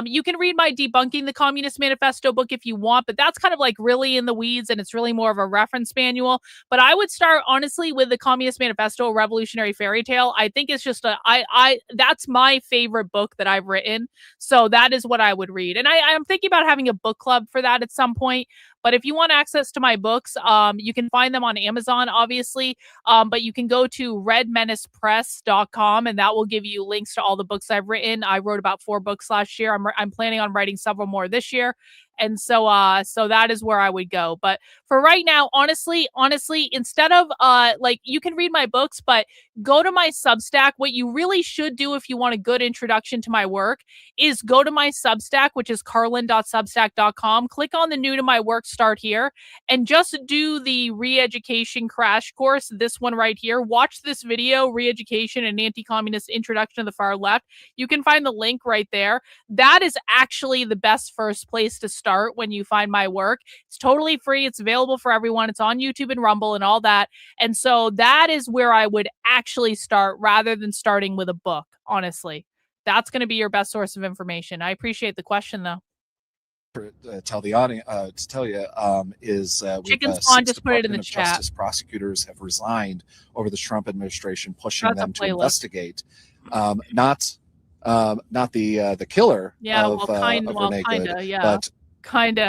You can read my Debunking the Communist Manifesto book if you want, but that's kind of like really in the weeds and it's really more of a reference manual. But I would start honestly with the Communist Manifesto, A Revolutionary Fairy Tale. I think it's just that's my favorite book that I've written. So that is what I would read. And I'm thinking about having a book club for that at some point. But if you want access to my books, you can find them on Amazon, obviously. But you can go to redmenacepress.com and that will give you links to all the books I've written. I wrote about 4 books last year. I'm planning on writing several more this year. And so that is where I would go. But for right now, honestly, instead of you can read my books, but go to my Substack. What you really should do if you want a good introduction to my work is go to my Substack, which is karlyn.substack.com. Click on the new to my work, start here, and just do the re-education crash course. This one right here. Watch this video, Re-Education and Anti-Communist Introduction to the Far Left. You can find the link right there. That is actually the best first place to start when you find my work. It's totally free. It's available for everyone. It's on YouTube and Rumble and all that. And so that is where I would actually start rather than starting with a book, honestly. That's going to be your best source of information. I appreciate the question, though. Tell the audience to tell you is Chicken Spawn just put it in the chat. Justice prosecutors have resigned over the Trump administration, pushing them to investigate not the killer of Renee Good, but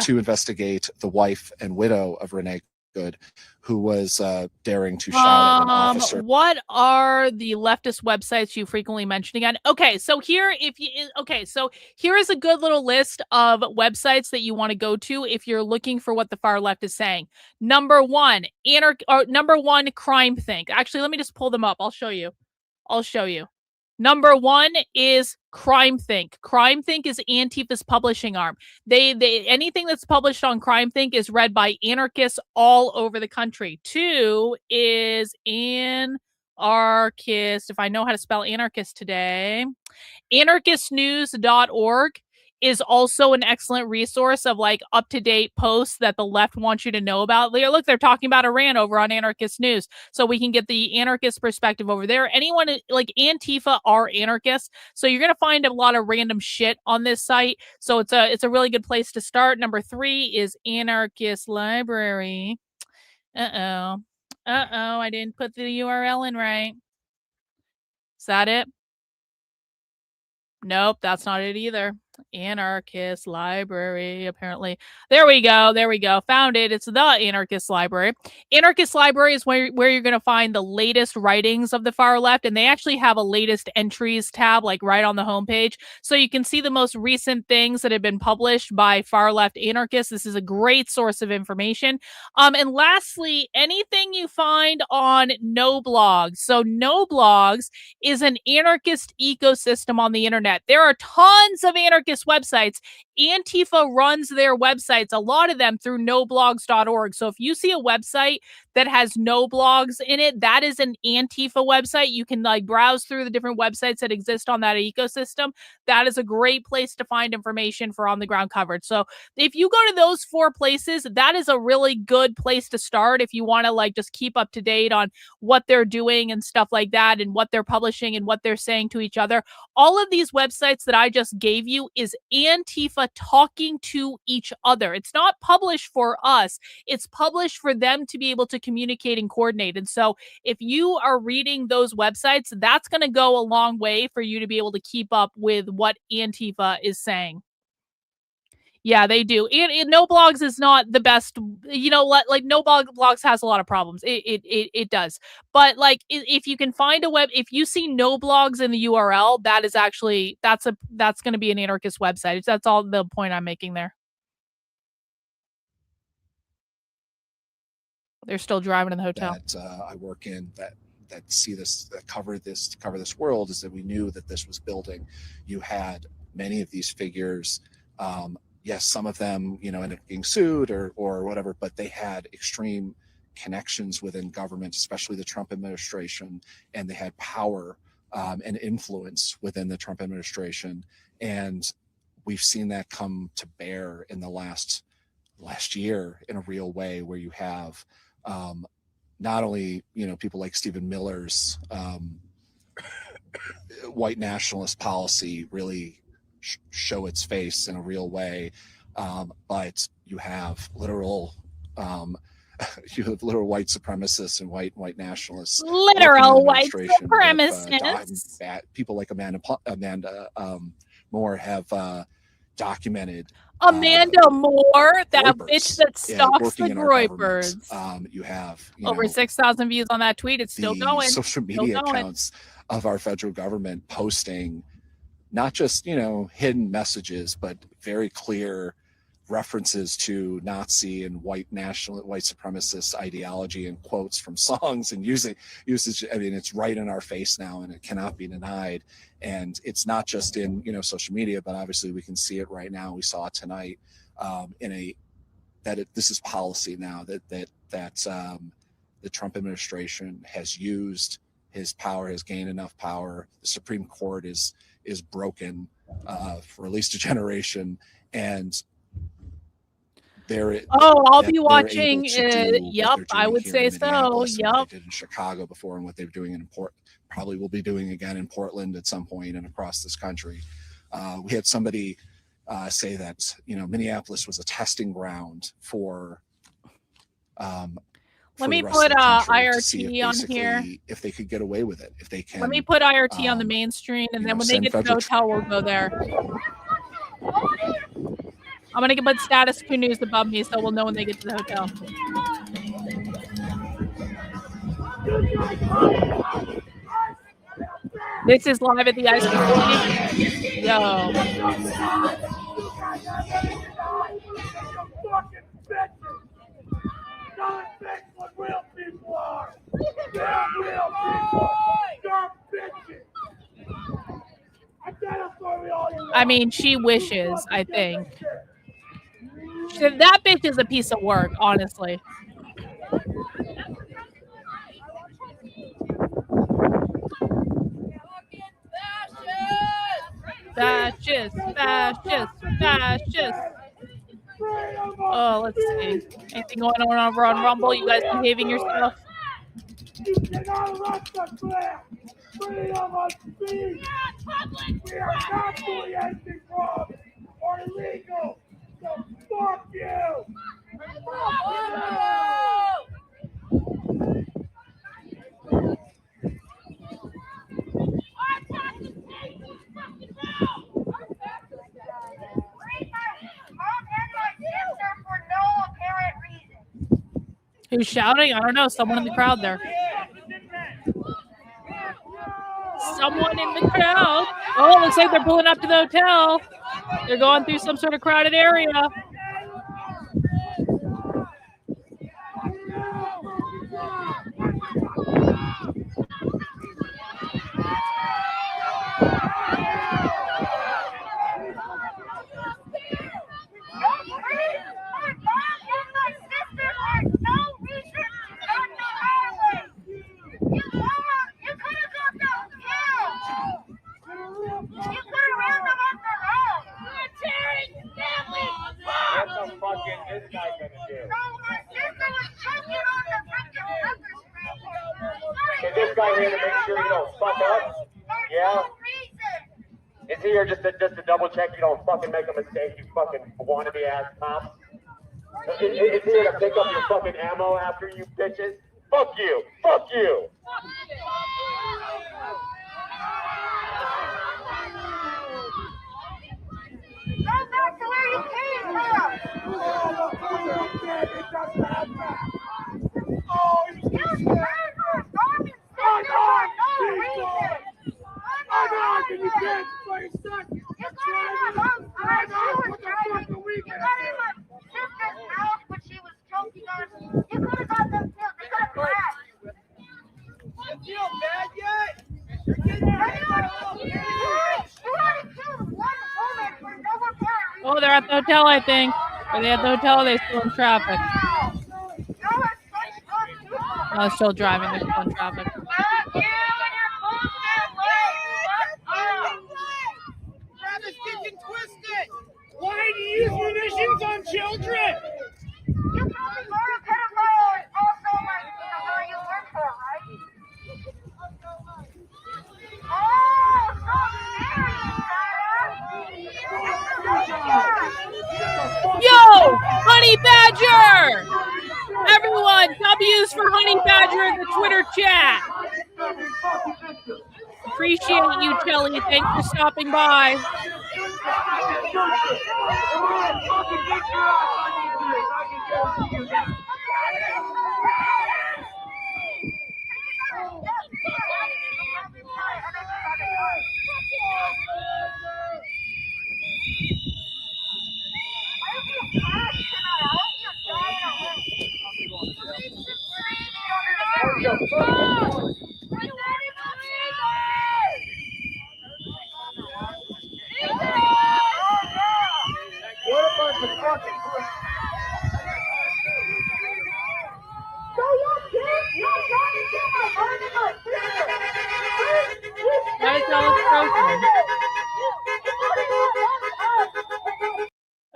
to investigate the wife and widow of Renee good, who was daring to shout at an officer. What are the leftist websites you frequently mention again? Okay, so here here is a good little list of websites that you want to go to if you're looking for what the far left is saying. Number one, Crime Think. Actually, let me just pull them up. I'll show you. Number one is Crime Think. Crime Think is Antifa's publishing arm. They anything that's published on Crime Think is read by anarchists all over the country. Two is Anarchist. If I know how to spell anarchist today, anarchistnews.org is also an excellent resource of like up-to-date posts that the left wants you to know about. Look, they're talking about Iran over on Anarchist News, so we can get the anarchist perspective over there. Anyone like Antifa are anarchists, so you're gonna find a lot of random shit on this site. So it's a really good place to start. Number three is Anarchist Library. I didn't put the URL in right. Is that it? Nope, that's not it either. Anarchist Library, apparently. There we go. Found it. It's the Anarchist Library. Anarchist Library is where you're going to find the latest writings of the far left, and they actually have a latest entries tab like right on the homepage. So you can see the most recent things that have been published by far left anarchists. This is a great source of information. And lastly, anything you find on No Blogs. So No Blogs is an anarchist ecosystem on the internet. There are tons of anarchist websites. Antifa runs their websites, a lot of them through noblogs.org. So if you see a website that has no blogs in it, that is an Antifa website. You can like browse through the different websites that exist on that ecosystem. That is a great place to find information for on the ground coverage. So if you go to those four places, that is a really good place to start if you want to like just keep up to date on what they're doing and stuff like that, and what they're publishing and what they're saying to each other. All of these websites that I just gave you is Antifa talking to each other. It's not published for us. It's published for them to be able to communicate and coordinate. And so if you are reading those websites, that's going to go a long way for you to be able to keep up with what Antifa is saying. Yeah, they do. And No Blogs is not the best, you know, like No Blogs has a lot of problems. It does. But like if you can find a web, if you see No Blogs in the URL, that is actually, that's going to be an anarchist website. That's all the point I'm making there. They're still driving in the hotel. That I work in that see this, that cover this world, is that we knew that this was building. You had many of these figures, yes, some of them, you know, ended up being sued or whatever, but they had extreme connections within government, especially the Trump administration, and they had power and influence within the Trump administration. And we've seen that come to bear in the last year in a real way, where you have not only, you know, people like Stephen Miller's white nationalist policy really show its face in a real way, but you have literal white supremacists and white nationalists, literal white supremacists. People like Amanda Moore have documented. Amanda Moore, that bitch that stalks the Reupers. You have over 6,000 views on that tweet. It's still going. Social media accounts of our federal government posting not just, you know, hidden messages, but very clear references to Nazi and white supremacist ideology and quotes from songs and usage. I mean, it's right in our face now, and it cannot be denied. And it's not just in, you know, social media, but obviously we can see it right now. We saw it tonight this is policy now that the Trump administration has used his power, has gained enough power. The Supreme Court is broken for at least a generation, and I'll be watching. Yep, I would say so. Yep. What they did in Chicago before, and what they're doing in probably will be doing again in Portland at some point and across this country. We had somebody say that, you know, Minneapolis was a testing ground for. Let me put IRT on here. If they could get away with it, if they can. Let me put IRT on the main screen, and then when they get to the hotel, we'll go there. I'm going to put status quo news above me so we'll know when they get to the hotel. This is live at the ice facility. Yo. I mean, she wishes, I think. That bitch is a piece of work, honestly. Fascist, fascist, fascist. Oh, let's see. Anything going on over on Rumble? You guys behaving yourself? You cannot arrest us for that. Freedom of speech. We are not fully anti-corrupt or illegal. So fuck you. Who's shouting? I don't know. Someone in the crowd there. Someone in the crowd. Oh, looks like they're pulling up to the hotel. They're going through some sort of crowded area. Is this guy here to make sure you don't fuck up? Yeah? Is he here just to double check you don't fucking make a mistake, you fucking wannabe ass cop? Is he here to pick up your fucking ammo after you bitches? Fuck you! Fuck you! Go back to where you came from! Oh, you Oh, they're at the hotel, I think. Are they at the hotel? Or are they still in traffic? Oh, they're still driving. They're still in traffic. Why do you use munitions on children? You probably were a pedophile and also like where you work for, right? Oh, so Yo, Honey Badger! Everyone, W's for Honey Badger in the Twitter chat. Appreciate you, Kelly. Thanks for stopping by.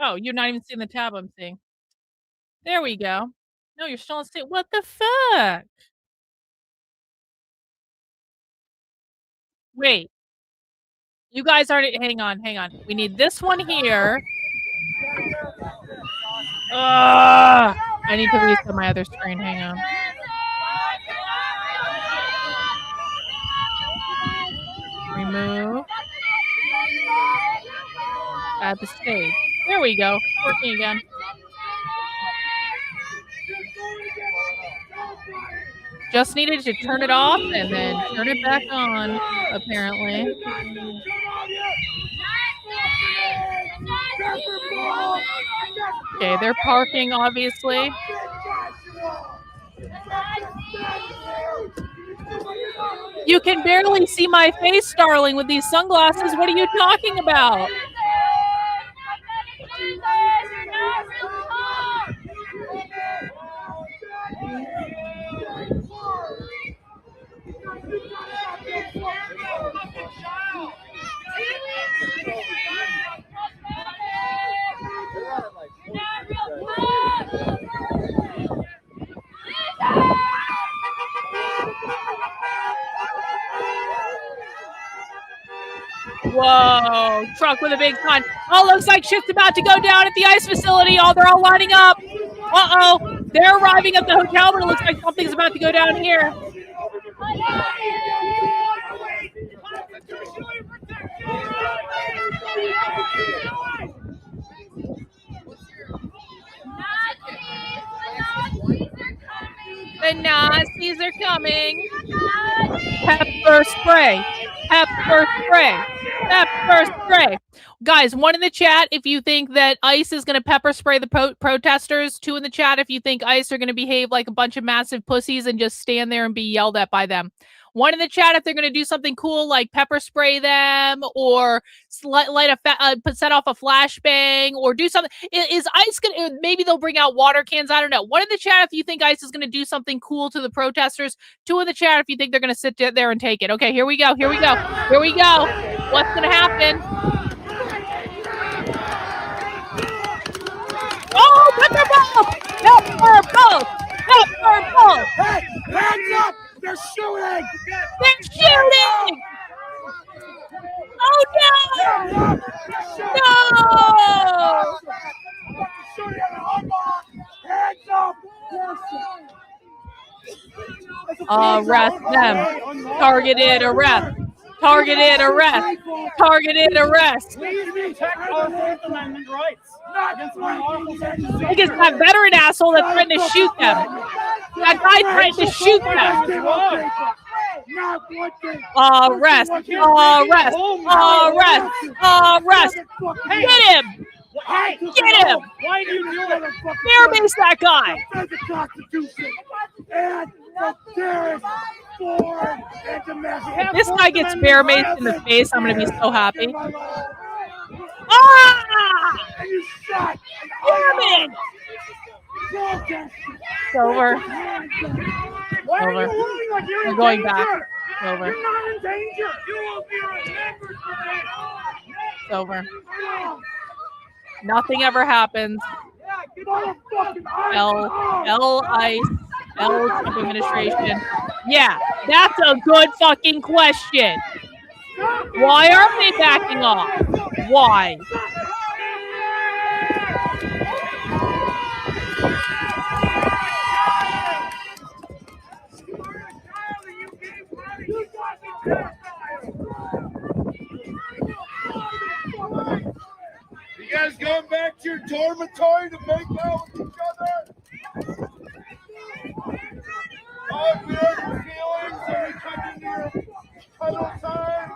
Oh, you're not even seeing the tab I'm seeing. There we go. No, you're still on stage. What the fuck? Wait. You guys already hang on. We need this one here. I need to reset my other screen. Hang on. Remove. Add the stage. There we go. Working again. Just needed to turn it off and then turn it back on, apparently. Okay, they're parking, obviously. You can barely see my face, darling, with these sunglasses. What are you talking about? Whoa, truck with a big sign. Oh, looks like shit's about to go down at the ICE facility. Oh, they're all lining up. Uh-oh, they're arriving at the hotel, but it looks like something's about to go down here. The Nazis are coming. Pepper spray. Pepper spray. Pepper spray. Guys, one in the chat if you think that ICE is going to pepper spray the protesters. Two in the chat if you think ICE are going to behave like a bunch of massive pussies and just stand there and be yelled at by them. One in the chat if they're going to do something cool like pepper spray them or set off a flashbang or do something. Is ICE going to, maybe they'll bring out water cans. I don't know. One in the chat if you think ICE is going to do something cool to the protesters. Two in the chat if you think they're going to sit there and take it. Okay, here we go. Here we go. Here we go. What's going to happen? Oh, pepper ball! Pepper ball! Pepper ball! Hey, hands up! They're shooting! They're shooting! Oh no! No! Hands up! Arrest them! Targeted arrest! Targeted arrest! Targeted arrest! Please protect our Fourth Amendment rights. I guess that veteran asshole that threatened to shoot them. That guy threatened to shoot them. Arrest! Arrest! Arrest! Arrest! Get him! Get him! Why do you do it? Bear mace that guy! The Constitution and the terrorists for and domestic. If this guy gets bear maced in the face, I'm gonna be so happy. Ah! And you shot! Damn it! It's over. Why are Over. you looking like you're I'm in going danger? back. Over. You're not in danger. You will be remembered for that. It's over. Nothing ever happens. L ICE, L Trump administration. Yeah, that's a good fucking question. Why aren't they backing off? Why? You guys going back to your dormitory to make out with each other? How good are your feelings? Are you coming to your cuddle time?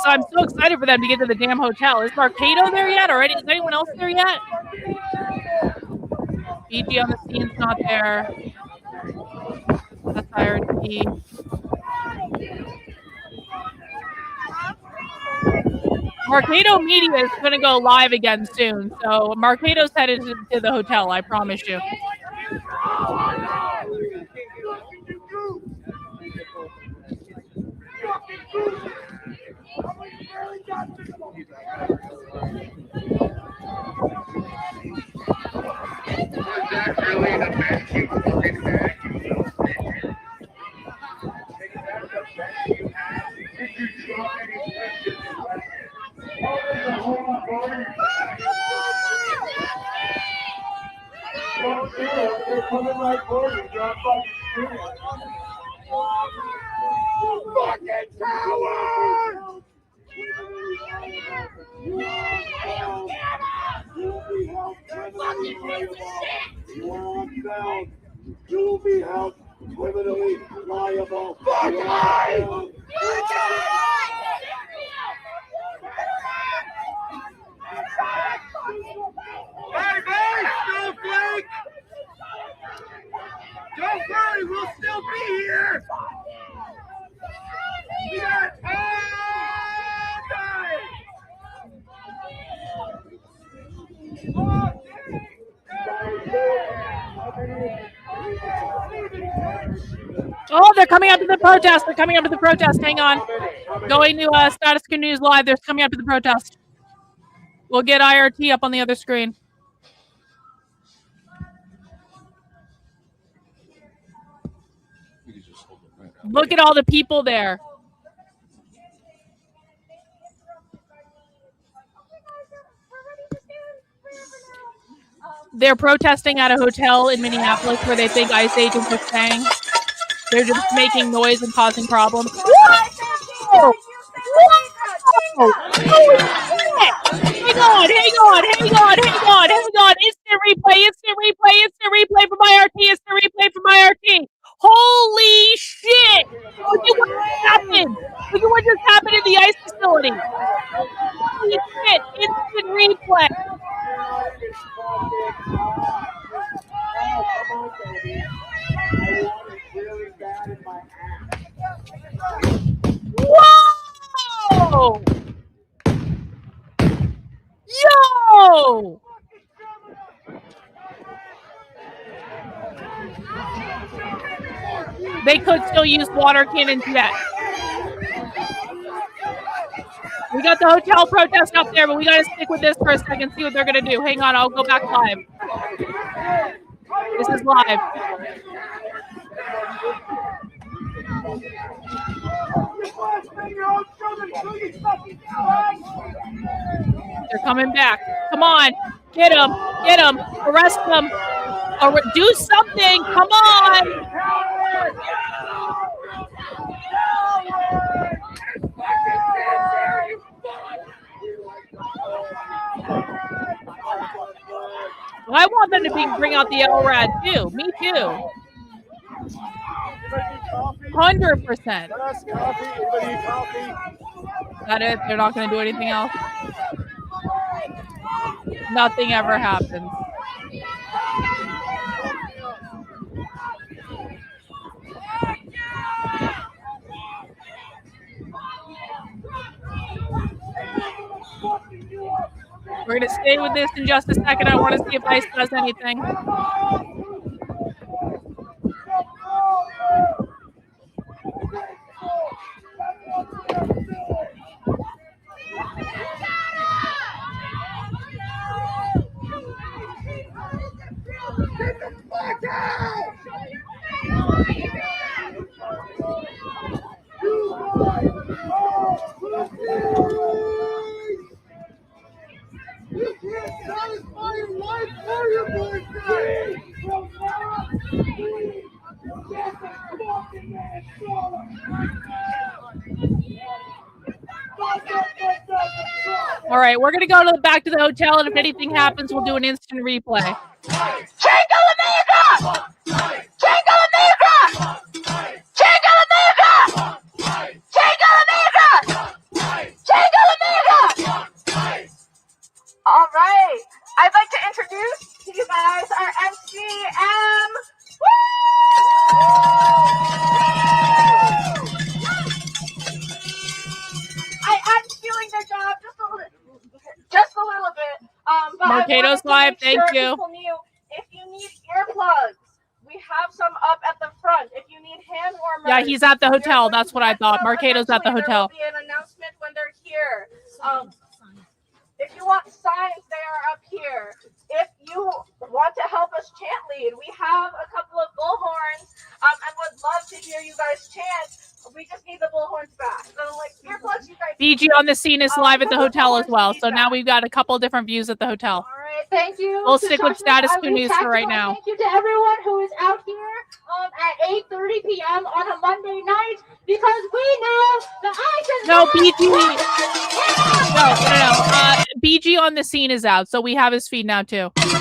I'm so excited for them to get to the damn hotel. Is Marcado there yet? Or is anyone else there yet? BG on the scene's not there. That's IRT. Marcado Media is going to go live again soon. So Marcado's headed to the hotel, I promise you. They're coming right for you. You're on fucking shooting. You fucking coward! You'll be held criminally liable. Fuck life! Hey, hey, Snowflake! Don't worry, we'll still be here! We got time! Oh, they're coming up to the protest. They're coming up to the protest. Hang on. Going to Status Quo News Live. They're coming up to the protest. We'll get IRT up on the other screen. Look at all the people there. They're protesting at a hotel in Minneapolis where they think ICE agents are staying. They're just making noise and causing problems. Whoa! Whoa! Holy shit! Hang on! Instant replay from IRT! Holy shit! Look at what just happened! Look at what just happened in the ICE facility! Holy shit! Instant replay! Whoa! Yo! They could still use water cannons yet. We got the hotel protest up there, but we got to stick with this for a second, see what they're going to do. Hang on, I'll go back live. This is live. They're coming back. Come on. Get them. Arrest them. Or do something. Come on. I want them to bring out the LRAD too. Me too. 100%. That it? They're not going to do anything else? Nothing ever happens. We're going to stay with this in just a second. I want to see if ICE does anything. All right, we're gonna go back to the hotel, and if anything happens, we'll do an instant replay. All right, I'd like to introduce to you guys our MCM. I am stealing their job just a little bit. But Marcado's live, thank you. People knew if you need earplugs, we have some up at the front. If you need hand warmers, Yeah, he's at the hotel. That's what I thought. Marcado's at the hotel. There will be an announcement when they're here. If you want signs, they are up here. If you want to help us chant lead, we have a couple of bullhorns and would love to hear you guys chant. We just need the bullhorns back. So, like, earplugs, you guys. BG on the scene is live at the hotel as well. So now we've got a couple different views at the hotel. All right, thank you. We'll stick with status quo We news for right tactical now. Thank you to everyone who is out here at 8:30 p.m. on a Monday night because we know the ice is No, BG. No. BG on the scene is out, so we have his feed now too. We're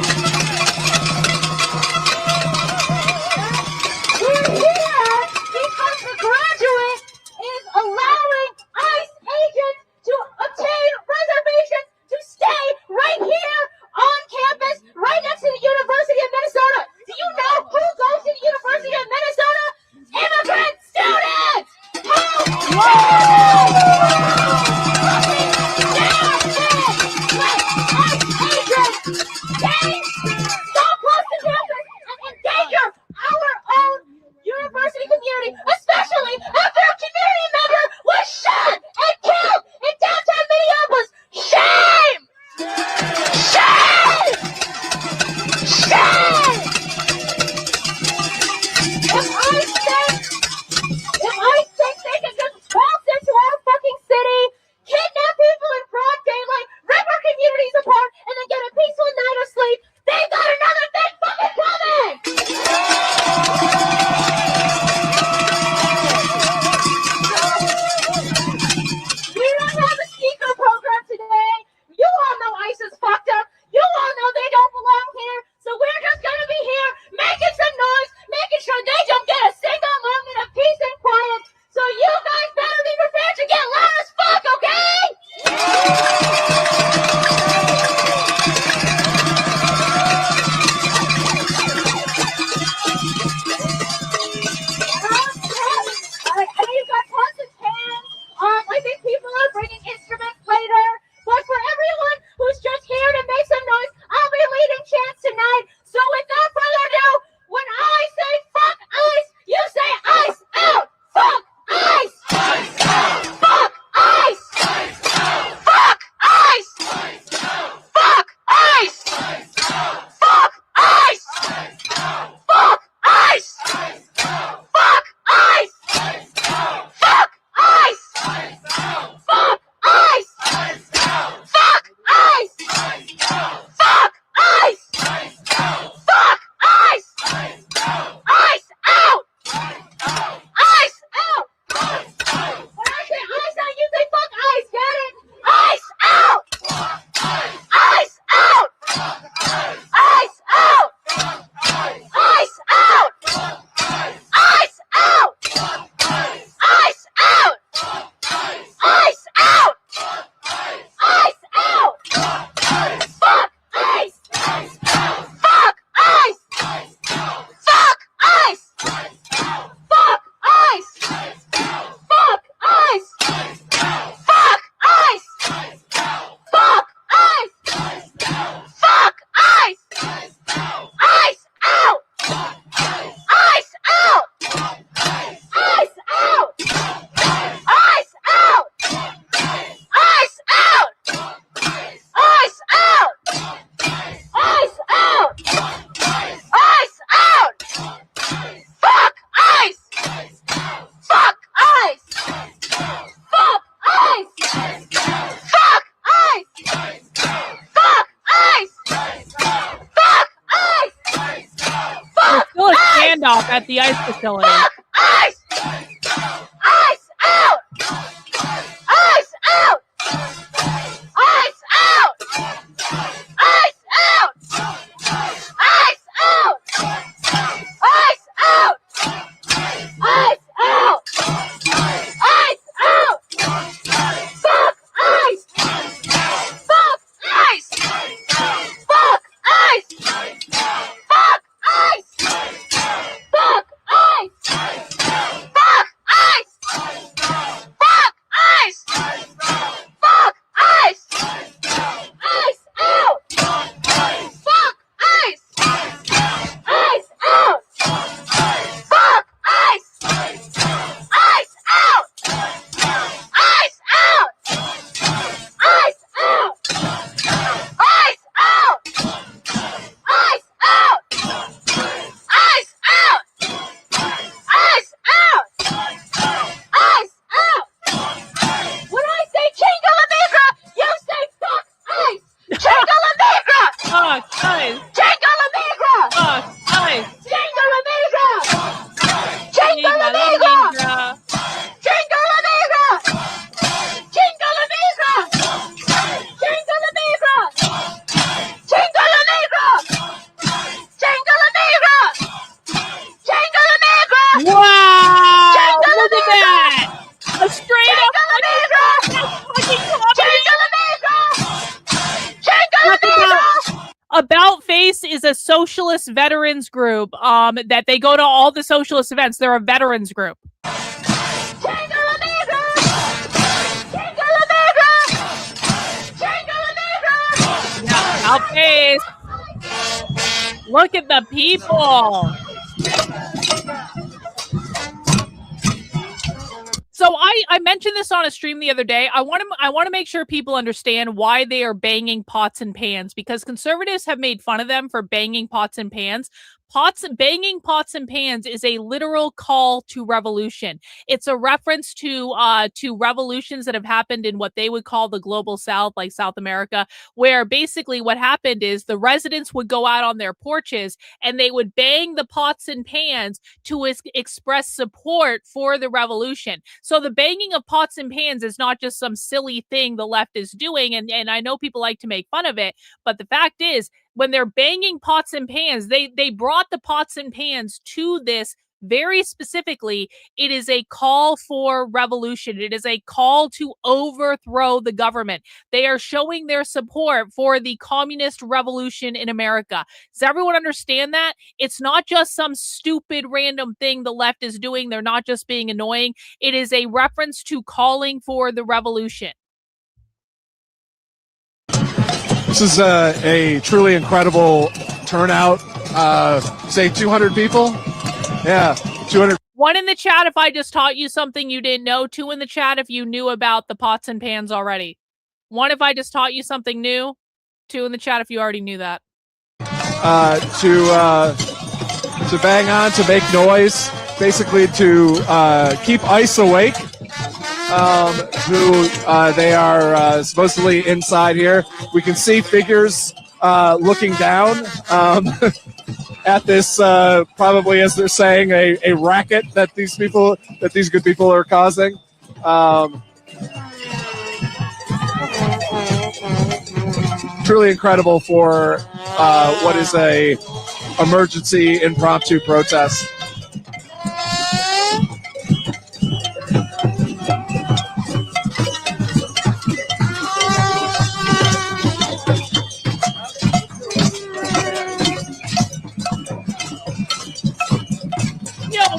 here because the graduate is allowing ICE agents to obtain reservations to stay right here on campus, right next to the University of Minnesota. Do you know who goes to the University of Minnesota? Immigrant students! Endanger our own university community, especially after a community member was shot and killed in downtown Minneapolis. Shame! Shame! Shame! If I think they can just waltz into our fucking city, kidnap people in broad daylight, rip our communities apart, and then get a peaceful night of sleep, they've got another thing fucking coming! We don't have a speaker program today. You all know ICE is fucked up. You all know they don't belong here. So we're just gonna be here making some noise, making sure they don't get a single moment of peace and quiet. So you guys better be prepared to get loud as fuck, okay? I know you've got pots and pans. I think people are bringing instruments later. But for everyone who's just here to make some noise, I'll be leading chants tonight. So without further ado, when I say fuck ICE, you say ICE out! Fuck ICE! ICE out! Fuck ICE! ICE out! Fuck ICE! ICE out! Fuck ICE! ICE out! Fuck ICE! ICE out! Fuck ICE! ICe out! Fuck ICE! ICE out! Fuck ICE! ICE out! Fuck ICE! ICE out! Fuck ICE! ICE out! Fuck ICE! ICE out! Fuck ICE! ICE out! ICE out! ICE out! When I say ICE out, you say fuck ICE, get it? ICE out! ICE out! ICE out! ICE out! ICE out! ICE out! ICE out! ICE out! Fuck ICE! Fuck ICE! Fuck ICE! Fuck ICE! Fuck ICE! Fuck ICE! Fuck ICE! Fuck ICE! ICE out! ICE out! ICE out! ICE out! ICE out! ICE out! ICE out! ICE out! Fuck ICE! Fuck ICE! Fuck ICE! Fuck ICE! Fuck ICE! Fuck ICE! There's still a standoff at the ICE facility. ICE! ICE out! ICE out! ICE out! ICE out! ICE out! ICE out! ICE out! ICE out! Fuck ICE! Fuck ICE! Fuck ICE! Fuck ICE! Fuck ICE! straight up About Face is a socialist veterans group that they go to all the socialist events. They're a veterans group. About Face. Look at the people. So I mentioned this on a stream the other day. I want to make sure people understand why they are banging pots and pans, because conservatives have made fun of them for banging pots and pans. Banging pots and pans is a literal call to revolution. It's a reference to revolutions that have happened in what they would call the global South, like South America, where basically what happened is the residents would go out on their porches and they would bang the pots and pans to express support for the revolution. So the banging of pots and pans is not just some silly thing the left is doing, and I know people like to make fun of it, but the fact is, when they're banging pots and pans, they brought the pots and pans to this very specifically. It is a call for revolution. It is a call to overthrow the government. They are showing their support for the communist revolution in America. Does everyone understand that? It's not just some stupid random thing the left is doing. They're not just being annoying. It is a reference to calling for the revolution. This is a truly incredible turnout. Say 200 people? Yeah, 200. One in the chat if I just taught you something you didn't know. Two in the chat if you knew about the pots and pans already. One if I just taught you something new. Two in the chat if you already knew that. To bang on, to make noise, basically to keep ICE awake. They are supposedly inside here. We can see figures looking down at this, probably as they're saying, a racket that these good people are causing. Truly incredible for what is a emergency impromptu protest.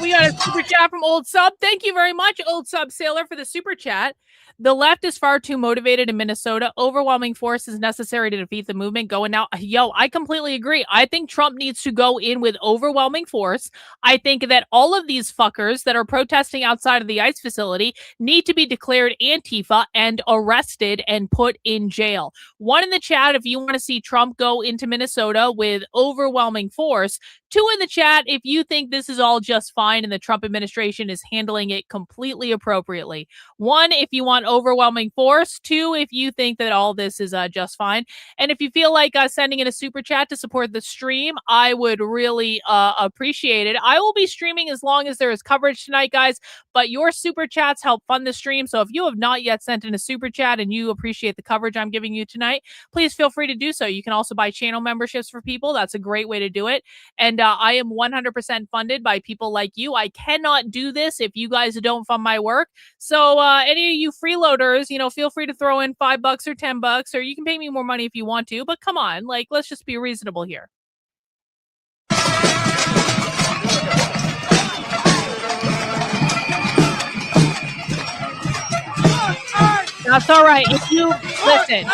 We got a super chat from Old Sub. Thank you very much, Old Sub Sailor, for the super chat. The left is far too motivated in Minnesota. Overwhelming force is necessary to defeat the movement. Going now. Yo, I completely agree. I think Trump needs to go in with overwhelming force. I think that all of these fuckers that are protesting outside of the ICE facility need to be declared Antifa and arrested and put in jail. One in the chat if you want to see Trump go into Minnesota with overwhelming force. Two in the chat if you think this is all just fine and the Trump administration is handling it completely appropriately. One, if you want overwhelming force. Two, if you think that all this is just fine. And if you feel like sending in a super chat to support the stream, I would really appreciate it. I will be streaming as long as there is coverage tonight, guys, but your super chats help fund the stream. So if you have not yet sent in a super chat and you appreciate the coverage I'm giving you tonight, please feel free to do so. You can also buy channel memberships for people. That's a great way to do it. And I am 100% funded by people like you. I cannot do this if you guys don't fund my work. So any of you freeloaders, feel free to throw in $5 or $10, or you can pay me more money if you want to. But come on, let's just be reasonable here. That's all right. If you listen,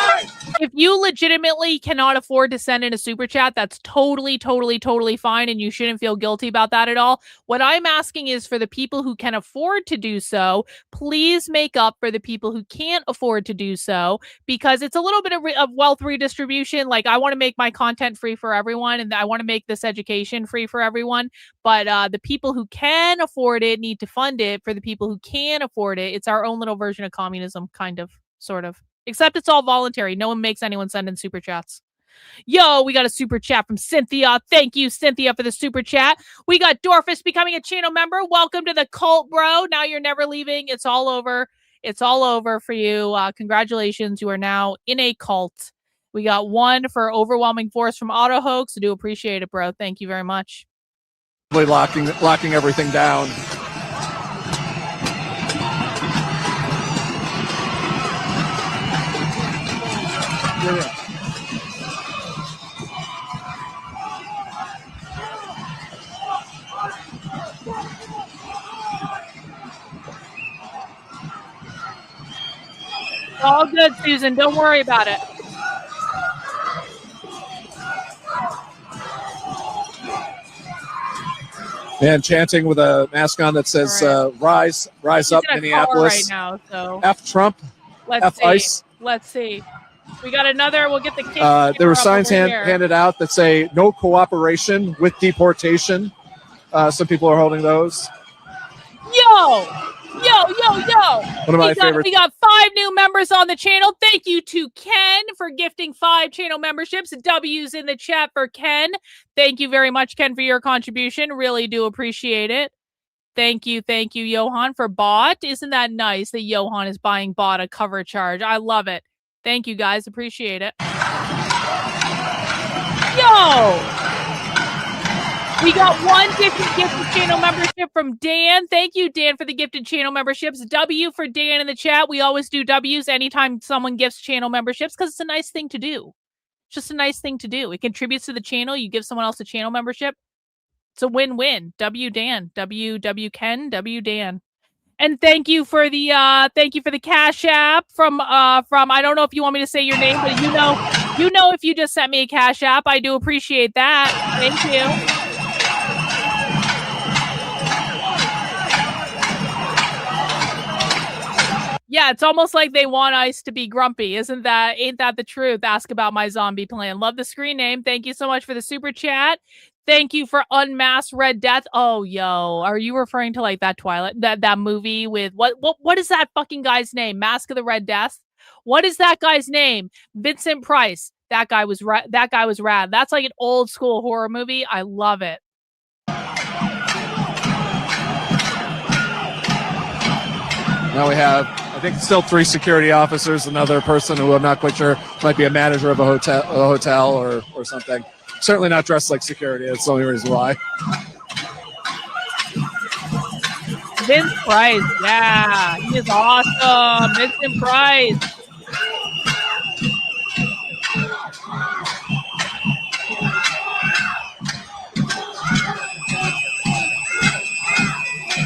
if you legitimately cannot afford to send in a super chat, that's totally fine, and you shouldn't feel guilty about that at all. What I'm asking is for the people who can afford to do so, please make up for the people who can't afford to do so, because it's a little bit of wealth redistribution. I want to make my content free for everyone, and I want to make this education free for everyone. But the people who can afford it need to fund it for the people who can't afford it. It's our own little version of communism, kind of, sort of. Except it's all voluntary. No one makes anyone send in super chats. Yo, we got a super chat from Cynthia. Thank you, Cynthia, for the super chat. We got Dorfus becoming a channel member. Welcome to the cult, bro. Now you're never leaving. It's all over. It's all over for you. Congratulations. You are now in a cult. We got one for overwhelming force from Auto Hoax. I do appreciate it, bro. Thank you very much. Locking everything down. All good, Susan. Don't worry about it. Man chanting with a mask on that says rise He's up in a Minneapolis. car right now, so F Trump. let's F see. ICE. Let's see. We got another. We'll get the kick. There were signs handed out that say no cooperation with deportation. Some people are holding those. Yo! One of my favorites. We got 5 new members on the channel. Thank you to Ken for gifting 5 channel memberships. W's in the chat for Ken. Thank you very much, Ken, for your contribution. Really do appreciate it. Thank you, Johan, for bot. Isn't that nice that Johan is buying bot a cover charge? I love it. Thank you, guys. Appreciate it. Yo! We got 1 gifted channel membership from Dan. Thank you, Dan, for the gifted channel memberships. W for Dan in the chat. We always do W's anytime someone gifts channel memberships because it's a nice thing to do. It's just a nice thing to do. It contributes to the channel. You give someone else a channel membership. It's a win-win. W Dan. W Ken. W Dan. And thank you for the Cash App from I don't know if you want me to say your name, but you know if you just sent me a Cash App. I do appreciate that. Thank you. Yeah, it's almost like they want ICE to be grumpy. Ain't that the truth? Ask about my zombie plan. Love the screen name. Thank you so much for the super chat. Thank you for Unmasked Red Death. Oh, yo, are you referring to like that Twilight, that movie with what is that fucking guy's name? Mask of the Red Death. What is that guy's name? Vincent Price. That guy was rad. That's like an old school horror movie. I love it. Now we have, I think, still 3 security officers. Another person who I'm not quite sure might be a manager of a hotel or something. Certainly not dressed like security. That's the only reason why. Vince Price, yeah, he is awesome. Vincent Price.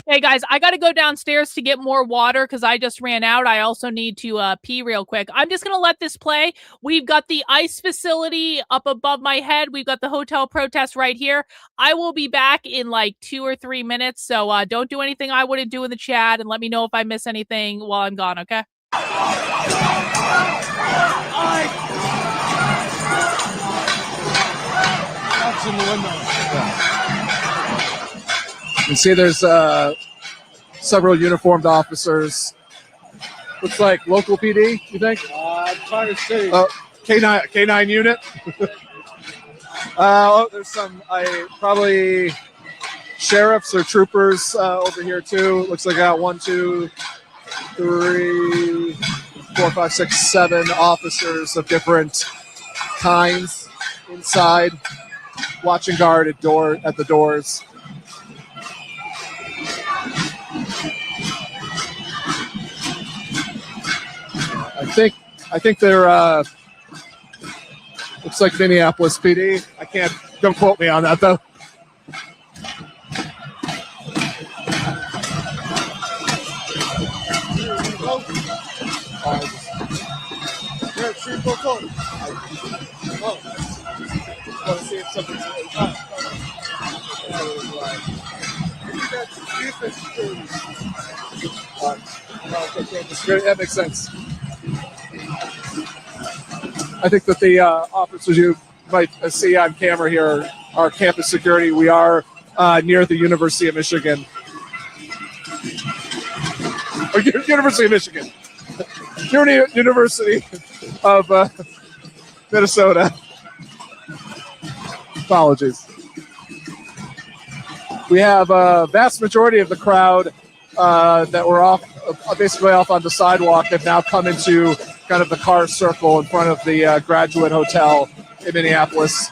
Hey guys, I got to go downstairs to get more water because I just ran out. I also need to pee real quick. I'm just going to let this play. We've got the ICE facility up above my head. We've got the hotel protest right here. I will be back in like 2 or 3 minutes. So don't do anything I wouldn't do in the chat and let me know if I miss anything while I'm gone, okay? That's in the window. You can see there's several uniformed officers. Looks like local PD, you think? I'm trying to see. K9 unit. There's some probably sheriffs or troopers over here too. Looks like I got 1, 2, 3, 4, 5, 6, 7 officers of different kinds inside, watching guard at the doors. I think they're looks like Minneapolis PD. Don't quote me on that though. Want to see if something's that makes sense. I think that the officers you might see on camera here are campus security. We are near the University of Michigan. Or University of Michigan. University of Minnesota. Apologies. We have a vast majority of the crowd that were basically off on the sidewalk have now come into kind of the car circle in front of the Graduate Hotel in Minneapolis.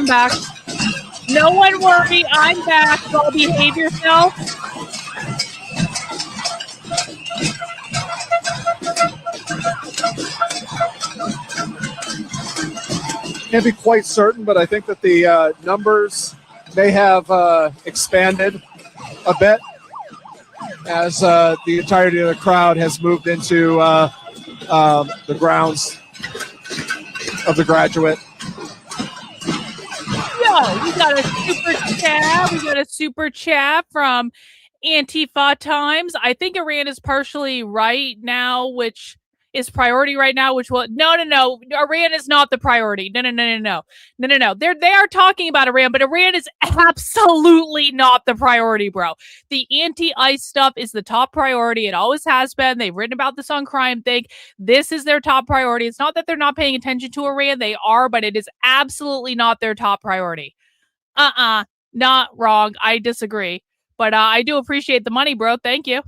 I'm back. No one worry, I'm back. Y'all behave yourself. Can't be quite certain, but I think that the numbers may have expanded a bit as the entirety of the crowd has moved into the grounds of the Graduate. Yo, we got a super chat. We got a super chat from Antifa Times. I think Iran is partially right now, which is priority right now, which will no. Iran is not the priority. No. They are talking about Iran, but Iran is absolutely not the priority, bro. The anti-ICE stuff is the top priority. It always has been. They've written about this on Crime Think. This is their top priority. It's not that they're not paying attention to Iran. They are, but it is absolutely not their top priority. Not wrong. I disagree. But I do appreciate the money, bro. Thank you.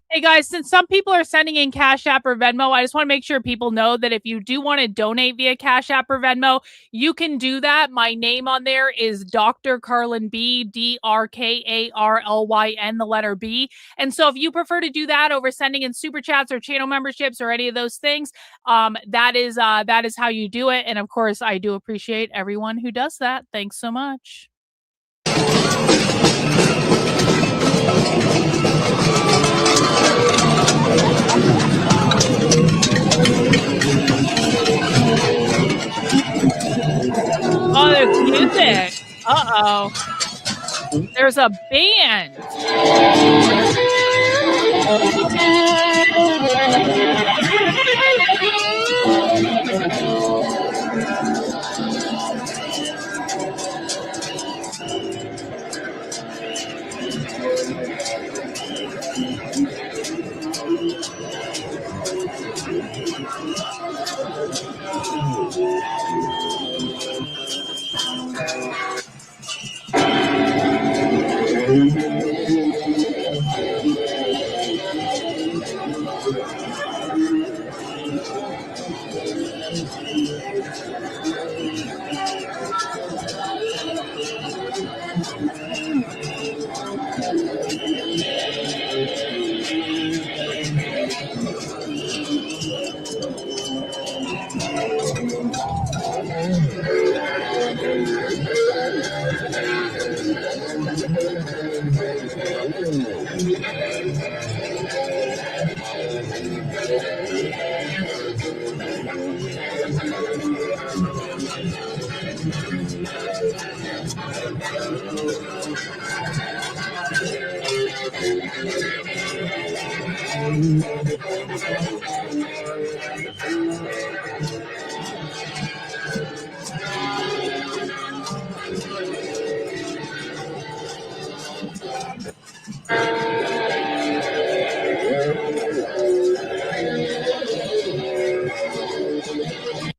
Hey guys, since some people are sending in Cash App or Venmo, I just want to make sure people know that if you do want to donate via Cash App or Venmo, you can do that. My name on there is Dr. Karlyn B, DrKarlyn, the letter B. And so if you prefer to do that over sending in super chats or channel memberships or any of those things, that is how you do it. And of course, I do appreciate everyone who does that. Thanks so much. Oh, there's music. Uh-oh. There's a band.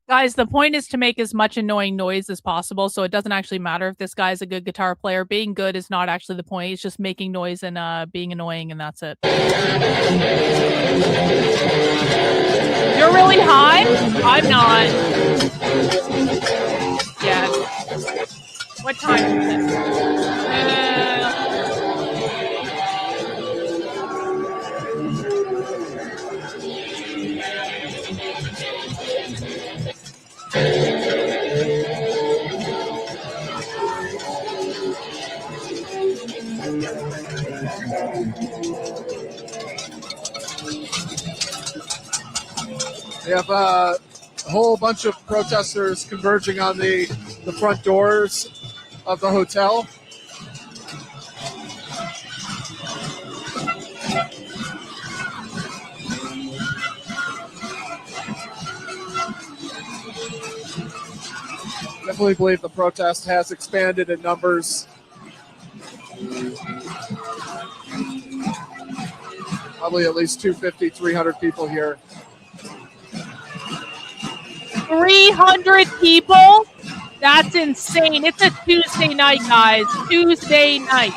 Guys, the point is to make as much annoying noise as possible, so it doesn't actually matter if this guy's a good guitar player. Being good is not actually the point. It's just making noise and being annoying, and that's it. You're really high? I'm not. Yeah. What time is it? We have a whole bunch of protesters converging on the front doors of the hotel. Definitely believe the protest has expanded in numbers. Probably at least 250, 300 people here. 300 people? That's insane. It's a Tuesday night, guys. Tuesday night.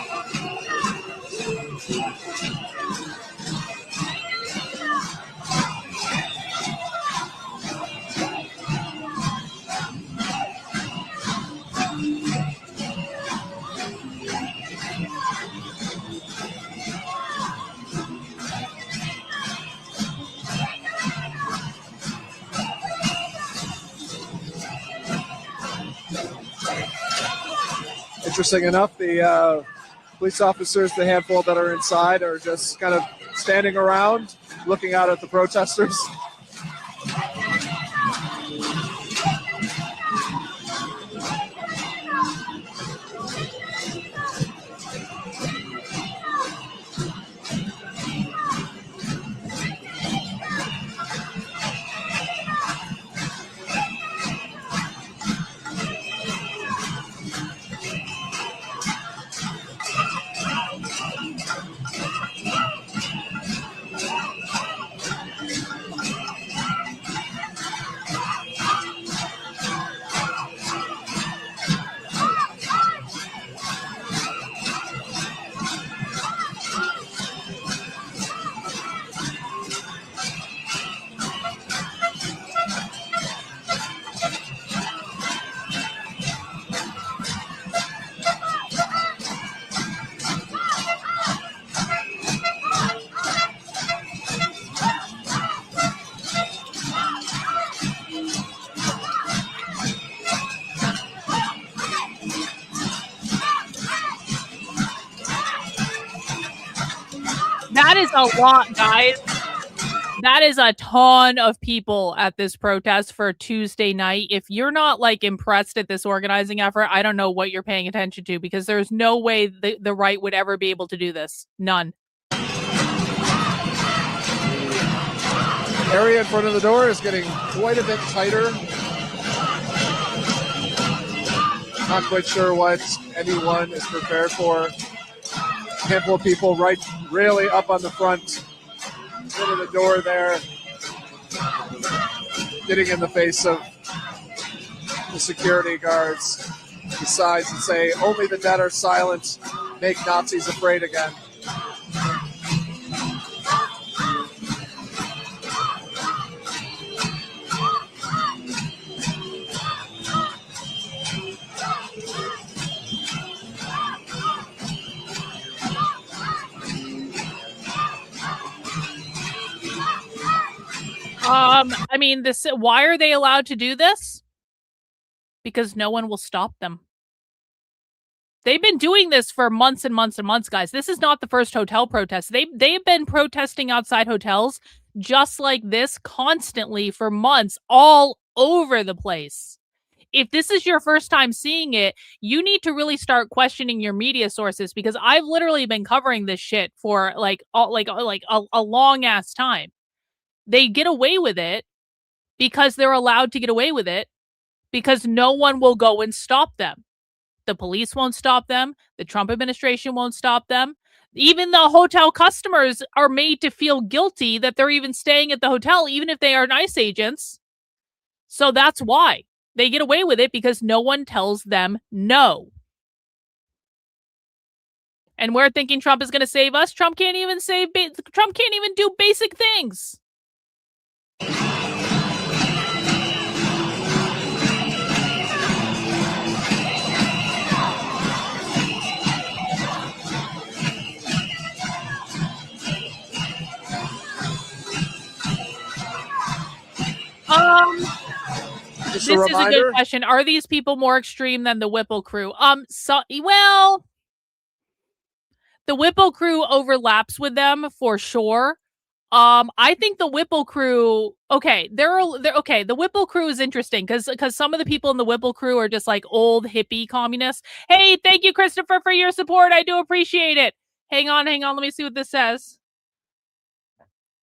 Interesting enough, the police officers, the handful that are inside, are just kind of standing around, looking out at the protesters. That is a lot, guys. That is a ton of people at this protest for Tuesday night. If you're not like impressed at this organizing effort, I don't know what you're paying attention to, because there's no way the right would ever be able to do this. None. Area in front of the door is getting quite a bit tighter. Not quite sure what anyone is prepared for. A handful of people right really up on the front bit of the door there, getting in the face of the security guards. Besides, and say, only the dead are silent, make Nazis afraid again. I mean, why are they allowed to do this? Because no one will stop them. They've been doing this for months and months and months, guys. This is not the first hotel protest. They've been protesting outside hotels just like this constantly for months, all over the place. If this is your first time seeing it, you need to really start questioning your media sources, because I've literally been covering this shit for a long ass time. They get away with it because they're allowed to get away with it, because no one will go and stop them. The police won't stop them. The Trump administration won't stop them. Even the hotel customers are made to feel guilty that they're even staying at the hotel, even if they are ICE agents. So that's why they get away with it, because no one tells them no. And we're thinking Trump is going to save us. Trump can't even do basic things. This is a good question. Are these people more extreme than the Whipple crew? Well, the Whipple crew overlaps with them for sure. I think the Whipple crew, okay, they're okay. The Whipple crew is interesting because some of the people in the Whipple crew are just like old hippie communists. Hey, thank you, Christopher, for your support. I do appreciate it. Hang on. Let me see what this says.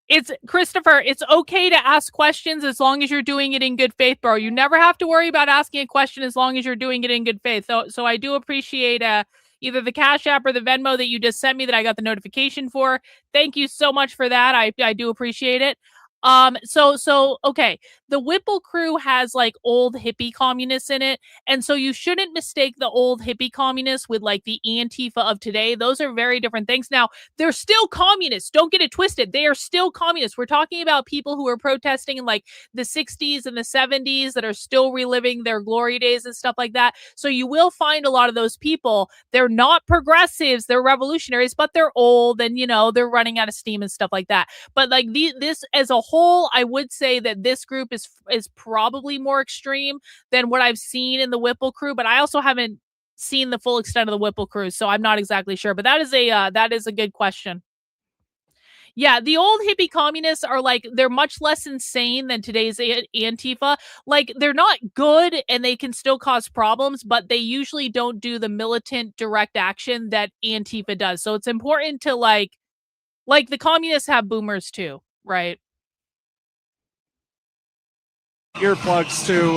It's Christopher. It's okay to ask questions as long as you're doing it in good faith, bro. You never have to worry about asking a question as long as you're doing it in good faith. So I do appreciate either the Cash App or the Venmo that you just sent me that I got the notification for. Thank you so much for that. I do appreciate it. So okay, the Whipple crew has like old hippie communists in it, and so you shouldn't mistake the old hippie communists with like the Antifa of today. Those are very different things. Now, they're still communists. Don't get it twisted. They are still communists. We're talking about people who are protesting in like the 60s and the 70s that are still reliving their glory days and stuff like that. So you will find a lot of those people. They're not progressives, they're revolutionaries, but they're old and they're running out of steam and stuff like that. But like this as a whole, I would say that this group is probably more extreme than what I've seen in the Whipple crew, but I also haven't seen the full extent of the Whipple crew, so I'm not exactly sure. But that is a good question. Yeah, the old hippie communists are like, they're much less insane than today's Antifa. Like, they're not good and they can still cause problems, but they usually don't do the militant direct action that Antifa does. So it's important to like the communists have boomers too, right? Earplugs to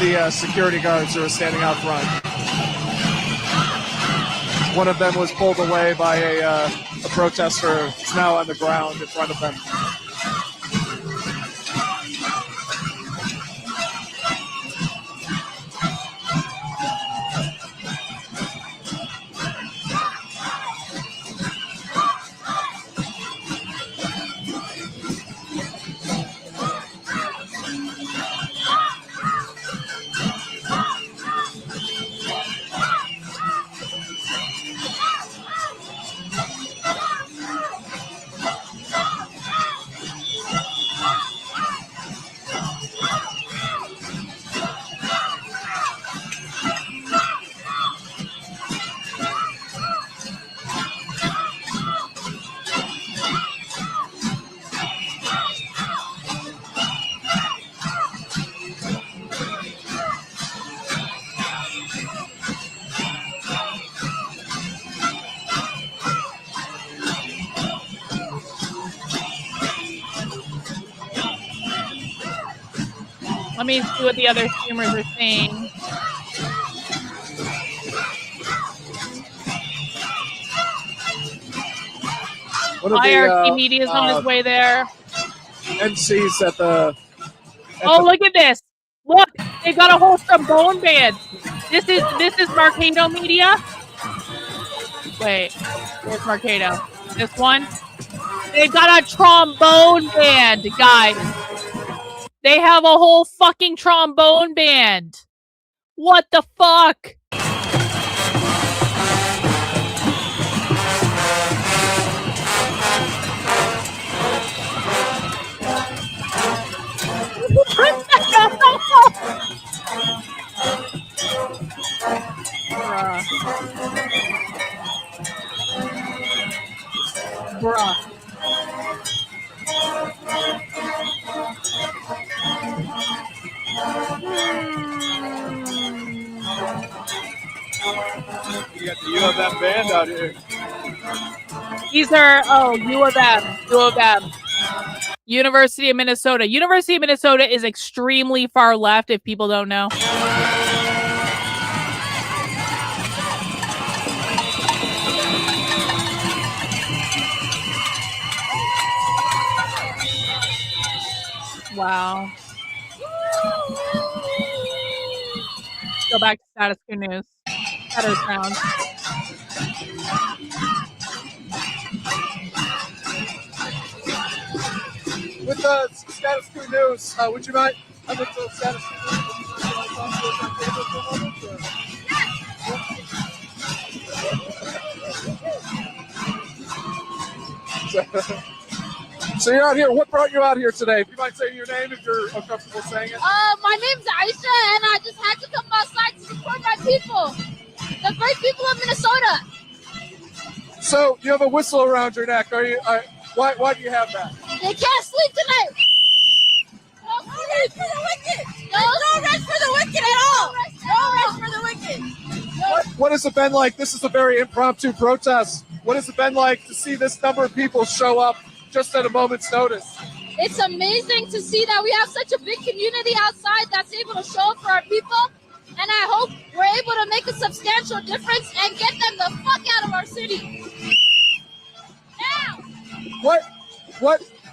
the security guards who are standing out front. One of them was pulled away by a protester who's now on the ground in front of them. Let me see what the other streamers are saying. IRT Media is on his way there. MCs at the... Look at this. Look, they got a whole trombone band. This is Mercado Media. Wait, where's Mercado? This one? They've got a trombone band, guys. They have a whole fucking trombone band. What the fuck? Bruh. You got the U of M band out here. These are, U of M. University of Minnesota. University of Minnesota is extremely far left, if people don't know. Wow. Go back to Status Quo News. Better sound. With the Status Quo News, would you mind? I'm with the Status Quo News. So you're out here. What brought you out here today? If you might say your name if you're uncomfortable saying it. My name's Aisha, and I just had to come outside to support my people, the great people of Minnesota. So you have a whistle around your neck. Are you? Why do you have that? They can't sleep tonight. No rest for the wicked. No rest for the wicked at all. No rest for the wicked. What has it been like? This is a very impromptu protest. What has it been like to see this number of people show up just at a moment's notice? It's amazing to see that we have such a big community outside that's able to show up for our people. And I hope we're able to make a substantial difference and get them the fuck out of our city. Now!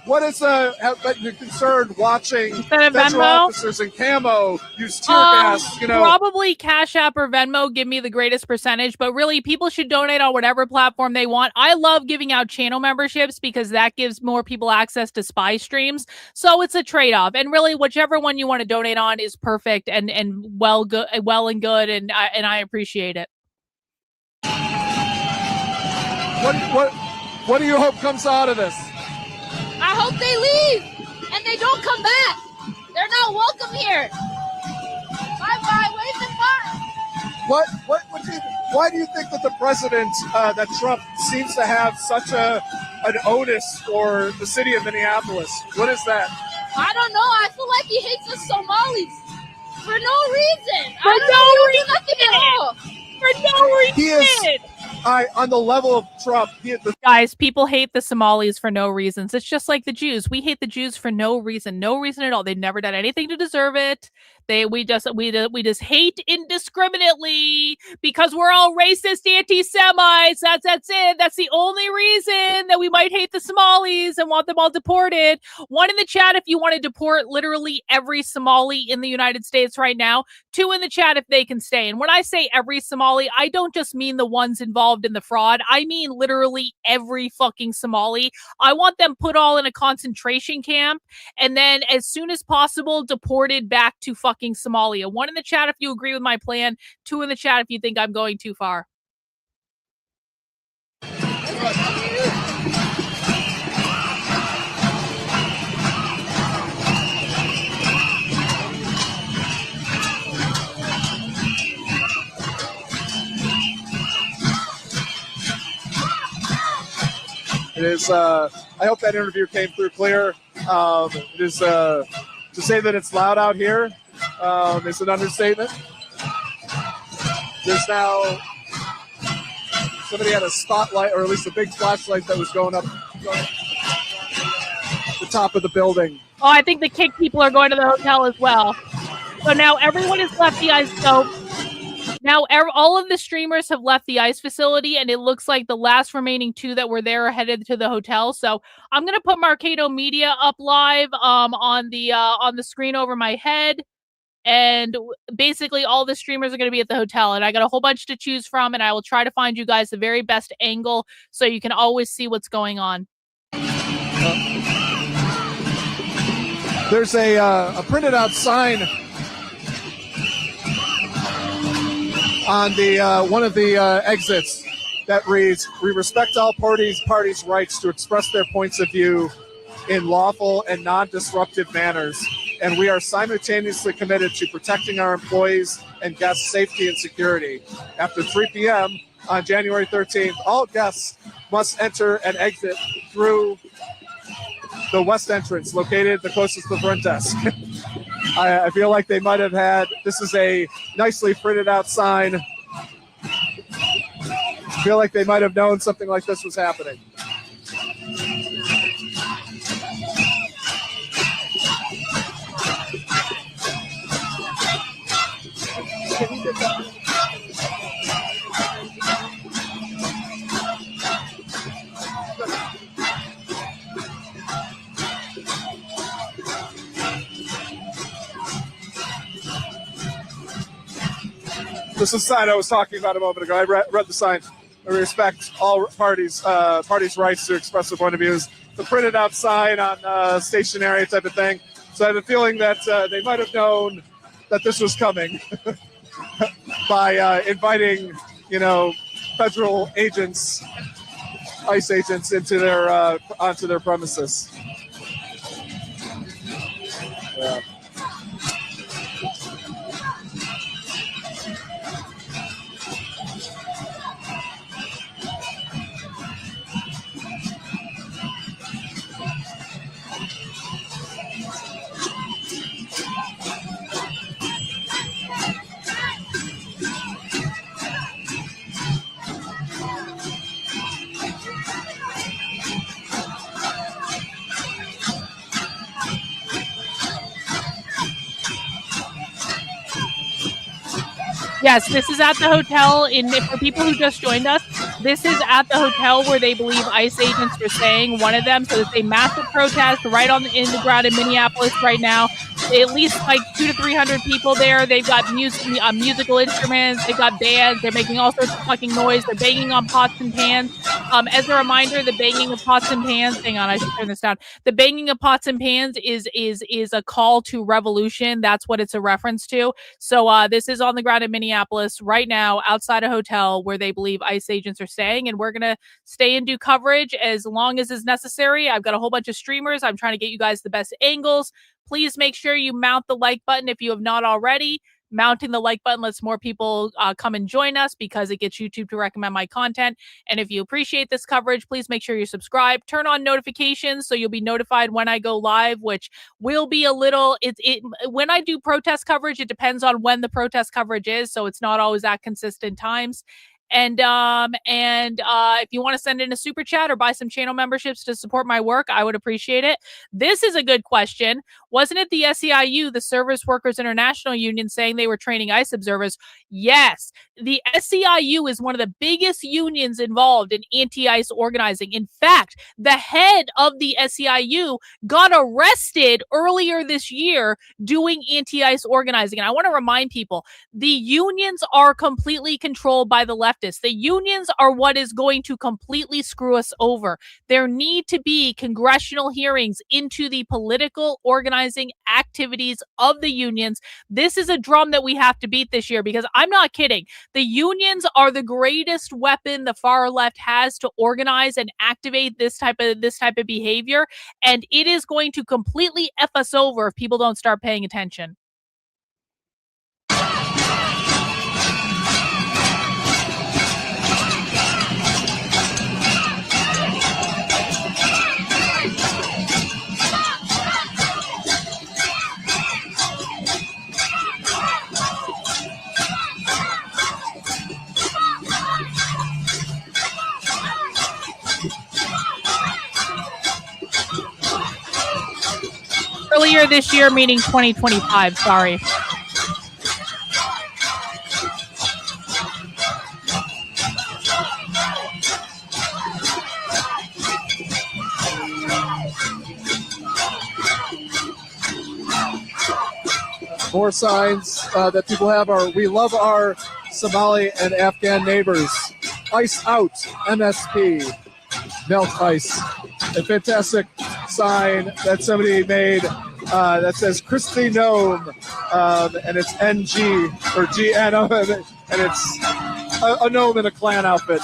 What is have been your concern watching Venmo? federal officers in camo use tear gas? Probably Cash App or Venmo give me the greatest percentage, but really people should donate on whatever platform they want. I love giving out channel memberships because that gives more people access to spy streams. So it's a trade-off, and really whichever one you want to donate on is perfect and well and good, and I appreciate it. What do you hope comes out of this? I hope they leave and they don't come back. They're not welcome here. Bye-bye, wave goodbye. Why do you think that the president, that Trump, seems to have such an onus for the city of Minneapolis? What is that? I don't know. I feel like he hates us Somalis for no reason. For no reason. He is. On the level of Trump, guys, people hate the Somalis for no reasons. It's just like the Jews. We hate the Jews for no reason at all. They've never done anything to deserve it. We just hate indiscriminately because we're all racist anti-Semites. That's it. That's the only reason that we might hate the Somalis and want them all deported. One in the chat if you want to deport literally every Somali in the United States right now. 2 in the chat if they can stay. And when I say every Somali, I don't just mean the ones involved in the fraud. I mean literally every fucking Somali. I want them put all in a concentration camp and then as soon as possible deported back to fucking Somalia. 1 in the chat if you agree with my plan. 2 in the chat if you think I'm going too far. It is. I hope that interview came through clear. It is to say that it's loud out here. It's an understatement. There's now somebody had a spotlight, or at least a big flashlight that was going up the top of the building. Oh, I think the kick people are going to the hotel as well. So now everyone has left the ice. So now all of the streamers have left the ice facility, and it looks like the last remaining 2 that were there are headed to the hotel. So I'm gonna put Marcado Media up live on the screen over my head, and basically all the streamers are gonna be at the hotel. And I got a whole bunch to choose from, and I will try to find you guys the very best angle so you can always see what's going on. There's a printed out sign on the one of the exits that reads, "We respect all parties' rights to express their points of view in lawful and non-disruptive manners, and we are simultaneously committed to protecting our employees and guests' safety and security. After 3 p.m. on January 13th, all guests must enter and exit through the west entrance located the closest to the front desk." I feel like they might have had, this is a nicely printed out sign. I feel like they might have known something like this was happening. This is the sign I was talking about a moment ago. I read the sign. We respect all parties' rights to express their point of views. The printed out sign on stationery type of thing. So I have a feeling that they might have known that this was coming by inviting, federal agents, ICE agents, into their onto their premises. Yeah. Yes, this is at the hotel. For people who just joined us, this is at the hotel where they believe ICE agents are staying. One of them. So it's a massive protest right in the ground in Minneapolis right now. At least like 200 to 300 people there. They've got musical instruments. They've got bands. They're making all sorts of fucking noise. They're banging on pots and pans. As a reminder, the banging of pots and pans. Hang on, I should turn this down. The banging of pots and pans is a call to revolution. That's what it's a reference to. So this is on the ground in Minneapolis right now, outside a hotel where they believe ICE agents are staying, and we're gonna stay and do coverage as long as is necessary. I've got a whole bunch of streamers. I'm trying to get you guys the best angles. Please make sure you mount the like button if you have not already. Mounting the like button lets more people come and join us because it gets YouTube to recommend my content. And if you appreciate this coverage, please make sure you subscribe. Turn on notifications so you'll be notified when I go live, which will be a little. When I do protest coverage, it depends on when the protest coverage is, so it's not always at consistent times. And if you want to send in a super chat or buy some channel memberships to support my work, I would appreciate it. This is a good question. Wasn't it the SEIU, the Service Workers International Union, saying they were training ICE observers? Yes. The SEIU is one of the biggest unions involved in anti-ICE organizing. In fact, the head of the SEIU got arrested earlier this year doing anti-ICE organizing. And I want to remind people, the unions are completely controlled by the leftists. The unions are what is going to completely screw us over. There need to be congressional hearings into the political organizing activities of the unions. This is a drum that we have to beat this year, because I'm not kidding. The unions are the greatest weapon the far left has to organize and activate this type of behavior, and it is going to completely F us over if people don't start paying attention. Earlier this year, meaning 2025, sorry. More signs that people have are: we love our Somali and Afghan neighbors. ICE out, MSP, melt ICE. A fantastic sign that somebody made that says Christy Gnome, and it's NG or GN, and it's a gnome in a clan outfit.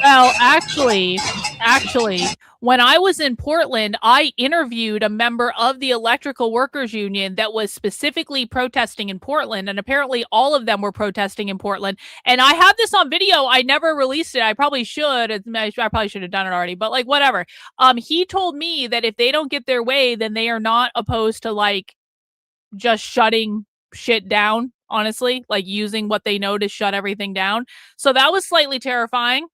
Well, actually, when I was in Portland, I interviewed a member of the Electrical Workers Union that was specifically protesting in Portland, and apparently all of them were protesting in Portland. And I have this on video. I never released it. I probably should. I probably should have done it already, but like whatever. He told me that if they don't get their way, then they are not opposed to like just shutting shit down, honestly, like using what they know to shut everything down. So that was slightly terrifying.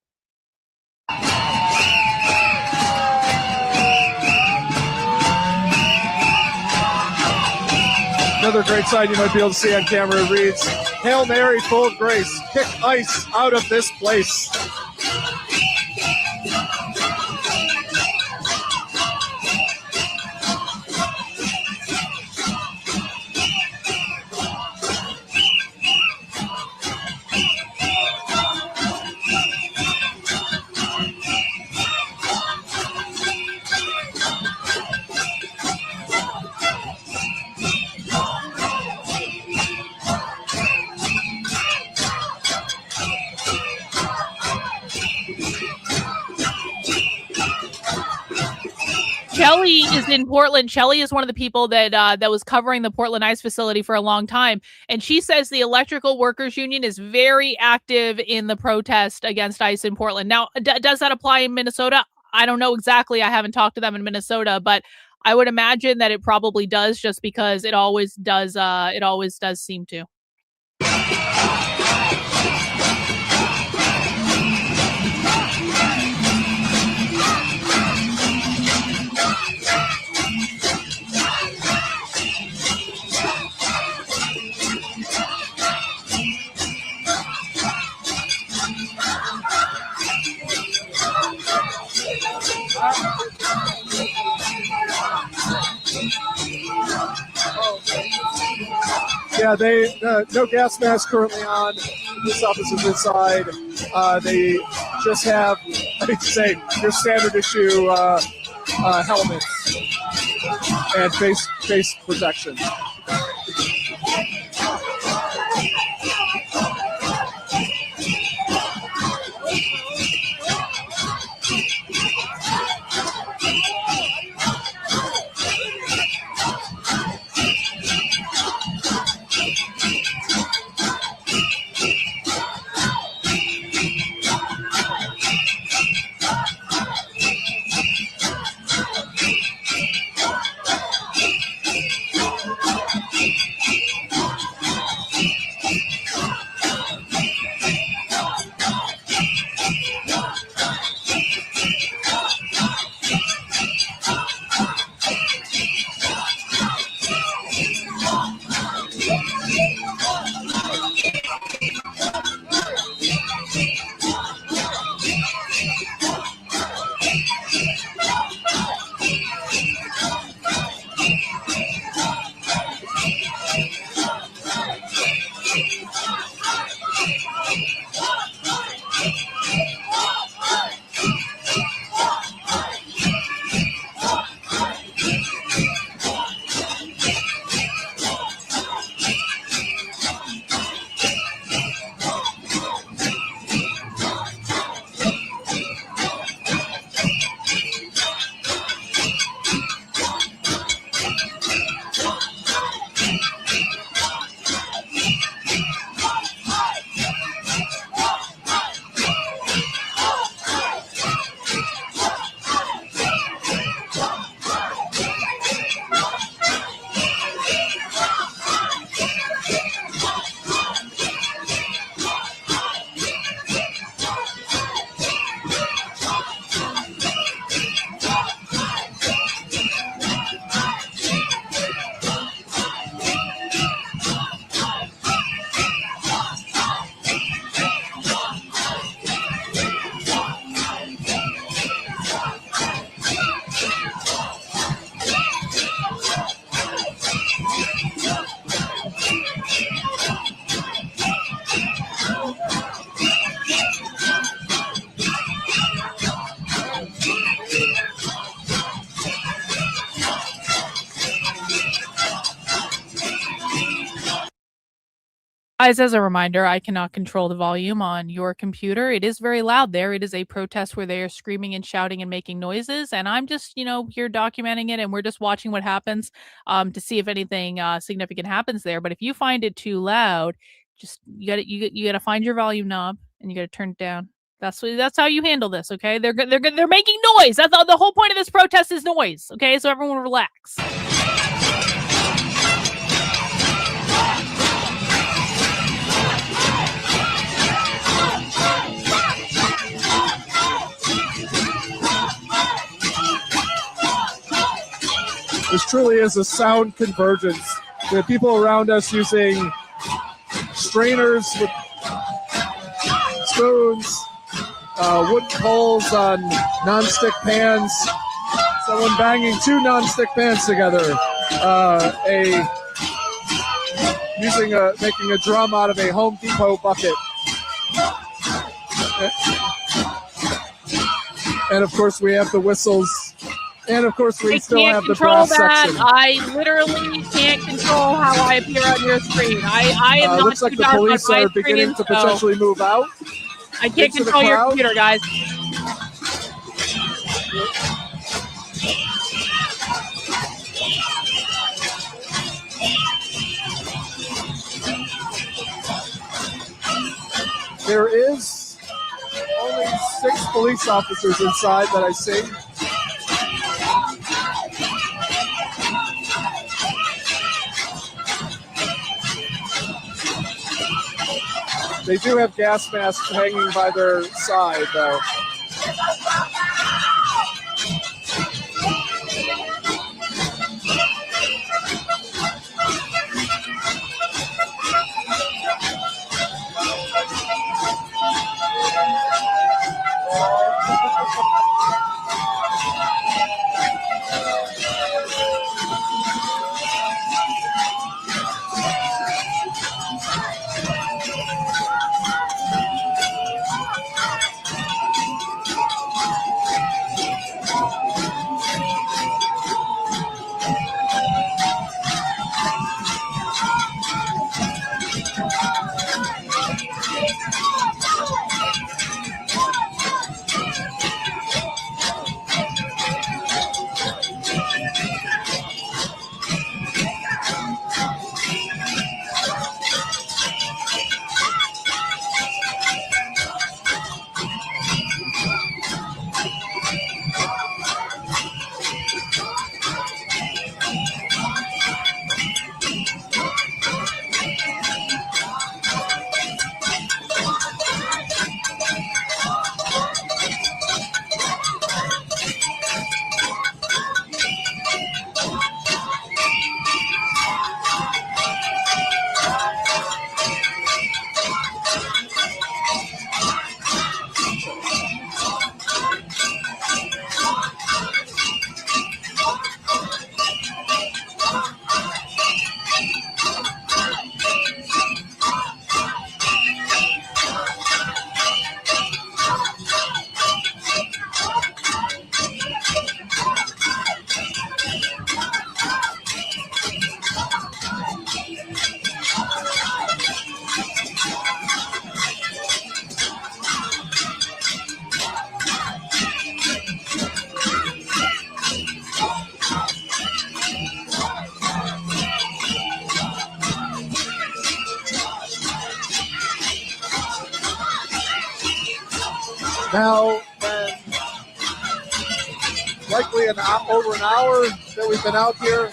Another great sign you might be able to see on camera reads, "Hail Mary, full of grace, kick ICE out of this place." Shelly is in Portland. Shelly is one of the people that that was covering the Portland ICE facility for a long time. And she says the Electrical Workers Union is very active in the protest against ICE in Portland. Now, does that apply in Minnesota? I don't know exactly. I haven't talked to them in Minnesota, but I would imagine that it probably does, just because it always does. It always does seem to. Yeah, they no gas mask currently on. This office is inside. They just have, I hate to say, your standard issue helmets and face protection. Guys, as a reminder, I cannot control the volume on your computer. It is very loud there. It is a protest where they are screaming and shouting and making noises. And I'm just, here documenting it, and we're just watching what happens to see if anything significant happens there. But if you find it too loud, just you gotta find your volume knob and you gotta turn it down. That's how you handle this, okay? They're making noise. That's the whole point of this protest is noise, okay? So everyone relax. This truly is a sound convergence. We have people around us using strainers with spoons, wooden bowls on non-stick pans, someone banging two non-stick pans together, making a drum out of a Home Depot bucket. And of course we have the whistles. And of course we still have the brass section. I literally can't control how I appear on your screen. I am not looks like too the dark on police my are beginning screen, to potentially move out. I can't into the control your crowd. computer, guys. There is only 6 police officers inside that I see. They do have gas masks hanging by their side, though. Now, likely over an hour that we've been out here,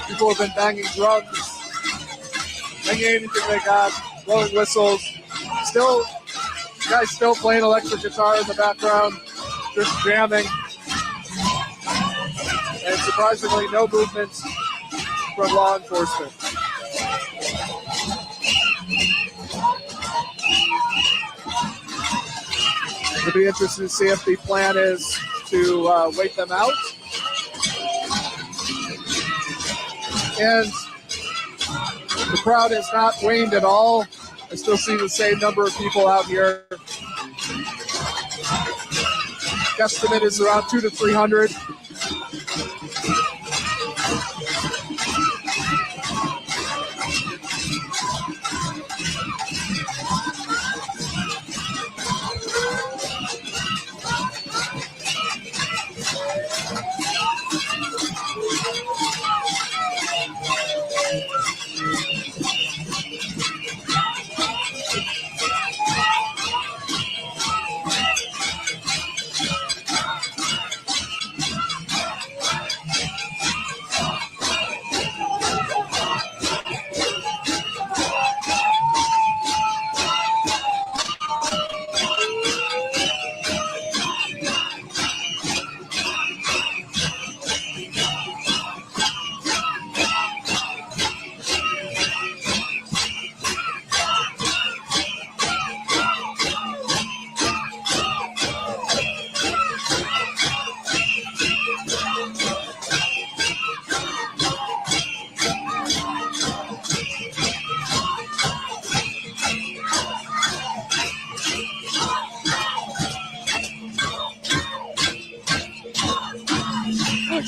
people have been banging drums, banging anything they got, blowing whistles. Guys still playing electric guitar in the background, just jamming. And surprisingly, no movement from law enforcement. It'll be interesting to see if the plan is to wait them out. And the crowd has not waned at all. I still see the same number of people out here. Guesstimate is around 200 to 300.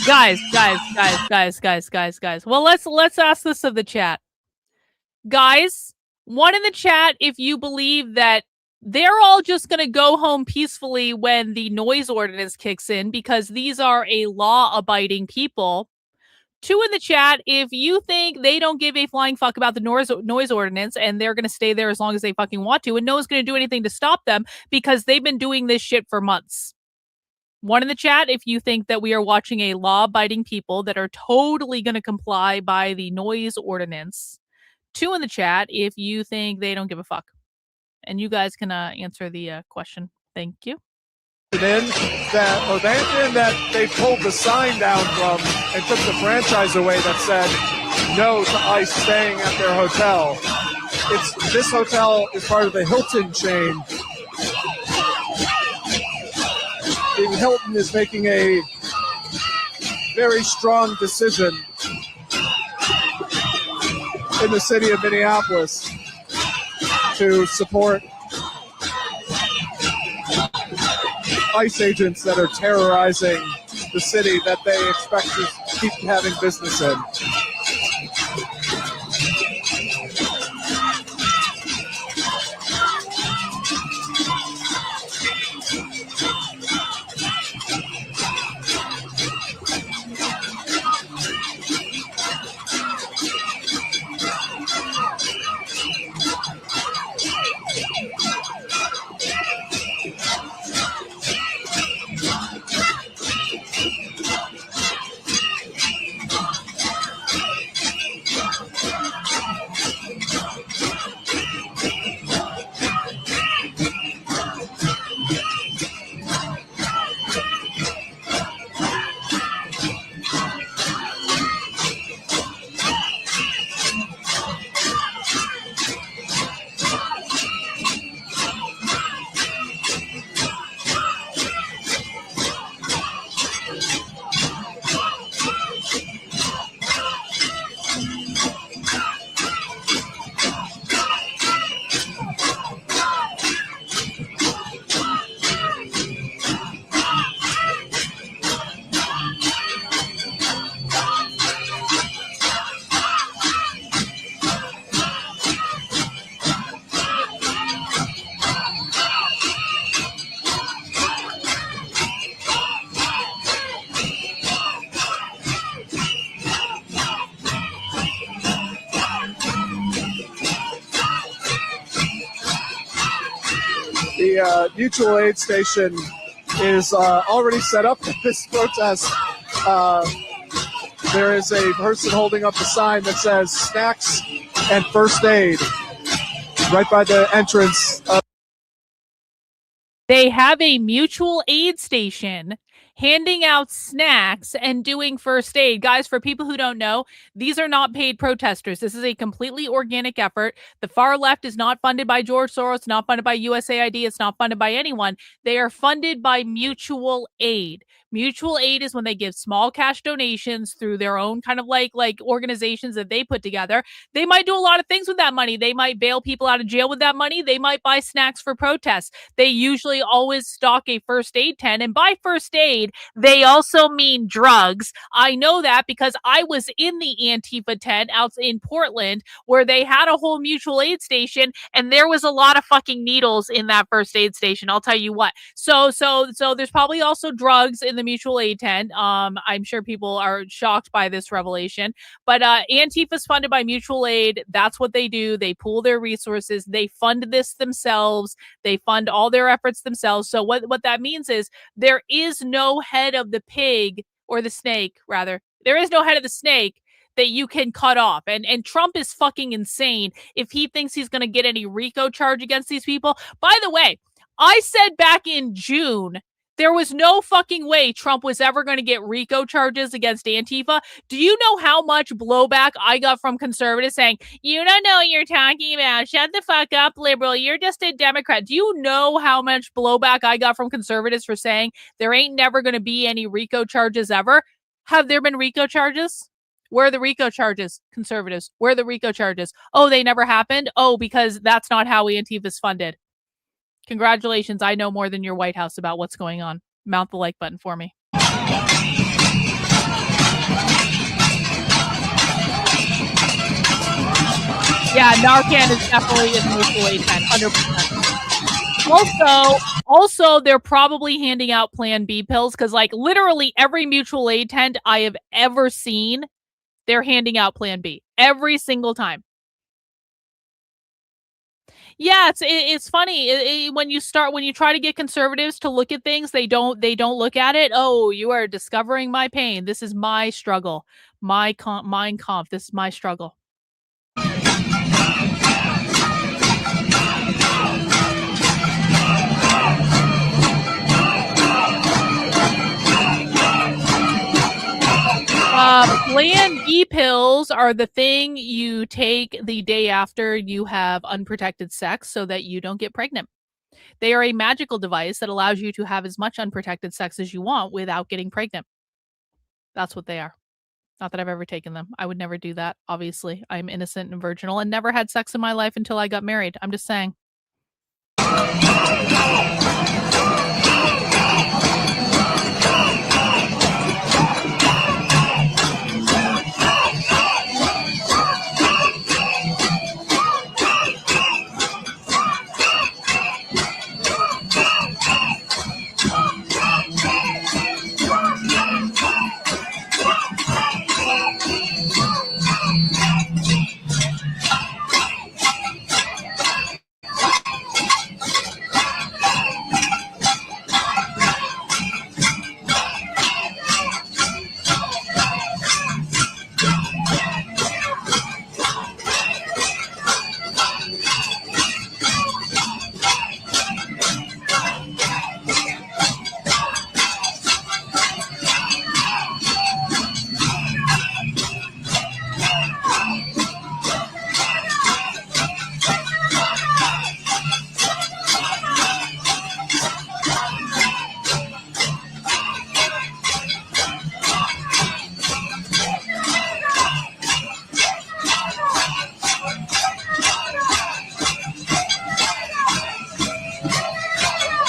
Guys. Well, let's ask this of the chat. Guys, one in the chat if you believe that they're all just going to go home peacefully when the noise ordinance kicks in because these are a law-abiding people. 2 in the chat if you think they don't give a flying fuck about the noise ordinance and they're going to stay there as long as they fucking want to and no one's going to do anything to stop them because they've been doing this shit for months. 1 in the chat if you think that we are watching a law-abiding people that are totally going to comply by the noise ordinance. 2 in the chat if you think they don't give a fuck. And you guys can answer the question. Thank you. That they pulled the sign down from and took the franchise away that said no to ICE staying at their hotel. This hotel is part of the Hilton chain. The Hilton is making a very strong decision in the city of Minneapolis to support ICE agents that are terrorizing the city that they expect to keep having business in. The mutual aid station is already set up for this protest. There is a person holding up a sign that says snacks and first aid right by the entrance. They have a mutual aid station handing out snacks and doing first aid. Guys, for people who don't know, these are not paid protesters. This is a completely organic effort. The far left is not funded by George Soros, not funded by USAID, it's not funded by anyone. They are funded by mutual aid. Mutual aid is when they give small cash donations through their own kind of like organizations that they put together. They might do a lot of things with that money. They might bail people out of jail with that money. They might buy snacks for protests. They usually always stock a first aid tent. And by first aid, they also mean drugs. I know that because I was in the Antifa tent out in Portland where they had a whole mutual aid station and there was a lot of fucking needles in that first aid station. I'll tell you what. So there's probably also drugs in the mutual aid tent. I'm sure people are shocked by this revelation, but Antifa is funded by mutual aid. That's what they do. They pool their resources. They fund this themselves. They fund all their efforts themselves. So what that means is there is no head of the pig or the snake, rather. There is no head of the snake that you can cut off. And Trump is fucking insane if he thinks he's going to get any RICO charge against these people. By the way, I said back in June there was no fucking way Trump was ever going to get RICO charges against Antifa. Do you know how much blowback I got from conservatives saying, you don't know what you're talking about. Shut the fuck up, liberal. You're just a Democrat. Do you know how much blowback I got from conservatives for saying there ain't never going to be any RICO charges ever? Have there been RICO charges? Where are the RICO charges, conservatives? Where are the RICO charges? Oh, they never happened? Oh, because that's not how Antifa's funded. Congratulations, I know more than your White House about what's going on. Mount the like button for me. Narcan is definitely in mutual aid tent, 100%. Also, they're probably handing out Plan B pills because, like, literally every mutual aid tent I have ever seen, they're handing out Plan B every single time. Yeah, it's funny when you try to get conservatives to look at things, they don't look at it. Oh, you are discovering my pain. This is my struggle, Mein Kampf. This is my struggle. Plan B pills are the thing you take the day after you have unprotected sex so that you don't get pregnant. They are a magical device that allows you to have as much unprotected sex as you want without getting pregnant. That's what they are. Not that I've ever taken them. I would never do that. Obviously, I'm innocent and virginal and never had sex in my life until I got married. I'm just saying.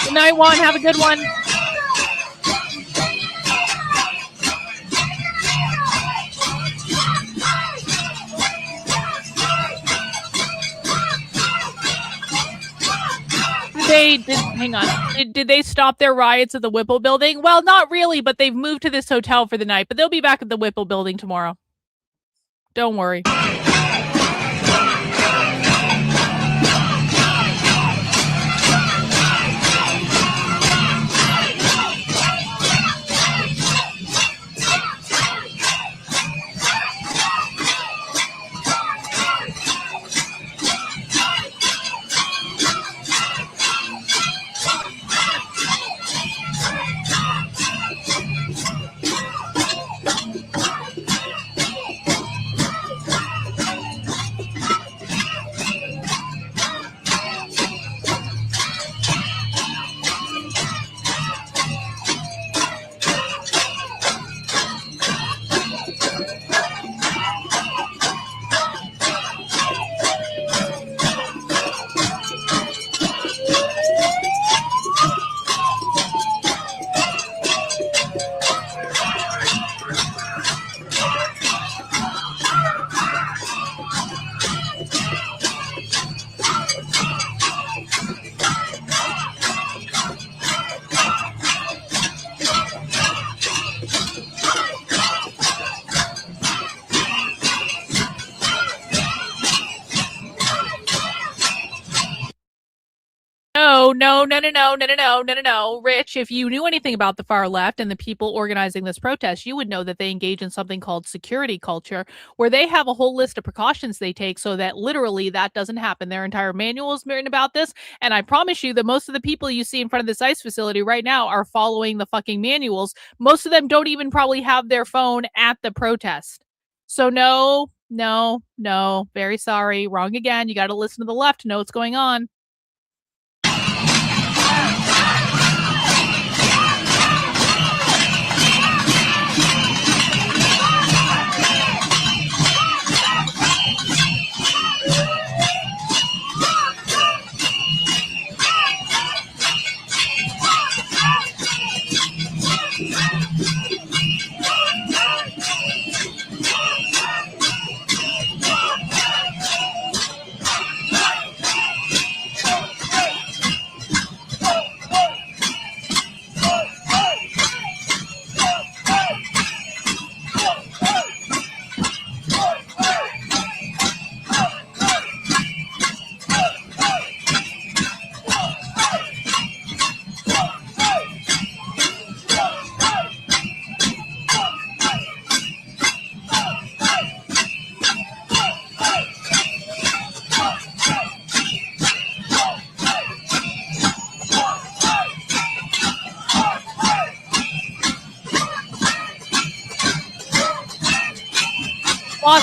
Good night, Juan. Have a good one. Hang on. Did they stop their riots at the Whipple building? Well, not really, but they've moved to this hotel for the night, but they'll be back at the Whipple building tomorrow. Don't worry. No. Rich, if you knew anything about the far left and the people organizing this protest, you would know that they engage in something called security culture, where they have a whole list of precautions they take so that literally that doesn't happen. Their entire manual is written about this. And I promise you that most of the people you see in front of this ICE facility right now are following the fucking manuals. Most of them don't even probably have their phone at the protest. So no. Very sorry. Wrong again. You got to listen to the left to know what's going on.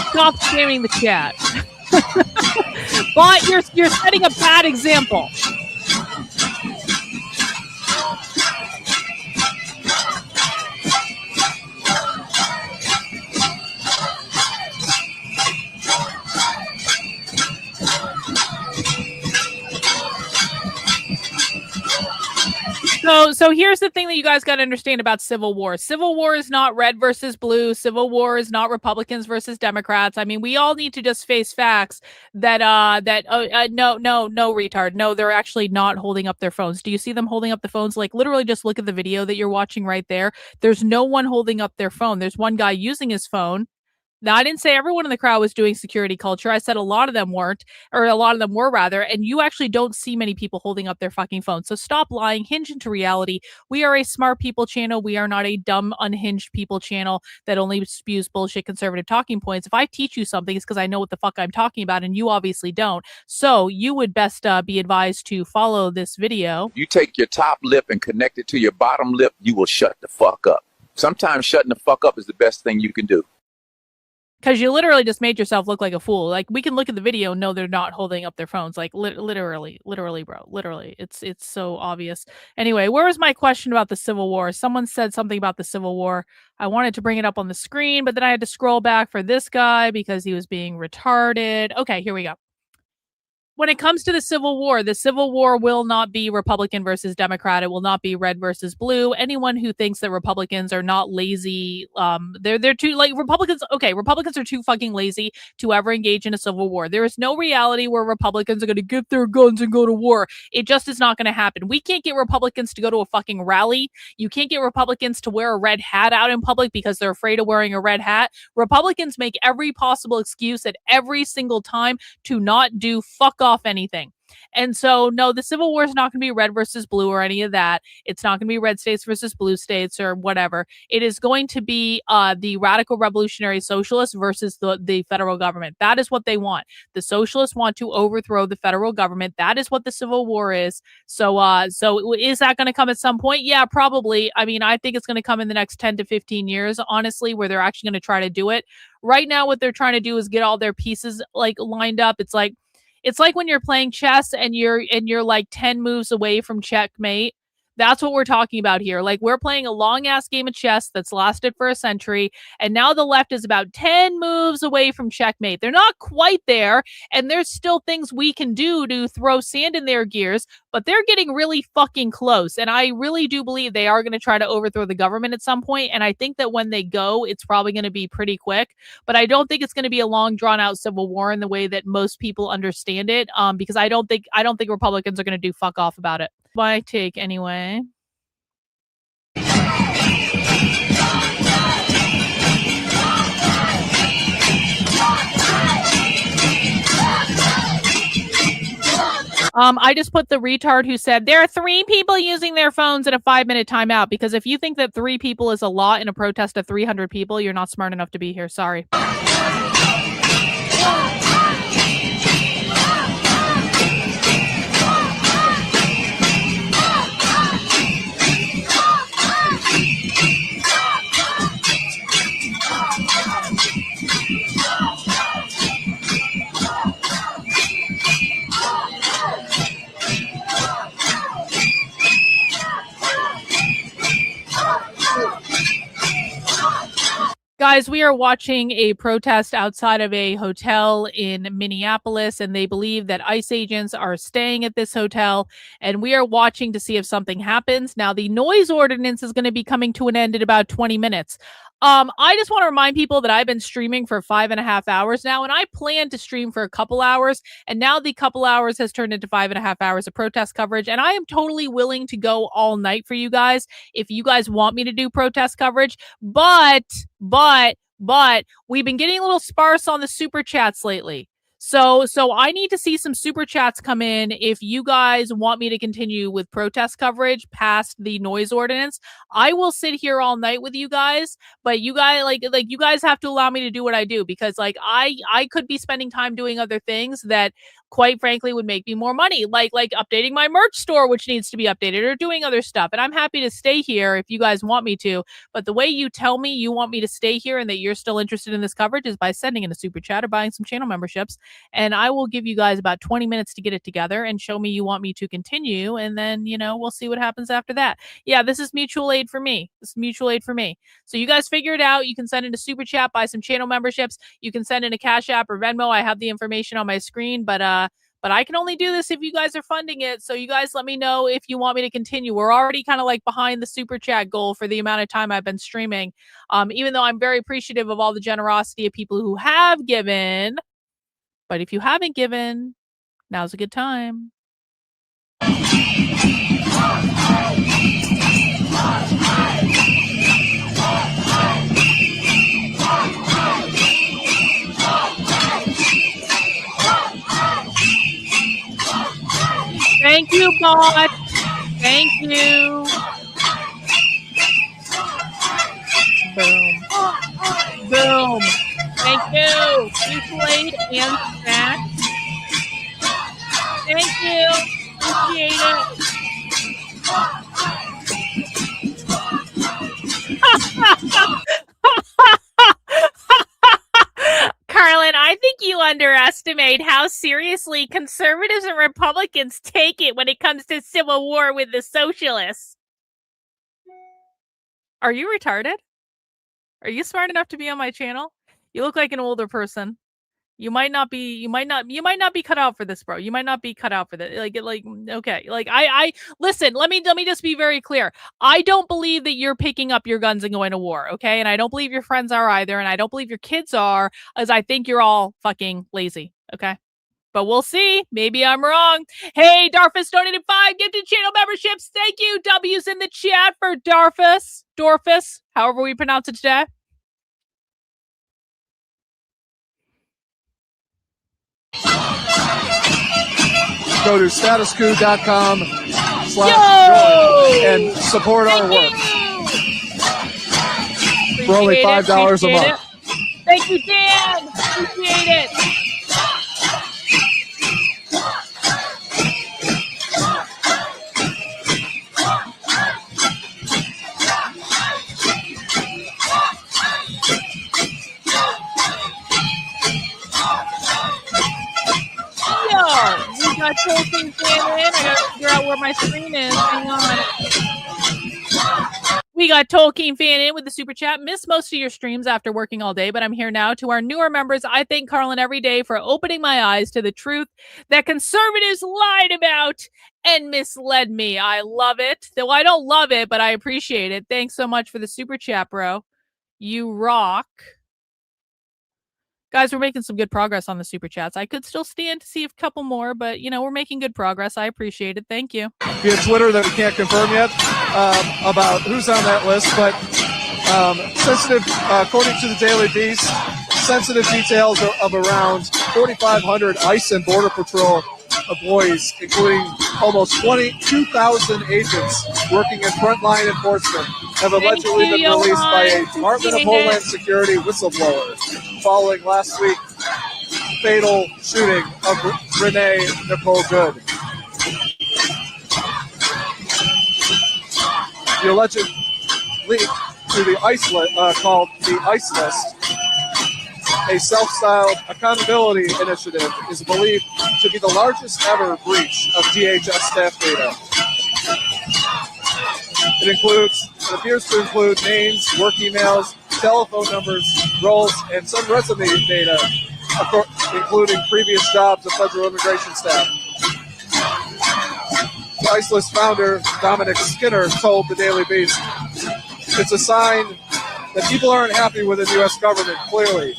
Stop spamming the chat. But you're setting a bad example. So here's the thing that you guys got to understand about civil war. Civil war is not red versus blue. Civil war is not Republicans versus Democrats. I mean, we all need to just face facts that no retard. No, they're actually not holding up their phones. Do you see them holding up the phones? Like literally just look at the video that you're watching right there. There's no one holding up their phone. There's one guy using his phone. Now, I didn't say everyone in the crowd was doing security culture. I said a lot of them weren't, or a lot of them were rather, and you actually don't see many people holding up their fucking phones. So stop lying, hinge into reality. We are a smart people channel. We are not a dumb, unhinged people channel that only spews bullshit conservative talking points. If I teach you something, it's because I know what the fuck I'm talking about, and you obviously don't. So you would best be advised to follow this video. You take your top lip and connect it to your bottom lip, you will shut the fuck up. Sometimes shutting the fuck up is the best thing you can do. Because you literally just made yourself look like a fool. Like, we can look at the video and know they're not holding up their phones. Like, literally, bro. Literally. It's so obvious. Anyway, where was my question about the Civil War? Someone said something about the Civil War. I wanted to bring it up on the screen, but then I had to scroll back for this guy because he was being retarded. Okay, here we go. When it comes to the Civil War will not be Republican versus Democrat. It will not be red versus blue. Anyone who thinks that Republicans are not lazy, they're too like Republicans. Okay, Republicans are too fucking lazy to ever engage in a civil war. There is no reality where Republicans are going to get their guns and go to war. It just is not going to happen. We can't get Republicans to go to a fucking rally. You can't get Republicans to wear a red hat out in public because they're afraid of wearing a red hat. Republicans make every possible excuse at every single time to not do fuck off anything. And so, no, the Civil War is not going to be red versus blue or any of that. It's not going to be red states versus blue states or whatever. It is going to be the radical revolutionary socialists versus the federal government. That is what they want. The socialists want to overthrow the federal government. That is what the Civil War is. So is that going to come at some point? Yeah, probably. I mean, I think it's going to come in the next 10 to 15 years, honestly, where they're actually going to try to do it. Right now, what they're trying to do is get all their pieces like lined up. It's like when you're playing chess and you're like 10 moves away from checkmate. That's what we're talking about here. Like, we're playing a long ass game of chess that's lasted for a century, and now the left is about 10 moves away from checkmate. They're not quite there, and there's still things we can do to throw sand in their gears, but they're getting really fucking close. And I really do believe they are going to try to overthrow the government at some point. And I think that when they go, it's probably going to be pretty quick, but I don't think it's going to be a long drawn out civil war in the way that most people understand it. Because I don't think Republicans are going to do fuck off about it. My take anyway. I just put the retard who said there are 3 people using their phones in a 5-minute timeout, because if you think that 3 people is a lot in a protest of 300 people, you're not smart enough to be here. Sorry. Guys, we are watching a protest outside of a hotel in Minneapolis, and they believe that ICE agents are staying at this hotel, and we are watching to see if something happens. Now, the noise ordinance is going to be coming to an end in about 20 minutes. I just want to remind people that I've been streaming for 5.5 hours now, and I plan to stream for a couple hours, and now the couple hours has turned into 5.5 hours of protest coverage, and I am totally willing to go all night for you guys if you guys want me to do protest coverage, but we've been getting a little sparse on the super chats lately. So I need to see some super chats come in if you guys want me to continue with protest coverage past the noise ordinance. I will sit here all night with you guys, but you guys like you guys have to allow me to do what I do, because like I could be spending time doing other things that quite frankly would make me more money, like updating my merch store, which needs to be updated, or doing other stuff. And I'm happy to stay here if you guys want me to. But the way you tell me you want me to stay here and that you're still interested in this coverage is by sending in a super chat or buying some channel memberships. And I will give you guys about 20 minutes to get it together and show me you want me to continue. And then, you know, we'll see what happens after that. Yeah, this is mutual aid for me. This is mutual aid for me. So you guys figure it out. You can send in a super chat, buy some channel memberships. You can send in a Cash App or Venmo. I have the information on my screen, but I can only do this if you guys are funding it. So you guys let me know if you want me to continue. We're already kind of like behind the super chat goal for the amount of time I've been streaming. Even though I'm very appreciative of all the generosity of people who have given. But if you haven't given, now's a good time. Thank you, bot. Thank you. Boom. Boom. Thank you. Mutual aid and snack. Thank you. Appreciate Karlyn, I think you underestimate how seriously conservatives and Republicans take it when it comes to civil war with the socialists. Are you retarded? Are you smart enough to be on my channel? You look like an older person. You might not be cut out for this, bro. You might not be cut out for this. Okay. Like, I listen, let me just be very clear. I don't believe that you're picking up your guns and going to war, okay? And I don't believe your friends are either, and I don't believe your kids are, as I think you're all fucking lazy, okay? But we'll see. Maybe I'm wrong. Hey, Darfus donated 5 gifted channel memberships. Thank you. W's in the chat for Darfus. Dorfus, however we pronounce it today. Go to statuscoup.com/join and support our work. For only $5 a month. Thank you, Dan. Appreciate it. We got Tolkien fan in. I gotta figure out where my screen is. Hang on. We got Tolkien fan in with the super chat. Missed most of your streams after working all day, but I'm here now. To our newer members, I thank Karlyn every day for opening my eyes to the truth that conservatives lied about and misled me. I love it. Though I don't love it, but I appreciate it. Thanks so much for the super chat, bro. You rock. Guys, we're making some good progress on the super chats. I could still stand to see a couple more, but, you know, we're making good progress. I appreciate it. Thank you. Via Twitter that we can't confirm yet about who's on that list, but sensitive, according to the Daily Beast, sensitive details of around 4,500 ICE and Border Patrol employees, including almost 22,000 agents working in frontline enforcement, have allegedly been released by a Department of Homeland Security whistleblower following last week's fatal shooting of Renee Nicole Good. The alleged leak to the ICE called the ICE List, a self-styled accountability initiative, is believed to be the largest ever breach of DHS staff data. It appears to include names, work emails, telephone numbers, roles, and some resume data, including previous jobs of federal immigration staff. The ICE List founder, Dominic Skinner, told the Daily Beast, "It's a sign that people aren't happy with the U.S. government, clearly.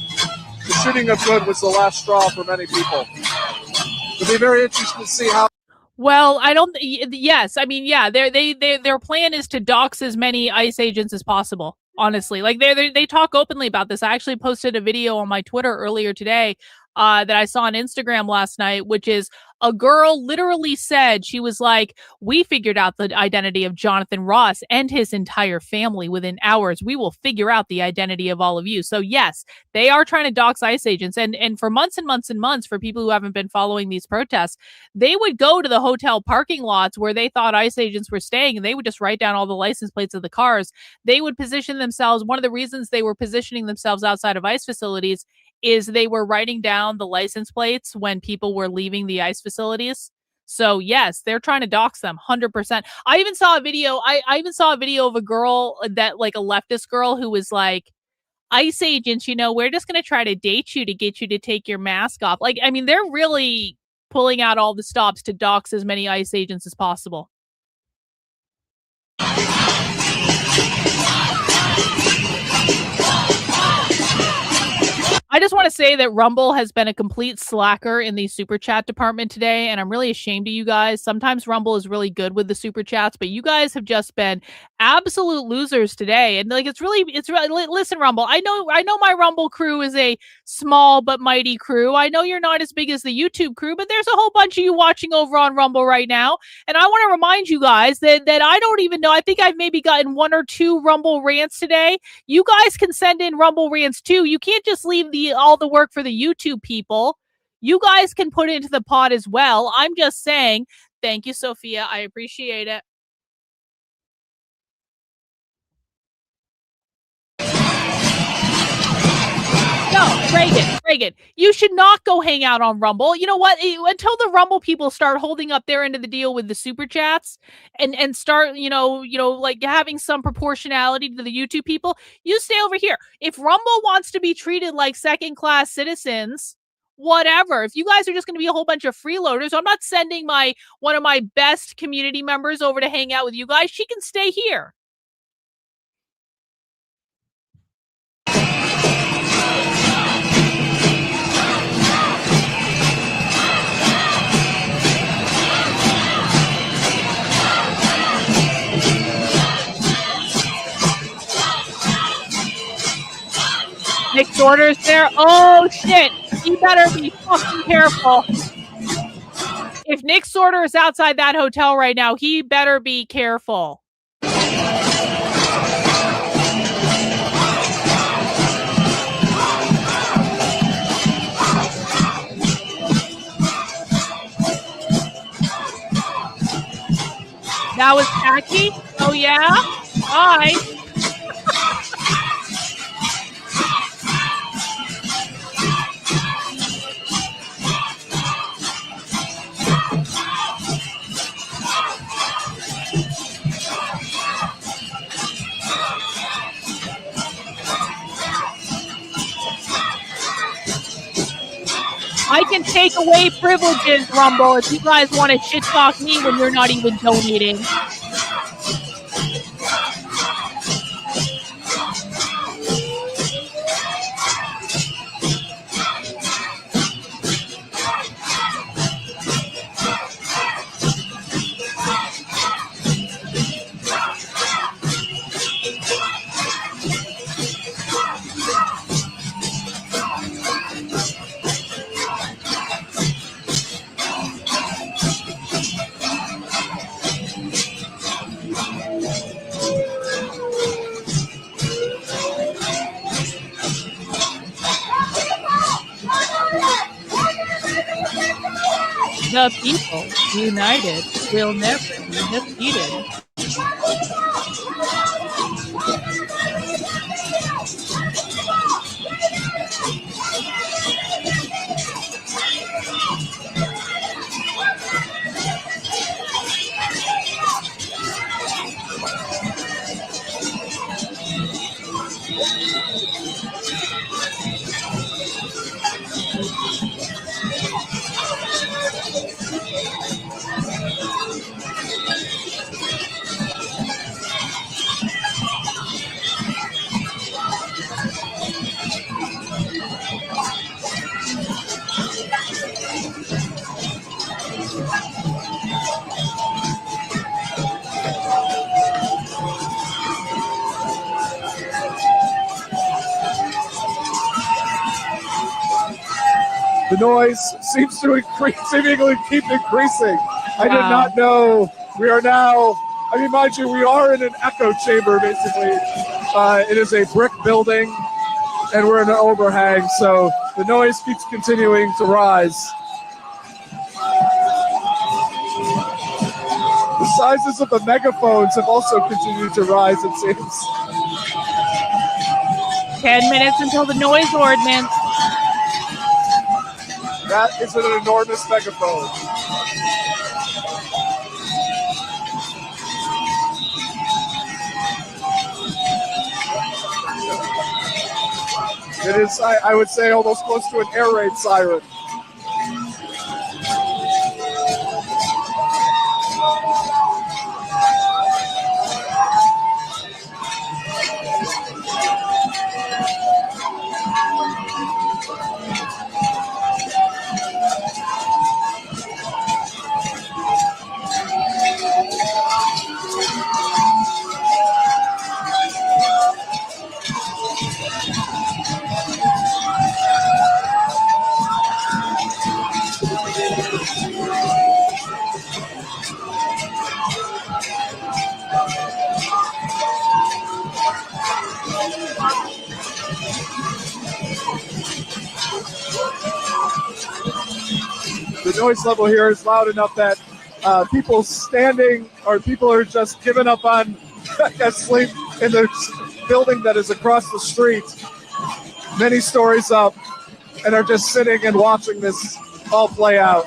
The shooting of Good was the last straw for many people. It'll be very interesting to see how." Well, I don't. Yes, I mean, yeah. Their plan is to dox as many ICE agents as possible. Honestly, like they talk openly about this. I actually posted a video on my Twitter earlier today that I saw on Instagram last night, which is a girl literally said, she was like, we figured out the identity of Jonathan Ross and his entire family within hours. We will figure out the identity of all of you. So yes, they are trying to dox ICE agents. And for months and months and months, for people who haven't been following these protests, they would go to the hotel parking lots where they thought ICE agents were staying, and they would just write down all the license plates of the cars. They would position themselves. One of the reasons they were positioning themselves outside of ICE facilities is they were writing down the license plates when people were leaving the ICE facilities. So yes, they're trying to dox them 100%. I even saw a video. I even saw a video of a girl that, like, a leftist girl who was like, ICE agents, we're just going to try to date you to get you to take your mask off. Like, I mean, they're really pulling out all the stops to dox as many ICE agents as possible. I just want to say that Rumble has been a complete slacker in the super chat department today, and I'm really ashamed of you guys. Sometimes Rumble is really good with the super chats, but you guys have just been absolute losers today. And like, it's really listen, Rumble. I know my Rumble crew is a small but mighty crew. I know you're not as big as the YouTube crew, but there's a whole bunch of you watching over on Rumble right now. And I want to remind you guys that I don't even know. I think I've maybe gotten 1 or 2 Rumble rants today. You guys can send in Rumble rants too. You can't just leave all the work for the YouTube people. You guys can put it into the pot as well. I'm just saying, thank you, Sophia. I appreciate it. No, Reagan, you should not go hang out on Rumble. You know what? Until the Rumble people start holding up their end of the deal with the super chats and start, like having some proportionality to the YouTube people, you stay over here. If Rumble wants to be treated like second-class citizens, whatever. If you guys are just going to be a whole bunch of freeloaders, I'm not sending one of my best community members over to hang out with you guys. She can stay here. Nick's orders there. Oh shit! You better be fucking careful. If Nick Sorter is outside that hotel right now, he better be careful. That was tacky? Oh yeah? Bye. I can take away privileges, Rumble, if you guys want to shit talk me when you're not even donating. The people united will never be defeated. The noise seems to seemingly keep increasing. I did not know. We are now, I mean, mind you, we are in an echo chamber, basically. It is a brick building, and we're in an overhang, so the noise keeps continuing to rise. The sizes of the megaphones have also continued to rise, it seems. 10 minutes until the noise ordinance. That is an enormous megaphone. It is, I would say, almost close to an air raid siren. The noise level here is loud enough that people standing or people are just giving up on sleep in the building that is across the street, many stories up, and are just sitting and watching this all play out.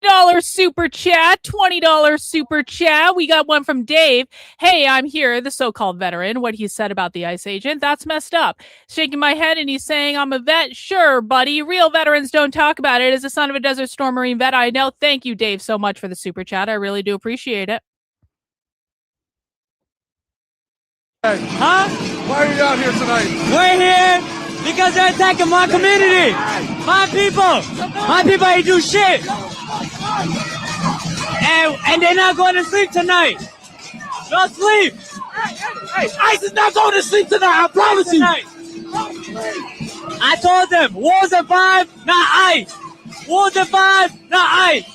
$20 super chat, $20 super chat. We got one from Dave. Hey, I'm here, the so-called veteran. What he said about the ICE agent, that's messed up. Shaking my head and he's saying, I'm a vet. Sure, buddy. Real veterans don't talk about it. As a son of a Desert Storm Marine vet, I know. Thank you, Dave, so much for the super chat. I really do appreciate it. Huh? Why are you down here tonight? We're here because they're attacking my community. My people. My people ain't do shit. And they're not going to sleep tonight. No sleep. Hey, ICE is not going to sleep tonight. I promise you. I told them, wars at 5, not ICE. Wars at 5, not ICE.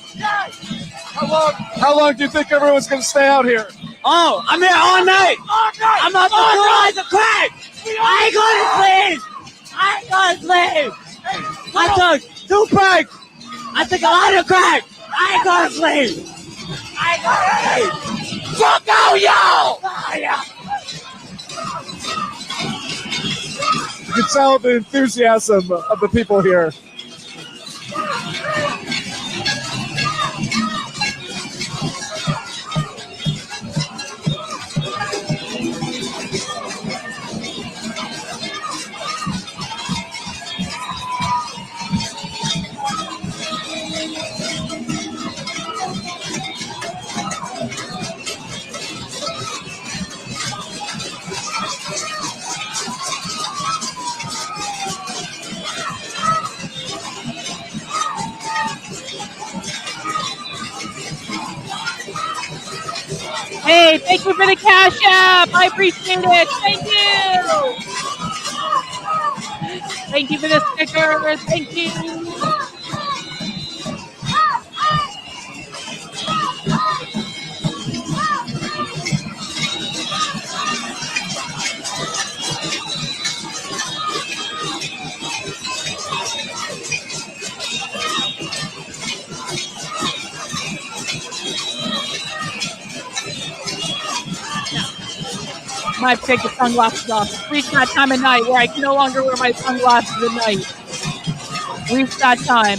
How long do you think everyone's going to stay out here? Oh, I'm here all night. I'm about to do the crack. I ain't going to sleep. I took 2 perks. I took a lot of crack. I ain't going to sleep. Fuck out, y'all. You can tell the enthusiasm of the people here. Hey, thank you for the Cash App. I appreciate it. Thank you. Thank you for the sticker. Thank you. I have to take the sunglasses off. Reach that time of night where I can no longer wear my sunglasses at night. Reach that time.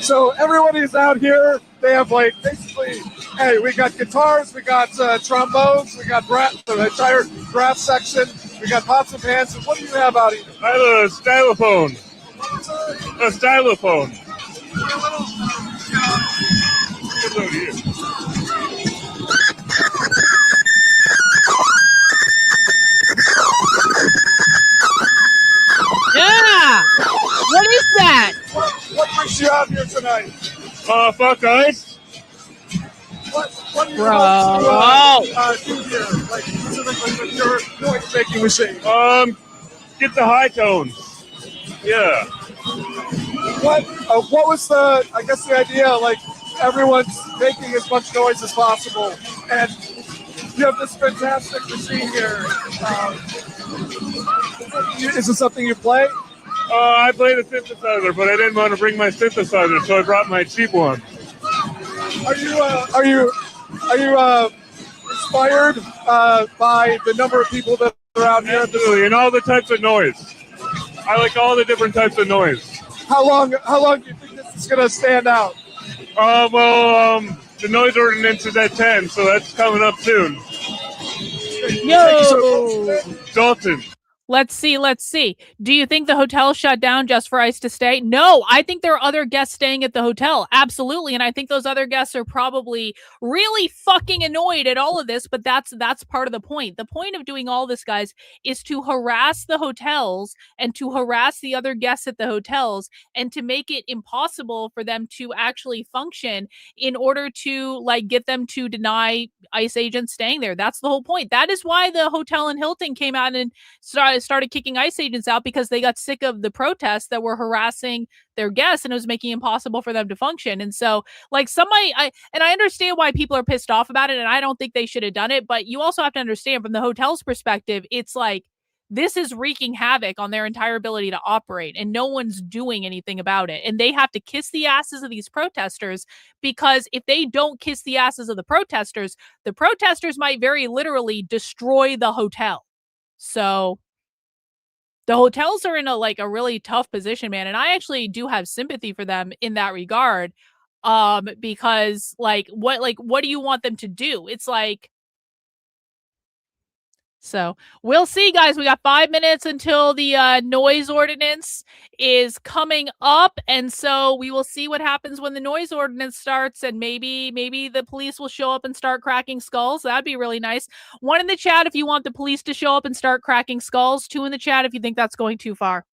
So everybody's out here. They have like basically, hey, we got guitars, we got trombones, we got the entire brass section, we got pots and pans. And what do you have out here? I have a stylophone. A stylophone. So do you. Yeah. What is that? What brings you out here tonight? Fuck ice. What do you Bro. want to do here? Like specifically with your noise making machine? Get the high tones. Yeah. What was the idea? Like everyone's making as much noise as possible, and you have this fantastic machine here. Is this something you play? I play the synthesizer, but I didn't want to bring my synthesizer, so I brought my cheap one. Are you inspired by the number of people that are out here? Absolutely, and all the types of noise. I like all the different types of noise. How long do you think this is going to stand out? The noise ordinance is at 10, so that's coming up soon. Yo. Dalton. Let's see. Do you think the hotel shut down just for ICE to stay? No, I think there are other guests staying at the hotel. Absolutely. And I think those other guests are probably really fucking annoyed at all of this, but that's part of the point. The point of doing all this, guys, is to harass the hotels and to harass the other guests at the hotels and to make it impossible for them to actually function in order to get them to deny ICE agents staying there. That's the whole point. That is why the hotel in Hilton came out and started kicking ICE agents out, because they got sick of the protests that were harassing their guests and it was making it impossible for them to function. And so I understand why people are pissed off about it, and I don't think they should have done it, but you also have to understand from the hotel's perspective, it's like this is wreaking havoc on their entire ability to operate, and no one's doing anything about it. And they have to kiss the asses of these protesters, because if they don't kiss the asses of the protesters might very literally destroy the hotel. So the hotels are in a really tough position, man. And I actually do have sympathy for them in that regard. Because what do you want them to do? It's like, so we'll see, guys. We got 5 minutes until the noise ordinance is coming up. And so we will see what happens when the noise ordinance starts. And maybe the police will show up and start cracking skulls. That'd be really nice. 1 in the chat if you want the police to show up and start cracking skulls. 2 in the chat if you think that's going too far.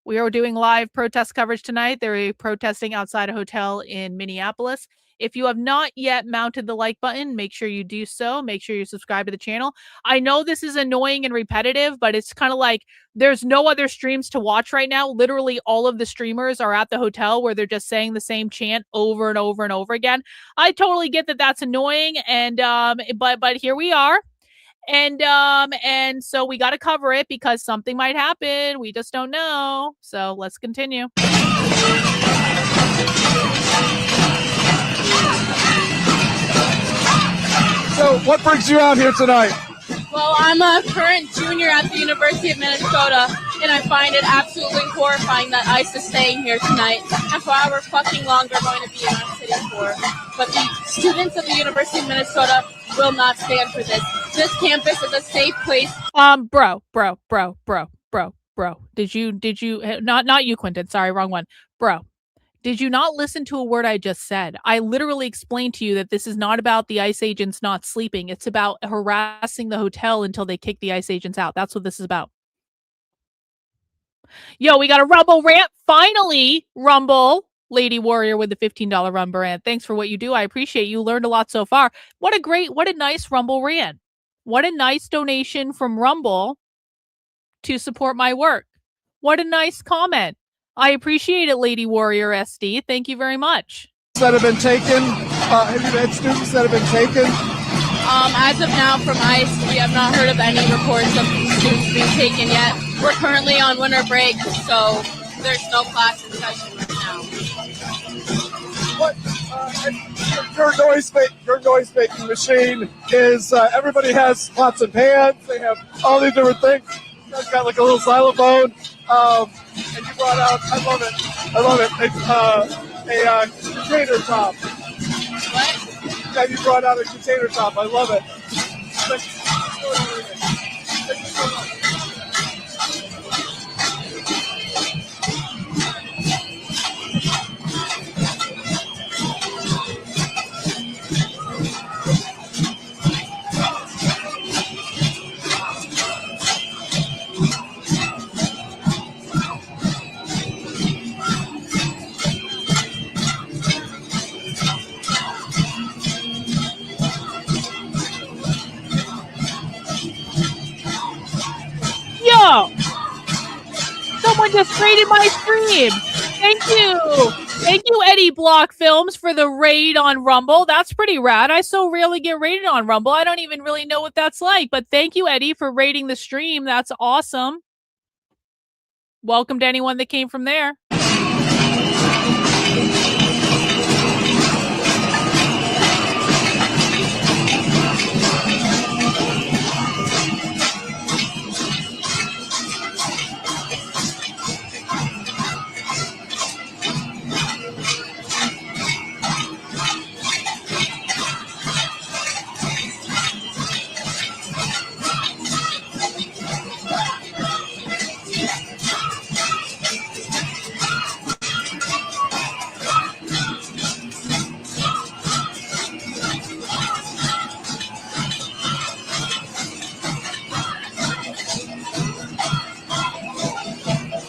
We are doing live protest coverage tonight. They're protesting outside a hotel in Minneapolis. If you have not yet mounted the like button, make sure you do so. Make sure you subscribe to the channel. I know this is annoying and repetitive, but it's kind of like there's no other streams to watch right now. Literally all of the streamers are at the hotel where they're just saying the same chant over and over and over again. I totally get that that's annoying, and but here we are. And so we got to cover it because something might happen. We just don't know. So let's continue. So what brings you out here tonight? Well, I'm a current junior at the University of Minnesota, and I find it absolutely horrifying that ICE is staying here tonight and for however fucking long they're going to be in our city for. But the students of the University of Minnesota will not stand for this. This campus is a safe place. Bro. Did you not you, Quentin? Sorry, wrong one. Bro. Did you not listen to a word I just said? I literally explained to you that this is not about the ICE agents not sleeping. It's about harassing the hotel until they kick the ICE agents out. That's what this is about. Yo, we got a Rumble rant. Finally, Rumble. Lady Warrior with the $15 Rumble rant. Thanks for what you do. I appreciate you. Learned a lot so far. What a nice Rumble rant. What a nice donation from Rumble to support my work. What a nice comment. I appreciate it, Lady Warrior SD. Thank you very much. That have been taken? Have you had students that have been taken? As of now, from ICE, we have not heard of any reports of students being taken yet. We're currently on winter break, so there's no class in session right now. What your noise making machine is? Everybody has pots and pans. They have all these different things. You guys got like a little xylophone. And you brought out, I love it, it's a container top. What? Yeah, you brought out a container top, I love it. Thank you so much. Whoa! Someone just raided my stream. Thank you. Thank you, Eddie Block Films, for the raid on Rumble. That's pretty rad. I so rarely get raided on Rumble. I don't even really know what that's like. But thank you, Eddie, for raiding the stream. That's awesome. Welcome to anyone that came from there.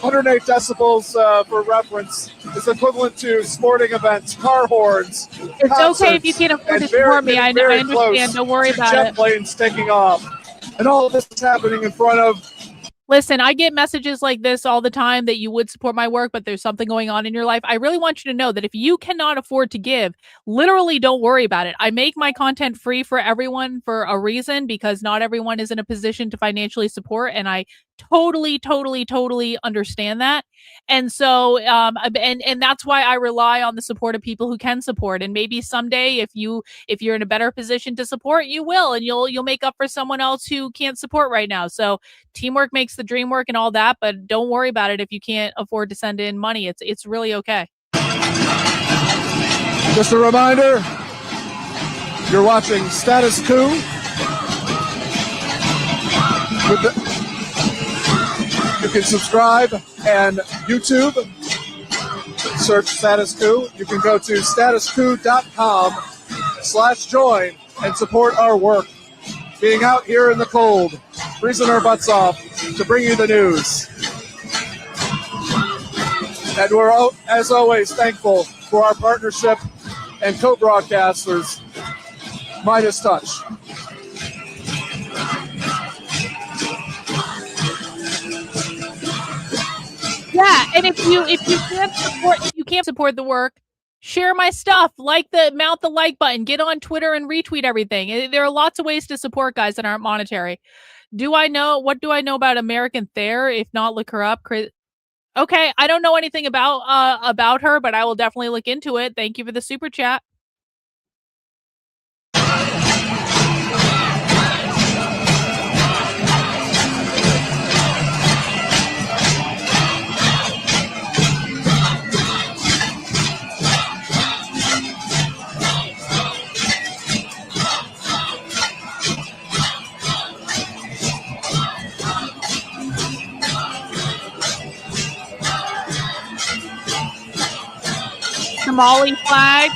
.108 decibels for reference is equivalent to sporting events, car horns. It's okay if you can't afford to support me. I understand. Don't worry about jet it. planes taking off, and all of this is happening in front of. Listen, I get messages like this all the time that you would support my work, but there's something going on in your life. I really want you to know that if you cannot afford to give, literally don't worry about it. I make my content free for everyone for a reason, because not everyone is in a position to financially support, and I totally understand that. And so and that's why I rely on the support of people who can support. And maybe someday if you're in a better position to support, you will, and you'll make up for someone else who can't support right now. So teamwork makes the dream work and all that, but don't worry about it if you can't afford to send in money. It's really okay. Just a reminder, you're watching Status Coup with you can subscribe and YouTube, search Status Coup. You can go to statuscoup.com/join and support our work. Being out here in the cold, freezing our butts off to bring you the news. And we're, as always, thankful for our partnership and co-broadcasters, Midas Touch. Yeah, and if you can't support the work, share my stuff, mount the like button, get on Twitter and retweet everything. There are lots of ways to support guys that aren't monetary. What do I know about American Thayer? If not, look her up. Okay, I don't know anything about her, but I will definitely look into it. Thank you for the super chat. Somali flag.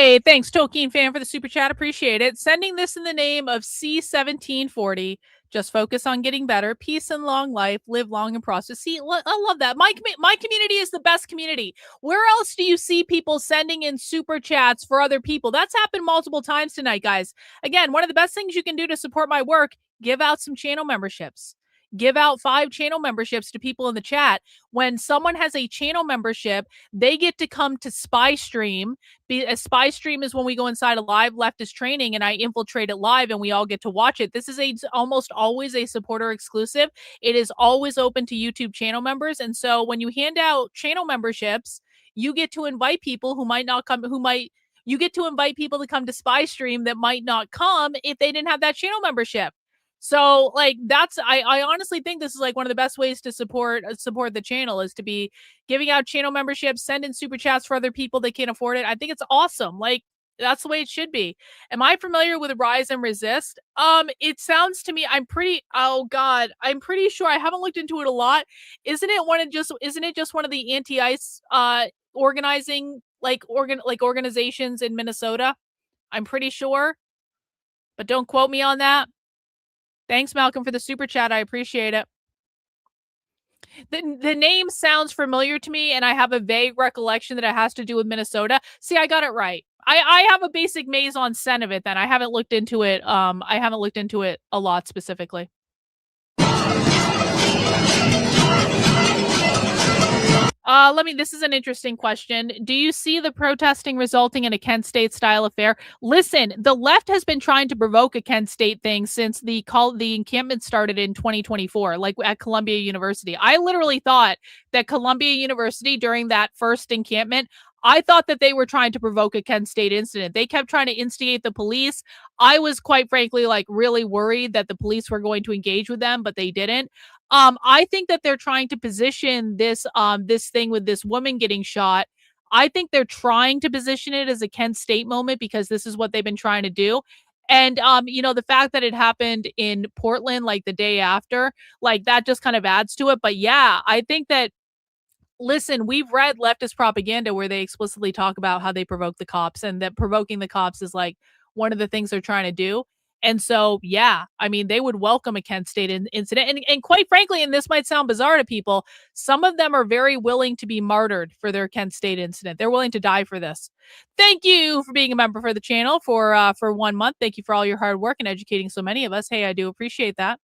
Hey, thanks, Tolkien fan, for the super chat. Appreciate it. Sending this in the name of C1740. Just focus on getting better. Peace and long life. Live long and prosper. See, I love that. My community is the best community. Where else do you see people sending in super chats for other people? That's happened multiple times tonight, guys. Again, one of the best things you can do to support my work, give out some channel memberships. Give out 5 channel memberships to people in the chat. When someone has a channel membership, they get to come to Spy Stream. A Spy Stream is when we go inside a live leftist training and I infiltrate it live and we all get to watch it. This is almost always a supporter exclusive. It is always open to YouTube channel members. And so when you hand out channel memberships, you get to invite people who might not come, you get to invite people to come to Spy Stream that might not come if they didn't have that channel membership. So like I honestly think this is like one of the best ways to support the channel is to be giving out channel memberships, sending super chats for other people that can't afford it. I think it's awesome. Like that's the way it should be. Am I familiar with Rise and Resist? It sounds to me I'm pretty sure. I haven't looked into it a lot. Isn't it just one of the anti-ICE organizing organizations in Minnesota? I'm pretty sure. But don't quote me on that. Thanks, Malcolm, for the super chat. I appreciate it. The name sounds familiar to me, and I have a vague recollection that it has to do with Minnesota. See, I got it right. I have a basic maison sense of it. Then I haven't looked into it. I haven't looked into it a lot specifically. This is an interesting question. Do you see the protesting resulting in a Kent State style affair? Listen, the left has been trying to provoke a Kent State thing since the encampment started in 2024, like at Columbia University. I literally thought that Columbia University during that first encampment, I thought that they were trying to provoke a Kent State incident. They kept trying to instigate the police. I was quite frankly like really worried that the police were going to engage with them, but they didn't. I think that they're trying to position this thing with this woman getting shot. I think they're trying to position it as a Kent State moment because this is what they've been trying to do. And the fact that it happened in Portland like the day after, like that just kind of adds to it. But yeah, I think that listen, we've read leftist propaganda where they explicitly talk about how they provoke the cops and that provoking the cops is like one of the things they're trying to do. And so, yeah, I mean, they would welcome a Kent State incident. And quite frankly, and this might sound bizarre to people, some of them are very willing to be martyred for their Kent State incident. They're willing to die for this. Thank you for being a member for the channel for 1 month. Thank you for all your hard work and educating so many of us. Hey, I do appreciate that.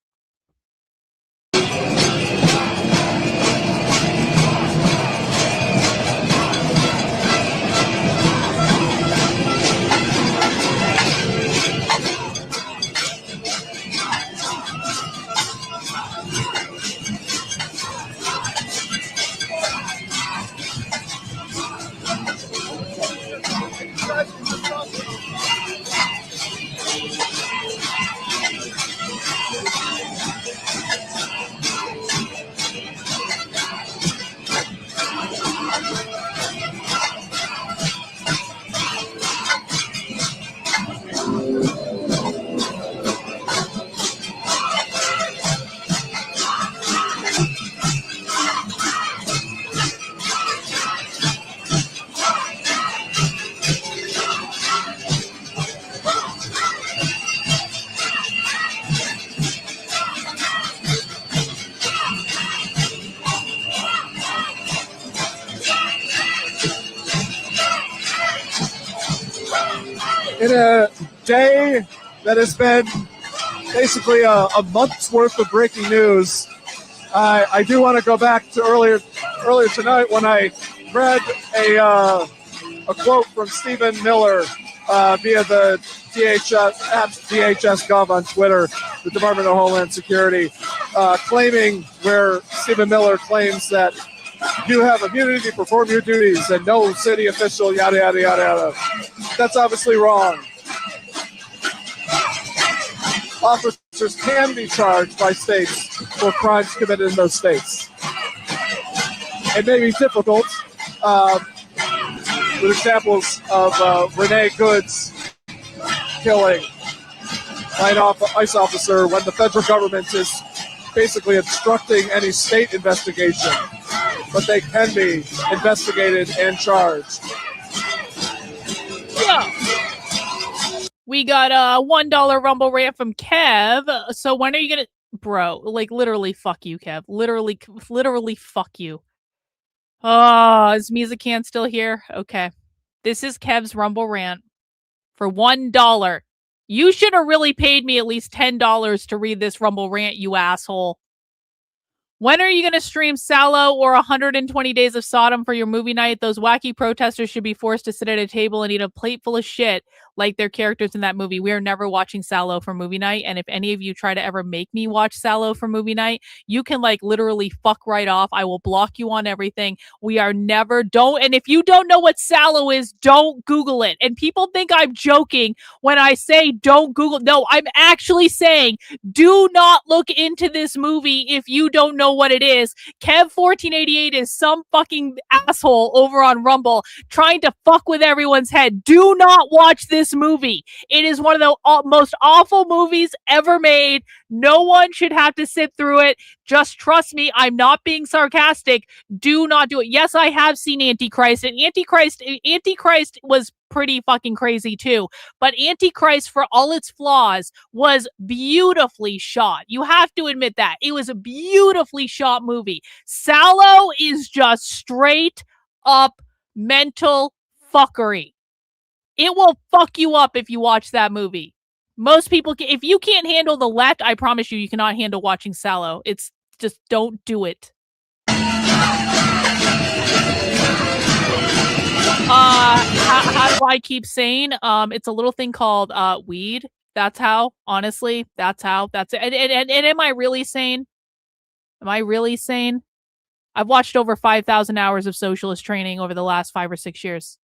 In a day that has been basically a month's worth of breaking news, I do want to go back to earlier tonight when I read a quote from Stephen Miller via the DHS at DHS.gov on Twitter, the Department of Homeland Security, claiming where Stephen Miller claims that you have immunity to perform your duties and no city official, yada, yada, yada, yada. That's obviously wrong. Officers can be charged by states for crimes committed in those states. It may be difficult with examples of Renee Good's killing by an ICE officer when the federal government is basically obstructing any state investigation, but they can be investigated and charged. Yeah. We got a $1 Rumble rant from Kev. So when are you gonna, bro? Like literally, fuck you, Kev. Literally, fuck you. Oh, is Mizakan still here? Okay, this is Kev's Rumble rant for $1. You should have really paid me at least $10 to read this Rumble rant, you asshole. When are you going to stream Sallow or 120 Days of Sodom for your movie night? Those wacky protesters should be forced to sit at a table and eat a plate full of shit like their characters in that movie. We are never watching Sallow for movie night. And if any of you try to ever make me watch Sallow for movie night, you can like literally fuck right off. I will block you on everything. We are never, and if you don't know what Sallow is, don't Google it. And people think I'm joking when I say don't Google. No, I'm actually saying do not look into this movie if you don't know what it is. Kev1488 is some fucking asshole over on Rumble trying to fuck with everyone's head. Do not watch this movie. It is one of the most awful movies ever made. No one should have to sit through it. Just trust me, I'm not being sarcastic. Do not do it. Yes, I have seen Antichrist, and Antichrist was pretty fucking crazy too. But Antichrist, for all its flaws, was beautifully shot. You have to admit that. It was a beautifully shot movie. Sallow is just straight up mental fuckery. It will fuck you up if you watch that movie. Most people, if you can't handle the left, I promise you, you cannot handle watching Sallow. It's just, don't do it. How do I keep sane? It's a little thing called weed. That's how, honestly, that's it. And am I really sane? Am I really sane? I've watched over 5,000 hours of socialist training over the last 5 or 6 years.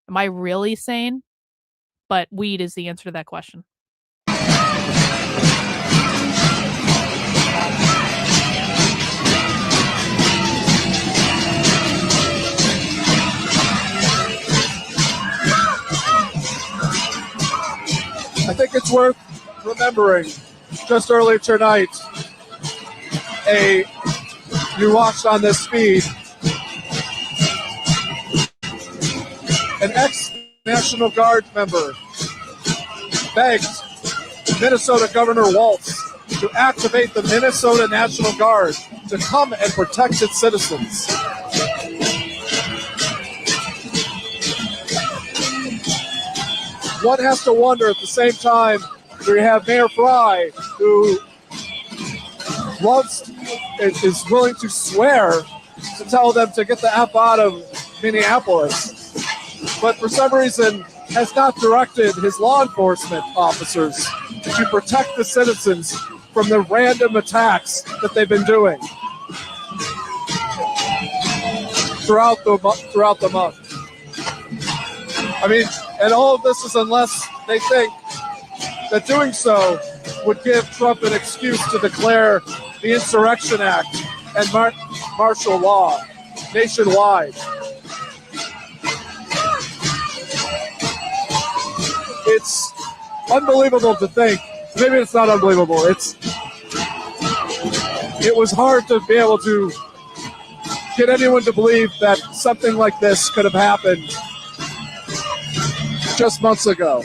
Am I really sane? But weed is the answer to that question. I think it's worth remembering, just earlier tonight, you watched on this feed, an ex-National Guard member begged Minnesota Governor Walz to activate the Minnesota National Guard to come and protect its citizens. One has to wonder at the same time, we have Mayor Fry, who is willing to swear to tell them to get the F out of Minneapolis, but for some reason has not directed his law enforcement officers to protect the citizens from the random attacks that they've been doing throughout the month. I mean, and all of this is unless they think that doing so would give Trump an excuse to declare the Insurrection Act and martial law nationwide. It's unbelievable to think. Maybe it's not unbelievable. It was hard to be able to get anyone to believe that something like this could have happened just months ago.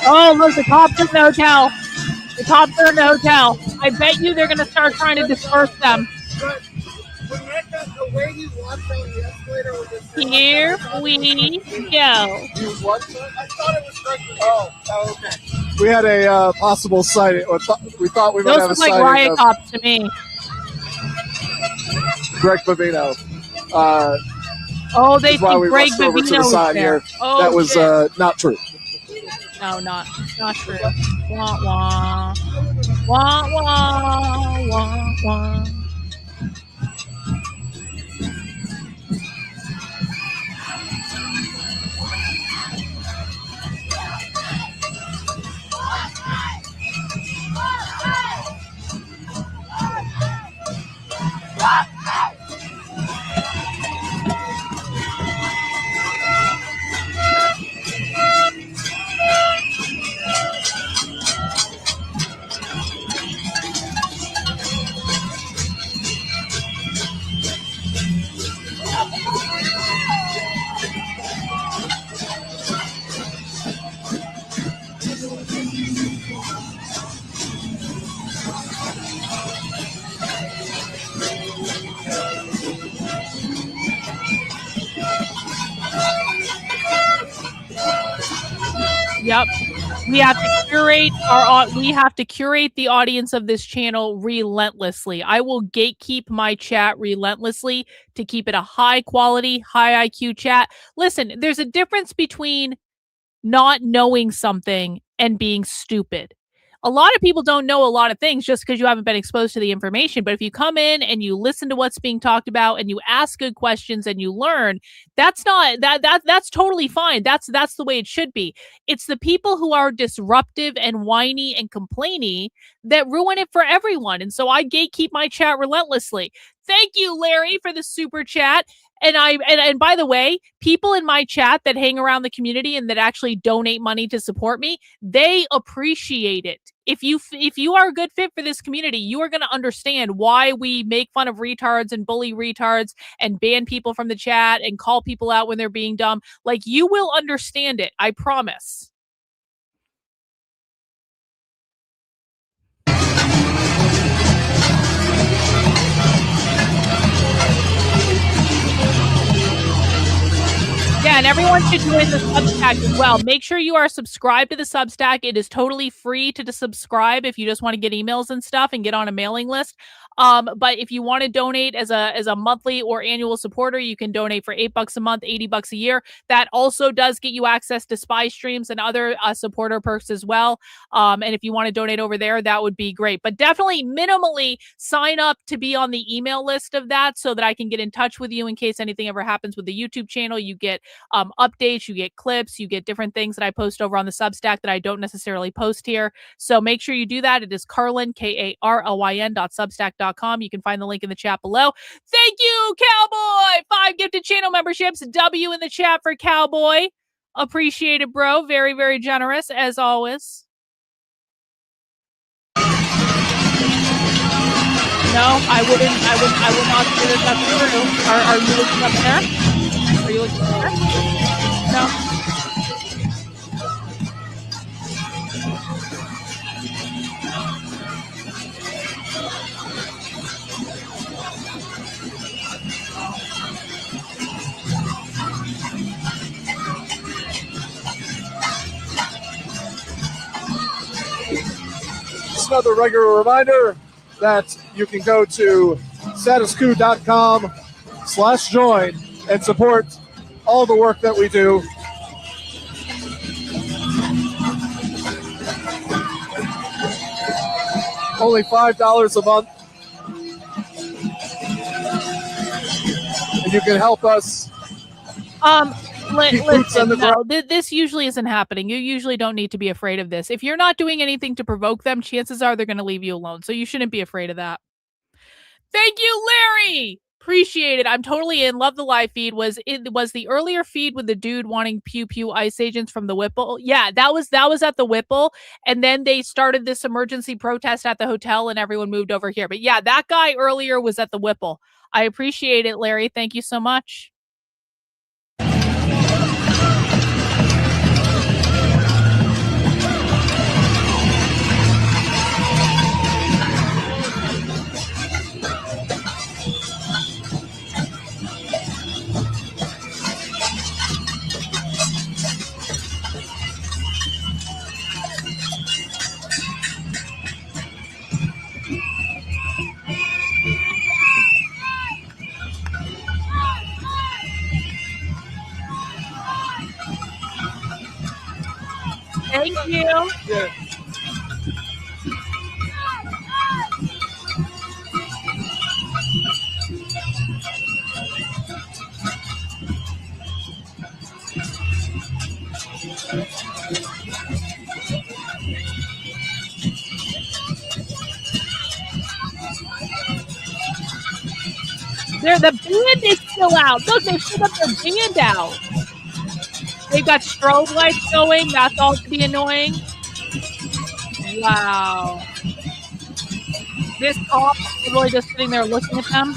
Oh, look, the cops are in the hotel. The cops are in the hotel. I bet you they're going to start trying to disperse them. Here we go. Okay. We had a possible sighting. We thought we might Those have a look like sighting riot of cops to me. Greg Bavino. Oh, they That's why we think Greg rushed over to the Bavino side is there. here. Oh, that was shit. not true. No, not true. Wah, wah. Wah, wah, wah, wah. Yep. We have to curate the audience of this channel relentlessly. I will gatekeep my chat relentlessly to keep it a high quality, high IQ chat. Listen, there's a difference between not knowing something and being stupid. A lot of people don't know a lot of things just because you haven't been exposed to the information. But if you come in and you listen to what's being talked about and you ask good questions and you learn, that's totally fine. That's the way it should be. It's the people who are disruptive and whiny and complainy that ruin it for everyone. And so I gatekeep my chat relentlessly. Thank you, Larry, for the super chat. And by the way, people in my chat that hang around the community and that actually donate money to support me, they appreciate it. If you are a good fit for this community, you are going to understand why we make fun of retards and bully retards and ban people from the chat and call people out when they're being dumb. Like, you will understand it. I promise. Yeah, and everyone should join the Substack as well. Make sure you are subscribed to the Substack. It is totally free to subscribe if you just want to get emails and stuff and get on a mailing list. But if you want to donate as a monthly or annual supporter, you can donate for $8 a month, $80 a year. That also does get you access to spy streams and other supporter perks as well. And if you want to donate over there, that would be great. But definitely minimally sign up to be on the email list of that so that I can get in touch with you in case anything ever happens with the YouTube channel. You get updates, you get clips, you get different things that I post over on the Substack that I don't necessarily post here. So make sure you do that. It is Karlyn, KARLYN.substack.com. You can find the link in the chat below. Thank you, Cowboy! 5 gifted channel memberships. W in the chat for Cowboy. Appreciate it, bro. Very, very generous, as always. No, I would not say that that's true. Are you looking up there? Are you looking there? No. Just another regular reminder that you can go to statuscoup.com/join and support all the work that we do. Only $5 a month. And you can help us. Listen, no, this usually isn't happening. You usually don't need to be afraid of this. If you're not doing anything to provoke them, chances are they're going to leave you alone. So you shouldn't be afraid of that. Thank you, Larry. Appreciate it. I'm totally in. Love the live feed. Was the earlier feed with the dude wanting pew pew ice agents from the Whipple? Yeah, that was at the Whipple, and then they started this emergency protest at the hotel, and everyone moved over here. But yeah, that guy earlier was at the Whipple. I appreciate it, Larry. Thank you so much. Thank you. Yeah. The band is still out. Look, they've still got their band out. They've got strobe lights going. That's all to be annoying. Wow. This cop is really just sitting there looking at them.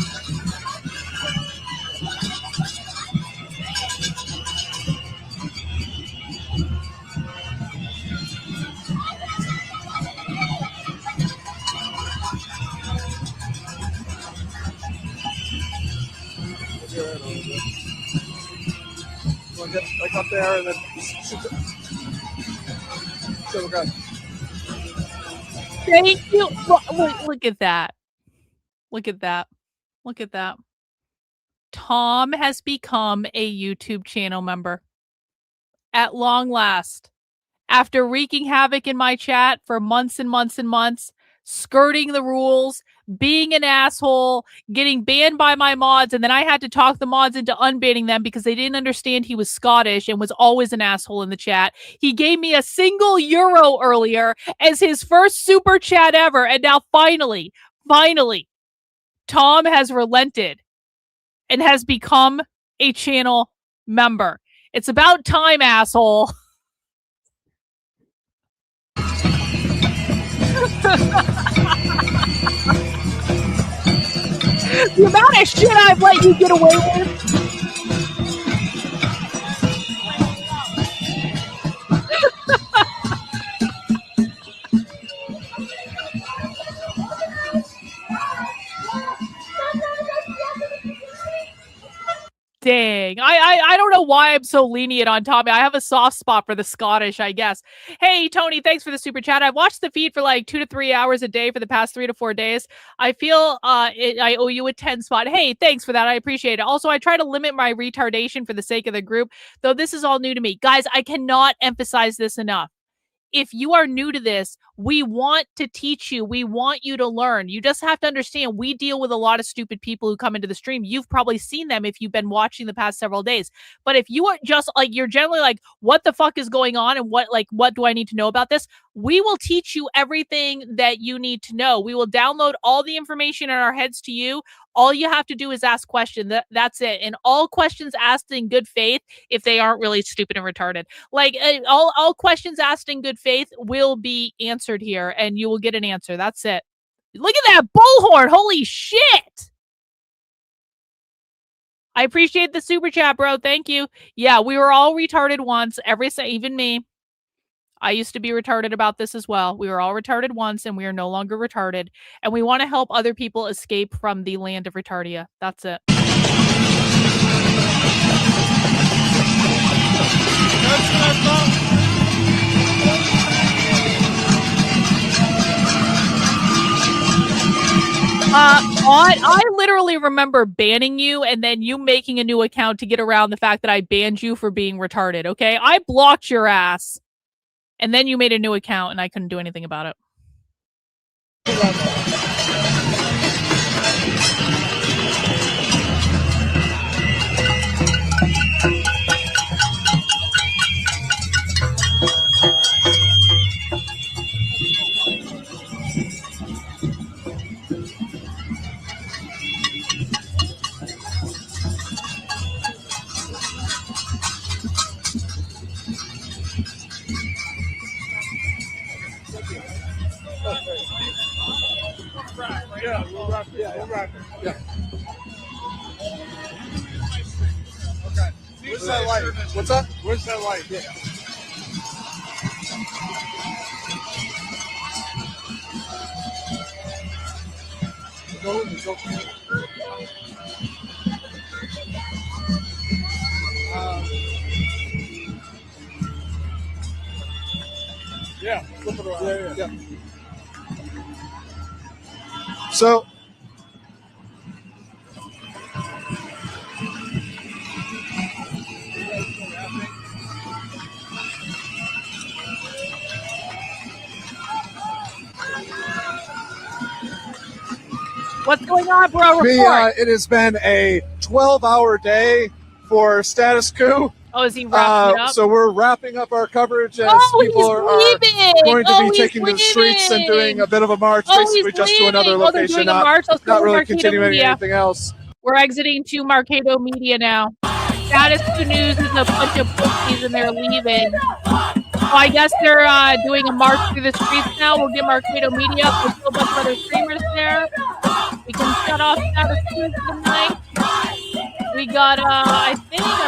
We'll get like up there and then shoot it. So we're good. Thank you. Look at that. Look at that. Look at that. Tom has become a YouTube channel member. At long last. After wreaking havoc in my chat for months and months and months, skirting the rules, being an asshole, getting banned by my mods, and then I had to talk the mods into unbanning them because they didn't understand he was Scottish and was always an asshole in the chat. He gave me a single euro earlier as his first super chat ever, and now finally, Tom has relented and has become a channel member. It's about time, asshole. The amount of shit I've let you get away with. Dang. I don't know why I'm so lenient on Tommy. I have a soft spot for the Scottish, I guess. Hey, Tony, thanks for the super chat. I've watched the feed for like 2 to 3 hours a day for the past 3 to 4 days. I feel I owe you a 10 spot. Hey, thanks for that. I appreciate it. Also, I try to limit my retardation for the sake of the group, though this is all new to me. Guys, I cannot emphasize this enough. If you are new to this, we want to teach you. We want you to learn. You just have to understand we deal with a lot of stupid people who come into the stream. You've probably seen them if you've been watching the past several days. But if you are just like, you're generally like, what the fuck is going on? And what do I need to know about this? We will teach you everything that you need to know. We will download all the information in our heads to you. All you have to do is ask questions. That's it. And all questions asked in good faith, if they aren't really stupid and retarded. Like all questions asked in good faith will be answered here, and you will get an answer. That's it. Look at that bullhorn. Holy shit. I appreciate the super chat, bro. Thank you. Yeah, we were all retarded once. Even me. I used to be retarded about this as well. We were all retarded once, and we are no longer retarded. And we want to help other people escape from the land of retardia. That's it. I literally remember banning you and then you making a new account to get around the fact that I banned you for being retarded, okay? I blocked your ass. And then you made a new account and I couldn't do anything about it. Yeah, we'll wrap it. Yeah, we'll wrap it. Yeah. Okay. Where's that light? What's up? Where's that light? Yeah. Go. Yeah, flip it around. Yeah. So, What's going on, bro? Report. It has been a 12-hour day for Status Quo. Oh, is he wrapping it up? So we're wrapping up our coverage as people he's are leaving. going to Oh, be he's taking to the streets and leaving. doing a bit of a march, Oh, basically he's just to another leaving. Oh, they're location, doing a march. Let's go not to really Marketo continuing Media. anything else. We're exiting to Marketo Media now. Status Quo News is a bunch of pussies and they're leaving. So I guess they're doing a march through the streets now. We'll get Marketo Media up. There's still a bunch of other streamers there. We can shut off Status Quo for the night. We got, I'm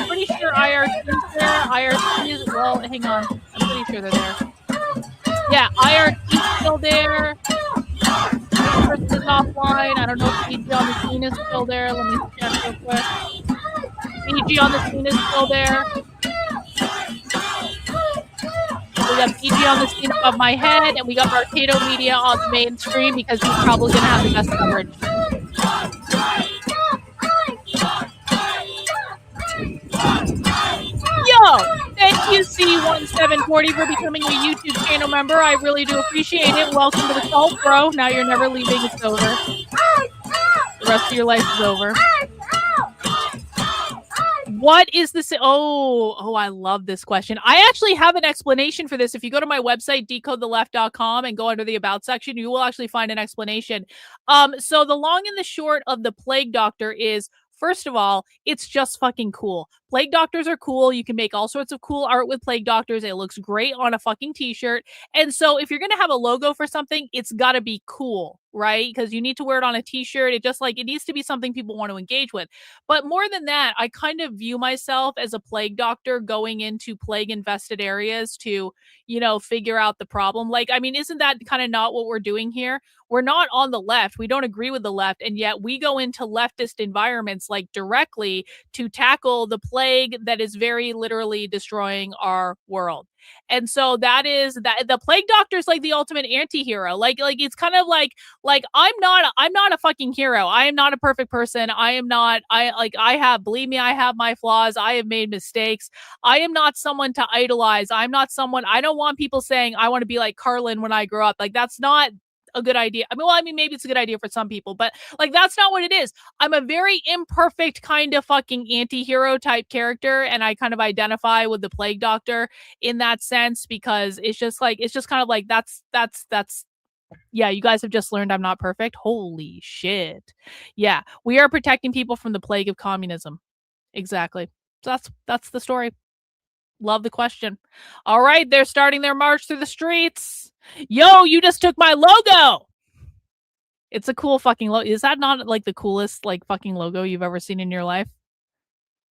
pretty sure IRT's there. IRT is, well, hang on. I'm pretty sure they're there. Yeah, IRT's still there. This person is offline. I don't know if PG on the scene is still there. Let me check real quick. PG on the scene is still there. We got PG on the scene above my head, and we got Marketo Media on the main screen because he's probably going to have the best coverage. Yo, thank you C1740 for becoming a YouTube channel member. I really do appreciate it. Welcome to the cult, bro. Now you're never leaving. It's over. The rest of your life is over. What is this? Oh, I love this question. I actually have an explanation for this. If you go to my website, decodetheleft.com, and go under the About section, you will actually find an explanation. So the long and the short of the Plague Doctor is, first of all, it's just fucking cool. Plague Doctors are cool. You can make all sorts of cool art with Plague Doctors. It looks great on a fucking t-shirt. And so if you're going to have a logo for something, it's got to be cool, right? Because you need to wear it on a t-shirt. It needs to be something people want to engage with. But more than that, I kind of view myself as a Plague Doctor going into plague-infested areas to, figure out the problem. Isn't that kind of not what we're doing here? We're not on the left. We don't agree with the left. And yet we go into leftist environments directly to tackle the plague that is very literally destroying our world. And so that is that the Plague Doctor is like the ultimate anti-hero. It's kind of like I'm not a fucking hero. I am not a perfect person. Believe me, I have my flaws. I have made mistakes. I am not someone to idolize. I don't want people saying I want to be like Karlyn when I grow up. That's not a good idea. Maybe it's a good idea for some people, but that's not what it is. I'm a very imperfect kind of fucking anti-hero type character, and I kind of identify with the Plague Doctor in that sense because it's just kind of like that's yeah, you guys have just learned I'm not perfect. Holy shit. Yeah, we are protecting people from the plague of communism. Exactly. So that's the story. Love the question. All right, they're starting their march through the streets. Yo, you just took my logo. It's a cool fucking logo. Is that not the coolest fucking logo you've ever seen in your life?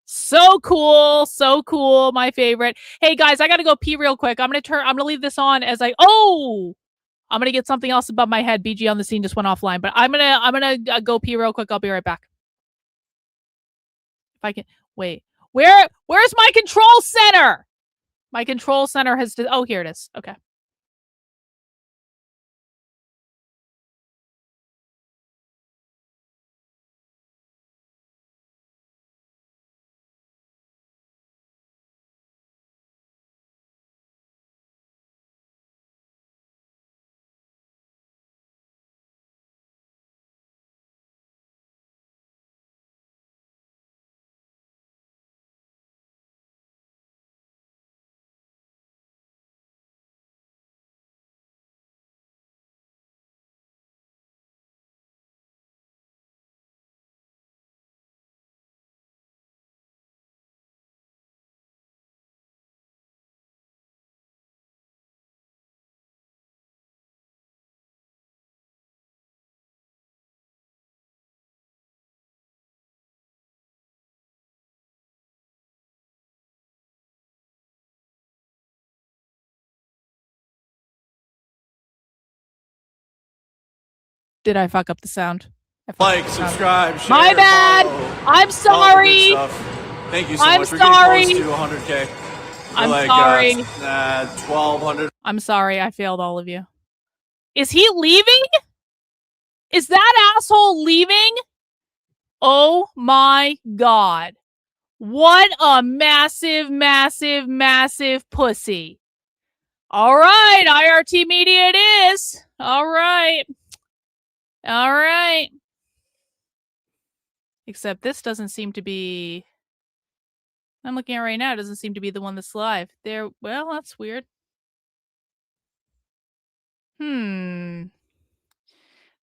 So cool, my favorite. Hey guys, I gotta go pee real quick. I'm gonna leave this on as I'm gonna get something else above my head. BG on the scene just went offline, but I'm gonna go pee real quick. I'll be right back. If I can wait. Where's my control center? My control center has to, here it is. Okay. Did I fuck up the sound? Like, subscribe, share, my bad. follow, I'm sorry. Thank you so I'm much. We're sorry. getting close to 100K. I'm sorry. 1,200. I'm sorry. I failed all of you. Is he leaving? Is that asshole leaving? Oh my God. What a massive, massive, massive pussy. All right. IRT Media it is. All right. All right. Except this doesn't seem to be... I'm looking at it right now. It doesn't seem to be the one that's live. There. Well, that's weird.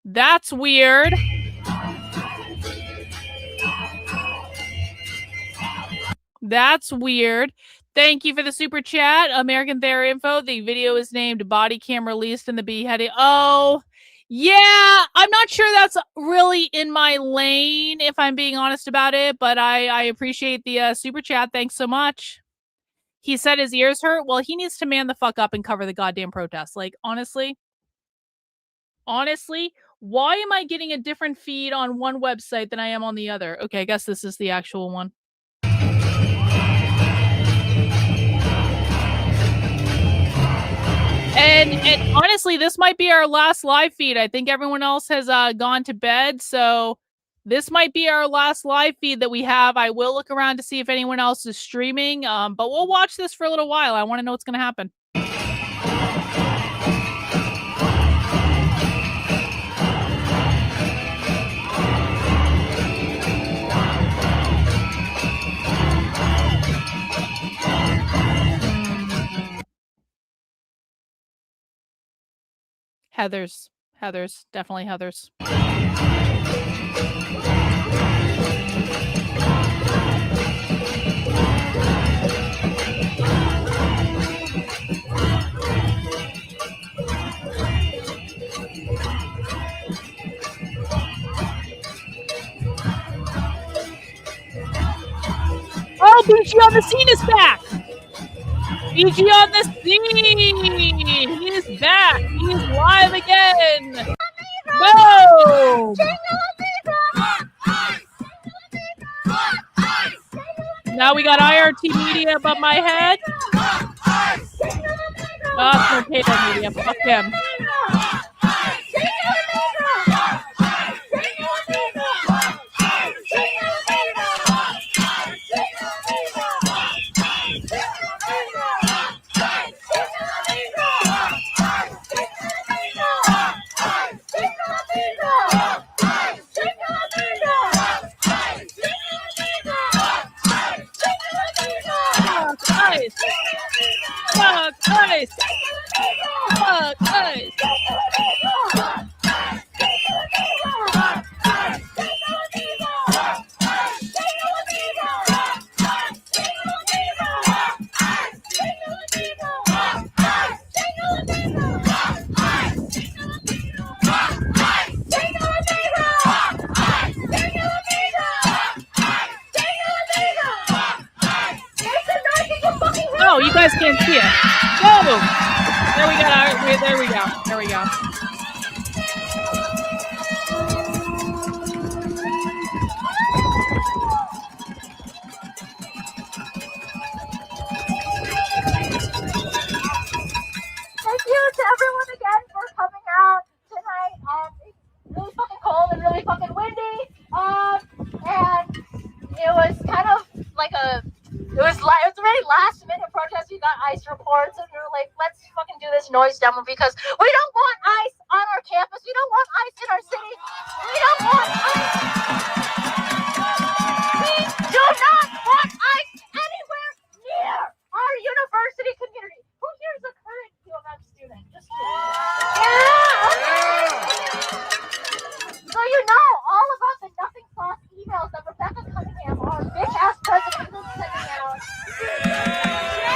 That's weird. That's weird. Thank you for the super chat, American Therapy Info. The video is named Body Cam Released in the Beheading. Oh, yeah. I'm not sure that's really in my lane, if I'm being honest about it, but I appreciate the super chat. Thanks so much. He said his ears hurt. Well, he needs to man the fuck up and cover the goddamn protest. Like, honestly, why am I getting a different feed on one website than I am on the other? Okay, I guess this is the actual one. And honestly, this might be our last live feed. I think everyone else has gone to bed, so this might be our last live feed that we have. I will look around to see if anyone else is streaming, but we'll watch this for a little while. I want to know what's going to happen. Heather's, definitely Heather's. Oh, BG on the scene is back! BG on the scene! He is back! He is live again! Boom! Now we got IRT Media above my head. Oh, it's Torpedo Media. Fuck him. Fuck ice! Fuck ice! Oh, you guys can't see it. Whoa! There we go. There we go. There we go. Thank you to everyone again for coming out tonight. It's really fucking cold and really fucking windy. And it was kind of like it was a very last minute protest. We got ICE reports and we were like, let's fucking do this noise demo because we don't want ICE on our campus. We don't want ICE in our city. We don't want ICE. We do not want ICE anywhere near our university community. Who here is a current UMM student? Just So you know all about the nothing sauce emails that Rebecca Cunningham, our bitch ass president, is sending out.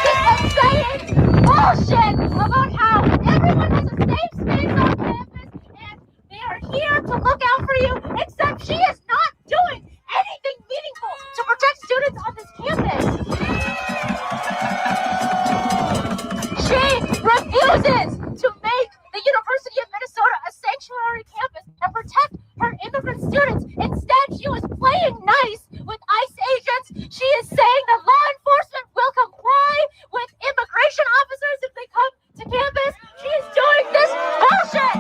She's saying bullshit about how everyone has a safe space on campus and they are here to look out for you, except she is not doing anything meaningful to protect students on this campus. She refuses to make the University of Minnesota a sanctuary campus and protect her immigrant students. Instead, she was playing nice with ICE agents. She is saying that law enforcement will comply with immigration officers if they come to campus. She is doing this bullshit.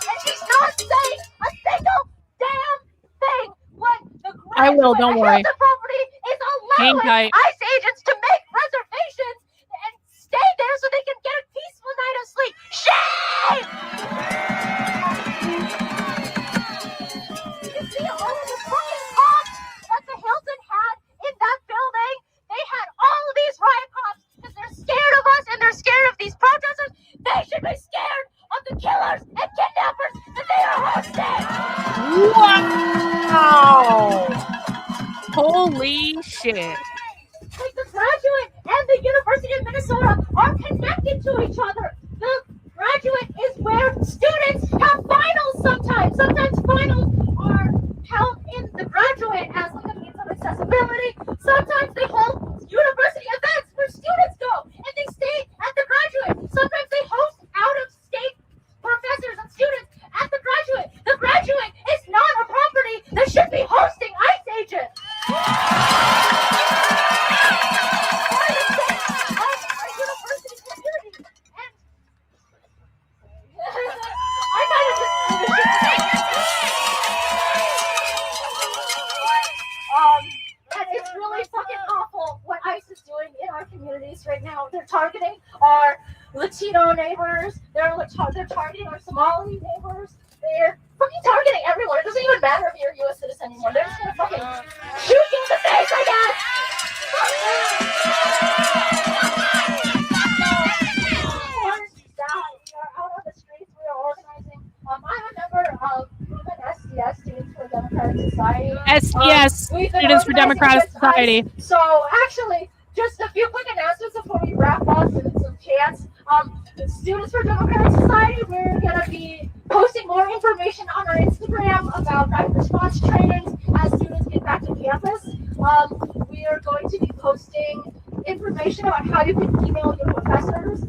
And she's not saying a single damn thing when the I will, don't worry. The property is Hang allowing tight. ICE agents to make reservations and stay there so they can get a peaceful night of sleep. Shame! our communities right now. They're targeting our Latino neighbors. They're targeting our Somali neighbors. They're fucking targeting everyone. It doesn't even matter if you're a U.S. citizen anymore. They're just gonna fucking shoot you in the face, I guess. We are out on the streets. We are organizing. I'm a member of SDS, Students for Democratic Society. SDS, Students for Democratic Society. So actually, just a few quick announcements before we wrap up and some chats. Students for Democratic Society, we're going to be posting more information on our Instagram about rapid response trainings as students get back to campus. We are going to be posting information about how you can email your professors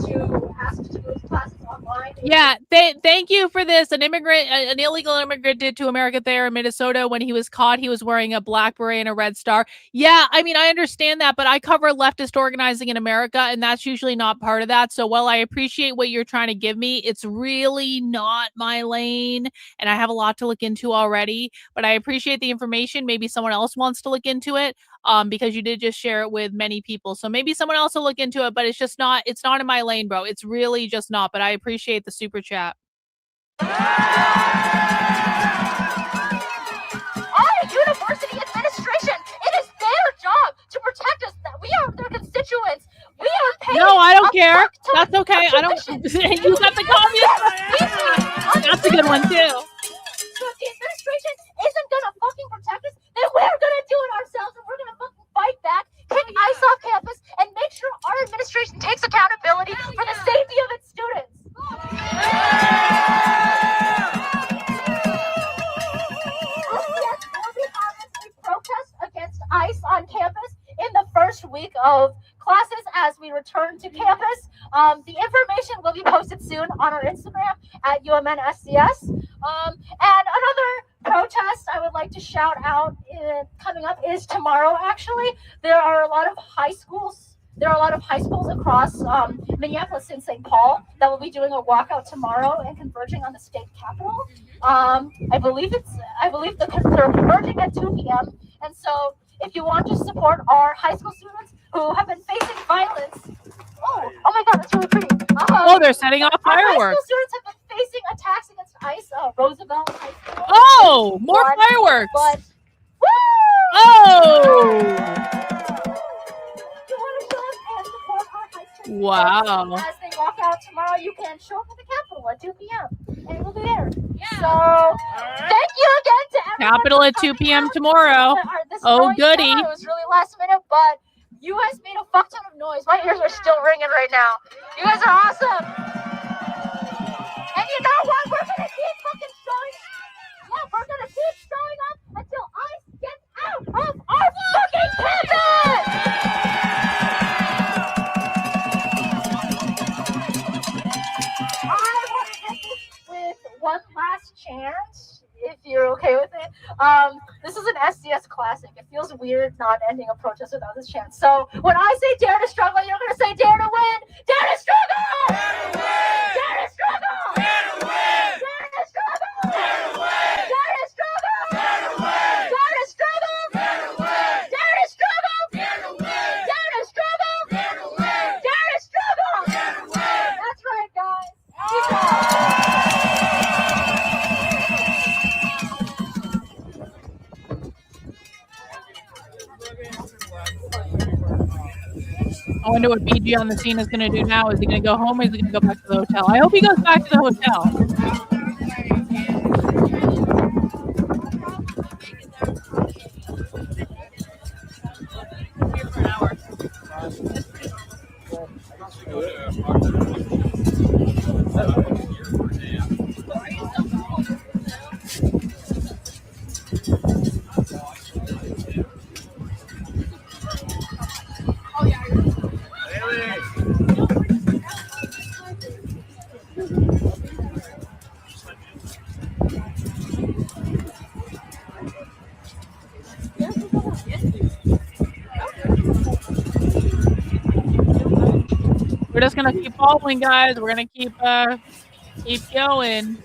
to ask to do classes online. Yeah, thank you for this. An illegal immigrant did to America there in Minnesota. When he was caught, he was wearing a black beret and a red star. Yeah, I mean, I understand that, but I cover leftist organizing in America, and that's usually not part of that. So while I appreciate what you're trying to give me, it's really not my lane, and I have a lot to look into already, but I appreciate the information. Maybe someone else wants to look into it. Because you did just share it with many people. So maybe someone else will look into it, but it's not in my lane, bro. It's really just not, but I appreciate the super chat. Our university administration, it is their job to protect us. That we are their constituents. We are paid. No, I don't care. That's okay. I don't. You got the communist. That's a good one too. So if the administration isn't gonna fucking protect us, then we're gonna do it ourselves, and we're gonna fucking fight back, kick ICE off campus, and make sure our administration takes accountability for the safety of its students. We protest against ICE on campus in the first week of classes as we return to campus. The information will be posted soon on our Instagram at UMNSCS. And another protest I would like to shout out coming up is tomorrow. Actually, there are a lot of high schools. There are a lot of high schools across Minneapolis and St. Paul that will be doing a walkout tomorrow and converging on the state capitol. I believe they're converging at 2 p.m. And so, if you want to support our high school students who have been facing violence, oh my God, that's really pretty. They're setting off Our high fireworks. school students have been facing attacks against ICE, Roosevelt High School. Oh, more fireworks. But, Wow. As they walk out tomorrow, you can show up at the Capitol at 2 p.m. and we'll be there. Yeah. So, thank you again to everyone. Capitol at 2 p.m. tomorrow. Oh, goody. It was really last minute, but you guys made a fuck ton of noise. My ears are still ringing right now. You guys are awesome. And you know what? We're going to keep fucking showing up. Yeah, we're going to keep showing up until ICE gets out of our fucking campus. With one last chant, if you're okay with it. This is an SDS classic. It feels weird not ending a protest without this chant. So when I say dare to struggle, you're going to say dare to win. Dare to struggle! Dare to win! Dare to struggle! Dare to win! Dare to struggle! Dare to win! Dare to struggle! Dare to win! Dare to struggle! Dare to win! Dare to struggle! Dare to win! Dare to struggle! Dare to win! Dare to struggle! Dare to win! That's right, guys. Keep going. I wonder what BG on the scene is going to do now. Is he going to go home or is he going to go back to the hotel? I hope he goes back to the hotel. We're just gonna keep following, guys. We're gonna keep going.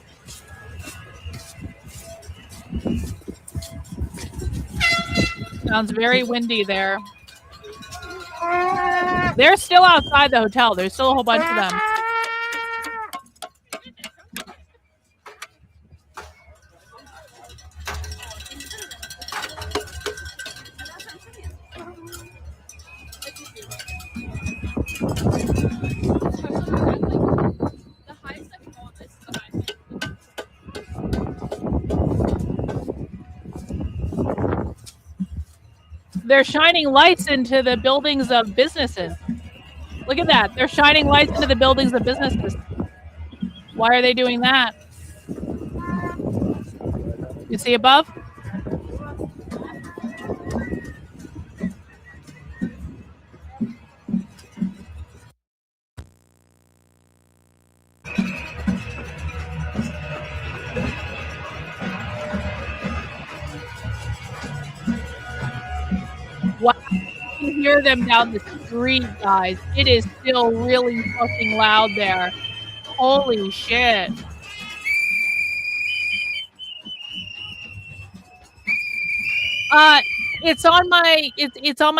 Sounds very windy there. They're still outside the hotel. There's still a whole bunch of them. They're shining lights into the buildings of businesses. Look at that. They're shining lights into the buildings of businesses. Why are they doing that? You see above? Wow. You can hear them down the street, guys. It is still really fucking loud there. Holy shit. It's on my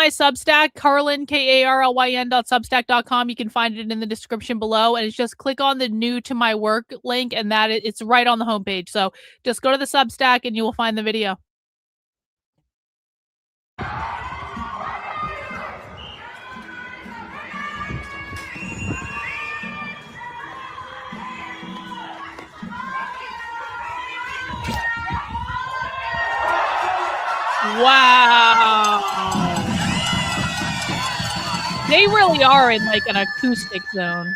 Substack, Karlyn, KARLYN.substack.com. You can find it in the description below, and it's just click on the new to my work link, and it's right on the homepage. So just go to the Substack and you will find the video. Wow. They really are in like an acoustic zone.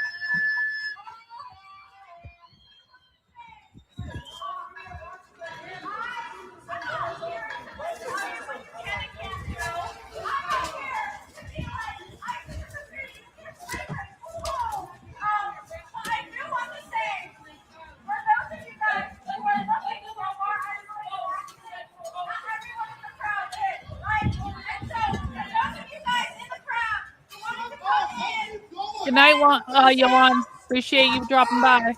Good night, Yohan. Appreciate you dropping by.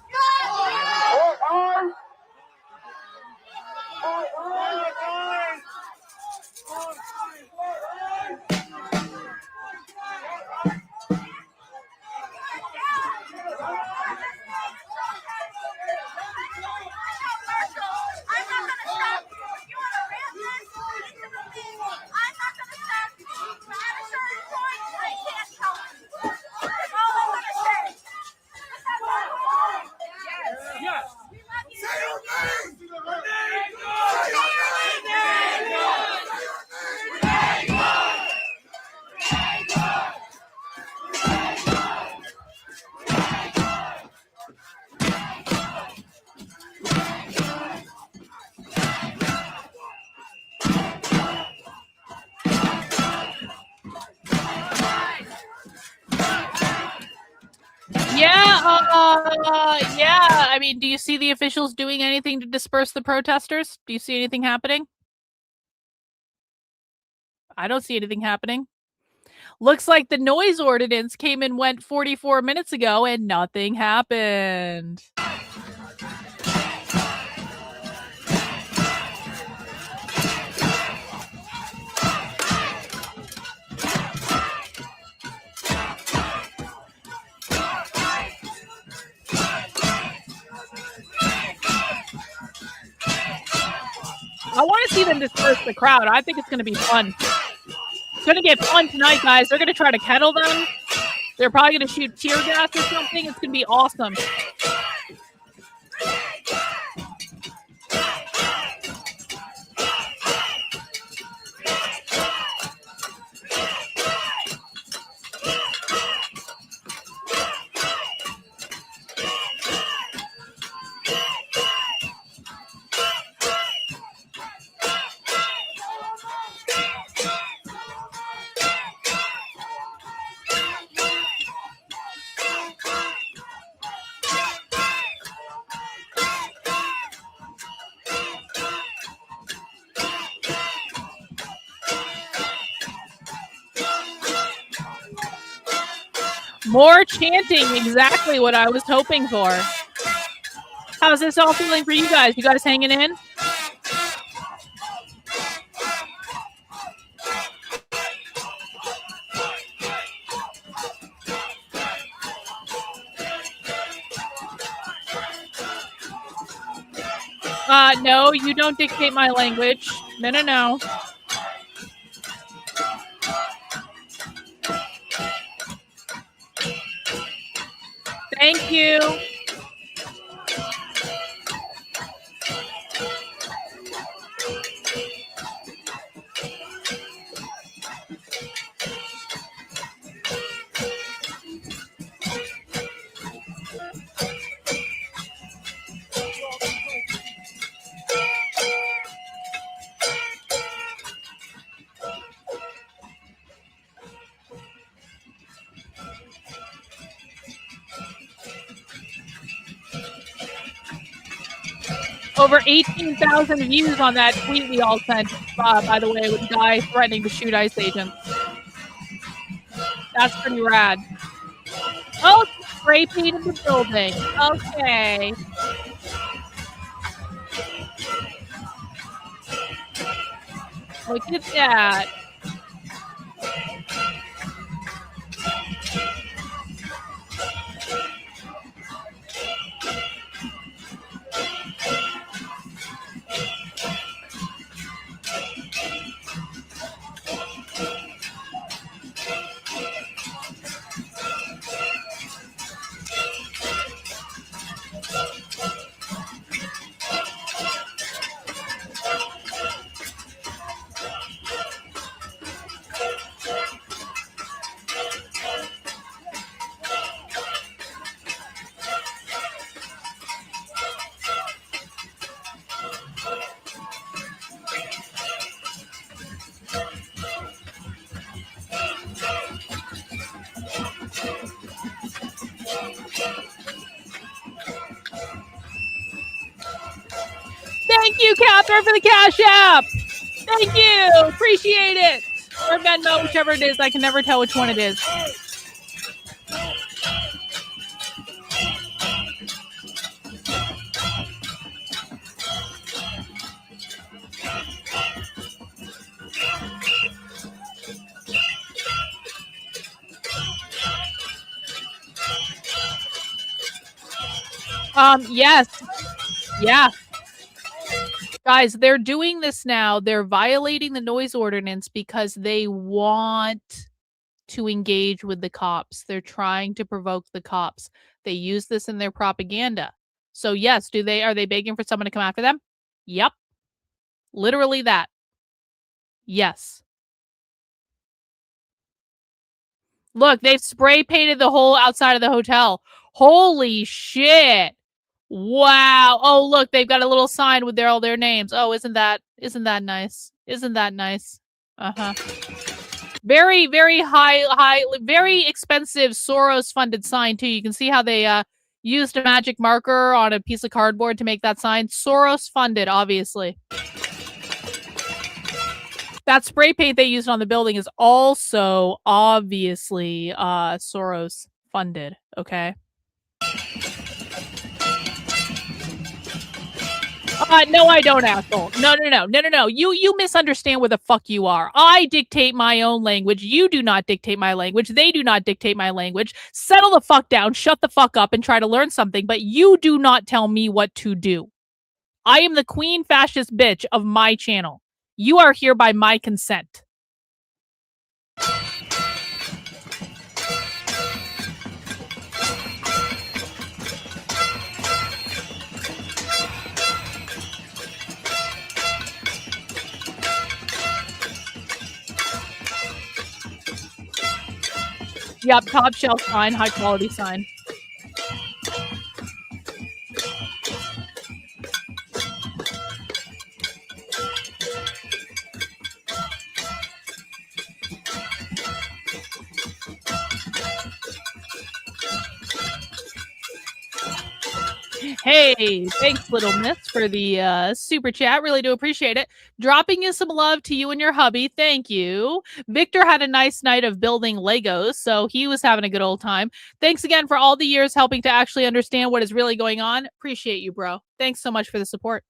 Yeah. I mean, do you see the officials doing anything to disperse the protesters? Do you see anything happening? I don't see anything happening. Looks like the noise ordinance came and went 44 minutes ago and nothing happened. I want to see them disperse the crowd. I think it's going to be fun. It's going to get fun tonight, guys. They're going to try to kettle them. They're probably going to shoot tear gas or something. It's going to be awesome. More chanting, exactly what I was hoping for. How's this all feeling for you guys? You guys hanging in? No, you don't dictate my language. No, no, no. Thank you. Over 18,000 views on that tweet we all sent, by the way, with the guy threatening to shoot ICE agents. That's pretty rad. Oh, spray painted the building. Okay. Look at that. Thank you, Catherine, for the Cash App. Thank you. Appreciate it. Or Venmo, whichever it is. I can never tell which one it is. Yes. Yeah. Guys, they're doing this now. They're violating the noise ordinance because they want to engage with the cops. They're trying to provoke the cops. They use this in their propaganda. So yes, are they begging for someone to come after them? Yep. Literally that. Yes. Look, they've spray painted the whole outside of the hotel. Holy shit. Wow. Oh, look, they've got a little sign with all their names. Oh, isn't that nice? Isn't that nice? Uh-huh. Very, very high, very expensive Soros-funded sign, too. You can see how they used a magic marker on a piece of cardboard to make that sign. Soros-funded, obviously. That spray paint they used on the building is also obviously Soros-funded, okay? No, I don't, asshole. No. You misunderstand where the fuck you are. I dictate my own language. You do not dictate my language. They do not dictate my language. Settle the fuck down, shut the fuck up, and try to learn something, but you do not tell me what to do. I am the queen fascist bitch of my channel. You are here by my consent. Yep, top shelf sign, high quality sign. Hey, thanks, Little Miss, for the super chat. Really do appreciate it. Dropping you some love to you and your hubby. Thank you. Victor had a nice night of building Legos, so he was having a good old time. Thanks again for all the years helping to actually understand what is really going on. Appreciate you, bro. Thanks so much for the support.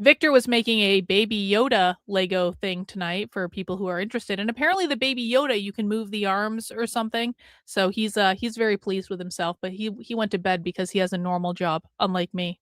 Victor was making a Baby Yoda Lego thing tonight for people who are interested, and apparently the Baby Yoda you can move the arms or something. So he's very pleased with himself, but he went to bed because he has a normal job, unlike me.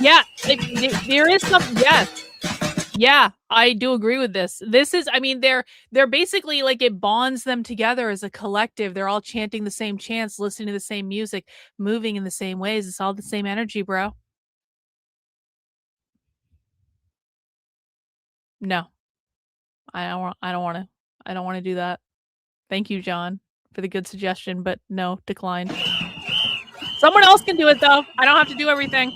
Yeah, there is some. Yes, yeah, I do agree with this. This is, I mean, they're basically like it bonds them together as a collective. They're all chanting the same chants, listening to the same music, moving in the same ways. It's all the same energy, bro. No, I don't want to do that. Thank you, John, for the good suggestion, but no, declined. Someone else can do it though. I don't have to do everything.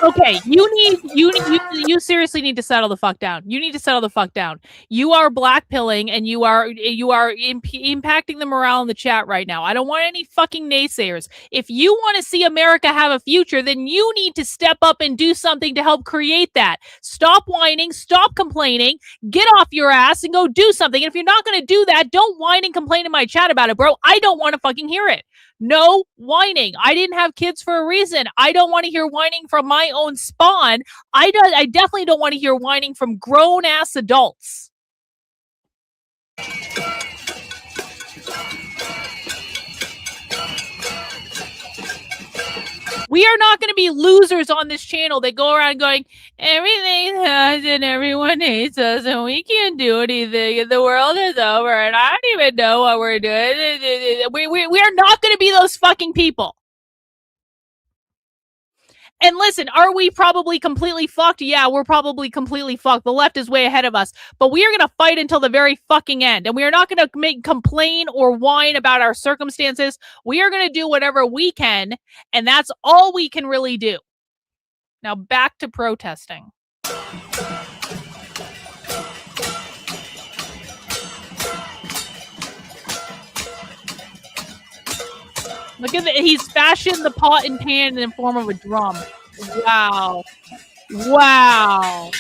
Okay, you seriously need to settle the fuck down. You need to settle the fuck down. You are blackpilling and you are impacting the morale in the chat right now. I don't want any fucking naysayers. If you want to see America have a future, then you need to step up and do something to help create that. Stop whining, stop complaining, get off your ass and go do something. And if you're not going to do that, don't whine and complain in my chat about it, bro. I don't want to fucking hear it. No whining. I didn't have kids for a reason. I don't want to hear whining from my own spawn. I definitely don't want to hear whining from grown-ass adults. We are not going to be losers on this channel that go around going, everything's us and everyone hates us and we can't do anything and the world is over and I don't even know what we're doing. We are not going to be those fucking people. And listen, are we probably completely fucked? Yeah, we're probably completely fucked. The left is way ahead of us. But we are going to fight until the very fucking end. And we are not going to complain or whine about our circumstances. We are going to do whatever we can. And that's all we can really do. Now back to protesting. Look at that. He's fashioned the pot and pan in the form of a drum. Wow. Wow.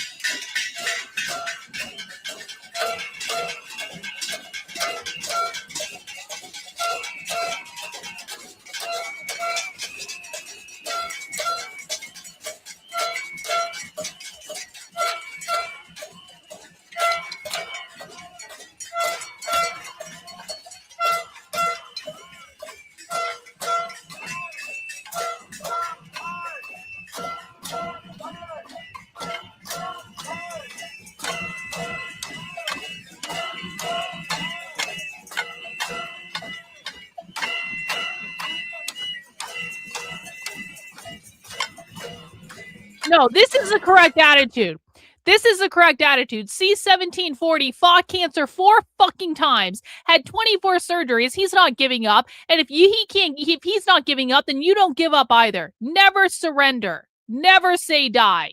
No, this is the correct attitude. This is the correct attitude. C-1740 fought cancer 4 fucking times, had 24 surgeries. He's not giving up. And if he's not giving up, then you don't give up either. Never surrender. Never say die.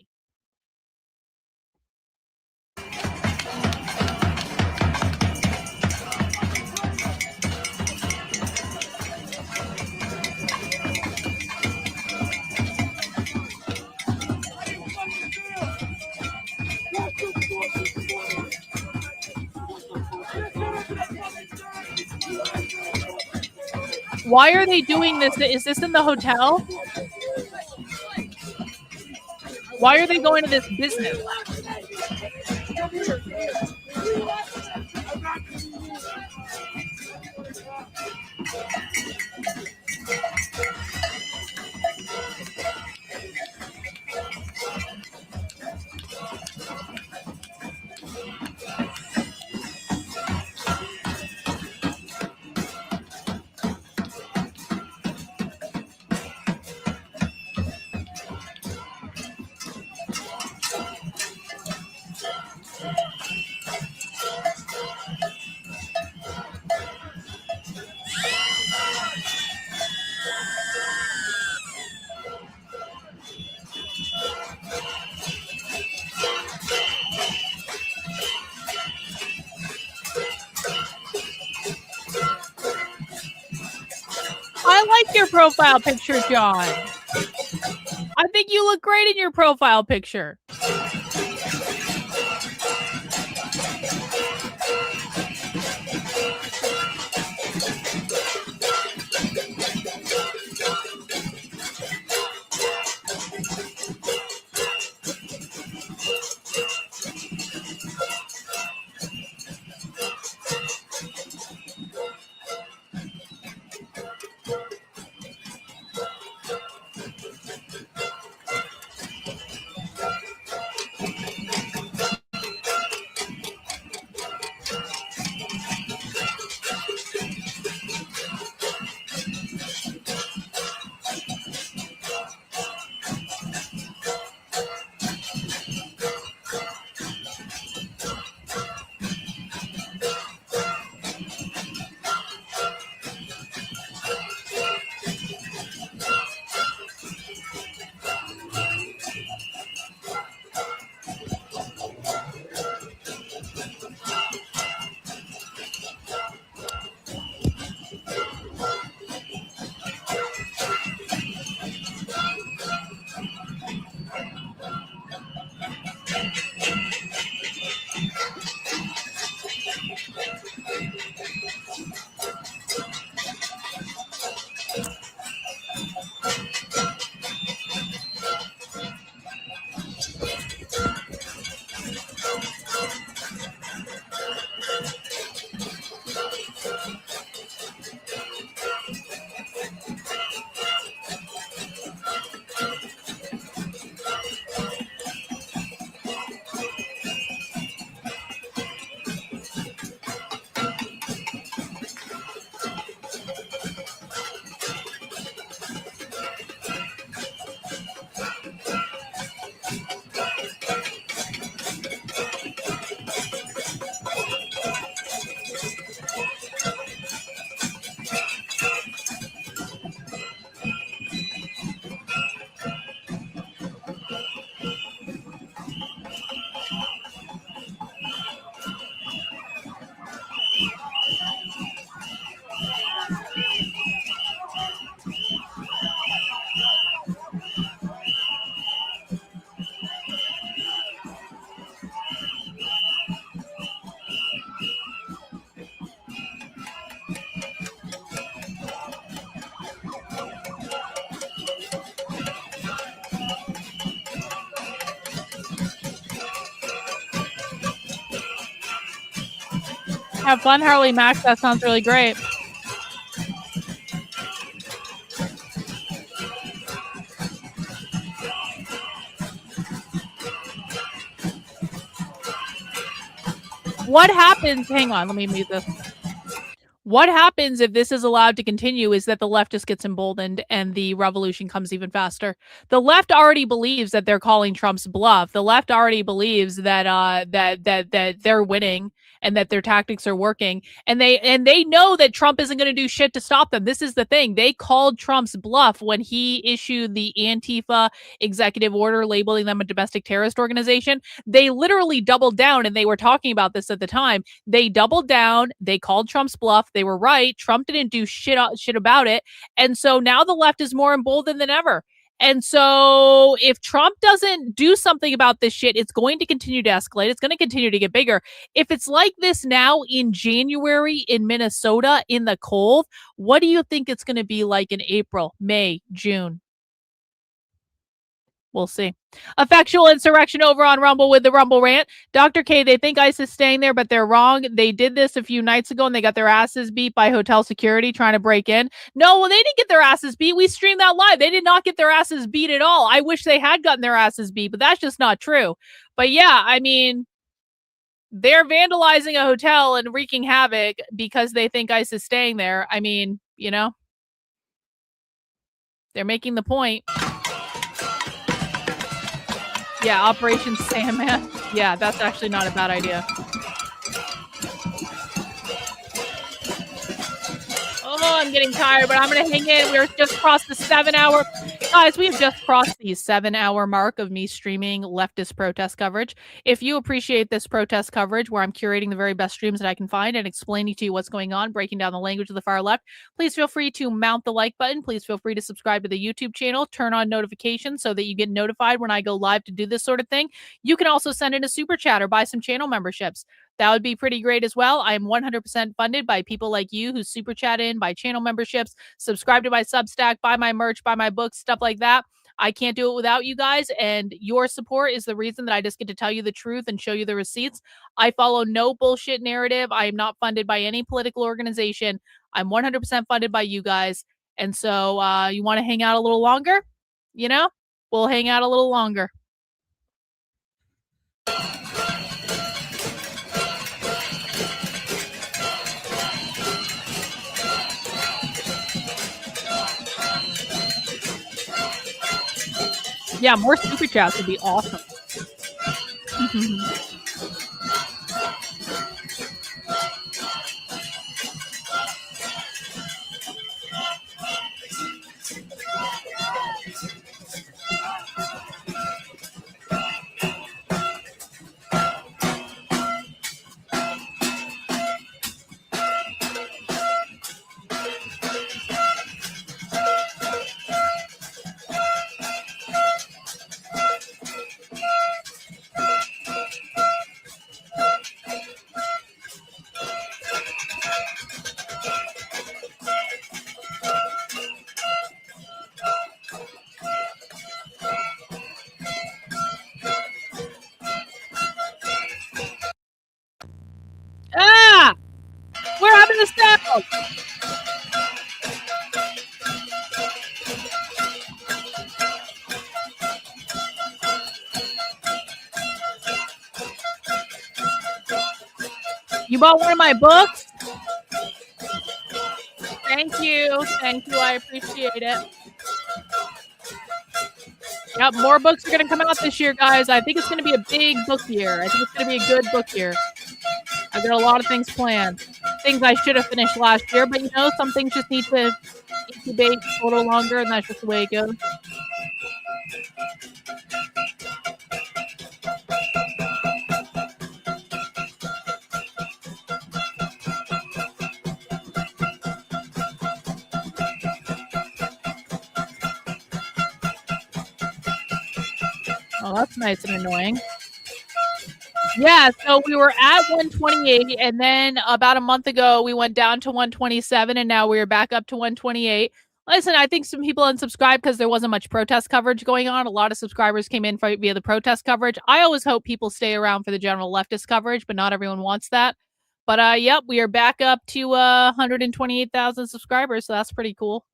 Why are they doing this? Is this in the hotel? Why are they going to this business? I like your profile picture, John. I think you look great in your profile picture. Have fun, Harley Max. That sounds really great. What happens? Hang on, let me mute this. What happens if this is allowed to continue is that the left just gets emboldened and the revolution comes even faster. The left already believes that they're calling Trump's bluff. The left already believes that that they're winning and that their tactics are working. And they know that Trump isn't going to do shit to stop them. This is the thing. They called Trump's bluff when he issued the Antifa executive order labeling them a domestic terrorist organization. They literally doubled down, and they were talking about this at the time. They doubled down. They called Trump's bluff. They were right. Trump didn't do shit about it. And so now the left is more emboldened than ever. And so if Trump doesn't do something about this shit, it's going to continue to escalate. It's going to continue to get bigger. If it's like this now in January in Minnesota in the cold, what do you think it's going to be like in April, May, June? We'll see. Effectual insurrection over on Rumble with the Rumble rant. Dr. K, they think ICE is staying there, but they're wrong. They did this a few nights ago, and they got their asses beat by hotel security trying to break in. No, well, they didn't get their asses beat. We streamed that live. They did not get their asses beat at all. I wish they had gotten their asses beat, but that's just not true. But yeah, I mean, they're vandalizing a hotel and wreaking havoc because they think ICE is staying there. I mean, you know, they're making the point. Yeah, Operation Sandman. Yeah, that's actually not a bad idea. Oh, I'm getting tired, but I'm going to hang in. We're just crossed the 7-hour. Guys, we've just crossed the 7-hour mark of me streaming leftist protest coverage. If you appreciate this protest coverage where I'm curating the very best streams that I can find and explaining to you what's going on, breaking down the language of the far left, please feel free to mount the like button. Please feel free to subscribe to the YouTube channel, turn on notifications so that you get notified when I go live to do this sort of thing. You can also send in a super chat or buy some channel memberships. That would be pretty great as well. I am 100% funded by people like you who super chat in, buy channel memberships, subscribe to my Substack, buy my merch, buy my books, stuff like that. I can't do it without you guys, and your support is the reason that I just get to tell you the truth and show you the receipts. I follow no bullshit narrative. I am not funded by any political organization. I'm 100% funded by you guys. And so you want to hang out a little longer? You know, we'll hang out a little longer. Yeah, more super chats would be awesome. Ah! We're having a sound! You bought one of my books? Thank you. Thank you. I appreciate it. Yep, more books are going to come out this year, guys. I think it's going to be a big book year. I think it's going to be a good book year. I've got a lot of things planned. Things I should have finished last year, but you know, some things just need to incubate a little longer, and that's just the way it goes. Oh, that's nice and annoying. Yeah, so we were at 128, and then about a month ago, we went down to 127, and now we're back up to 128. Listen, I think some people unsubscribed because there wasn't much protest coverage going on. A lot of subscribers came in via the protest coverage. I always hope people stay around for the general leftist coverage, but not everyone wants that. But yep, we are back up to 128,000 subscribers, so that's pretty cool.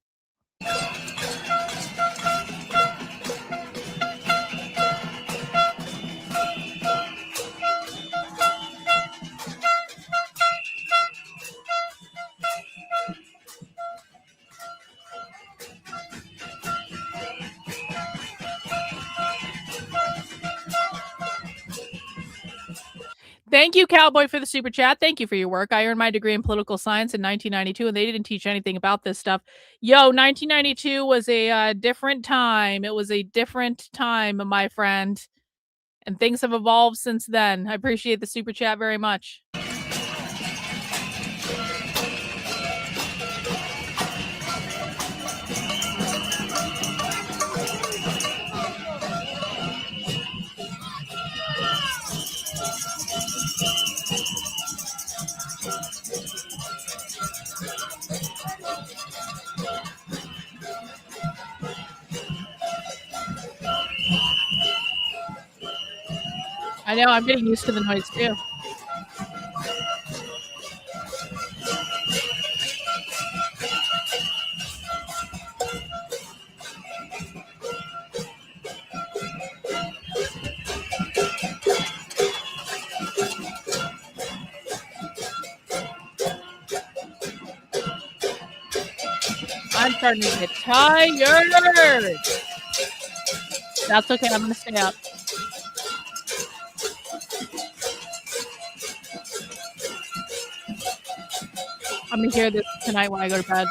Thank you, Cowboy, for the super chat. Thank you for your work. I earned my degree in political science in 1992, and they didn't teach anything about this stuff. Yo, 1992 was a different time. It was a different time, my friend. And things have evolved since then. I appreciate the super chat very much. I know, I'm getting used to the noise too. I'm starting to get tired. That's okay, I'm gonna stay up. I'm gonna hear this tonight when I go to bed.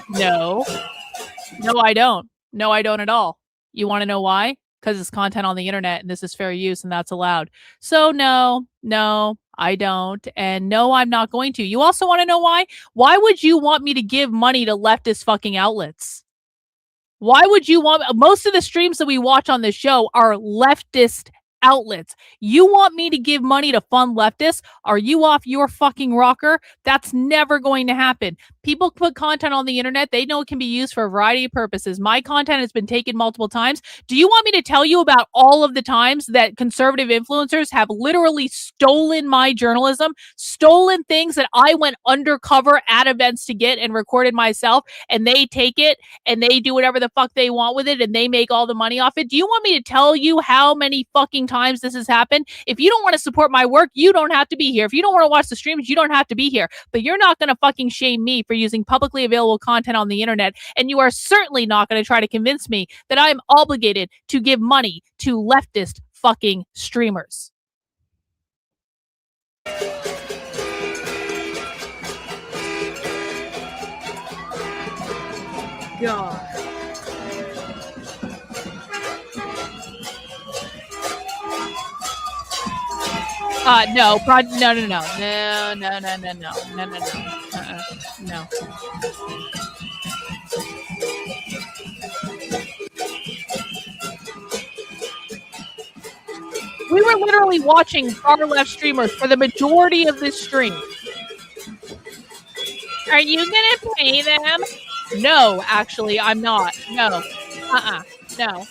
No. No, I don't. No, I don't at all. You want to know why? Because it's content on the internet and this is fair use and that's allowed. So no, I don't. And no, I'm not going to. You also want to know why? Why would you want me to give money to leftist fucking outlets? Why would you want... Most of the streams that we watch on this show are leftist outlets. You want me to give money to fund leftists? Are you off your fucking rocker? That's never going to happen. People put content on the internet. They know it can be used for a variety of purposes. My content has been taken multiple times. Do you want me to tell you about all of the times that conservative influencers have literally stolen my journalism, stolen things that I went undercover at events to get and recorded myself, and they take it and they do whatever the fuck they want with it and they make all the money off it? Do you want me to tell you how many fucking times this has happened? If you don't want to support my work, you don't have to be here. If you don't want to watch the streams, you don't have to be here. But you're not going to fucking shame me for using publicly available content on the internet. And you are certainly not going to try to convince me that I'm obligated to give money to leftist fucking streamers. God. No. No. We were literally watching far left streamers for the majority of this stream. Are you gonna pay them? No, actually, I'm not. No. No.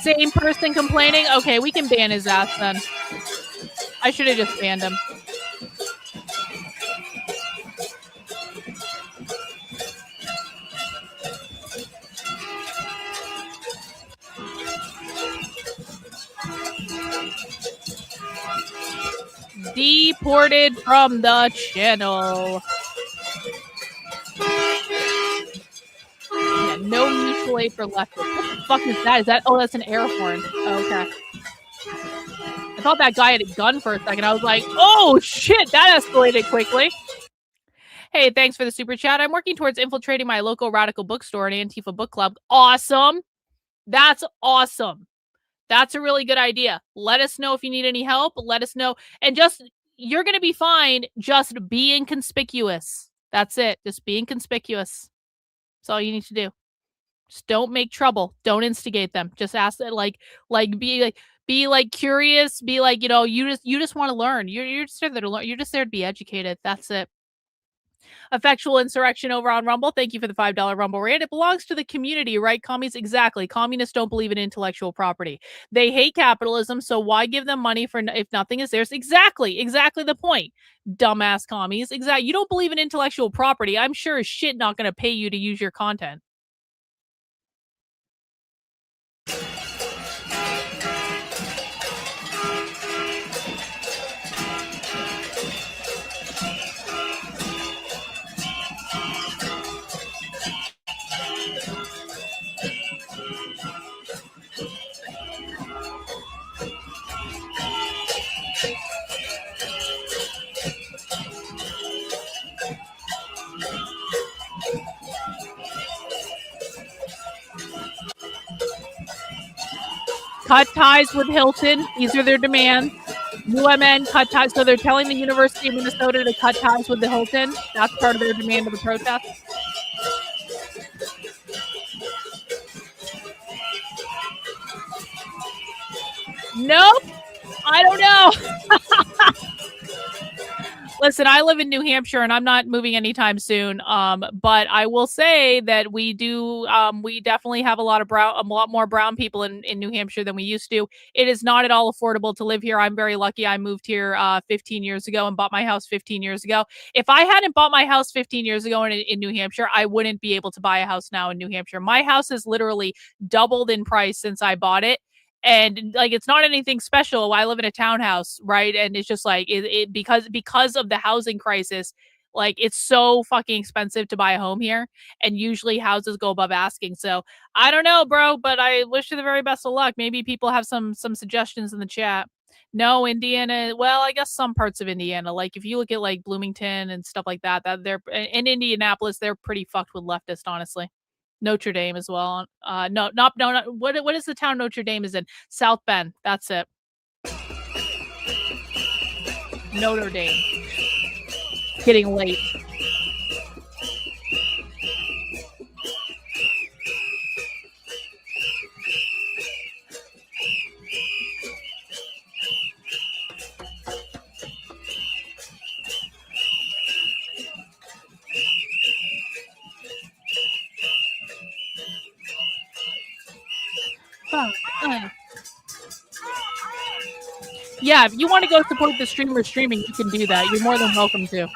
Same person complaining? Okay, we can ban his ass then. I should have just banned him. Deported from the channel. Yeah, no mutual aid for leftists. What the fuck is that? Oh, that's an air horn. Oh, okay. I thought that guy had a gun for a second. I was like, oh shit, that escalated quickly. Hey, thanks for the super chat. I'm working towards infiltrating my local radical bookstore and Antifa book club. Awesome. That's awesome. That's a really good idea. Let us know if you need any help. Let us know. And just, you're going to be fine just being conspicuous. That's it. Just being conspicuous. That's all you need to do. Just don't make trouble. Don't instigate them. Just ask that, be curious. Be like, you just want to learn. You're just there to learn. You're just there to be educated. That's it. Effectual Insurrection over on Rumble. Thank you for the $5 Rumble rant. It belongs to the community, right? Commies, exactly. Communists don't believe in intellectual property. They hate capitalism, so why give them money for if nothing is theirs? Exactly the point. Dumbass commies. Exactly. You don't believe in intellectual property. I'm sure as shit not going to pay you to use your content. Cut ties with Hilton. These are their demands. UMN cut ties. So they're telling the University of Minnesota to cut ties with the Hilton. That's part of their demand of the protest. Nope. I don't know. Listen, I live in New Hampshire and I'm not moving anytime soon. But I will say that we do, we definitely have a lot more brown people in New Hampshire than we used to. It is not at all affordable to live here. I'm very lucky. I moved here 15 years ago and bought my house 15 years ago. If I hadn't bought my house 15 years ago in New Hampshire, I wouldn't be able to buy a house now in New Hampshire. My house has literally doubled in price since I bought it. And like, it's not anything special. I live in a townhouse, right? And it's just like because of the housing crisis, like it's so fucking expensive to buy a home here. And usually houses go above asking. So I don't know, bro, but I wish you the very best of luck. Maybe people have some suggestions in the chat. No, Indiana. Well, I guess some parts of Indiana, like if you look at like Bloomington and stuff like that they're in Indianapolis, they're pretty fucked with leftist, honestly. Notre Dame as well. No. What is the town Notre Dame is in? South Bend. That's it. Notre Dame. Getting late. Yeah, if you want to go support the streamer streaming, you can do that. You're more than welcome to.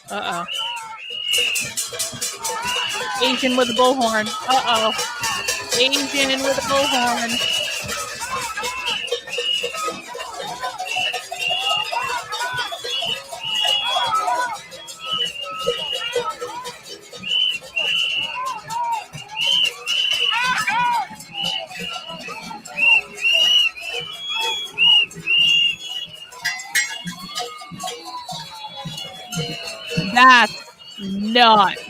Uh-oh. Asian with a bullhorn. Uh-oh. Asian with a bullhorn. That's nuts.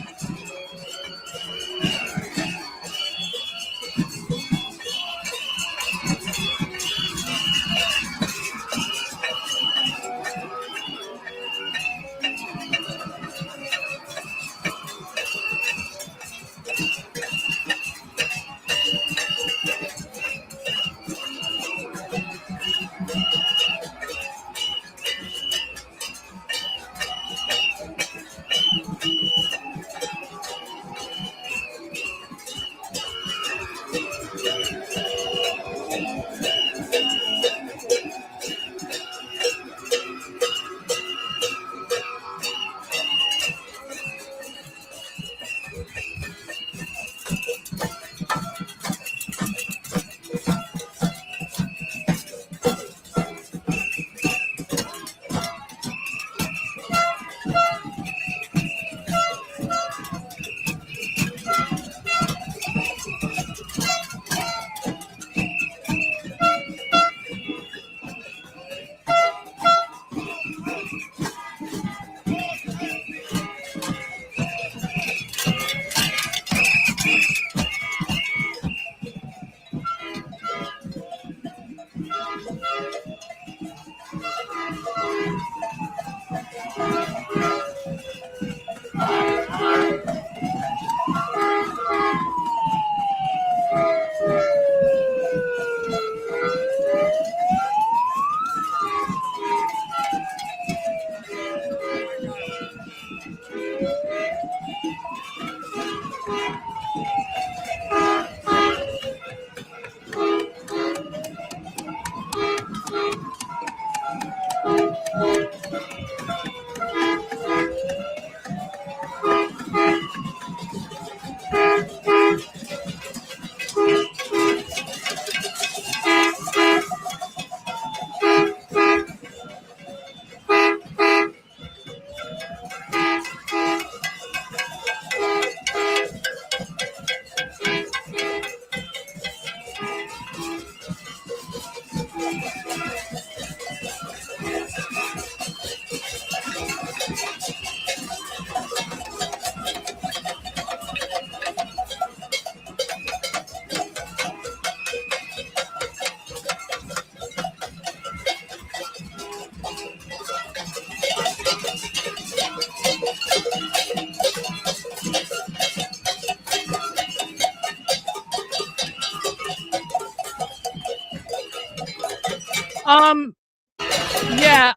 Yeah.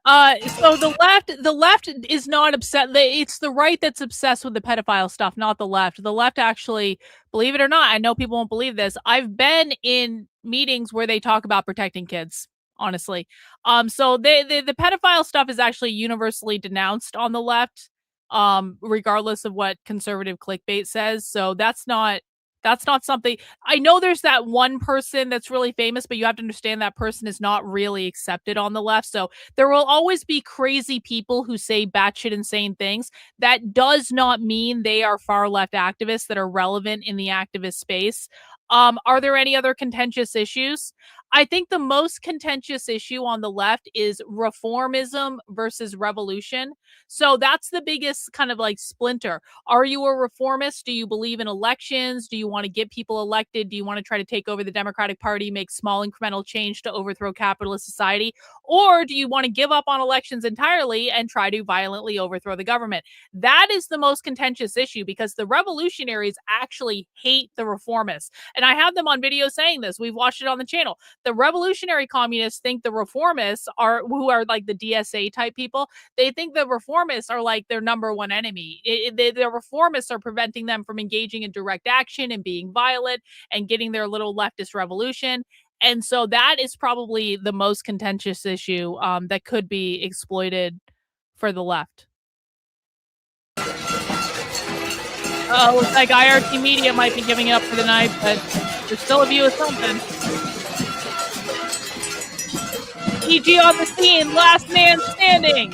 So the left is not upset. It's the right that's obsessed with the pedophile stuff, not the left. The left actually, believe it or not, I know people won't believe this. I've been in meetings where they talk about protecting kids. Honestly, so the pedophile stuff is actually universally denounced on the left, regardless of what conservative clickbait says. So that's not something. I know there's that one person that's really famous, but you have to understand that person is not really accepted on the left. So there will always be crazy people who say batshit insane things. That does not mean they are far left activists that are relevant in the activist space. Are there any other contentious issues? I think the most contentious issue on the left is reformism versus revolution. So that's the biggest kind of like splinter. Are you a reformist? Do you believe in elections? Do you want to get people elected? Do you want to try to take over the Democratic Party, make small incremental change to overthrow capitalist society? Or do you want to give up on elections entirely and try to violently overthrow the government? That is the most contentious issue because the revolutionaries actually hate the reformists. And I have them on video saying this. We've watched it on the channel. The revolutionary communists think the reformists are, who are like the DSA type people, they think the reformists are like their number one enemy. The reformists are preventing them from engaging in direct action and being violent and getting their little leftist revolution. And so that is probably the most contentious issue that could be exploited for the left. Oh, looks like IRT Media might be giving it up for the night, but there's still a view of something. EG on the scene, last man standing.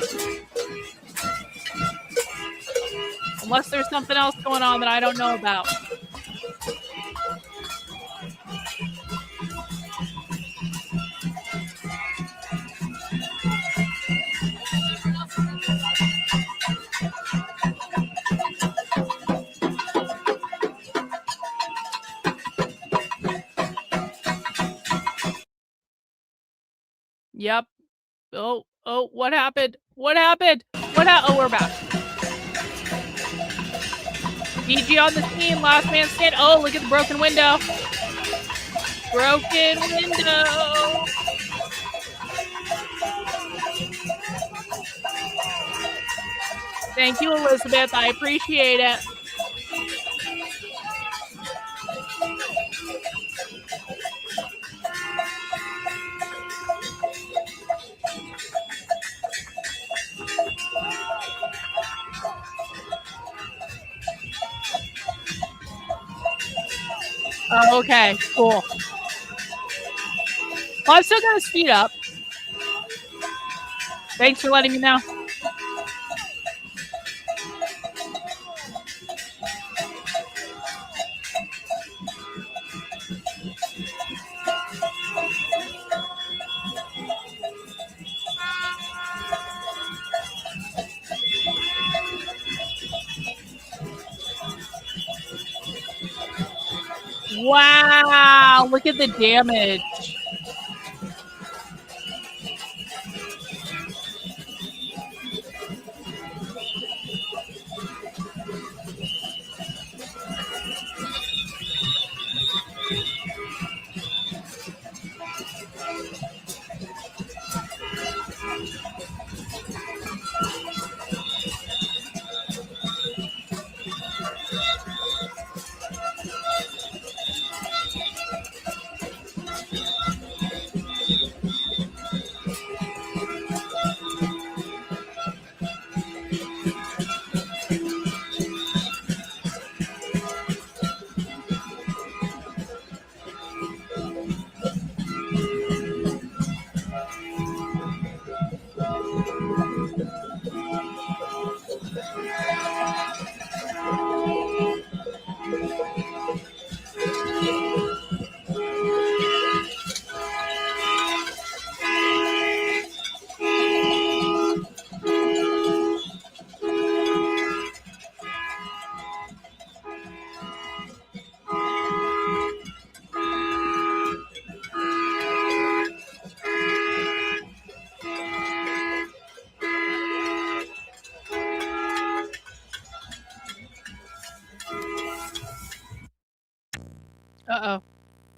Unless there's something else going on that I don't know about. Yep. Oh, what happened? What happened? Oh, we're back. DG on the scene, last man stand. Oh, look at the broken window. Broken window. Thank you, Elizabeth. I appreciate it. Oh, okay, cool. Well, I've still got his feet up. Thanks for letting me know. Wow, look at the damage.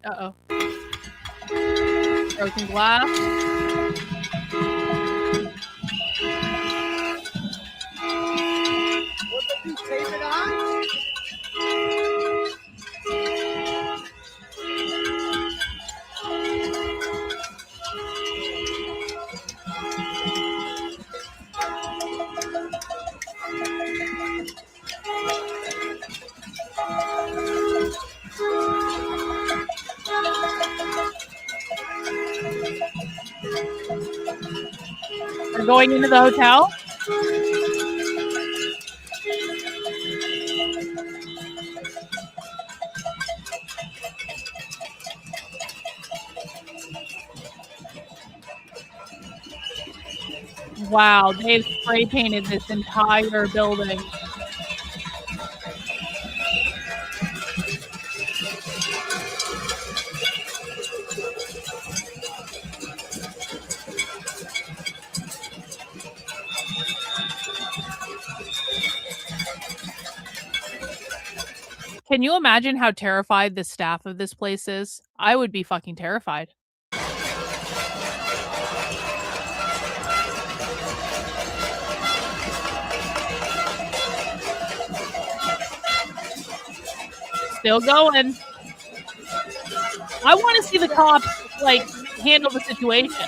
Uh-oh. Broken glass. Tape it on. We're going into the hotel. Wow, they've spray painted this entire building. Can you imagine how terrified the staff of this place is? I would be fucking terrified. Still going. I want to see the cops like handle the situation.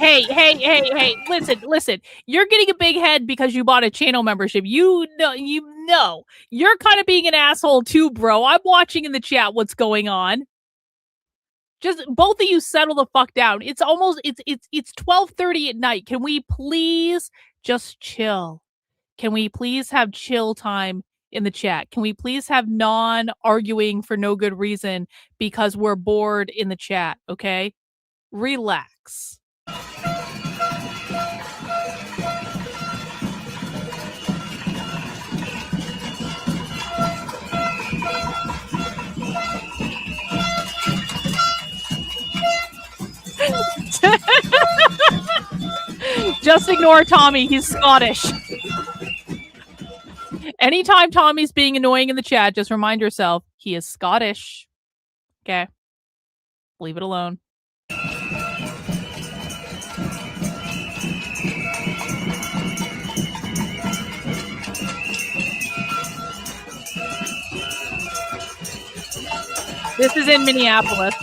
Hey, listen. You're getting a big head because you bought a channel membership. You know. You're kind of being an asshole too, bro. I'm watching in the chat what's going on. Just both of you settle the fuck down. It's 12:30 at night. Can we please just chill? Can we please have chill time in the chat? Can we please have non-arguing for no good reason because we're bored in the chat, okay? Relax. Just ignore Tommy. He's Scottish. Anytime Tommy's being annoying in the chat, just remind yourself he is Scottish. Okay. Leave it alone. This is in Minneapolis.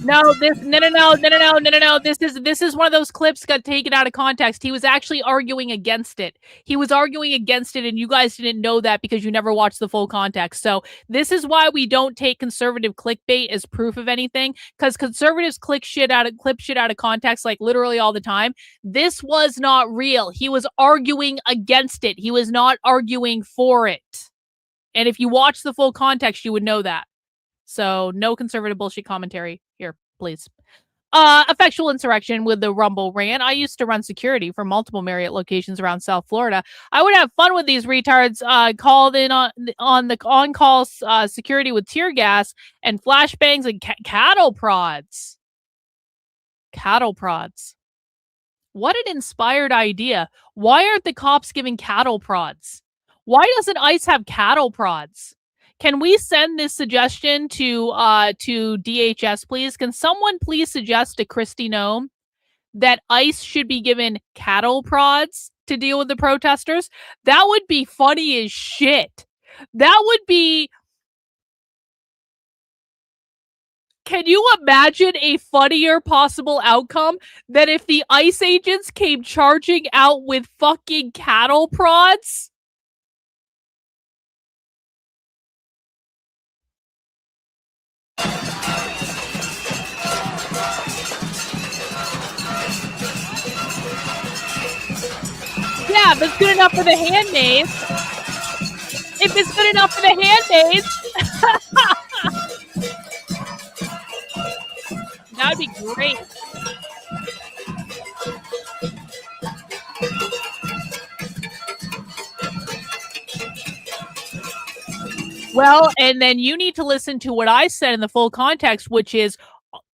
No. This is one of those clips got taken out of context. He was actually arguing against it. And you guys didn't know that because you never watched the full context. So this is why we don't take conservative clickbait as proof of anything, because conservatives clip shit out of context like literally all the time. This was not real. He was arguing against it. He was not arguing for it. And if you watch the full context, you would know that. So no conservative bullshit commentary here, please. Effectual insurrection with the Rumble rant. I used to run security for multiple Marriott locations around South Florida. I would have fun with these retards called in on the on-call security with tear gas and flashbangs and cattle prods. Cattle prods. What an inspired idea. Why aren't the cops giving cattle prods? Why doesn't ICE have cattle prods? Can we send this suggestion to DHS, please? Can someone please suggest to Kristi Noem that ICE should be given cattle prods to deal with the protesters? That would be funny as shit. That would be Can you imagine a funnier possible outcome than if the ICE agents came charging out with fucking cattle prods? Yeah, if it's good enough for the handmaids. If it's good enough for the handmaids. That would be great. Well, and then you need to listen to what I said in the full context, which is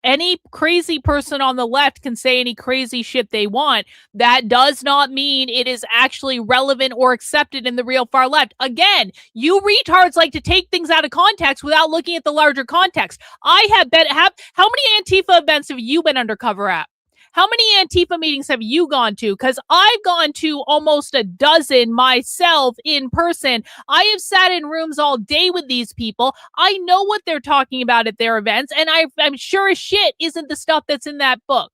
any crazy person on the left can say any crazy shit they want. That does not mean it is actually relevant or accepted in the real far left. Again, you retards like to take things out of context without looking at the larger context. How many Antifa events have you been undercover at? How many Antifa meetings have you gone to? Because I've gone to almost a dozen myself in person. I have sat in rooms all day with these people. I know what they're talking about at their events, and I'm sure as shit isn't the stuff that's in that book.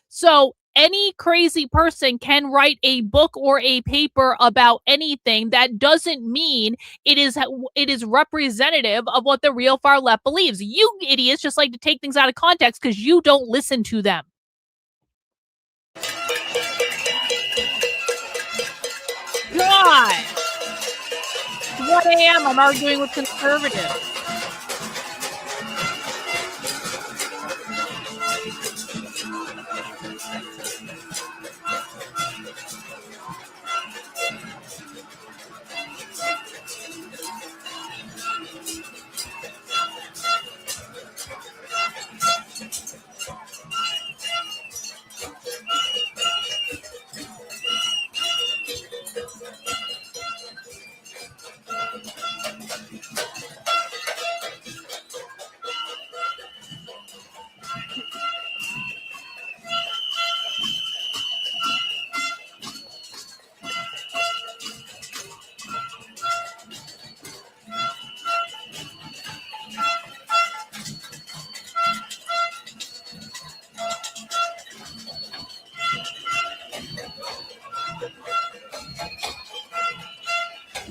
So any crazy person can write a book or a paper about anything. That doesn't mean it is representative of what the real far left believes. You idiots just like to take things out of context because you don't listen to them. God! 1 a.m. I'm arguing with conservatives.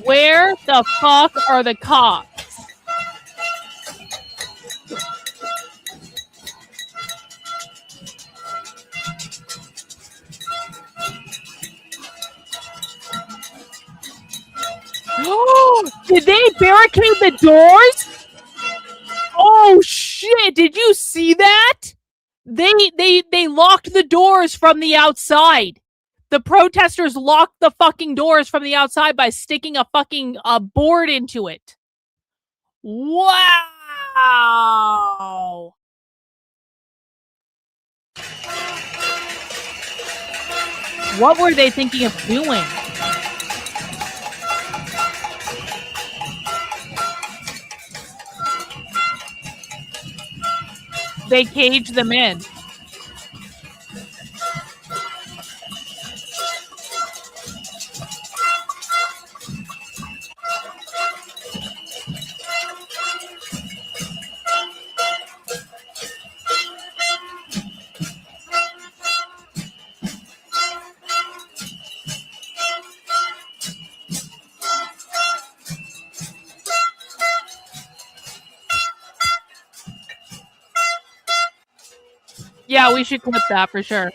Where the fuck are the cops? Did they barricade the doors? Oh shit, did you see that? They locked the doors from the outside. The protesters locked the fucking doors from the outside by sticking a fucking board into it. Wow. What were they thinking of doing? They caged them in. Yeah, we should clip that for sure.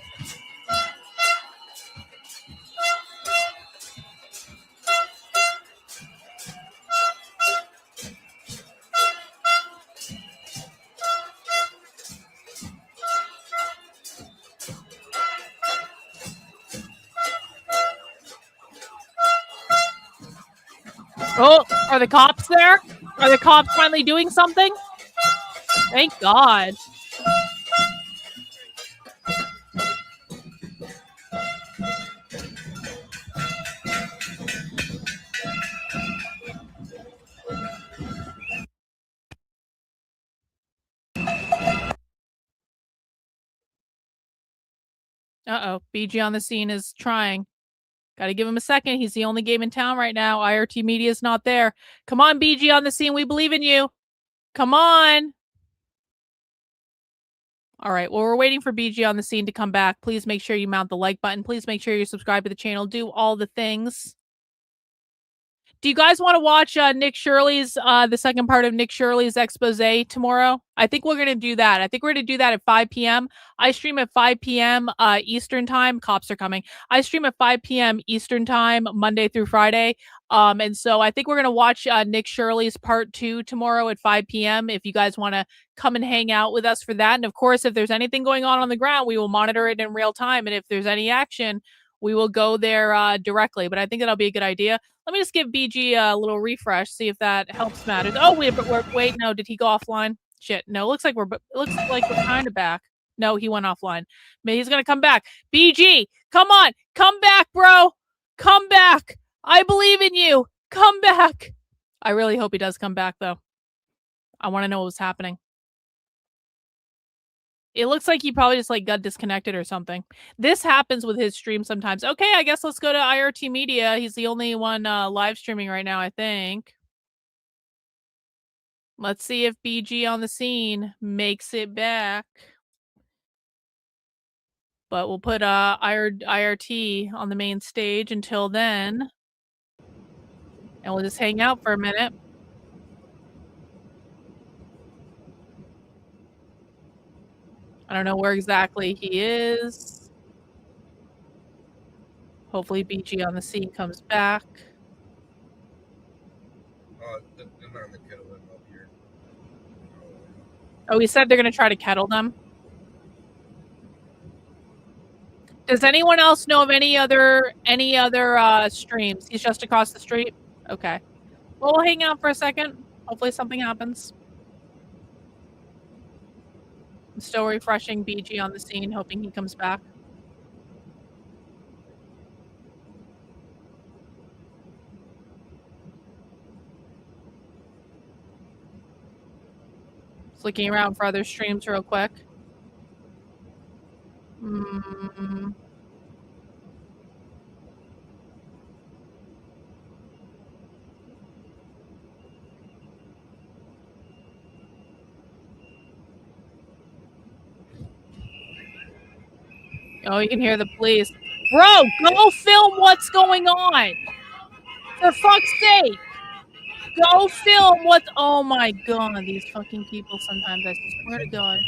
Oh, are the cops there? Are the cops finally doing something? Thank God. Uh-oh, BG on the scene is trying. Gotta give him a second. He's the only game in town right now. IRT Media's not there. Come on, BG on the scene. We believe in you. Come on. All right. Well, we're waiting for BG on the scene to come back. Please make sure you mount the like button. Please make sure you subscribe to the channel. Do all the things. Do you guys want to watch Nick Shirley's, the second part of Nick Shirley's expose tomorrow? I think we're going to do that. I think we're going to do that at 5 p.m. I stream at 5 p.m. Eastern time. Cops are coming. I stream at 5 p.m. Eastern time, Monday through Friday. And so I think we're going to watch Nick Shirley's part 2 tomorrow at 5 p.m. if you guys want to come and hang out with us for that. And of course, if there's anything going on the ground, we will monitor it in real time. And if there's any action, we will go there directly. But I think that'll be a good idea. Let me just give BG a little refresh, see if that helps matters. Oh, wait, no, did he go offline? Shit, no, it looks like we're kind of back. No, he went offline. Maybe he's gonna come back. BG, come on, come back, bro. Come back. I believe in you. Come back. I really hope he does come back, though. I want to know what was happening. It looks like he probably just got disconnected or something. This happens with his stream sometimes. Okay, I guess let's go to IRT Media. He's the only one live streaming right now, I think. Let's see if BG on the scene makes it back. But we'll put IRT on the main stage until then. And we'll just hang out for a minute. I don't know where exactly he is. Hopefully BG on the scene comes back. Oh, he said they're going to try to kettle them. Does anyone else know of any other streams? He's just across the street? Okay. Well, we'll hang out for a second. Hopefully something happens. I'm still refreshing BG on the scene, hoping he comes back. Just looking around for other streams real quick. Oh, you can hear the police. Bro, go film what's going on. For fuck's sake. Go film what's... Oh my god, these fucking people sometimes, I swear to God.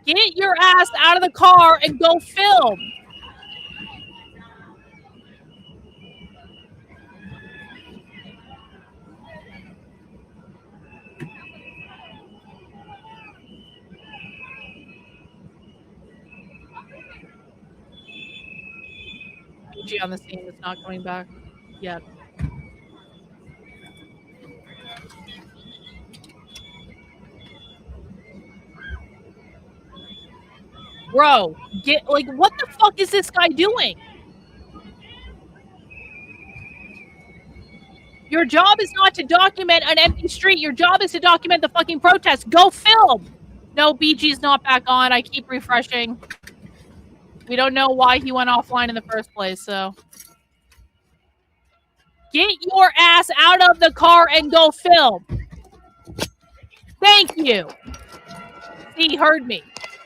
Get your ass out of the car and go film. BG on the scene is not coming back yet. Bro, what the fuck is this guy doing? Your job is not to document an empty street. Your job is to document the fucking protest. Go film. No, BG's not back on. I keep refreshing. We don't know why he went offline in the first place, so. Get your ass out of the car and go film. Thank you. He heard me.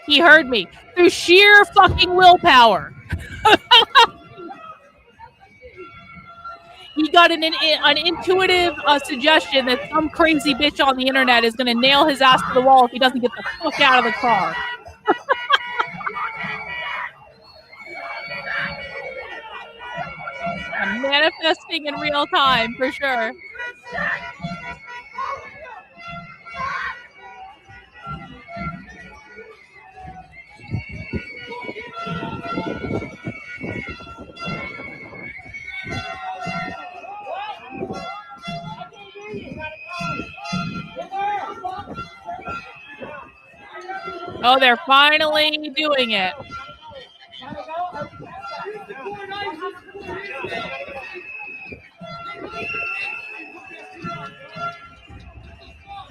He heard me. Through sheer fucking willpower. He got an intuitive suggestion that some crazy bitch on the internet is going to nail his ass to the wall if he doesn't get the fuck out of the car. I'm manifesting in real time, for sure. Oh, they're finally doing it.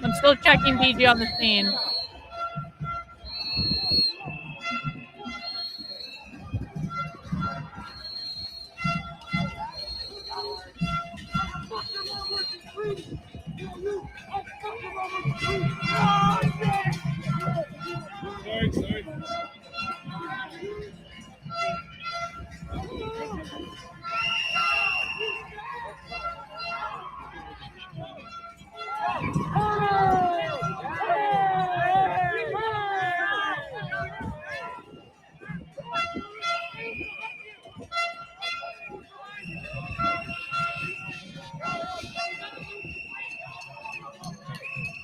I'm still checking BG on the scene.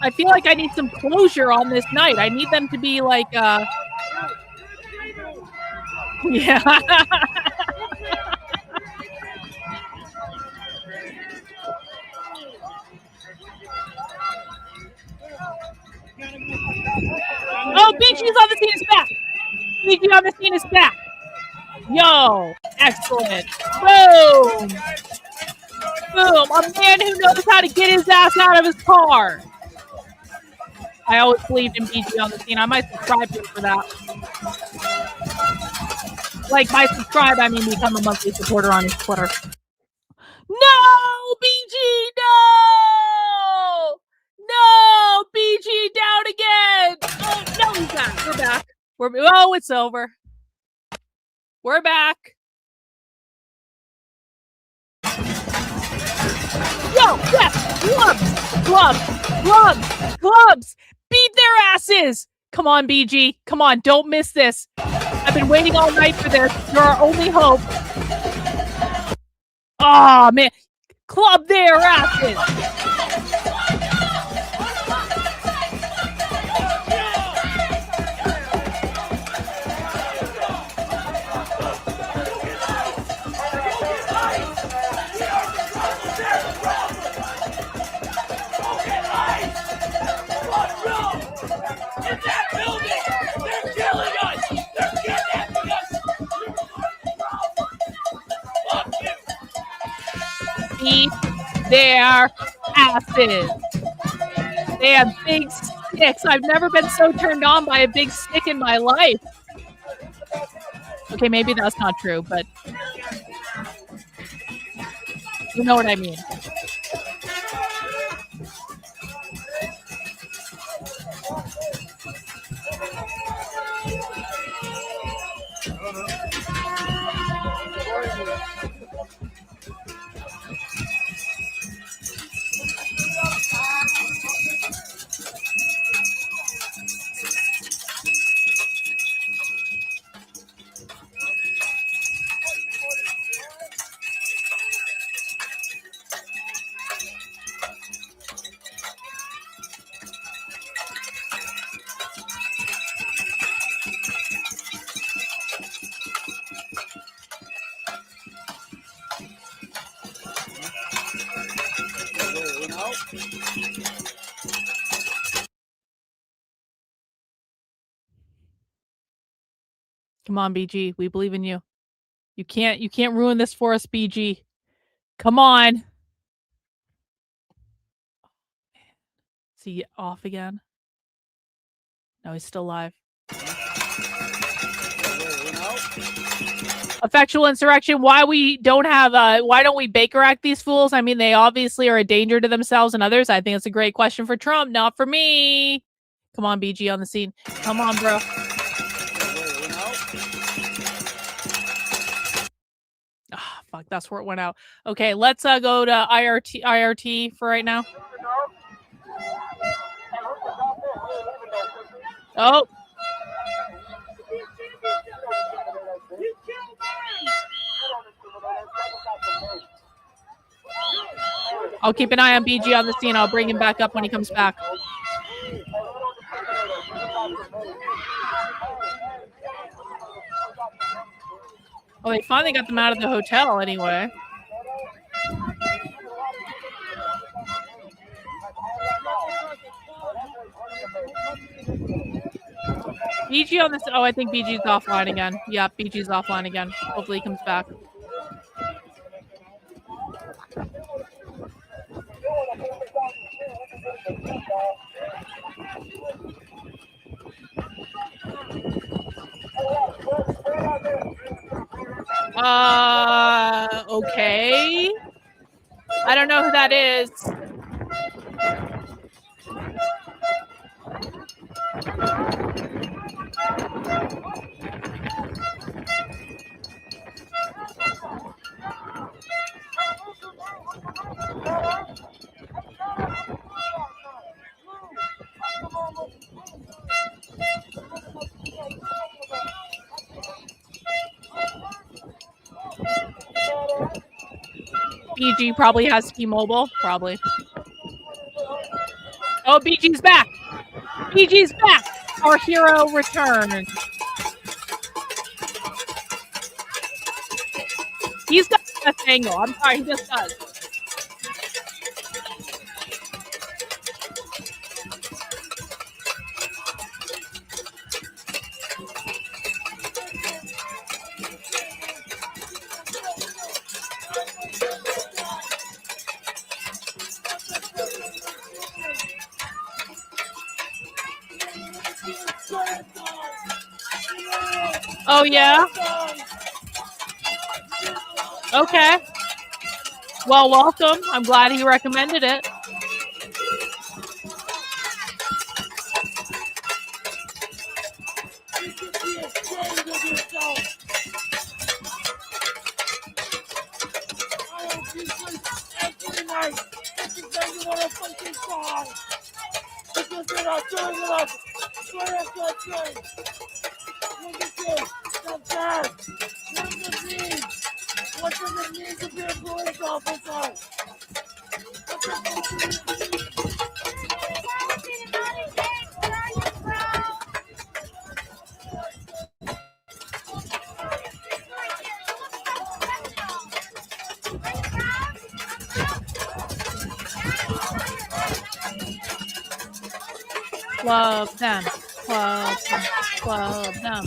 I feel like I need some closure on this night. I need them to be like, yeah. Oh, BG's on the scene is back. BG on the scene is back. Yo, excellent. Boom. Boom. A man who knows how to get his ass out of his car. I always believed in BG on the scene. I might subscribe to him for that. Like, by subscribe, I mean become a monthly supporter on his Twitter. No, BG, no! No, BG down again. Oh, no, he's back. We're back. Oh, it's over. We're back. Yo, yes, gloves. Beat their asses. Come on, BG. Come on, don't miss this. I've been waiting all night for this. You're our only hope. Oh, man. Club their asses. Beat their asses. They have big sticks. I've never been so turned on by a big stick in my life. Okay, maybe that's not true, but you know what I mean. Come on, BG. We believe in you. You can't ruin this for us, BG. Come on. Is he off again? No, he's still live. Effectual insurrection. Why don't we Baker Act these fools? I mean, they obviously are a danger to themselves and others. I think it's a great question for Trump, not for me. Come on, BG on the scene. Come on, bro. Fuck, that's where it went out. Okay, let's go to IRT for right now. Oh. I'll keep an eye on BG on the scene. I'll bring him back up when he comes back. Oh, they finally got them out of the hotel anyway. BG on this. Oh, I think BG's offline again. Yeah, BG's offline again. Hopefully he comes back. Okay. I don't know who that is. BG probably has T-Mobile, probably. Oh, BG's back. BG's back. Our hero returns. He's got the best angle. I'm sorry, he just does. Oh, yeah? Okay. Well, welcome. I'm glad he recommended it. What does it mean to be a police officer? Love them. Love them. Love them.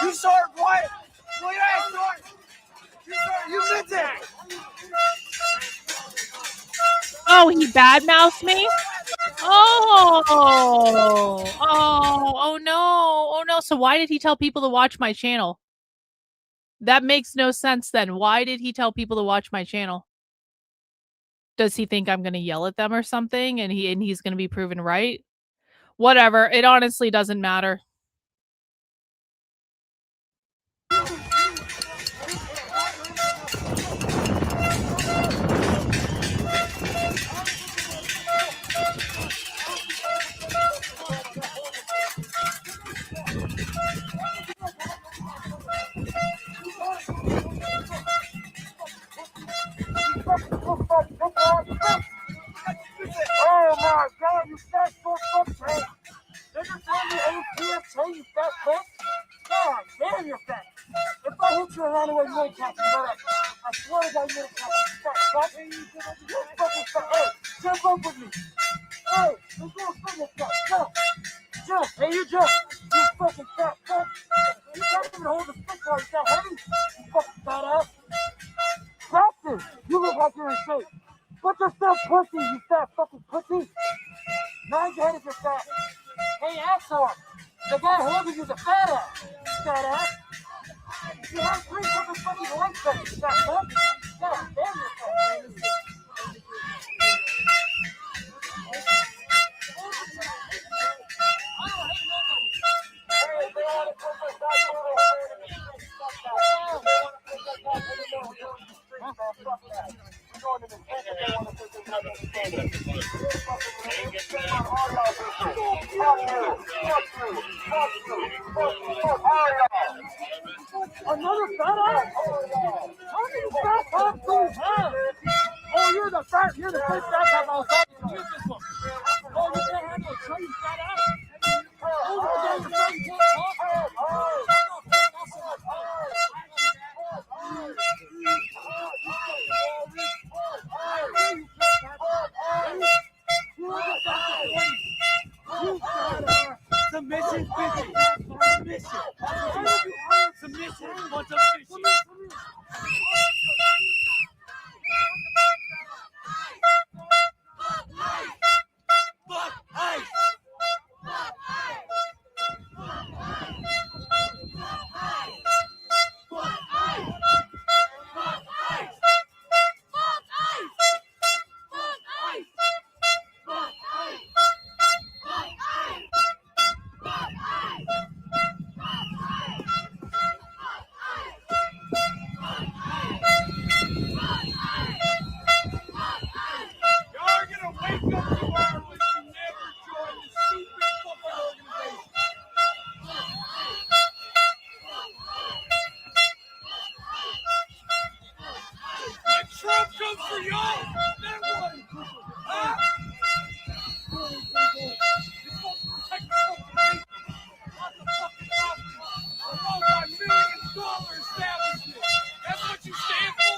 You saw it, quiet. Well, yeah, you saw it. You meant that. Oh, he badmouthed me? Oh, no. Oh, no. So why did he tell people to watch my channel? That makes no sense then. Why did he tell people to watch my channel? Does he think I'm going to yell at them or something and he's going to be proven right? Whatever. It honestly doesn't matter. Oh my God, you fat fuck man. Did you tell me APFT, you fat fuck? God damn, you're fat. If I hit you around the way, you ain't catching that. I swear to God, you ain't catching, you fat fuck. You fucking fat. Hey, jump up with me. Hey, let's do a fitness fuck. Jump. Jump. Hey, you jump. You fucking fat fuck. You can't even hold the stick while you're that heavy. You fucking fat ass. Practice. You look like you're in shape. Put yourself pussy, you fat fucking pussy. Nod your head if you're fat. Hey, asshole. The guy holding you's a fat ass. Fat ass. You have 3 fucking legs back, you fat fuck. God damn, you're fat. Another fat ass? How many fat ass do you have? Oh, you're the first fat ass I was talking to. Use this one. Oh, you can't handle a tree, fat ass? Oh, you're the first you can't talk? Submission, bitchy. Submission, what's up, bitchy? Fuck ice. Trump comes for y'all, then what? Huh? You're supposed to protect the fucking people, not the fucking property. A multi-million-dollar establishment. That's what you stand for?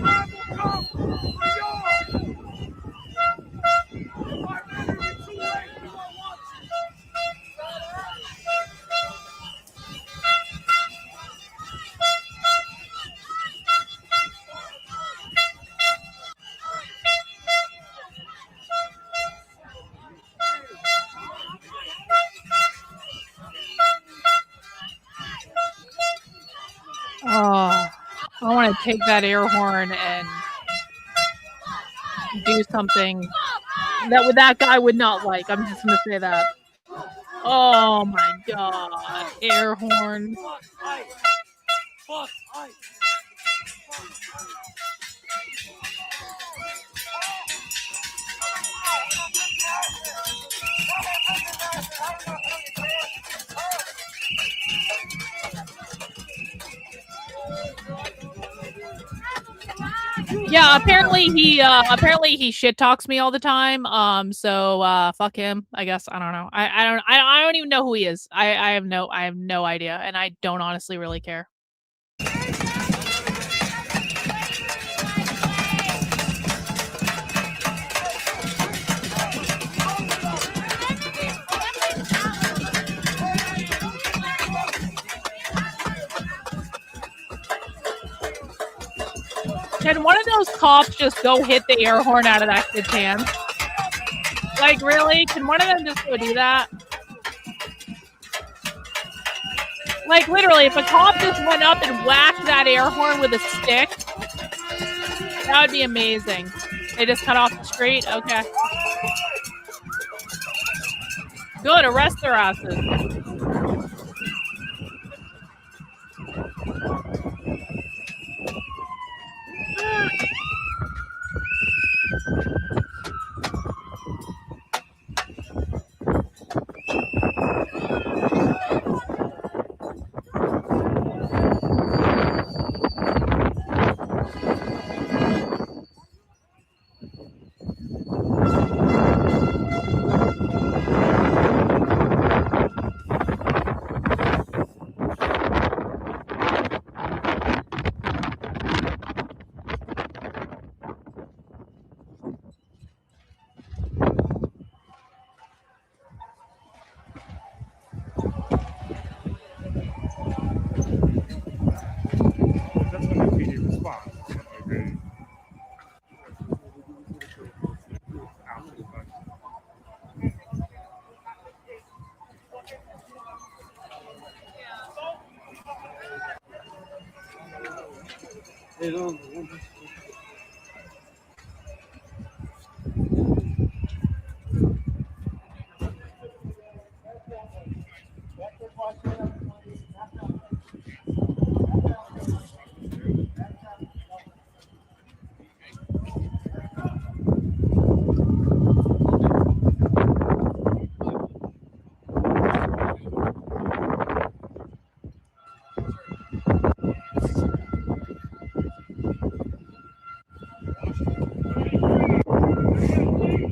Time will come for y'all. If I render it too late, do I want to? Oh, I want to take that air horn and do something that guy would not like. I'm just gonna say that. Oh my god, air horn. Fuck Ike. Yeah, apparently he shit talks me all the time. So fuck him. I guess I don't know. I don't even know who he is. I have no idea, and I don't honestly really care. Can one of those cops just go hit the air horn out of that kid's hand? Like, really? Can one of them just go do that? Like, literally, if a cop just went up and whacked that air horn with a stick, that would be amazing. They just cut off the street? Okay. Good, arrest their asses.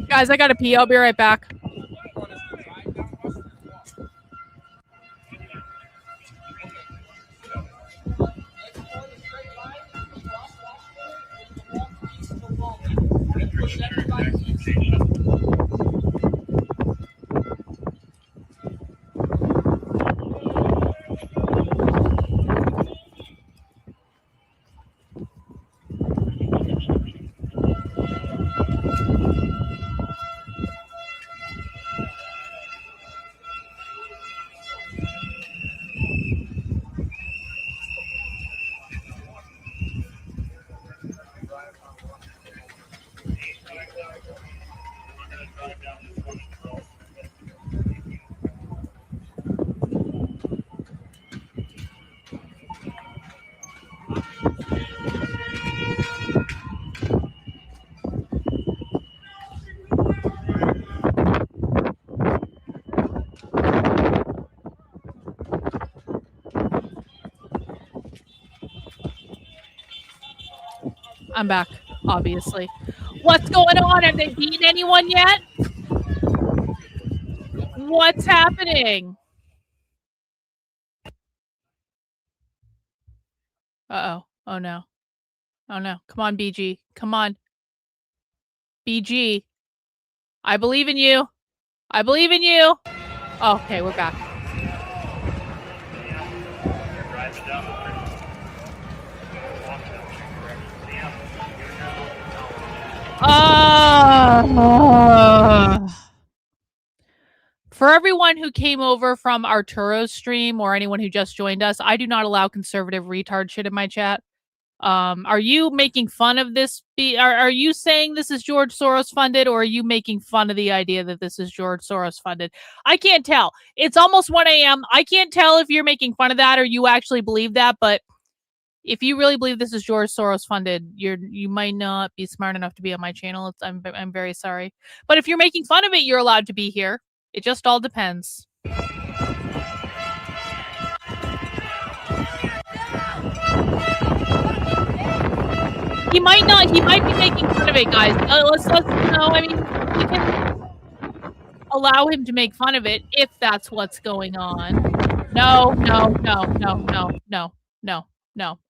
Guys, I gotta pee. I'll be right back. I'm back, obviously. What's going on? Have they beaten anyone yet? What's happening? Uh-oh. Oh, no. Oh, no. Come on, BG. Come on. BG. I believe in you. I believe in you. Oh, okay, we're back. For everyone who came over from Arturo's stream or anyone who just joined us, I do not allow conservative retard shit in my chat. Are you making fun of this? Are you saying this is George Soros funded, or are you making fun of the idea that this is George Soros funded? I can't tell. It's almost 1 a.m. I can't tell if you're making fun of that or you actually believe that, but if you really believe this is George Soros funded, you might not be smart enough to be on my channel. I'm very sorry. But if you're making fun of it, you're allowed to be here. It just all depends. He might not. He might be making fun of it, guys. Let's I mean, we can allow him to make fun of it if that's what's going on. No.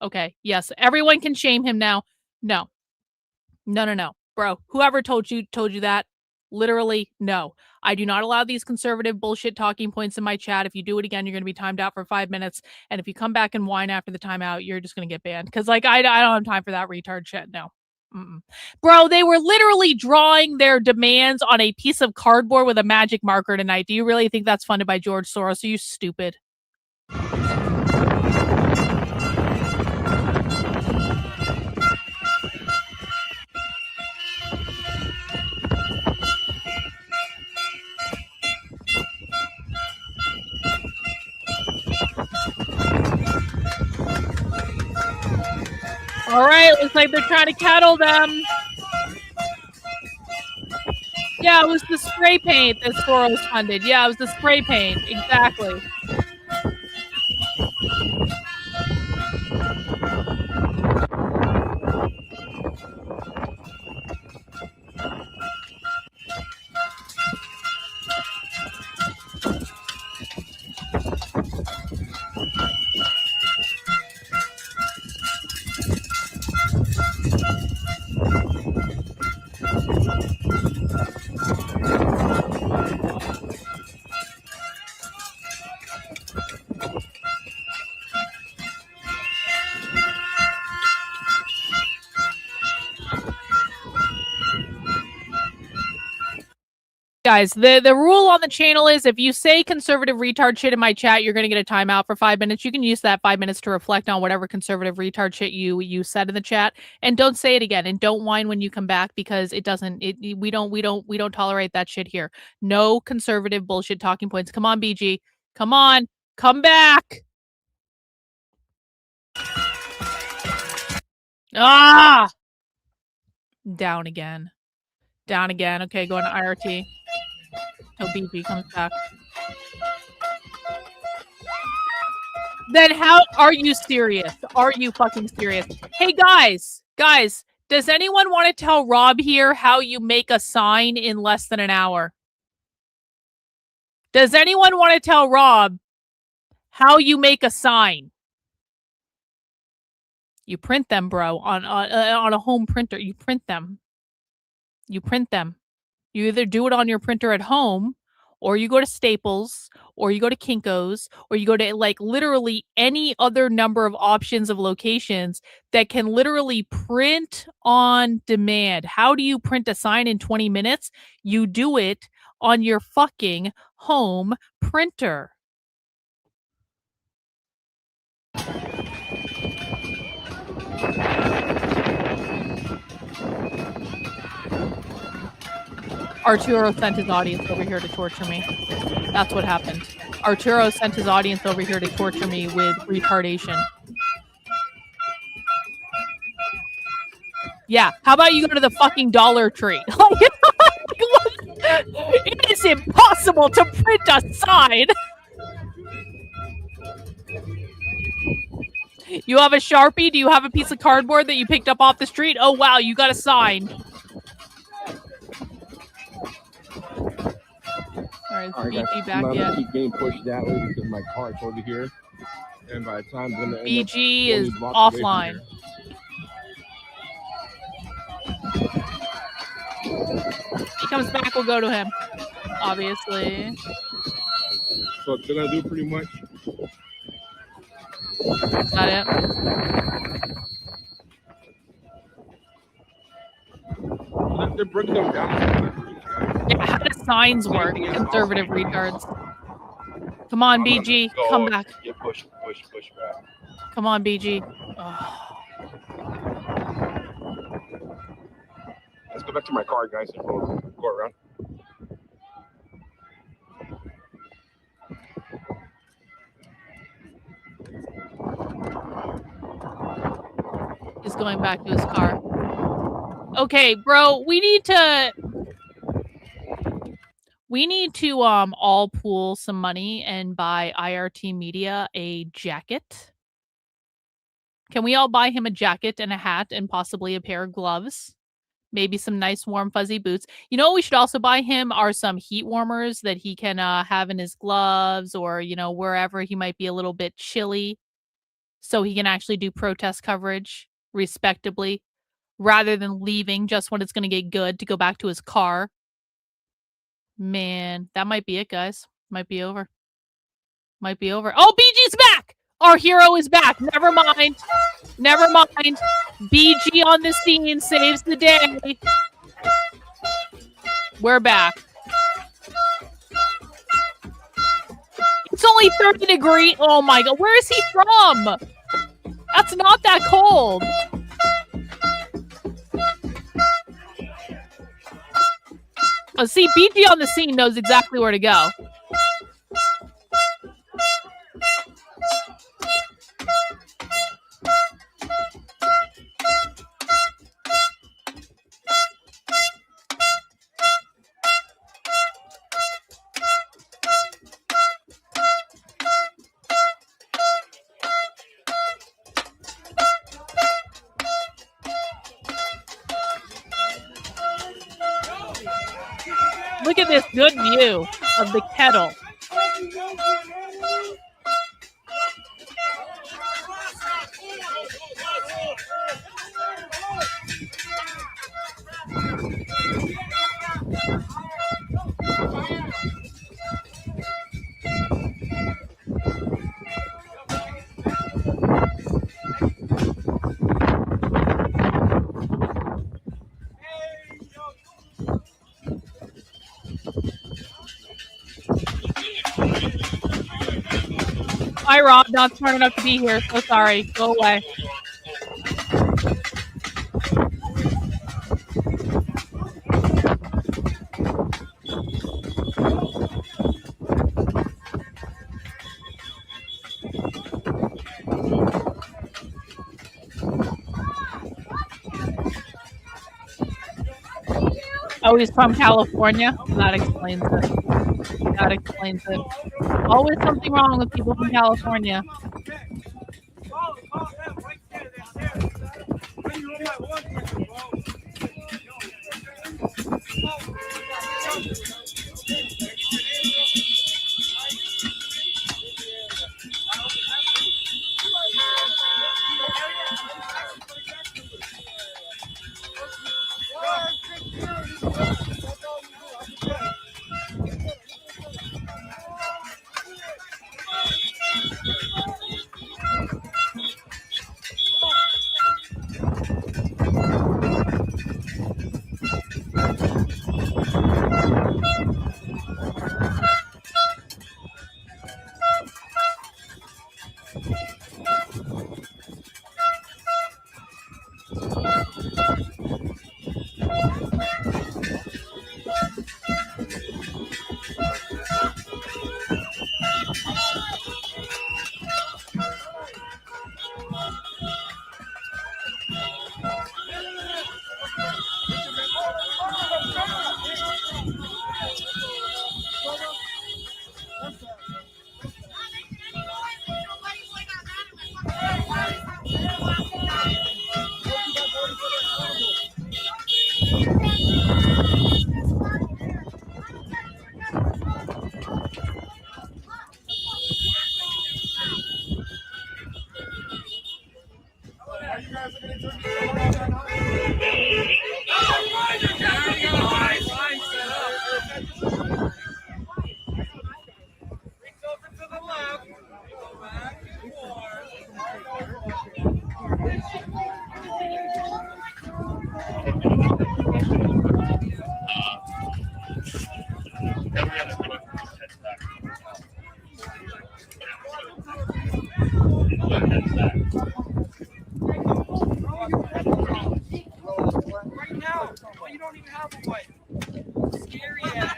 Okay. Yes. Everyone can shame him now. No. Bro, whoever told you that, literally, no. I do not allow these conservative bullshit talking points in my chat. If you do it again, you're going to be timed out for 5 minutes. And if you come back and whine after the timeout, you're just going to get banned. Because, I don't have time for that retard shit. No. Bro, they were literally drawing their demands on a piece of cardboard with a magic marker tonight. Do you really think that's funded by George Soros? Are you stupid? All right, looks like they're trying to cattle them. Yeah, it was the spray paint that Soros funded. Yeah, it was the spray paint. Exactly. Guys, the rule on the channel is if you say conservative retard shit in my chat, you're going to get a timeout for 5 minutes. You can use that 5 minutes to reflect on whatever conservative retard shit you said in the chat, and don't say it again, and don't whine when you come back, because it doesn't. We don't tolerate that shit here. No conservative bullshit talking points. Come on, BG. Come on, come back. Ah, down again. Down again. Okay, going to IRT. Till BG comes back. Then how are you serious? Are you fucking serious? Hey, guys, does anyone want to tell Rob here how you make a sign in less than an hour? Does anyone want to tell Rob how you make a sign? You print them, bro, on a home printer. You print them. You print them. You either do it on your printer at home, or you go to Staples, or you go to Kinko's, or you go to like literally any other number of options of locations that can literally print on demand. How do you print a sign in 20 minutes? You do it on your fucking home printer. Arturo sent his audience over here to torture me. That's what happened. Arturo sent his audience over here to torture me with retardation. Yeah, how about you go to the fucking Dollar Tree? It is impossible to print a sign. You have a Sharpie? Do you have a piece of cardboard that you picked up off the street? Oh, wow, you got a sign. All right, BG back I'm yet. gonna keep getting pushed that way because my car's over here, and by the time I'm gonna end BG up is only blocks away from offline. He comes back, we'll go to him. Obviously. So they're gonna do pretty much. Is that it? They're breaking them down. Yeah, how do signs work? Conservative retards. Come on, BG. Come back. Yeah, push back. Come on, BG. Oh. Let's go back to my car, guys, and go around. He's going back to his car. Okay, bro, we need to all pool some money and buy IRT Media a jacket. Can we all buy him a jacket and a hat and possibly a pair of gloves? Maybe some nice warm fuzzy boots. You know what we should also buy him are some heat warmers that he can have in his gloves or, you know, wherever he might be a little bit chilly so he can actually do protest coverage respectably rather than leaving just when it's going to get good to go back to his car. Man, that might be it, guys. Might be over. Might be over. Oh, BG's back! Our hero is back. Never mind. Never mind. BG on the scene saves the day. We're back. It's only 30 degrees. Oh my god. Where is he from? That's not that cold. Oh, see, BG on the scene knows exactly where to go. Look at this good view of the kettle. Hi, Rob. Not smart enough to be here. So sorry. Go away. Oh, he's from California? That explains it. That explains it. Always something wrong with people from California. Right now, well, you don't even have a wife. Scary ass.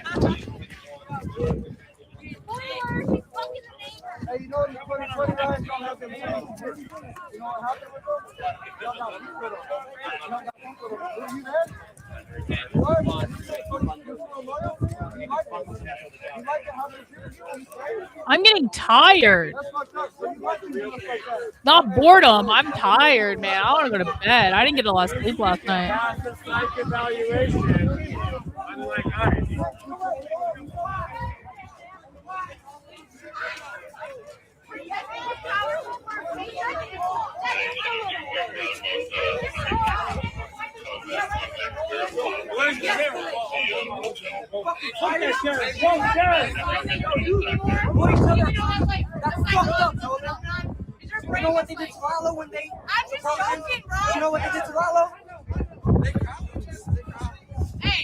Hey, you know, in 2029, you don't have them. You know what happened with them? Y'all got beef with them. Y'all got beef with them. Were you there? What? You like to have them treat you? I'm getting tired. Not boredom. I'm tired, man. I want to go to bed. I didn't get a lot of sleep last night. Where's the camera? You know what they did to Rollo when they... You know what they did to Rollo?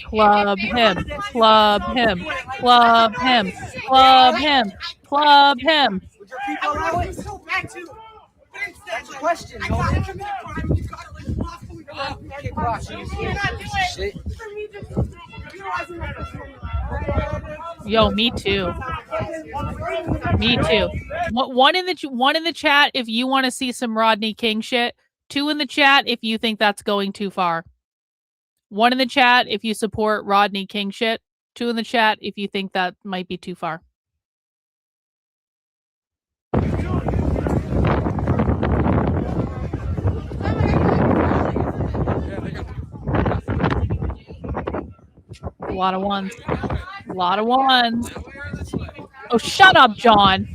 Club him. Club him. Club him. Club him. Club him. Would your people allow it? That's the question. Yo, me too. Me too. One in the chat if you want to see some Rodney King shit. 2 in the chat if you think that's going too far. 1 in the chat if you support Rodney King shit. 2 in the chat if you think that might be too far. A lot of ones. A lot of ones. Oh, shut up, John.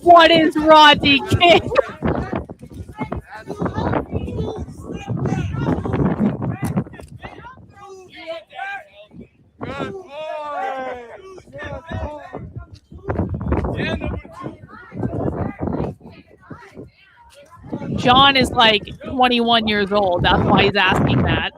What is Rodney King? John is like 21 years old. That's why he's asking that.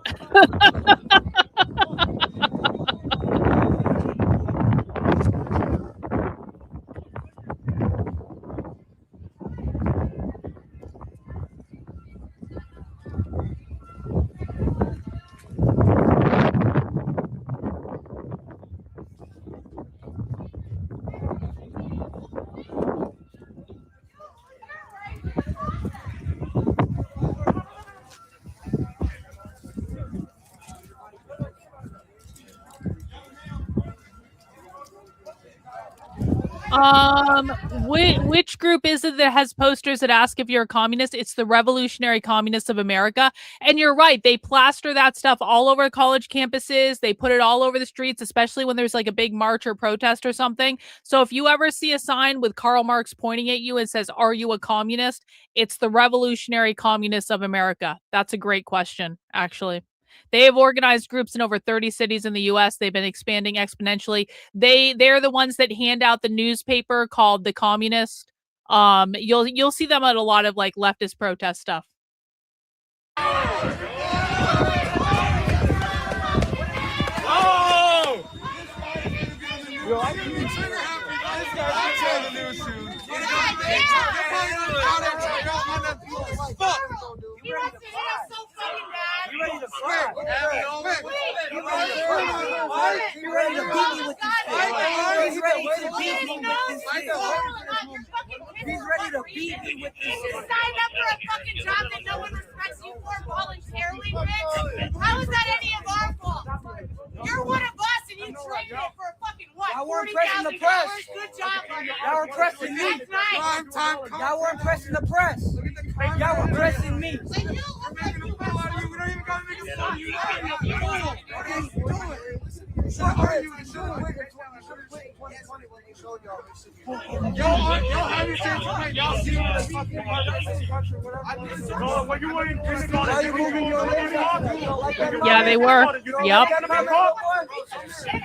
Which group is it that has posters that ask if you're a communist? It's the Revolutionary Communists of America. And you're right. They plaster that stuff all over college campuses. They put it all over the streets, especially when there's like a big march or protest or something. So if you ever see a sign with Karl Marx pointing at you and says, "Are you a communist?" It's the Revolutionary Communists of America. That's a great question, actually. They have organized groups in over 30 cities in the U.S. They've been expanding exponentially. They're the ones that hand out the newspaper called The Communist. You'll see them at a lot of like leftist protest stuff. You ready to swear? You ready to beat me with this thing? He's ready to beat me with this thing. He's ready to beat me with this thing. You signed up for a fucking job that no one respects you for voluntarily, bitch. How is that any of our fault? You're one of us and you traded it for a fucking what? Y'all weren't pressing the press. Good job. Y'all were pressing me. Y'all weren't pressing the press. Y'all were pressing me. Y'all see what the fucking what you want to Yeah, they were. Yep.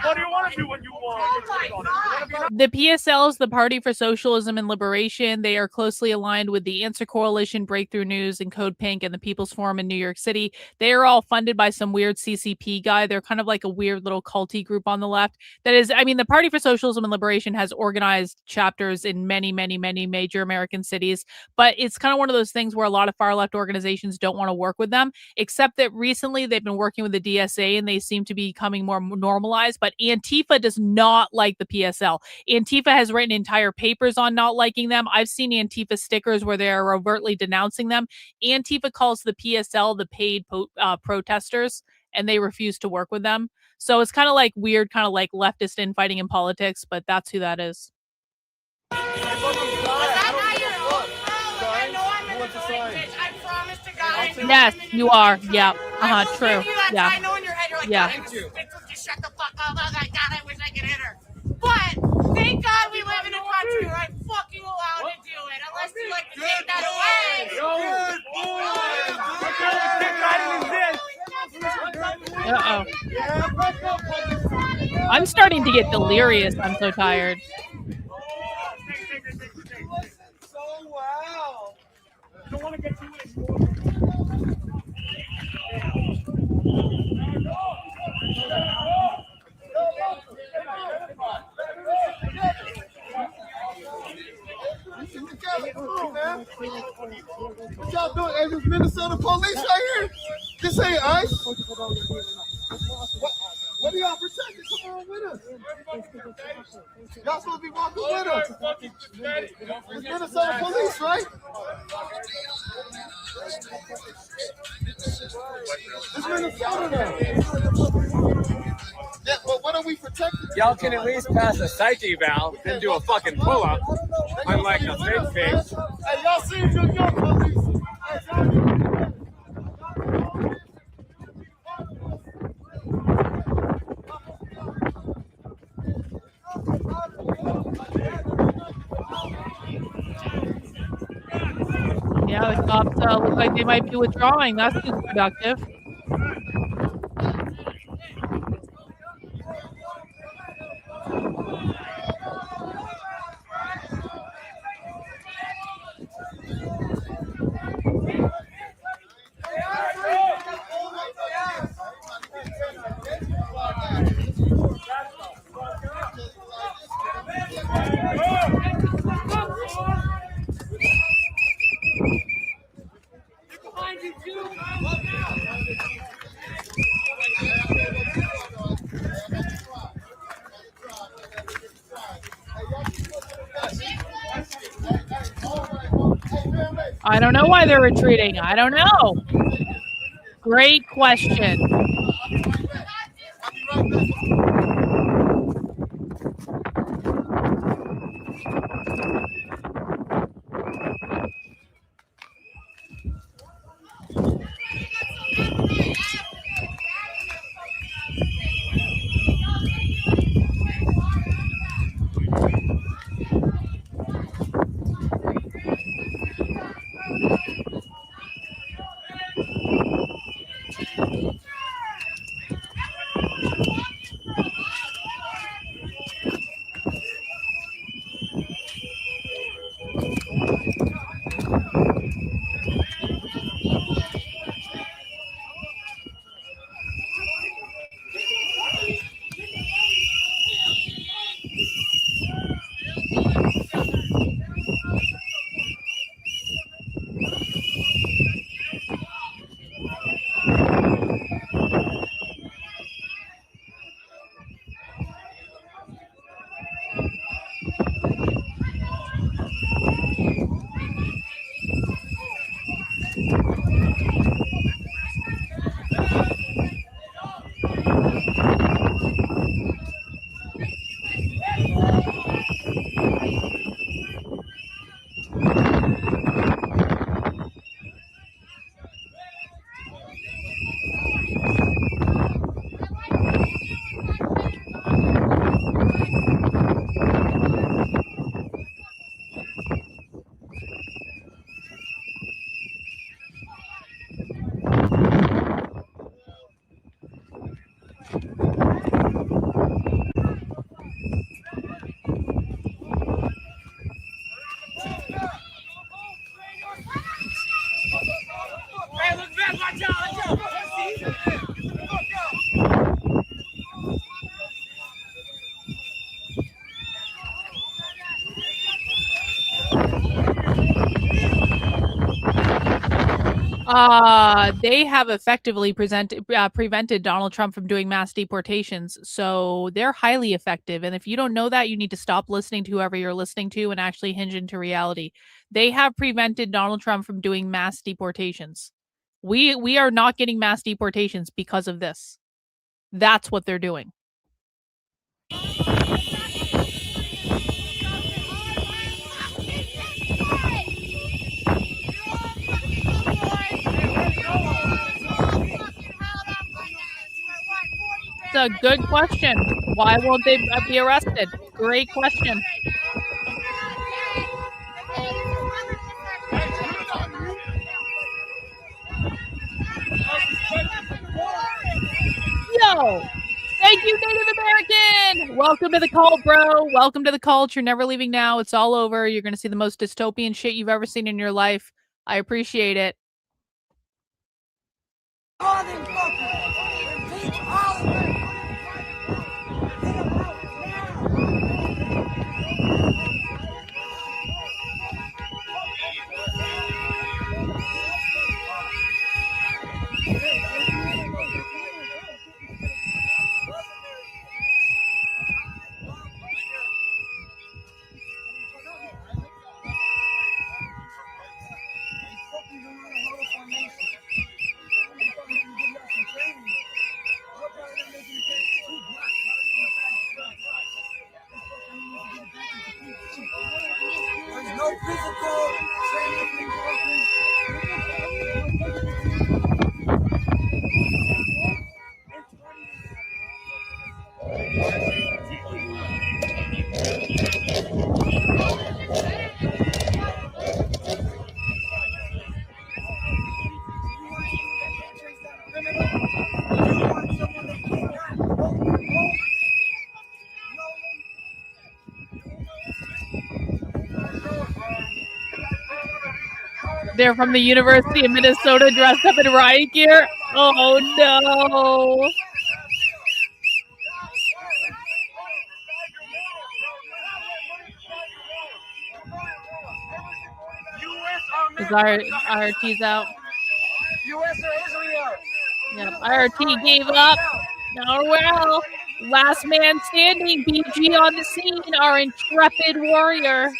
What do you want to do when you want? The PSL is the Party for Socialism and Liberation. They are closely aligned with the Answer Coalition, Breakthrough News, and Code Pink, and the People's Forum in New York City. They are all funded by some weird CCP guy. They're kind of like a weird little culty group on the left. That is, I mean, the Party for Socialism and Liberation has organized chapters in many, many, many major American cities, but it's kind of one of those things where a lot of far left organizations don't want to work with them, except that recently they've been working with the DSA and they seem to be becoming more normalized. But Antifa does not like the PSL. Antifa has written entire papers on not liking them. I've seen Antifa stickers where they're overtly denouncing them. Antifa calls the PSL the paid protesters, and they refuse to work with them. So it's kind of like weird, kind of like leftist infighting in politics, but that's who that is. Yes, you are. Yeah. True. Yeah. I know in your head you're like, yeah. Just shut the fuck up. Oh my God, I wish I could hit her. But thank God we live in a country where I'm fucking allowed to do it, unless you like to take that away. I'm starting to get delirious. I'm so tired. So wow. Don't want to get too What y'all doing? Hey, this Minnesota police right here? This ain't ICE. What are y'all protecting? Come on with us. Y'all supposed to be walking with us. It's Minnesota police, right? It's Minnesota now. Yeah, but what are we protecting? Y'all can at least pass a psych eval, then do a fucking pull-up, unlike a fake face. Hey, y'all see New York police? Yeah, the cops look like they might be withdrawing. That's productive. I don't know why they're retreating. I don't know. Great question. They have effectively prevented Donald Trump from doing mass deportations. So they're highly effective. And if you don't know that, you need to stop listening to whoever you're listening to and actually hinge into reality. They have prevented Donald Trump from doing mass deportations. We are not getting mass deportations because of this. That's what they're doing. It's a good question. Why won't they be arrested? Great question. Yo! Thank you, Native American! Welcome to the cult, bro. Welcome to the cult. You're never leaving now. It's all over. You're going to see the most dystopian shit you've ever seen in your life. I appreciate it. All them fuckers. Impeach all of them. Get them out There's no physical training. They're from the University of Minnesota dressed up in riot gear. Oh no. Is IRT's out? U.S. or Israel? Yep, IRT gave up. Oh well. Last man standing, BG on the scene, our intrepid warrior.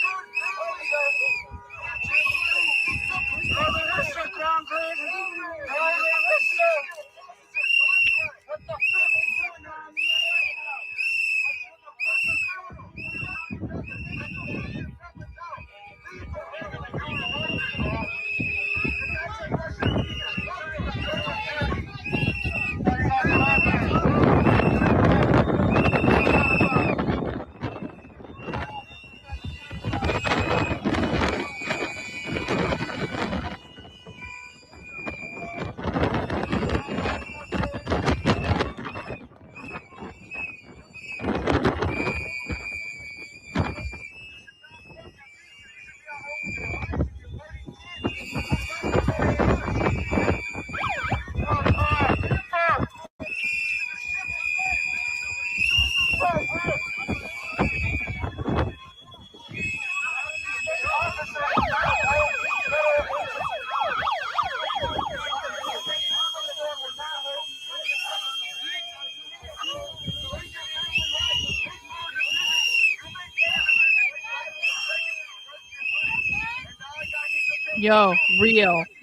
Yo,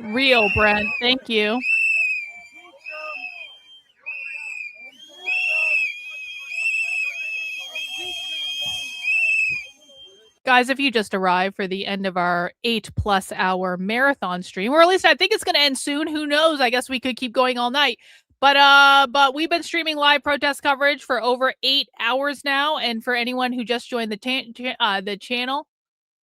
real, Brent. Thank you. Guys, if you just arrived for the end of our 8+ hour marathon stream, or at least I think it's going to end soon. Who knows? I guess we could keep going all night. But we've been streaming live protest coverage for over 8 hours now. And for anyone who just joined the channel,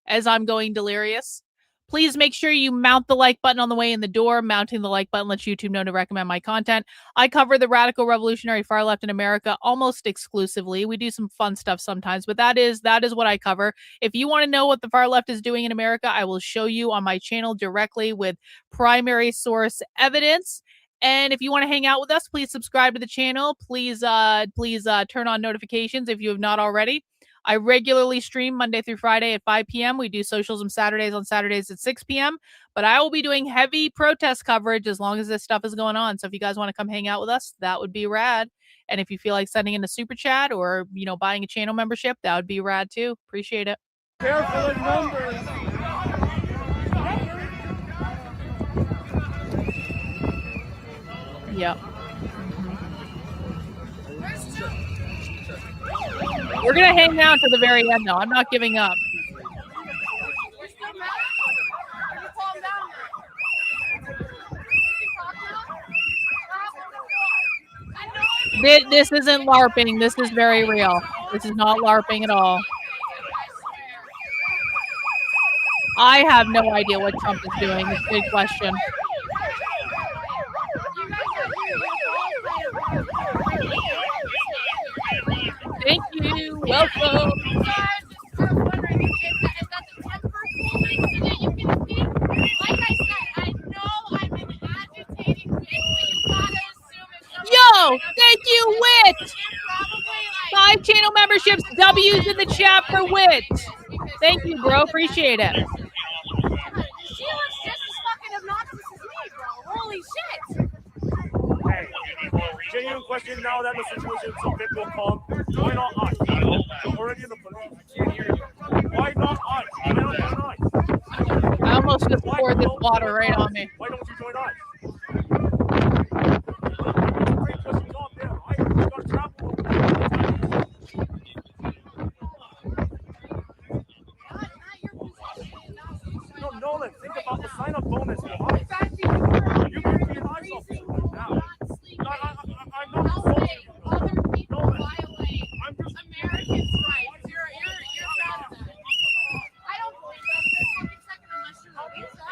as I'm going delirious, please make sure you mount the like button on the way in the door. Mounting the like button lets YouTube know to recommend my content. I cover the radical revolutionary far left in America almost exclusively. We do some fun stuff sometimes, but that is what I cover. If you want to know what the far left is doing in America, I will show you on my channel directly with primary source evidence. And if you want to hang out with us, please subscribe to the channel. Please turn on notifications if you have not already. I regularly stream Monday through Friday at 5 p.m. We do Socialism Saturdays on Saturdays at 6 p.m. But I will be doing heavy protest coverage as long as this stuff is going on. So if you guys want to come hang out with us, that would be rad. And if you feel like sending in a super chat or, buying a channel membership, that would be rad too. Appreciate it. Careful of numbers. Yep. We're going to hang out to the very end, though. I'm not giving up. This isn't LARPing. This is very real. This is not LARPing at all. I have no idea what Trump is doing. It's a big question. Thank you. Welcome. Yo, thank you, Wit. 5 channel memberships, W's in the chat for Wit. Thank you, bro. Appreciate it. She looks just as fucking obnoxious as me, bro. Holy shit. Hey, genuine question now that the situation is a bit more calm. Why not us? You're already in the police. I can't hear you. Why not us? Why not join us? I almost just poured this water right on me. Why don't you join us? No, Nolan, think about the sign-up bonus. You can be an ISO right now. I'm not insulting you. Other people violate Americans' rights. You're bad at that. I don't believe that for a fucking second unless you're Lisa.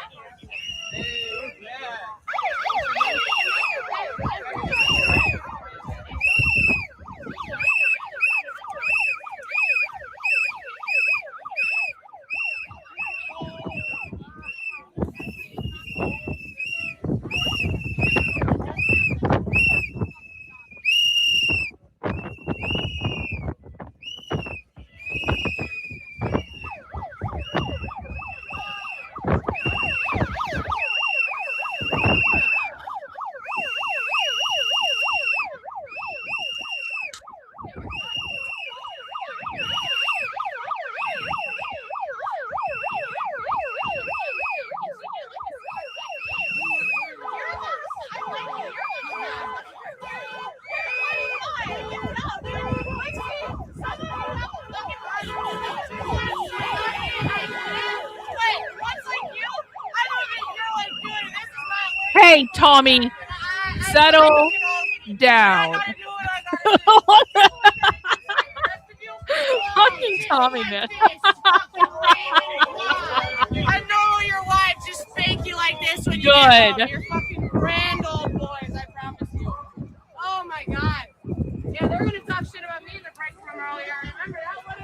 Hey, Tommy, settle down. Fucking Tommy, man. I know your wife just spank you like this when you Good. get home. You're fucking grand old boys, I promise you. Oh my god. Yeah, they're gonna talk shit about me in the break from earlier. Remember that one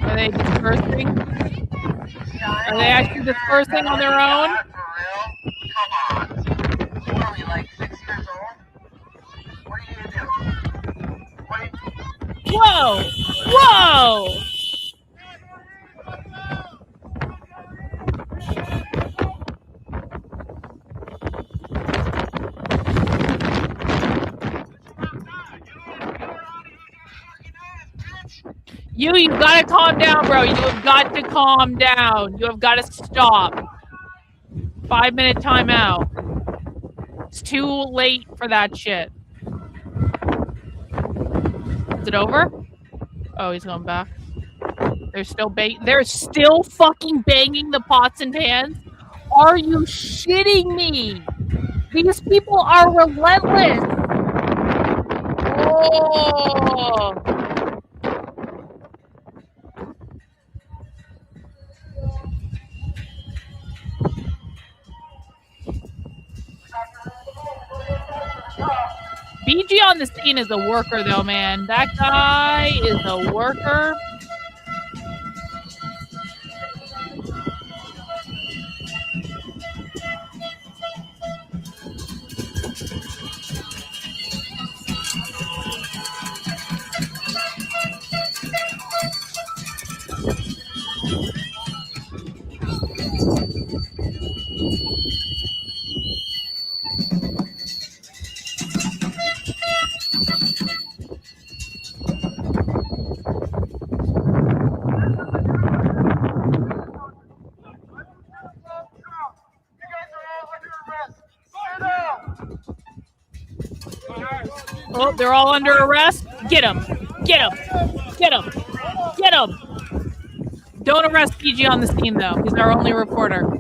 Are they dispersing? Are they actually dispersing on their own? Whoa! Whoa! You gotta calm down, bro. You have got to calm down. You have got to stop. 5-minute timeout. It's too late for that shit. Is it over? Oh, he's going back. They're still fucking banging the pots and pans. Are you shitting me? These people are relentless. Oh. BG on the scene is a worker, though, man. That guy is a worker. Oh, they're all under arrest. Get them. Get them. Get them. Get them. Don't arrest BG on the scene, though. He's our only reporter.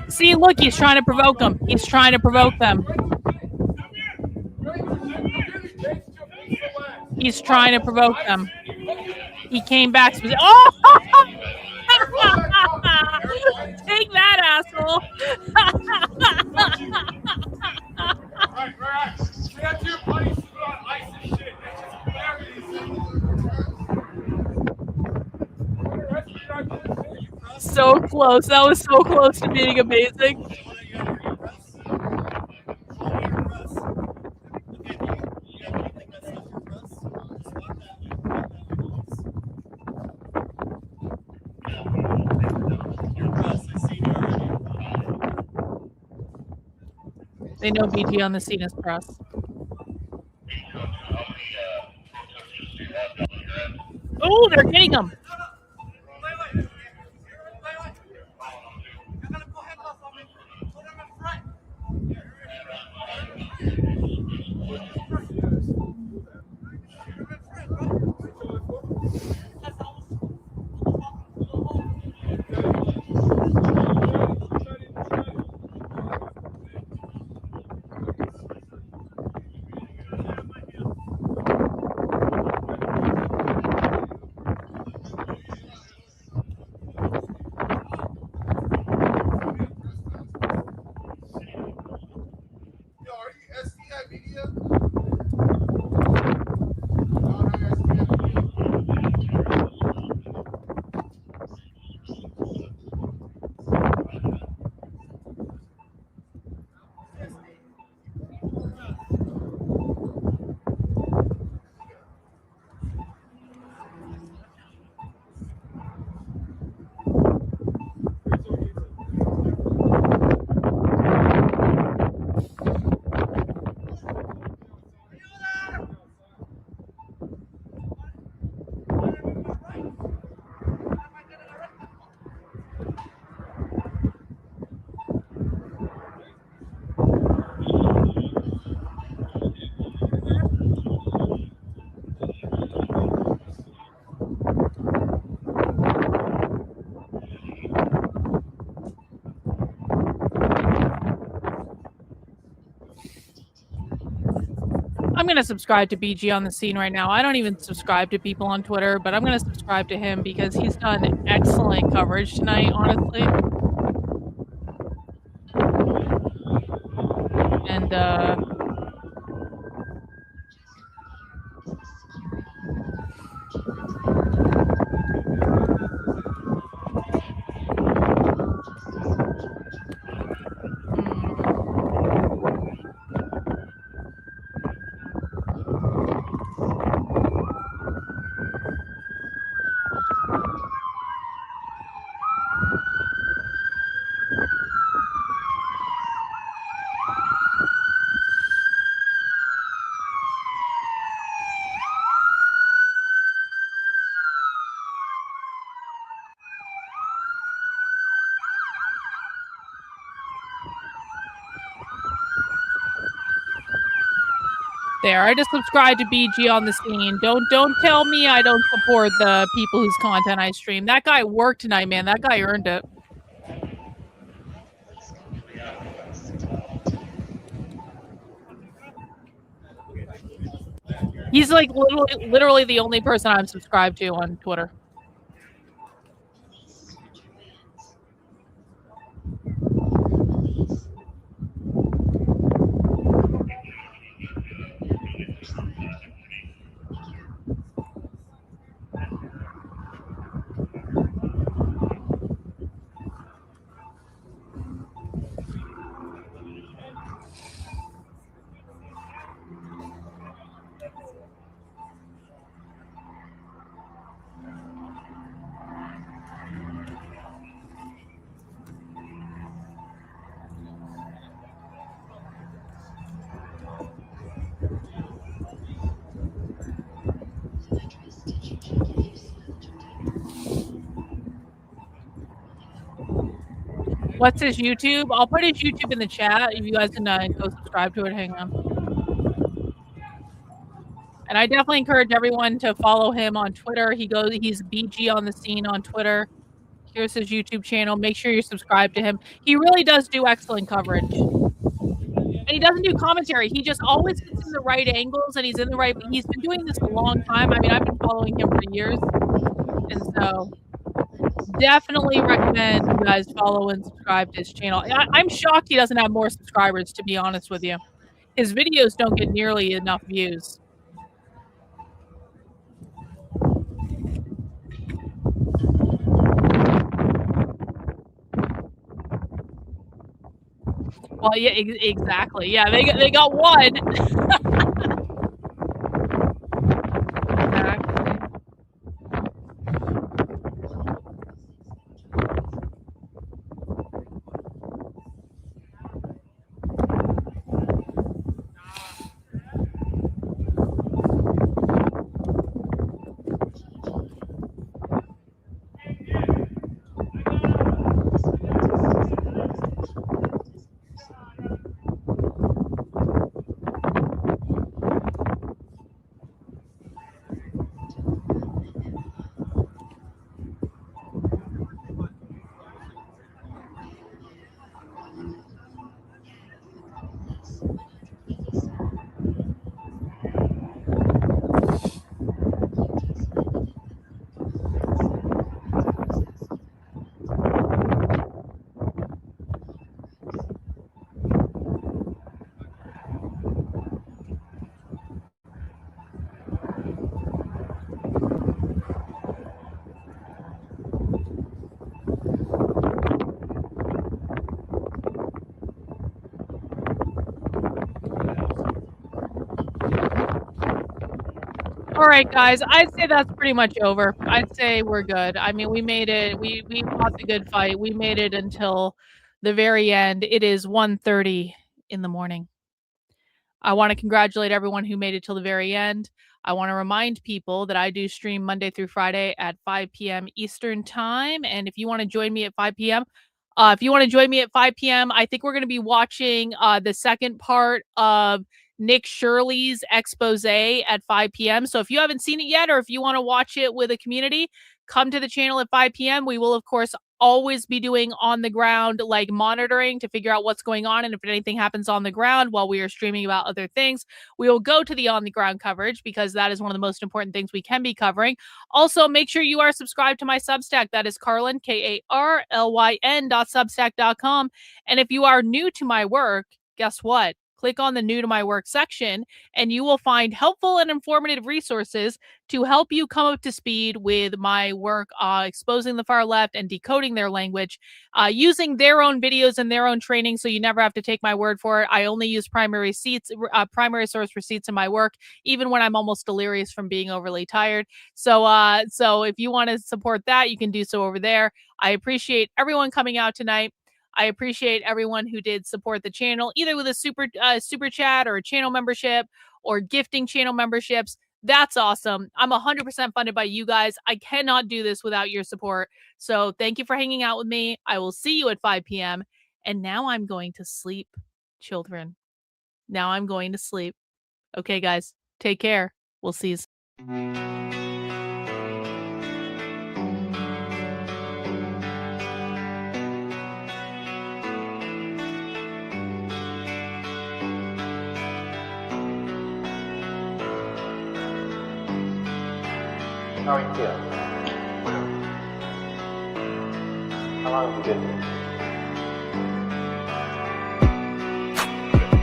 See, look, he's trying to provoke them. He's trying to provoke them. He's trying to provoke them. He came back. Oh! Take that, asshole. So close. That was so close to being amazing. They know BG on the scene is press. Oh, they're getting him. I'm going to subscribe to BG on the scene right now. I don't even subscribe to people on Twitter, but I'm going to subscribe to him because he's done excellent coverage tonight, honestly. And, there, I just subscribed to BG on the scene. Don't tell me I don't support the people whose content I stream. That guy worked tonight, man. That guy earned it. He's like literally the only person I'm subscribed to on Twitter. What's his YouTube? I'll put his YouTube in the chat. If you guys can go subscribe to it, hang on. And I definitely encourage everyone to follow him on Twitter. He's BG on the scene on Twitter. Here's his YouTube channel. Make sure you're subscribed to him. He really does do excellent coverage. And he doesn't do commentary. He just always gets in the right angles and he's been doing this a long time. I mean, I've been following him for years. And so definitely recommend you guys follow and subscribe to his channel. I'm shocked he doesn't have more subscribers, to be honest with you. His videos don't get nearly enough views. Well, yeah, exactly. Yeah, they got one. All right, guys, I'd say that's pretty much over. I'd say we're good. I mean, we made it. We fought the good fight. We made it until the very end. It is 1:30 in the morning. I want to congratulate everyone who made it till the very end. I want to remind people that I do stream Monday through Friday at 5 p.m. Eastern time. And if you want to join me at 5 p.m., I think we're going to be watching the second part of Nick Shirley's expose at 5 p.m. So if you haven't seen it yet, or if you want to watch it with a community, come to the channel at 5 p.m. We will, of course, always be doing on the ground monitoring to figure out what's going on, and if anything happens on the ground while we are streaming about other things, we will go to the on the ground coverage, because that is one of the most important things we can be covering. Also, make sure you are subscribed to my Substack. That is Karlyn, KARLYN.substack.com. And if you are new to my work, guess what? Click on the new to my work section and you will find helpful and informative resources to help you come up to speed with my work exposing the far left and decoding their language, using their own videos and their own training, so you never have to take my word for it. I only use primary source receipts in my work, even when I'm almost delirious from being overly tired. So if you want to support that, you can do so over there. I appreciate everyone coming out tonight. I appreciate everyone who did support the channel, either with a super chat or a channel membership or gifting channel memberships. That's awesome. I'm 100% funded by you guys. I cannot do this without your support. So thank you for hanging out with me. I will see you at 5 p.m. And now I'm going to sleep, children. Now I'm going to sleep. Okay, guys, take care. We'll see you soon. How are you feeling? How long have you been here?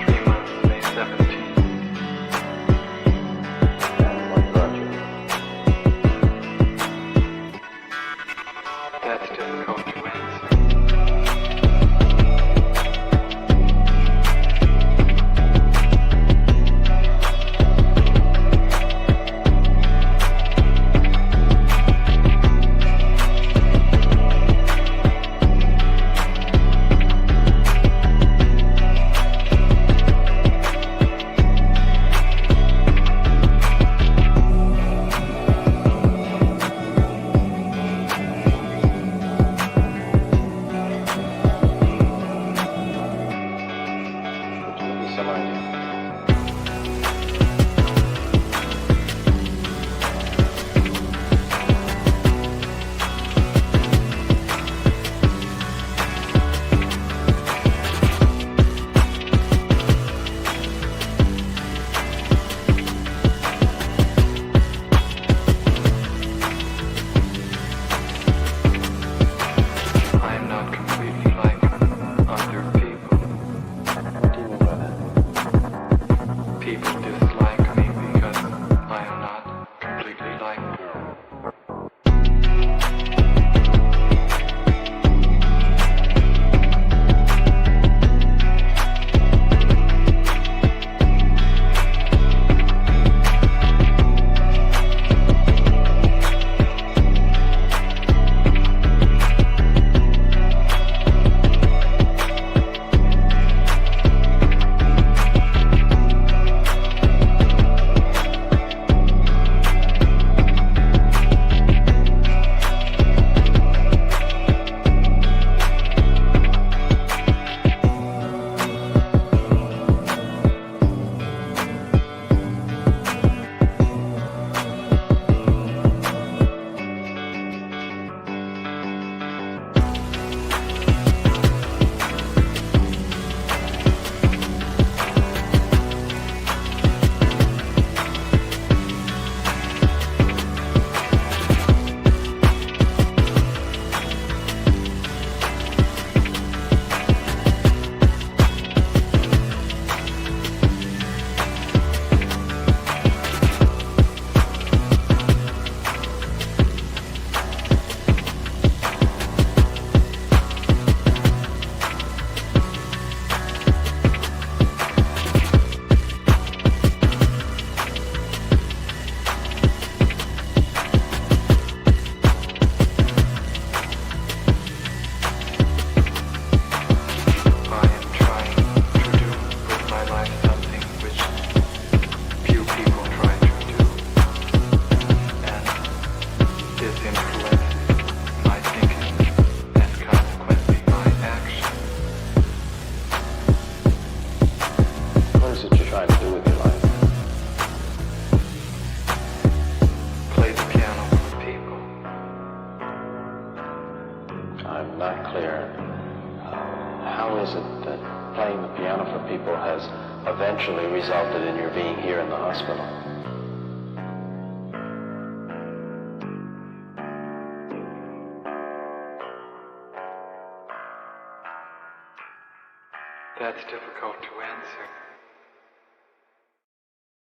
3 months, May 17th. And what brought you? That's difficult to answer. Eventually resulted in your being here in the hospital. That's difficult to answer.